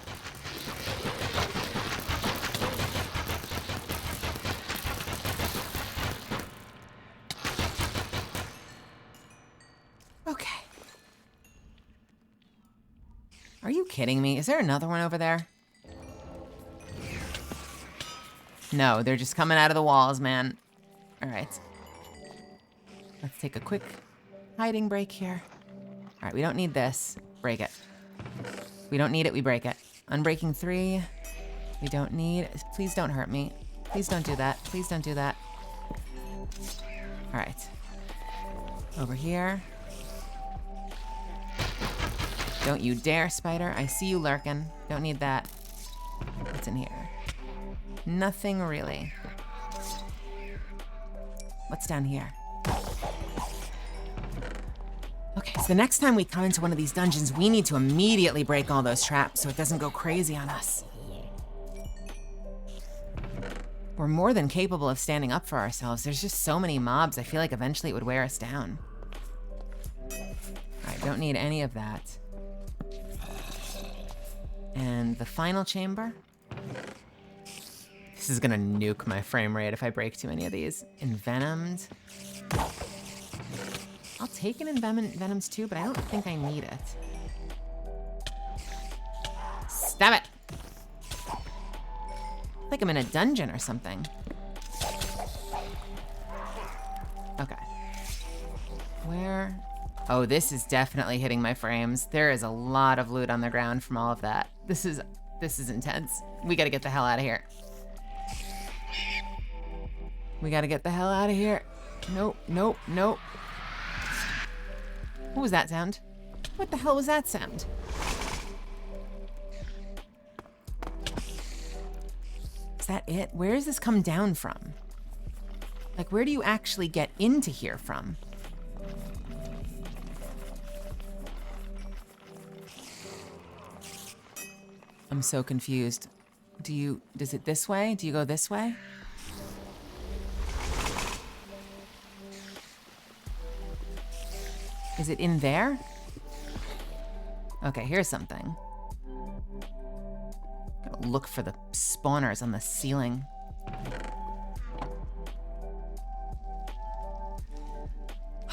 Okay. Are you kidding me? Is there another one over there? No, they're just coming out of the walls, man. All right. Let's take a quick hiding break here. All right, we don't need this. Break it. We don't need it, we break it. Unbreaking 3. We don't need, please don't hurt me. Please don't do that. Please don't do that. All right. Over here. Don't you dare, spider. I see you lurking. Don't need that. What's in here? Nothing really. What's down here? Okay, so the next time we come into one of these dungeons, we need to immediately break all those traps so it doesn't go crazy on us. We're more than capable of standing up for ourselves. There's just so many mobs, I feel like eventually it would wear us down. All right, don't need any of that. And the final chamber. This is gonna nuke my frame rate if I break too many of these. Envenomed. I'll take an Envenoms too, but I don't think I need it. Stop it! Like I'm in a dungeon or something. Okay. Where? Oh, this is definitely hitting my frames. There is a lot of loot on the ground from all of that. This is intense. We gotta get the hell out of here. We gotta get the hell out of here. Nope, nope, nope. What was that sound? What the hell was that sound? Is that it? Where does this come down from? Like, where do you actually get into here from? I'm so confused. Does it this way? Do you go this way? Is it in there? Okay, here's something. Gotta look for the spawners on the ceiling.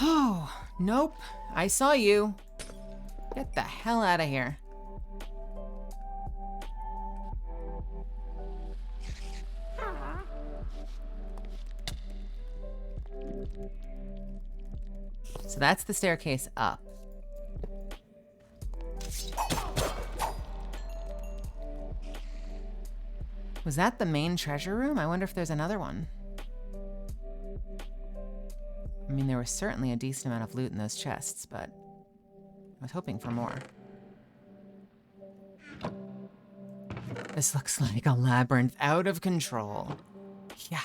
Oh, nope. I saw you. Get the hell out of here. So that's the staircase up. Was that the main treasure room? I wonder if there's another one. I mean, there was certainly a decent amount of loot in those chests, but I was hoping for more. This looks like a labyrinth out of control. Yeah.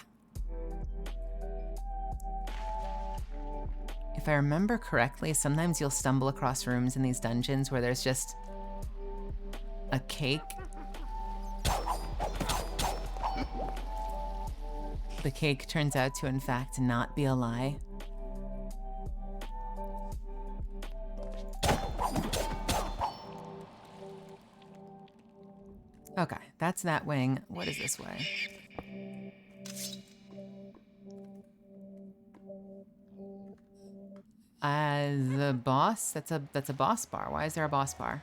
If I remember correctly, sometimes you'll stumble across rooms in these dungeons where there's just a cake. The cake turns out to, in fact, not be a lie. Okay, that's that wing. What is this way? The boss? That's a boss bar. Why is there a boss bar?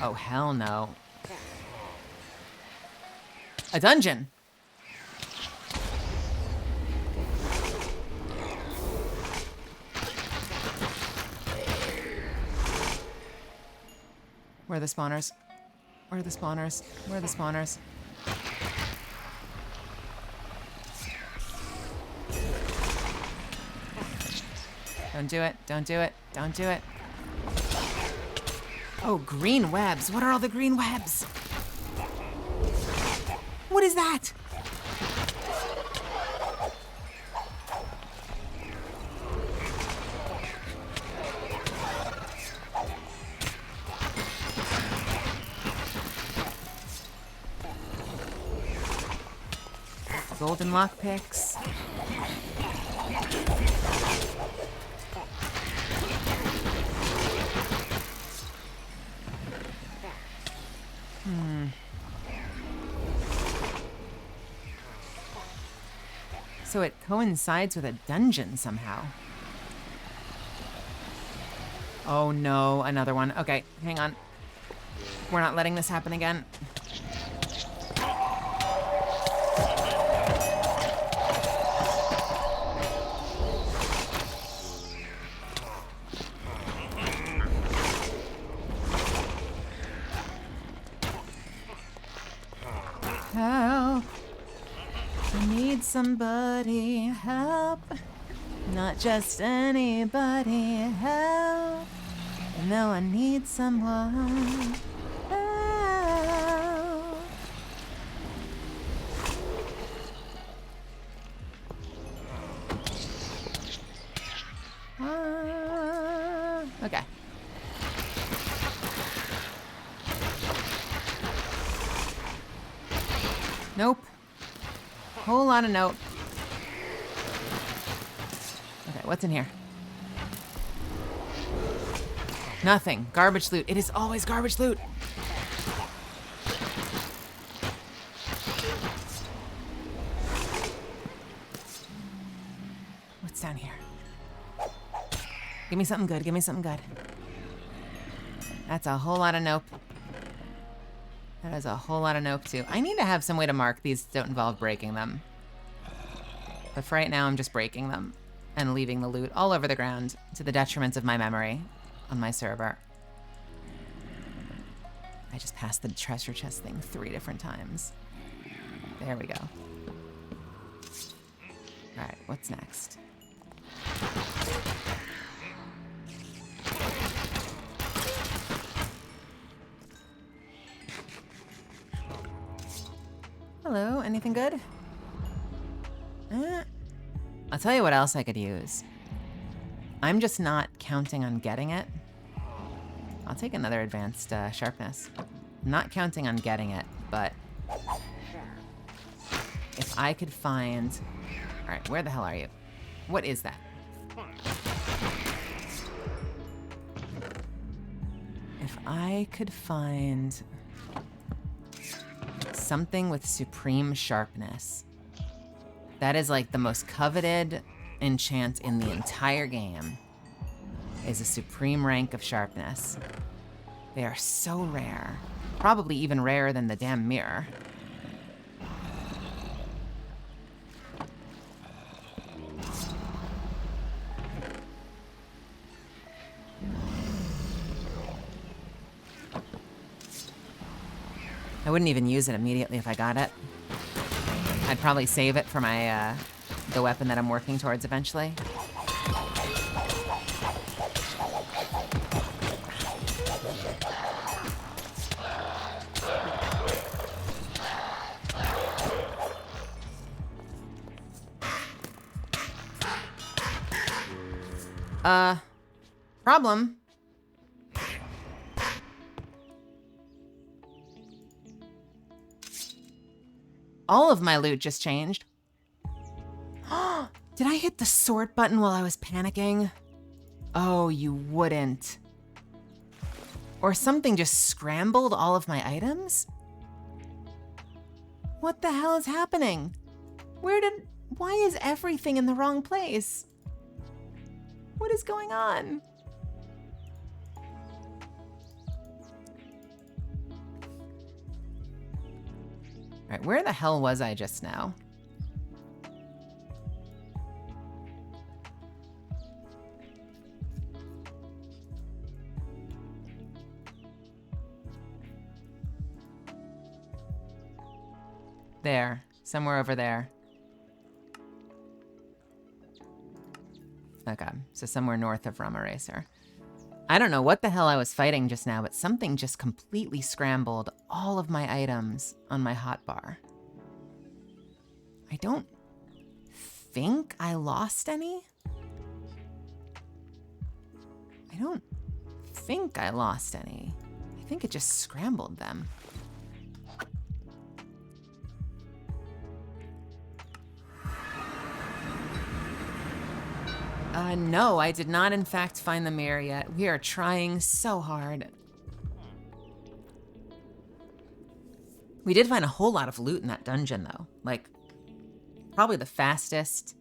Oh, hell no. A dungeon! Where are the spawners? Where are the spawners? Where are the spawners? Don't do it. Don't do it. Don't do it. Oh, green webs. What are all the green webs? What is that? Golden lockpicks. So it coincides with a dungeon somehow. Oh no, another one. Okay, hang on. We're not letting this happen again. Help. I need somebody. Help. Not just anybody. Help. No, I need someone. Help. Okay. Nope. Whole lot of nope. Okay, what's in here? Nothing. Garbage loot. It is always garbage loot. What's down here? Give me something good. Give me something good. That's a whole lot of nope. That is a whole lot of nope too. I need to have some way to mark these don't involve breaking them. But for right now, I'm just breaking them and leaving the loot all over the ground to the detriment of my memory on my server. I just passed the treasure chest thing 3 different times. There we go. All right, what's next? Hello, anything good? I'll tell you what else I could use. I'm just not counting on getting it. I'll take another advanced sharpness. I'm not counting on getting it, but if I could find... All right, where the hell are you? What is that? If I could find something with supreme sharpness, that is like the most coveted enchant in the entire game, is a supreme rank of sharpness. They are so rare. Probably even rarer than the damn mirror. I wouldn't even use it immediately if I got it. I'd probably save it for my, the weapon that I'm working towards eventually. Problem. All of my loot just changed. Did I hit the sort button while I was panicking? Oh, you wouldn't. Or something just scrambled all of my items? What the hell is happening? Why is everything in the wrong place? What is going on? All right, where the hell was I just now? There, somewhere over there. Okay, so somewhere north of Rum Eraser. I don't know what the hell I was fighting just now, but something just completely scrambled all of my items on my hotbar. I don't think I lost any. I don't think I lost any. I think it just scrambled them. No, I did not in fact find the mirror yet. We are trying so hard. We did find a whole lot of loot in that dungeon though. Like, probably the fastest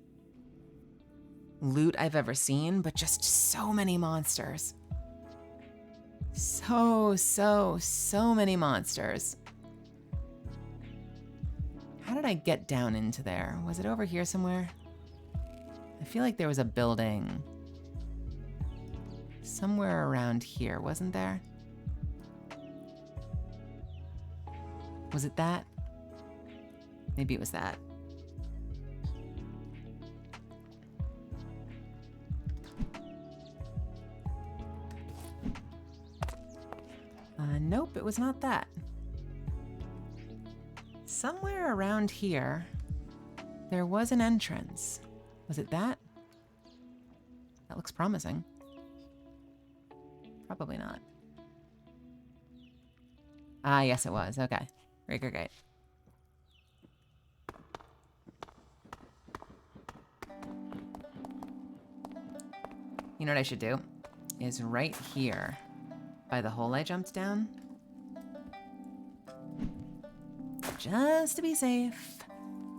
loot I've ever seen, but just so many monsters. So many monsters. How did I get down into there? Was it over here somewhere? I feel like there was a building somewhere around here, wasn't there? Was it that? Maybe it was that. Nope, it was not that. Somewhere around here, there was an entrance. Was it that? That looks promising. Probably not. Ah, yes it was. Okay. Great. You know what I should do? Is right here, by the hole I jumped down. Just to be safe.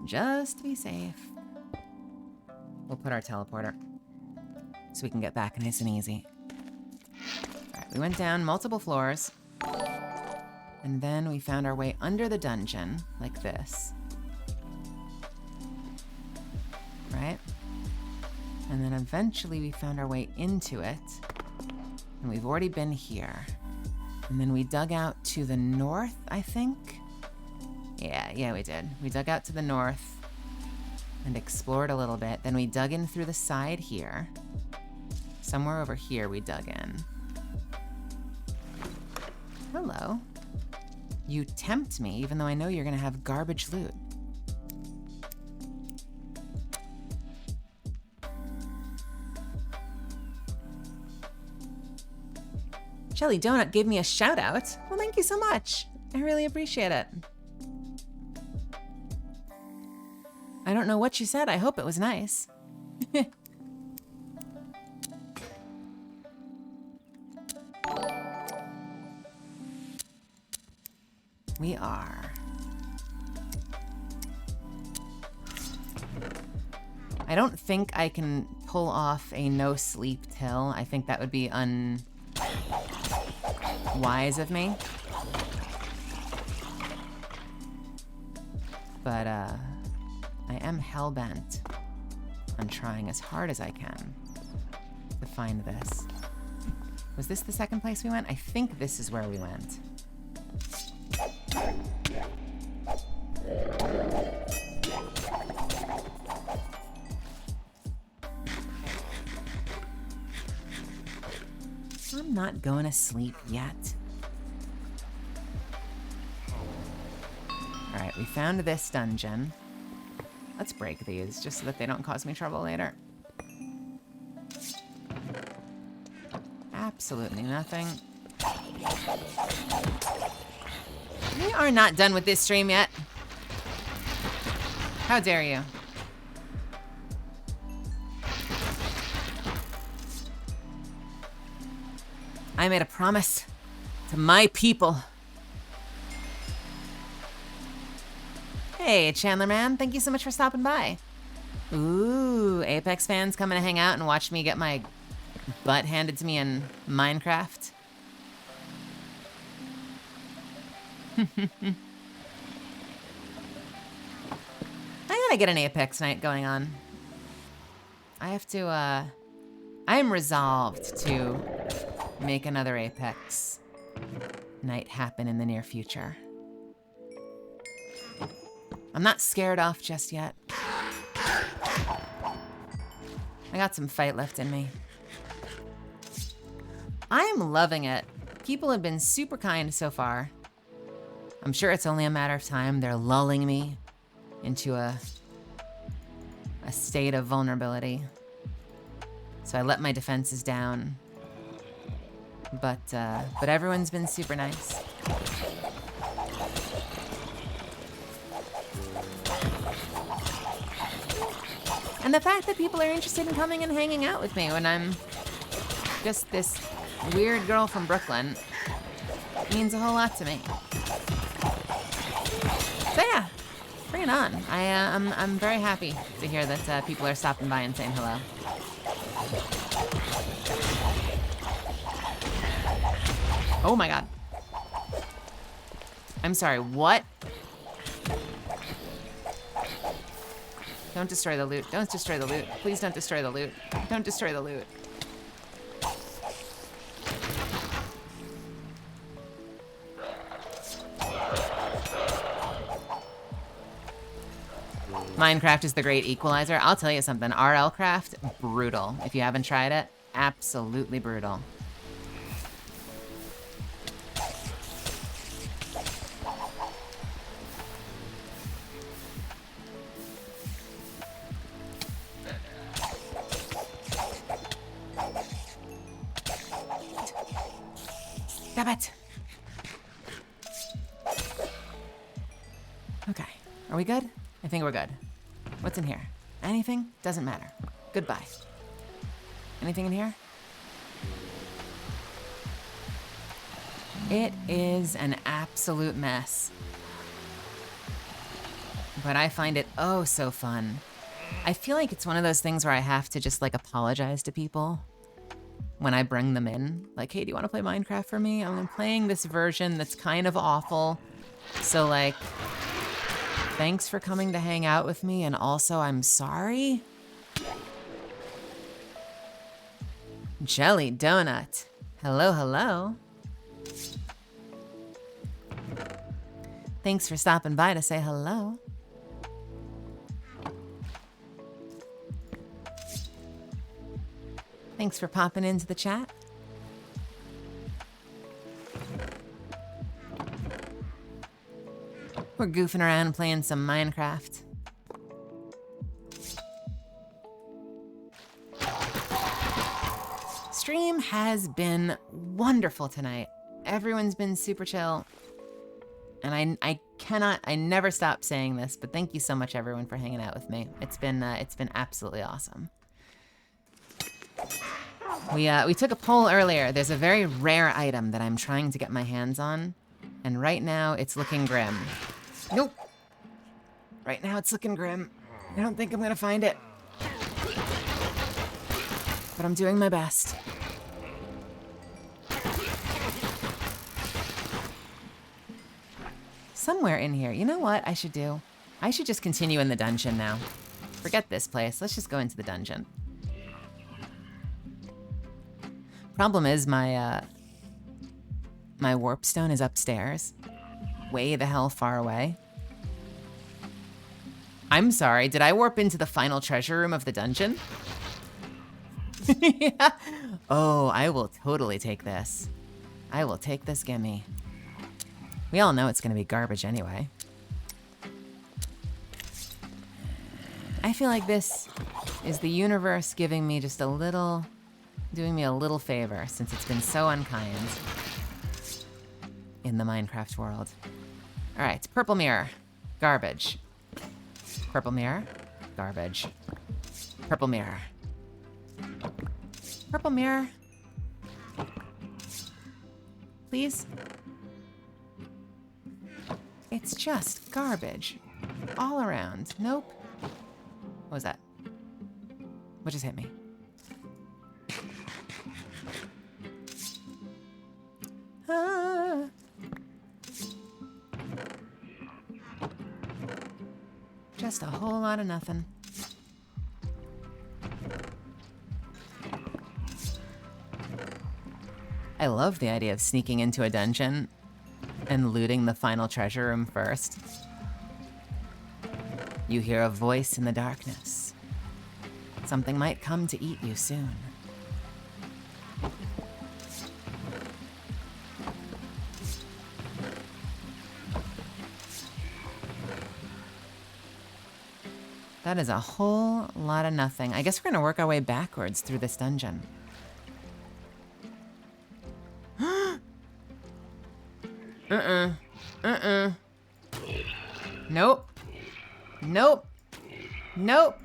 Just to be safe. We'll put our teleporter so we can get back nice and easy. All right, we went down multiple floors. And then we found our way under the dungeon, like this. Right? And then eventually we found our way into it. And we've already been here. And then we dug out to the north, I think. Yeah, we did. We dug out to the north and explored a little bit. Then we dug in through the side here. Somewhere over here we dug in. Hello. You tempt me, even though I know you're gonna have garbage loot. Jelly Donut gave me a shout out. Well, thank you so much. I really appreciate it. I don't know what you said. I hope it was nice. We are. I don't think I can pull off a no sleep till. I think that would be unwise of me. But I am hell-bent on trying as hard as I can to find this. Was this the second place we went? I think this is where we went. I'm not going to sleep yet. All right, we found this dungeon. Let's break these just so that they don't cause me trouble later. Absolutely nothing. We are not done with this stream yet. How dare you? I made a promise to my people. Hey, Chandler man, thank you so much for stopping by. Ooh, Apex fans coming to hang out and watch me get my butt handed to me in Minecraft. I gotta get an Apex night going on. I have to, I am resolved to make another Apex night happen in the near future. I'm not scared off just yet. I got some fight left in me. I'm loving it. People have been super kind so far. I'm sure it's only a matter of time. They're lulling me into a state of vulnerability. So I let my defenses down. But everyone's been super nice. And the fact that people are interested in coming and hanging out with me when I'm just this weird girl from Brooklyn means a whole lot to me. So yeah, bring it on. I'm very happy to hear that people are stopping by and saying hello. Oh my god. I'm sorry, what? Don't destroy the loot. Don't destroy the loot. Please don't destroy the loot. Don't destroy the loot. Minecraft is the great equalizer. I'll tell you something. RLCraft, brutal. If you haven't tried it, absolutely brutal. Stop it. Okay, are we good? I think we're good. What's in here? Anything? Doesn't matter. Goodbye. Anything in here? It is an absolute mess. But I find it oh so fun. I feel like it's one of those things where I have to just like apologize to people when I bring them in. Like, hey, do you want to play Minecraft for me? I'm playing this version that's kind of awful. So like, thanks for coming to hang out with me, and also I'm sorry. Jelly Donut. Hello, hello. Thanks for stopping by to say hello. Thanks for popping into the chat. We're goofing around playing some Minecraft. Stream has been wonderful tonight. Everyone's been super chill. And I never stop saying this, but thank you so much everyone for hanging out with me. It's been absolutely awesome. We took a poll earlier. There's a very rare item that I'm trying to get my hands on, and right now it's looking grim. Nope. Right now it's looking grim. I don't think I'm gonna find it. But I'm doing my best. Somewhere in here, you know what I should do? I should just continue in the dungeon now. Forget this place, let's just go into the dungeon. Problem is my warp stone is upstairs. Way the hell far away. I'm sorry, did I warp into the final treasure room of the dungeon? Yeah. Oh, I will totally take this. I will take this gimme. We all know it's gonna be garbage anyway. I feel like this is the universe giving me just a little, doing me a little favor since it's been so unkind in the Minecraft world. All right, purple mirror, garbage. Purple mirror, garbage. Purple mirror. Purple mirror. Please? It's just garbage. All around. Nope. What was that? What just hit me? Ah. Just a whole lot of nothing. I love the idea of sneaking into a dungeon and looting the final treasure room first. You hear a voice in the darkness. Something might come to eat you soon. That is a whole lot of nothing. I guess we're gonna work our way backwards through this dungeon. Nope. Nope. Nope.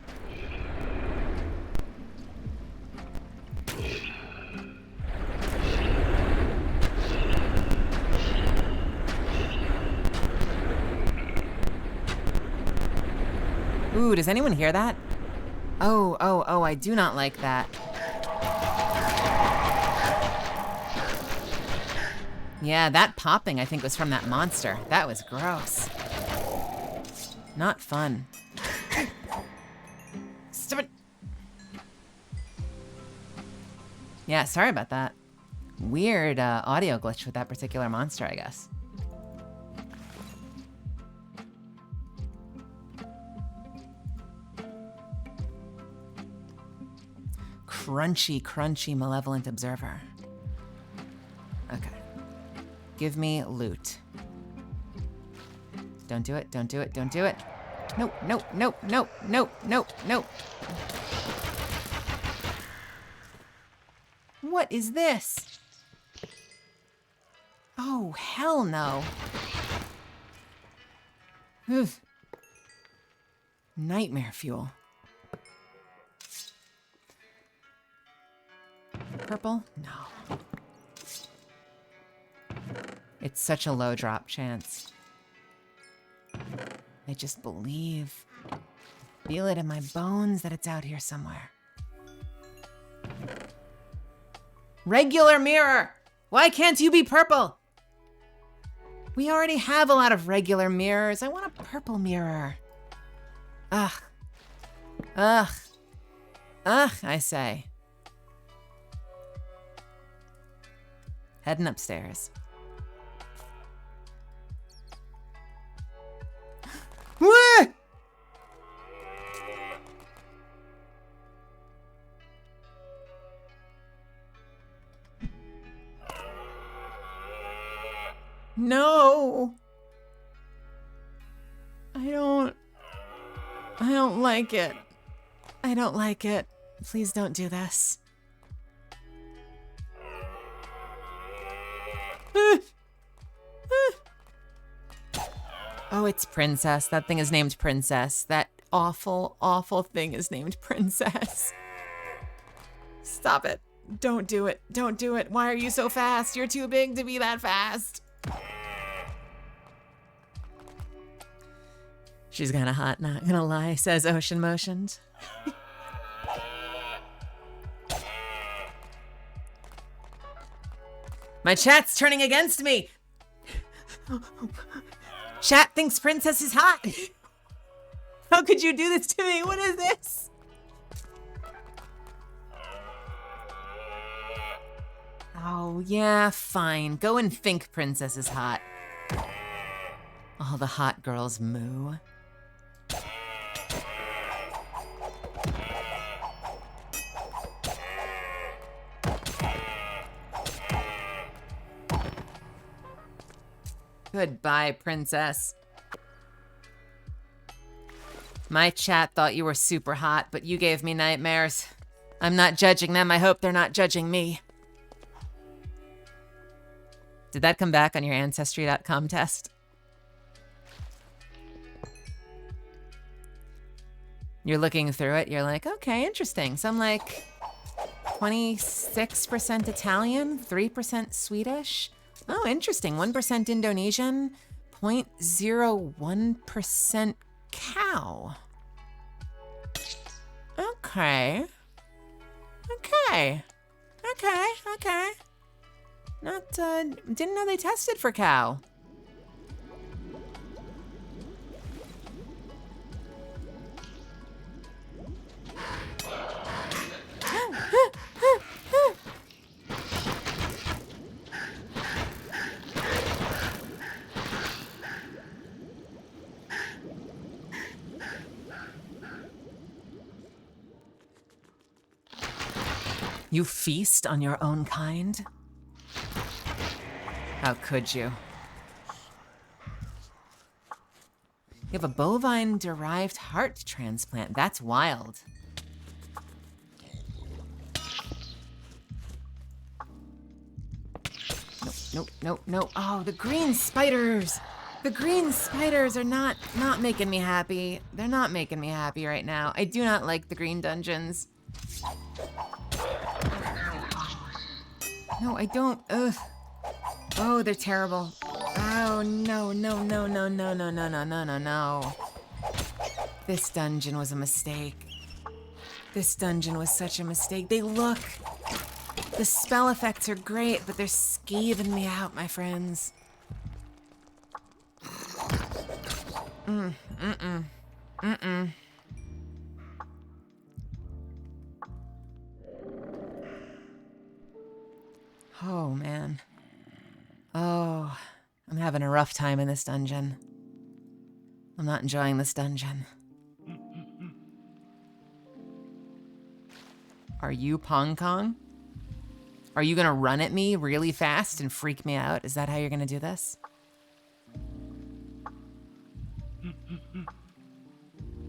Ooh, does anyone hear that? Oh, I do not like that. Yeah, that popping I think was from that monster. That was gross. Not fun. Stop it. Yeah, sorry about that. Weird audio glitch with that particular monster, I guess. Crunchy, crunchy, malevolent observer. Okay. Give me loot. Don't do it, don't do it, don't do it. Nope, nope, nope, nope, nope, nope, nope. What is this? Oh, hell no. Ugh. Nightmare fuel. Purple? No. It's such a low drop chance. I just believe, feel it in my bones that it's out here somewhere. Regular mirror! Why can't you be purple? We already have a lot of regular mirrors. I want a purple mirror. Ugh. Ugh. Ugh, I say. Heading upstairs. What? No. I don't like it. I don't like it. Please don't do this. Oh, it's Princess. That thing is named Princess. That awful, awful thing is named Princess. Stop it. Don't do it. Don't do it. Why are you so fast? You're too big to be that fast. She's kinda hot, not gonna lie, says Ocean Motioned. My chat's turning against me. Chat thinks Princess is hot. How could you do this to me? What is this? Oh, yeah, fine. Go and think Princess is hot. All the hot girls moo. Goodbye, princess. My chat thought you were super hot, but you gave me nightmares. I'm not judging them. I hope they're not judging me. Did that come back on your Ancestry.com test? You're looking through it. You're like, okay, interesting. So I'm like 26% Italian, 3% Swedish. Oh, interesting. 1% Indonesian, 0.01% cow. Okay. Okay. Not, didn't know they tested for cow. You feast on your own kind? How could you? You have a bovine-derived heart transplant. That's wild. No. Oh, the green spiders! The green spiders are not making me happy. They're not making me happy right now. I do not like the green dungeons. No, I don't. Ugh. Oh, they're terrible. Oh, no. This dungeon was a mistake. This dungeon was such a mistake. They look. The spell effects are great, but they're skeeving me out, my friends. Oh, man. Oh, I'm having a rough time in this dungeon. I'm not enjoying this dungeon. Are you Pong Kong? Are you gonna run at me really fast and freak me out? Is that how you're gonna do this?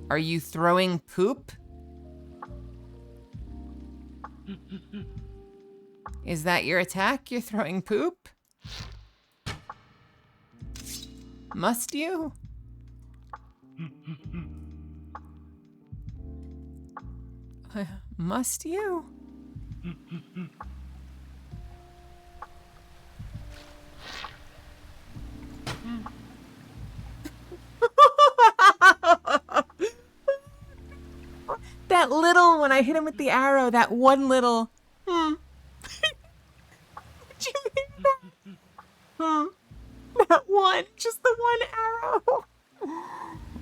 Are you throwing poop? Is that your attack? You're throwing poop? Must you? Must you? That little, when I hit him with the arrow, that one little, Did you hear that? That one, just the one arrow.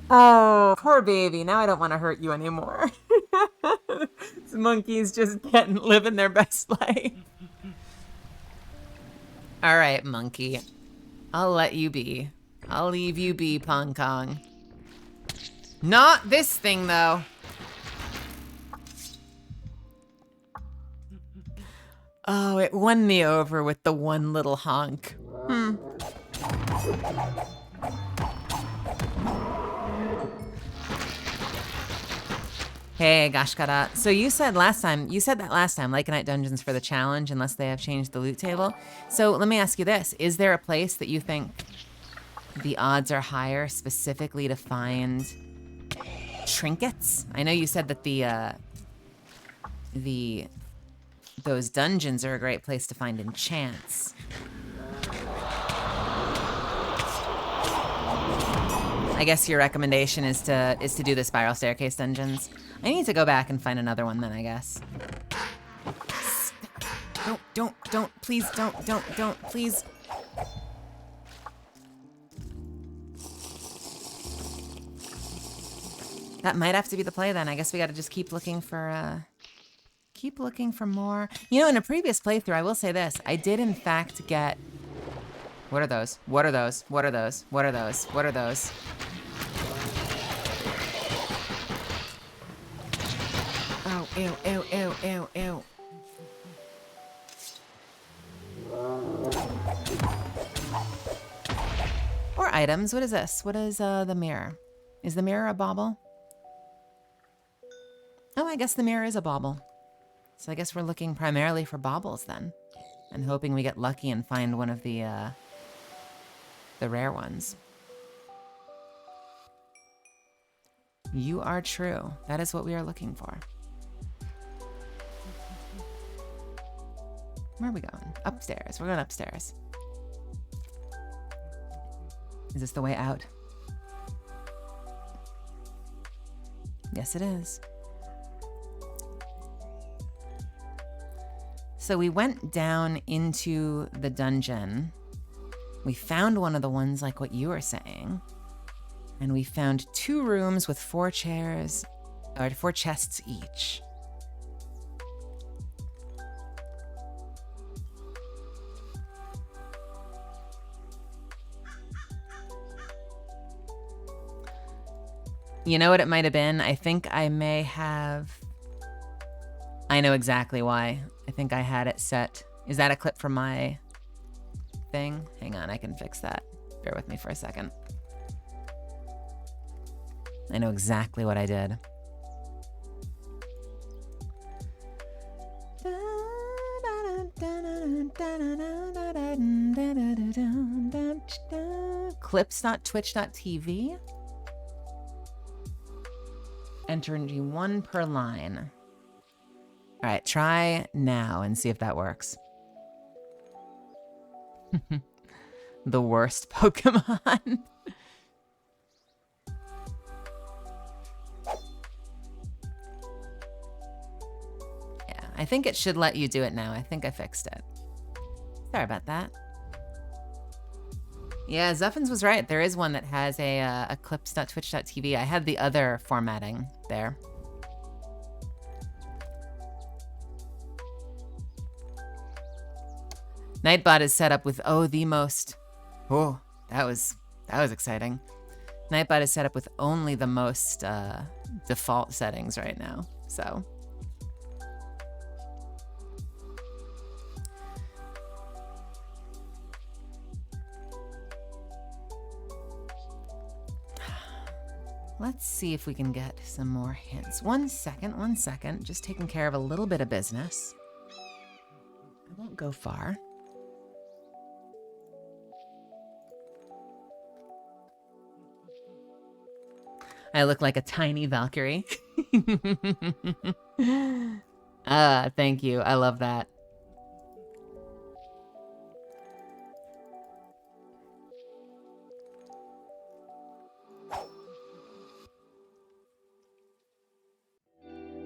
Oh, poor baby. Now I don't want to hurt you anymore. This monkey's just living their best life. All right, monkey. I'll let you be. I'll leave you be, Pong Kong. Not this thing, though. Oh, it won me over with the one little honk. Hey, Gashkara. So you said that last time, Lycanite dungeons for the challenge, unless they have changed the loot table. So let me ask you this. Is there a place that you think the odds are higher specifically to find trinkets? I know you said that those dungeons are a great place to find enchants. I guess your recommendation is to do the spiral staircase dungeons. I need to go back and find another one then, I guess. Don't, please, don't, please. That might have to be the play then. I guess we gotta just keep looking for more. You know, in a previous playthrough, I will say this, I did in fact get, what are those? What are those? What are those? What are those? What are those? Oh, ew. items. What is this? What is the mirror? Is the mirror a bauble? Oh, I guess the mirror is a bauble. So I guess we're looking primarily for baubles then, and hoping we get lucky and find one of the rare ones. You are true. That is what we are looking for. Where are we going? Upstairs. We're going upstairs. Is this the way out? Yes, it is. So we went down into the dungeon. We found one of the ones like what you were saying. And we found 2 rooms with 4 chairs, or 4 chests each. You know what it might have been? I think I may have... I know exactly why. I think I had it set. Is that a clip from my thing? Hang on, I can fix that. Bear with me for a second. I know exactly what I did. Clips.twitch.tv. Enter in 1 per line. All right, try now and see if that works. The worst Pokemon. Yeah, I think it should let you do it now. I think I fixed it. Sorry about that. Yeah, Zuffins was right. There is one that has a clips.twitch.tv. I had the other formatting there. Nightbot is set up with the most. Oh, that was exciting. Nightbot is set up with only the most default settings right now. So let's see if we can get some more hints. One second. Just taking care of a little bit of business. I won't go far. I look like a tiny Valkyrie. Thank you. I love that.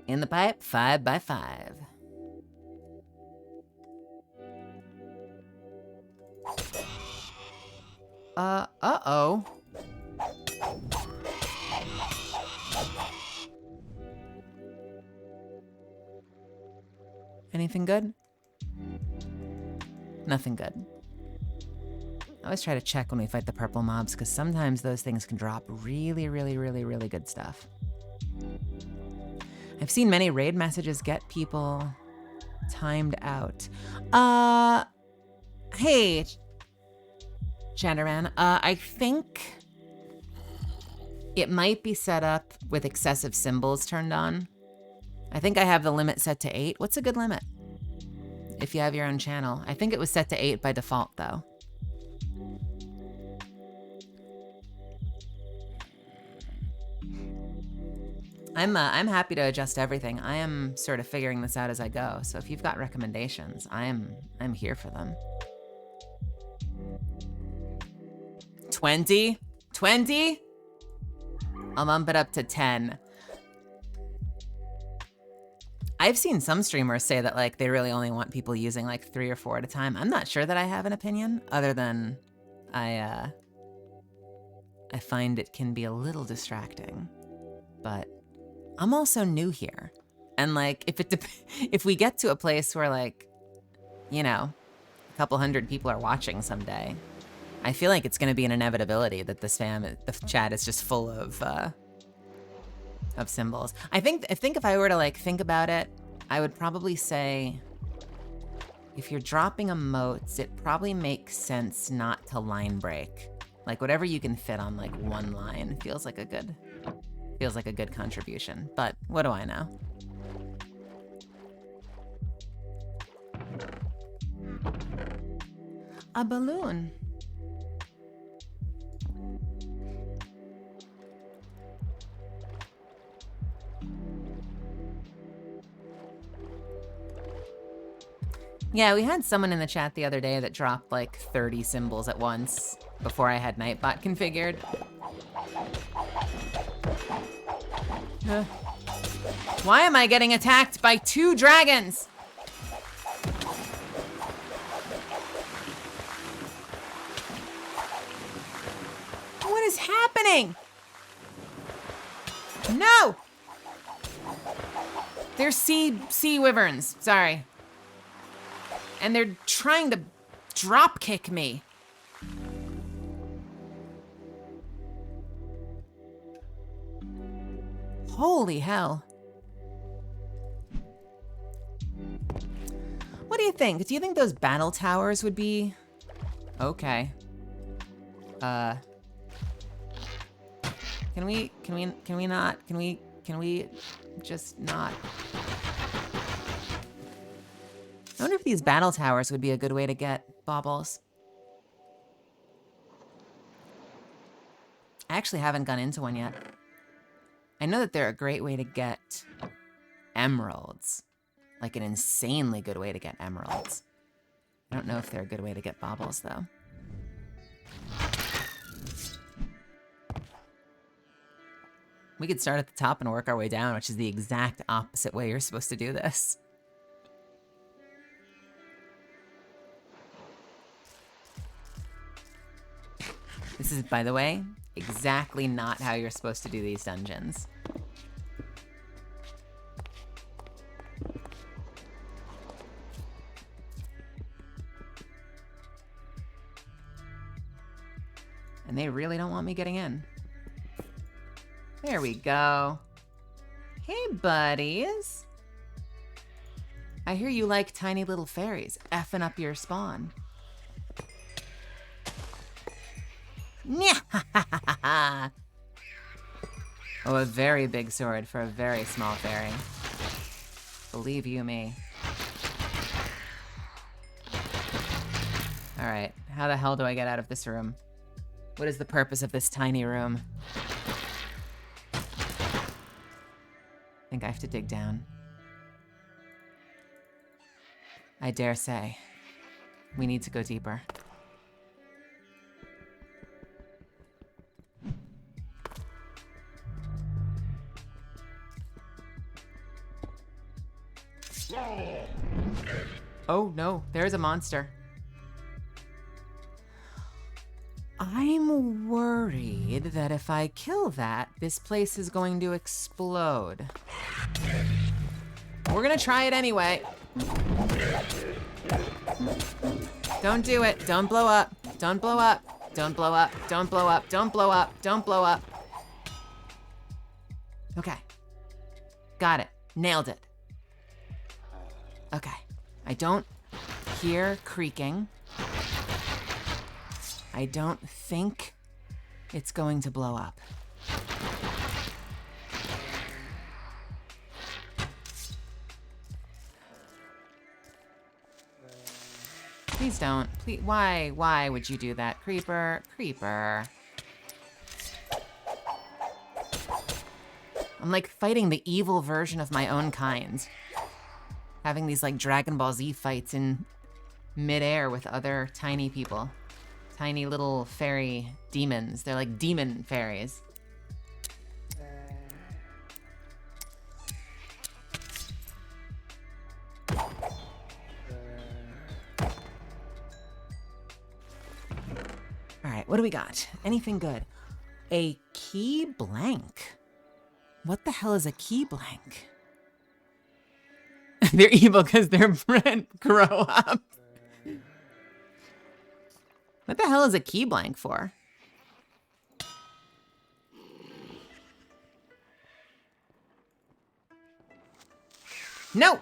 In the pipe, 5 by 5. Uh-oh. Anything good? Nothing good. I always try to check when we fight the purple mobs, because sometimes those things can drop really, really, really, really good stuff. I've seen many raid messages get people timed out. Hey, Chatteran, I think it might be set up with excessive symbols turned on. I think I have the limit set to 8. What's a good limit? If you have your own channel. I think it was set to 8 by default, though. I'm happy to adjust everything. I am sort of figuring this out as I go. So if you've got recommendations, I'm here for them. 20? 20? I'll bump it up to 10. I've seen some streamers say that like they really only want people using like 3 or 4 at a time. I'm not sure that I have an opinion other than I find it can be a little distracting. But I'm also new here. And like if we get to a place where like, you know, a couple hundred people are watching someday, I feel like it's going to be an inevitability that the chat is just full of symbols. I think if I were to like think about it, I would probably say if you're dropping emotes, it probably makes sense not to line break. Like whatever you can fit on like one line feels like a good contribution. But what do I know? A balloon. Yeah, we had someone in the chat the other day that dropped like 30 symbols at once before I had Nightbot configured. Why am I getting attacked by 2 dragons? What is happening? No! They're sea wyverns, sorry. And they're trying to drop kick me. Holy hell. What do you think? Do you think those battle towers would be okay? Can we just not? I wonder if these battle towers would be a good way to get baubles. I actually haven't gone into one yet. I know that they're a great way to get emeralds. Like an insanely good way to get emeralds. I don't know if they're a good way to get baubles, though. We could start at the top and work our way down, which is the exact opposite way you're supposed to do this. This is, by the way, exactly not how you're supposed to do these dungeons. And they really don't want me getting in. There we go. Hey, buddies. I hear you like tiny little fairies effing up your spawn. Oh, a very big sword for a very small fairy. Believe you me. All right, how the hell do I get out of this room? What is the purpose of this tiny room? I think I have to dig down. I dare say, we need to go deeper. Oh no, there's a monster. I'm worried that if I kill that, this place is going to explode. We're gonna try it anyway. Don't do it. Don't blow up. Don't blow up. Don't blow up. Don't blow up. Don't blow up. Don't blow up. Okay. Got it. Nailed it. Okay. I don't hear creaking. I don't think it's going to blow up. Please don't. Please, why would you do that? Creeper, creeper. I'm like fighting the evil version of my own kind. Having these like Dragon Ball Z fights in midair with other tiny people. Tiny little fairy demons. They're like demon fairies. All right, what do we got? Anything good? A key blank. What the hell is a key blank? They're evil because they're bred grow up. What the hell is a key blank for? No!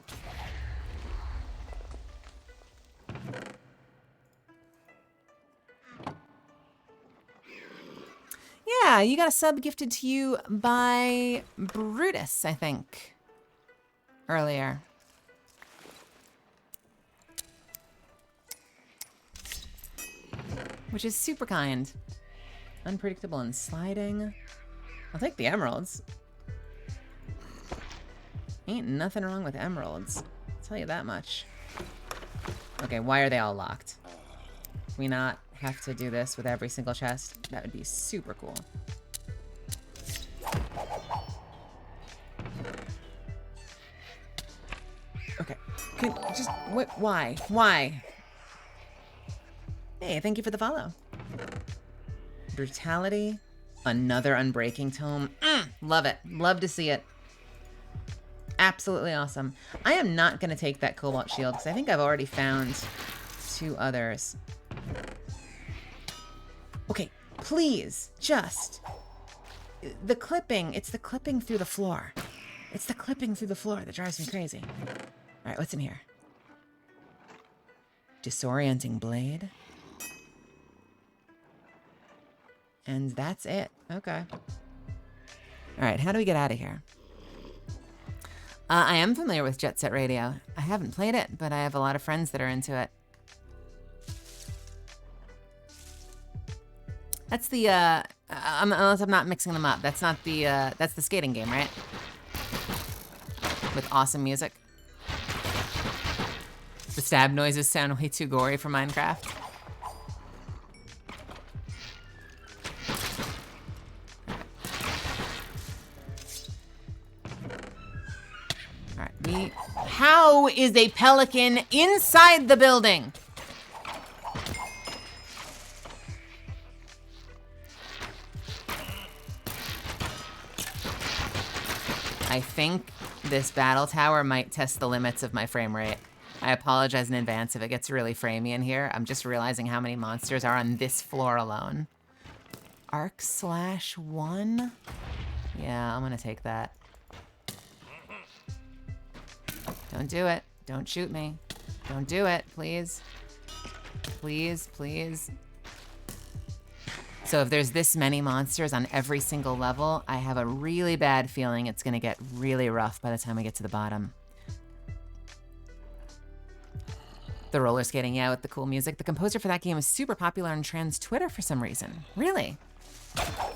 yeah, you got a sub gifted to you by Brutus, I think, earlier. Which is super kind. Unpredictable and sliding. I'll take the emeralds. Ain't nothing wrong with emeralds. I'll tell you that much. Okay, why are they all locked? Can we not have to do this with every single chest? That would be super cool. Okay. Why? Why? Hey, thank you for the follow. Brutality. Another unbreaking tome. Love it. Love to see it. Absolutely awesome. I am not going to take that cobalt shield because I think I've already found 2 others. Okay, please, just... The clipping, it's the clipping through the floor. It's the clipping through the floor that drives me crazy. All right, what's in here? Disorienting blade. And that's it. Okay. All right, how do we get out of here? I am familiar with Jet Set Radio. I haven't played it, but I have a lot of friends that are into it. That's the, unless I'm not mixing them up. That's not the, that's the skating game, right? With awesome music. The stab noises sound way too gory for Minecraft. How is a pelican inside the building? I think this battle tower might test the limits of my frame rate. I apologize in advance if it gets really framey in here. I'm just realizing how many monsters are on this floor alone. Arc/1? Yeah, I'm gonna take that. Don't do it. Don't shoot me. Don't do it, please. Please, please. So if there's this many monsters on every single level, I have a really bad feeling it's gonna get really rough by the time we get to the bottom. The roller skating, yeah, with the cool music. The composer for that game is super popular on trans Twitter for some reason. Really?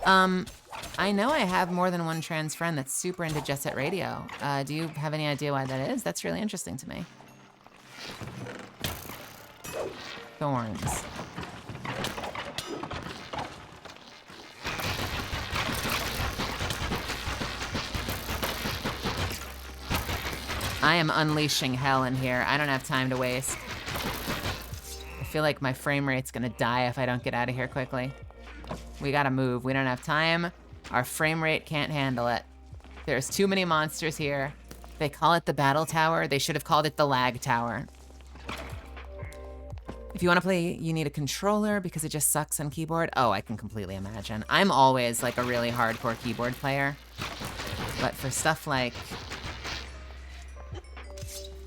I know I have more than one trans friend that's super into Jet Set Radio. Do you have any idea why that is? That's really interesting to me. Thorns. I am unleashing hell in here. I don't have time to waste. I feel like my frame rate's gonna die if I don't get out of here quickly. We gotta move. We don't have time. Our frame rate can't handle it. There's too many monsters here. They call it the battle tower. They should have called it the lag tower. If you want to play, you need a controller because it just sucks on keyboard. Oh, I can completely imagine. I'm always like a really hardcore keyboard player. But for stuff like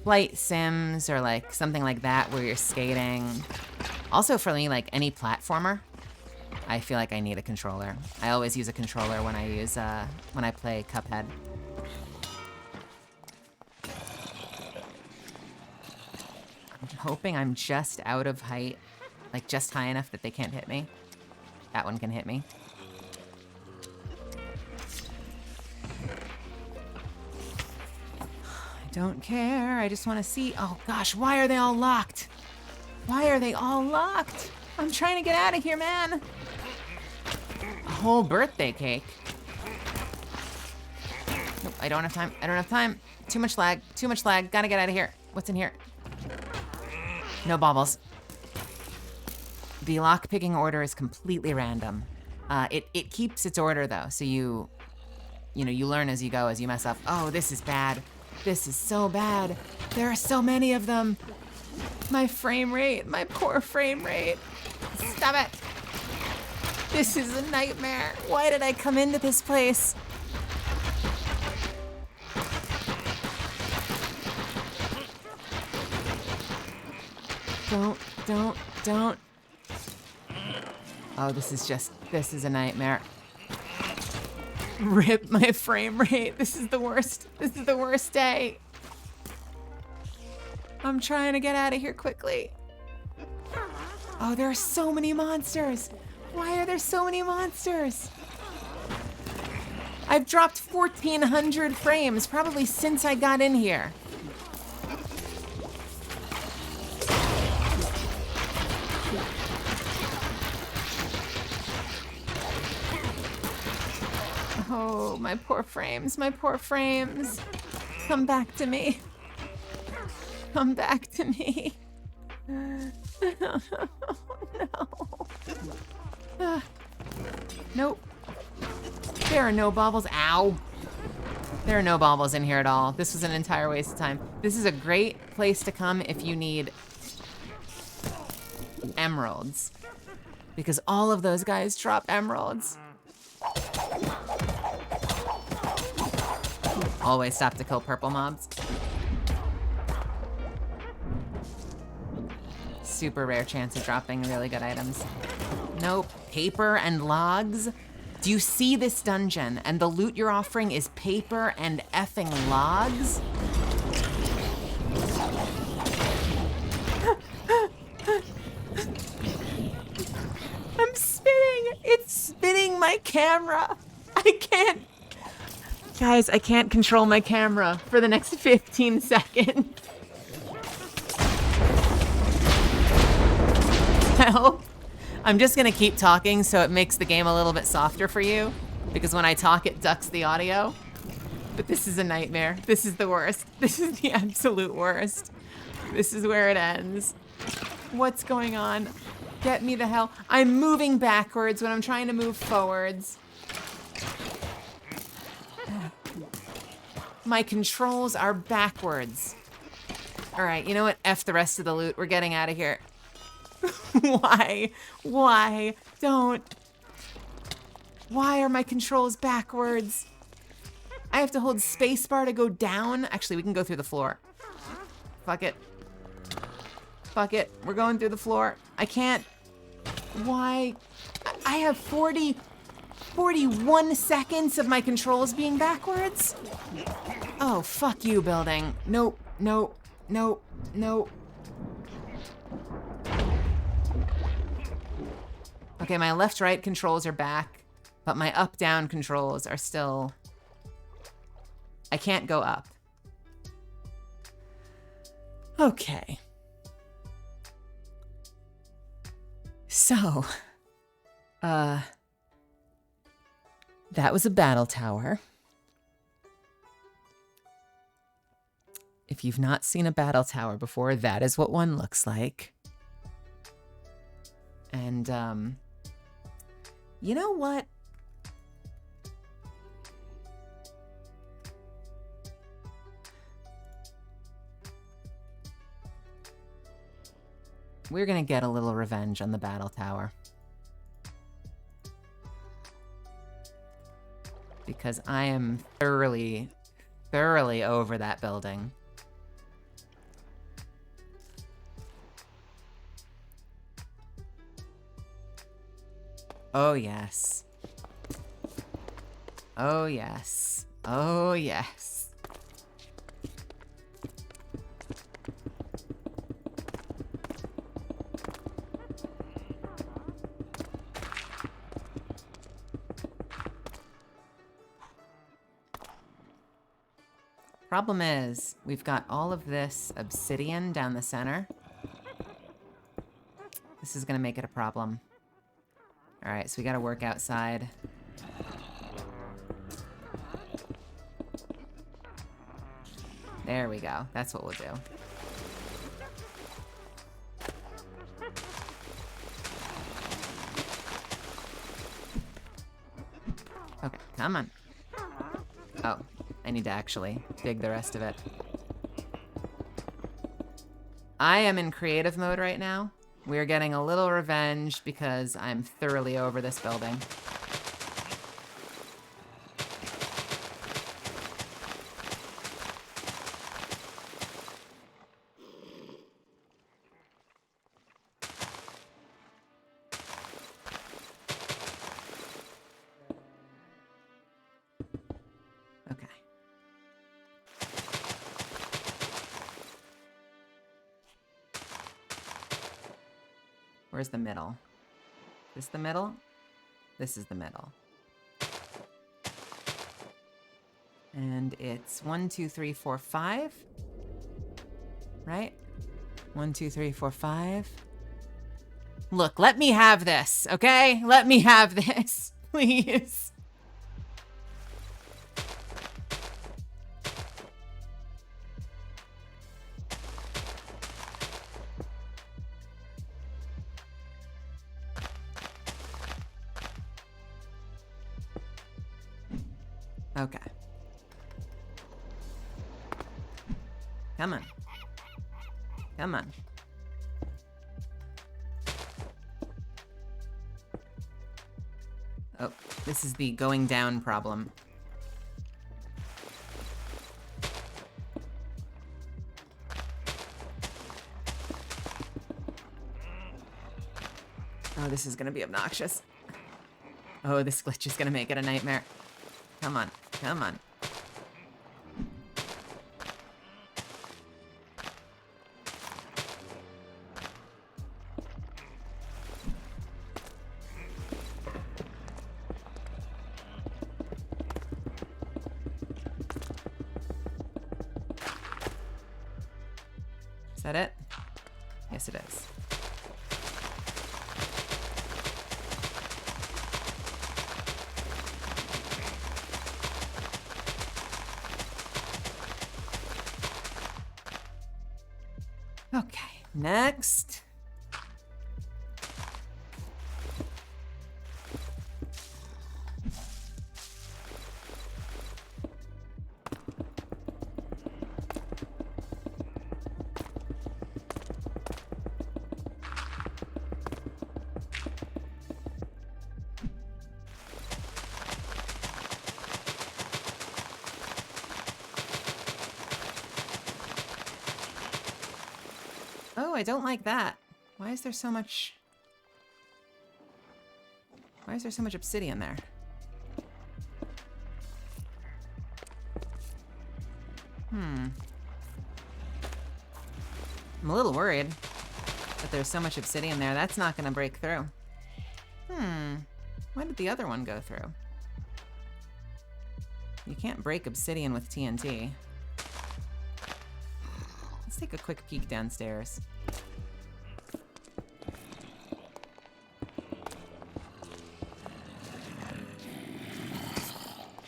flight sims or like something like that where you're skating. Also for me, like any platformer, I feel like I need a controller. I always use a controller when I play Cuphead. I'm hoping I'm just out of height, like just high enough that they can't hit me. That one can hit me. I don't care. I just want to see. Oh gosh, why are they all locked? Why are they all locked? I'm trying to get out of here, man. A whole birthday cake. Nope, I don't have time. I don't have time. Too much lag. Too much lag. Gotta get out of here. What's in here? No baubles. The lock-picking order is completely random. It keeps its order though, so you learn as you go, as you mess up. Oh, this is bad. This is so bad. There are so many of them. My frame rate, my poor frame rate. Stop it. This is a nightmare. Why did I come into this place? Don't. Oh, this is a nightmare. Rip my frame rate. This is the worst. This is the worst day. I'm trying to get out of here quickly. Oh, there are so many monsters. Why are there so many monsters? I've dropped 1,400 frames probably since I got in here. Oh, my poor frames, my poor frames. Come back to me. Come back to me. No. Nope. There are no baubles. Ow. There are no baubles in here at all. This was an entire waste of time. This is a great place to come if you need emeralds. Because all of those guys drop emeralds. Always stop to kill purple mobs. Super rare chance of dropping really good items. Nope. Paper and logs. Do you see this dungeon? And the loot you're offering is paper and effing logs? I'm spinning. It's spinning my camera. I can't. Guys, I can't control my camera for the next 15 seconds. Help. I'm just gonna keep talking so it makes the game a little bit softer for you, because when I talk, it ducks the audio. But this is a nightmare. This is the worst. This is the absolute worst. This is where it ends. What's going on? Get me the hell. I'm moving backwards when I'm trying to move forwards. My controls are backwards. All right, you know what? F the rest of the loot. We're getting out of here. Why? Why? Don't. Why are my controls backwards? I have to hold spacebar to go down. Actually, we can go through the floor. Fuck it. Fuck it. We're going through the floor. I can't. Why? I have 41 seconds of my controls being backwards? Oh, fuck you, building. Nope, nope, nope, nope. Okay, my left-right controls are back, but my up-down controls are still... I can't go up. Okay. So, that was a battle tower. If you've not seen a battle tower before, that is what one looks like. And, you know what? We're gonna get a little revenge on the battle tower. Because I am thoroughly over that building. Oh, yes. Oh, yes. Oh, yes. Problem is, we've got all of this obsidian down the center. This is gonna make it a problem. All right, so we gotta work outside. There we go. That's what we'll do. Okay, come on. Oh, I need to actually dig the rest of it. I am in creative mode right now. We're getting a little revenge because I'm thoroughly over this building. Where's the middle? This the middle? This is the middle. And it's 1, 2, 3, 4, 5. Right? 1, 2, 3, 4, 5. Look, let me have this, okay? Let me have this, please. Okay. Come on. Come on. Oh, this is the going down problem. Oh, this is gonna be obnoxious. Oh, this glitch is gonna make it a nightmare. Come on, come on. Is that it? Yes, it is. Okay, next. Oh, I don't like that. Why is there so much... Why is there so much obsidian there? I'm a little worried that there's so much obsidian there. That's not going to break through. Why did the other one go through? You can't break obsidian with TNT. Let's take a quick peek downstairs.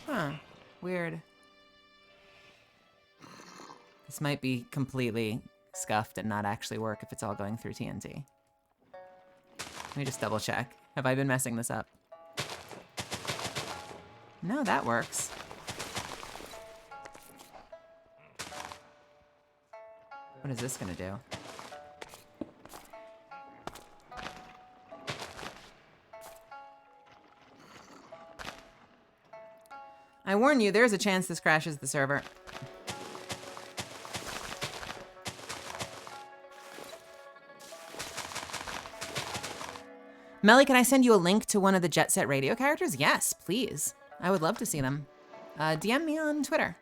Huh. Weird. This might be completely scuffed and not actually work if it's all going through TNT. Let me just double check. Have I been messing this up? No, that works. What is this gonna do? I warn you, there's a chance this crashes the server. Melly, can I send you a link to one of the Jet Set Radio characters? Yes, please. I would love to see them. DM me on Twitter.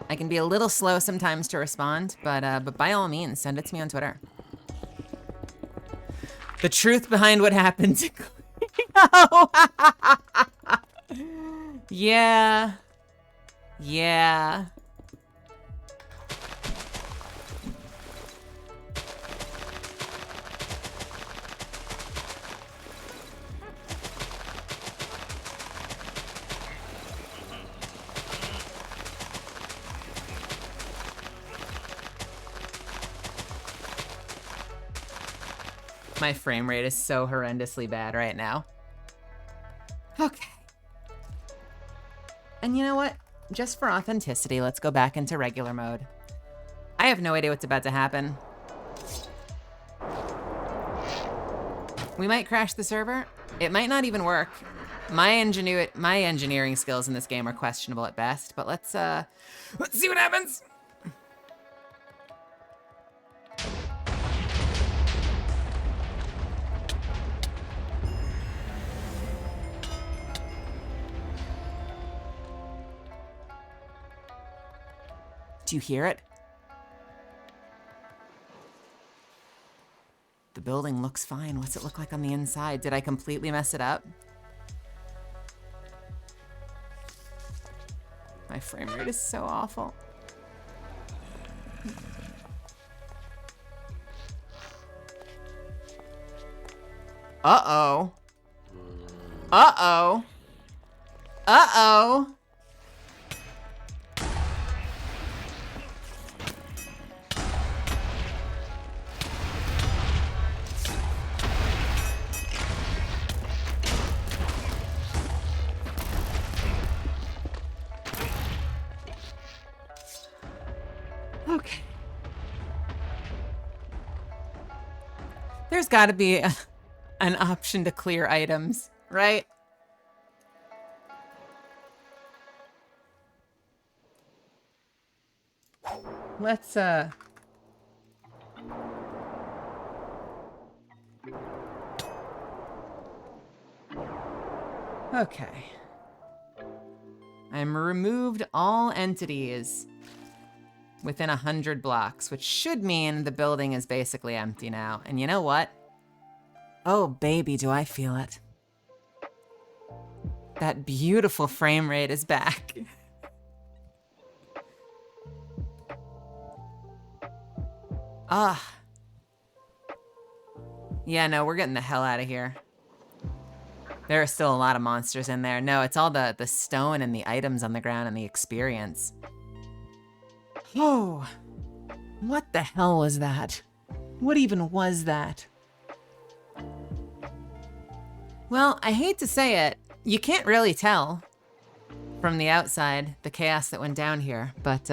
I can be a little slow sometimes to respond, but by all means, send it to me on Twitter. The truth behind what happened. Yeah. Yeah. My frame rate is so horrendously bad right now. Okay. And you know what? Just for authenticity, let's go back into regular mode. I have no idea what's about to happen. We might crash the server. It might not even work. My engineering skills in this game are questionable at best, but let's see what happens. Do you hear it? The building looks fine. What's it look like on the inside? Did I completely mess it up? My frame rate is so awful. Uh-oh. Uh-oh. Uh-oh. Okay. There's got to be an option to clear items, right? Let's, okay. I'm removed all entities within 100 blocks, which should mean the building is basically empty now. And you know what? Oh, baby, do I feel it. That beautiful frame rate is back. Ah. Yeah, no, we're getting the hell out of here. There are still a lot of monsters in there. No, it's all the stone and the items on the ground and the experience. Oh, what the hell was that? What even was that? Well, I hate to say it, you can't really tell from the outside the chaos that went down here, but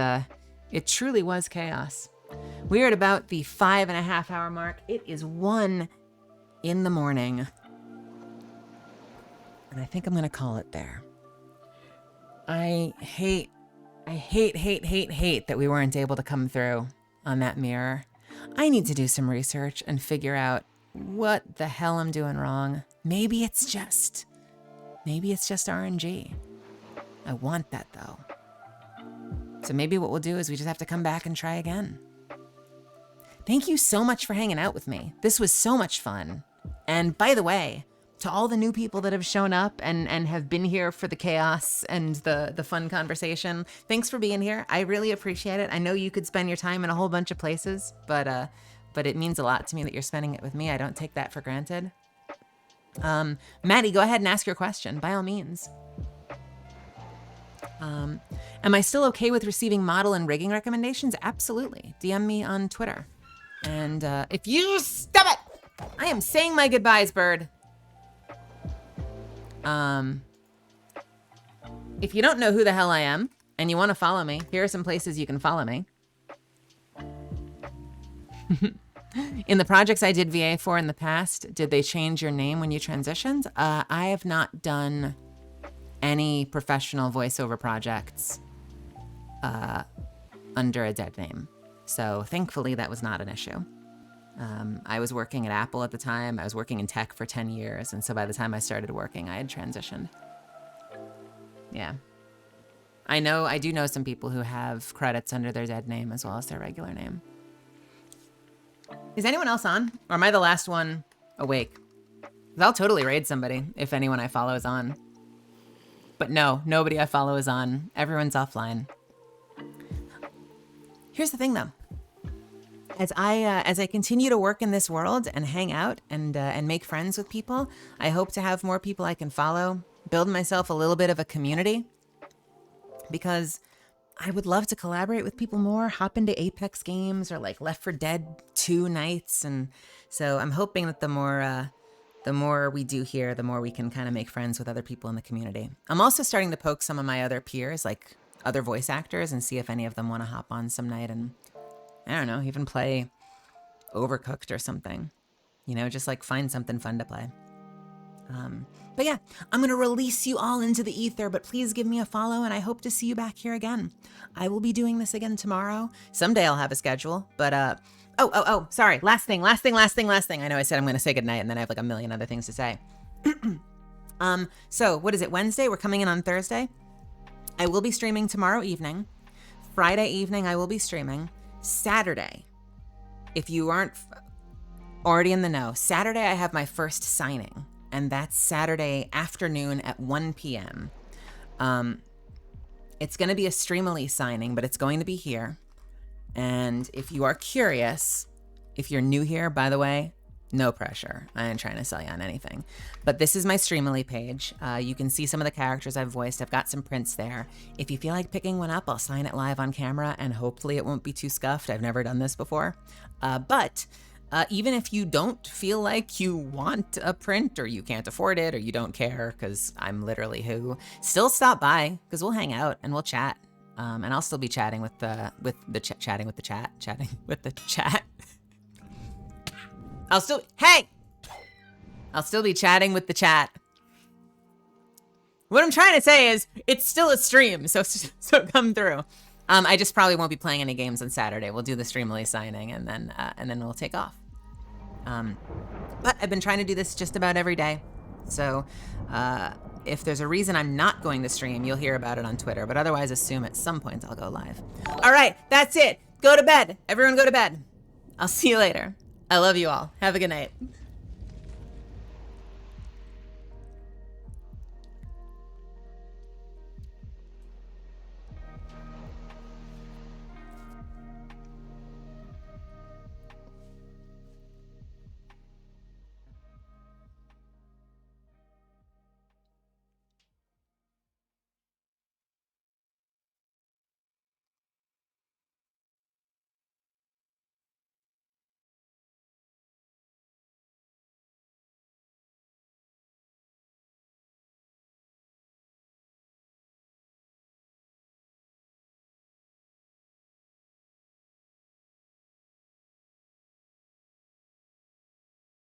it truly was chaos. We're at about the 5.5 hour mark. It is 1 in the morning. And I think I'm gonna call it there. I hate that we weren't able to come through on that mirror. I need to do some research and figure out what the hell I'm doing wrong. Maybe it's just RNG. I want that though. So maybe what we'll do is we just have to come back and try again. Thank you so much for hanging out with me. This was so much fun. And by the way, to all the new people that have shown up and have been here for the chaos and the fun conversation, thanks for being here. I really appreciate it. I know you could spend your time in a whole bunch of places, but it means a lot to me that you're spending it with me. I don't take that for granted. Maddie, go ahead and ask your question, by all means. Am I still okay with receiving model and rigging recommendations? Absolutely. DM me on Twitter. And if you stop it, I am saying my goodbyes, bird. If you don't know who the hell I am and you want to follow me, here are some places you can follow me. In the projects I did VA for in the past, did they change your name when you transitioned? I have not done any professional voiceover projects under a dead name. So thankfully that was not an issue. I was working at Apple at the time. I was working in tech for 10 years. And so by the time I started working, I had transitioned. Yeah. I do know some people who have credits under their dead name as well as their regular name. Is anyone else on? Or am I the last one awake? 'Cause I'll totally raid somebody if anyone I follow is on. But no, nobody I follow is on. Everyone's offline. Here's the thing though. As I continue to work in this world and hang out and make friends with people, I hope to have more people I can follow, build myself a little bit of a community, because I would love to collaborate with people more, hop into Apex games or like Left 4 Dead 2 nights. And so I'm hoping that the more we do here, the more we can kind of make friends with other people in the community. I'm also starting to poke some of my other peers, like other voice actors, and see if any of them want to hop on some night and, I don't know, even play Overcooked or something. You know, just like find something fun to play. But yeah, I'm going to release you all into the ether, but please give me a follow and I hope to see you back here again. I will be doing this again tomorrow. Someday I'll have a schedule, but sorry. Last thing. I know I said I'm going to say goodnight and then I have like a million other things to say. So what is it? Wednesday? We're coming in on Thursday. I will be streaming tomorrow evening. Friday evening, I will be streaming. Saturday, if you aren't, Already in the know. Saturday, I have my first signing, and that's Saturday afternoon at 1 p.m. It's going to be a Streamily signing, but it's going to be here. And if you are curious, if you're new here, by the way, no pressure. I ain't trying to sell you on anything. But this is my Streamily page. You can see some of the characters I've voiced. I've got some prints there. If you feel like picking one up, I'll sign it live on camera, and hopefully it won't be too scuffed. I've never done this before. But even if you don't feel like you want a print, or you can't afford it, or you don't care, because I'm literally who, still stop by, because we'll hang out and we'll chat. And I'll still be chatting with the chat. I'll still be chatting with the chat. What I'm trying to say is, it's still a stream, so come through. I just probably won't be playing any games on Saturday. We'll do the Streamily signing, and then we'll take off. But I've been trying to do this just about every day. So if there's a reason I'm not going to stream, you'll hear about it on Twitter. But otherwise, assume at some point I'll go live. All right, that's it. Go to bed. Everyone go to bed. I'll see you later. I love you all. Have a good night.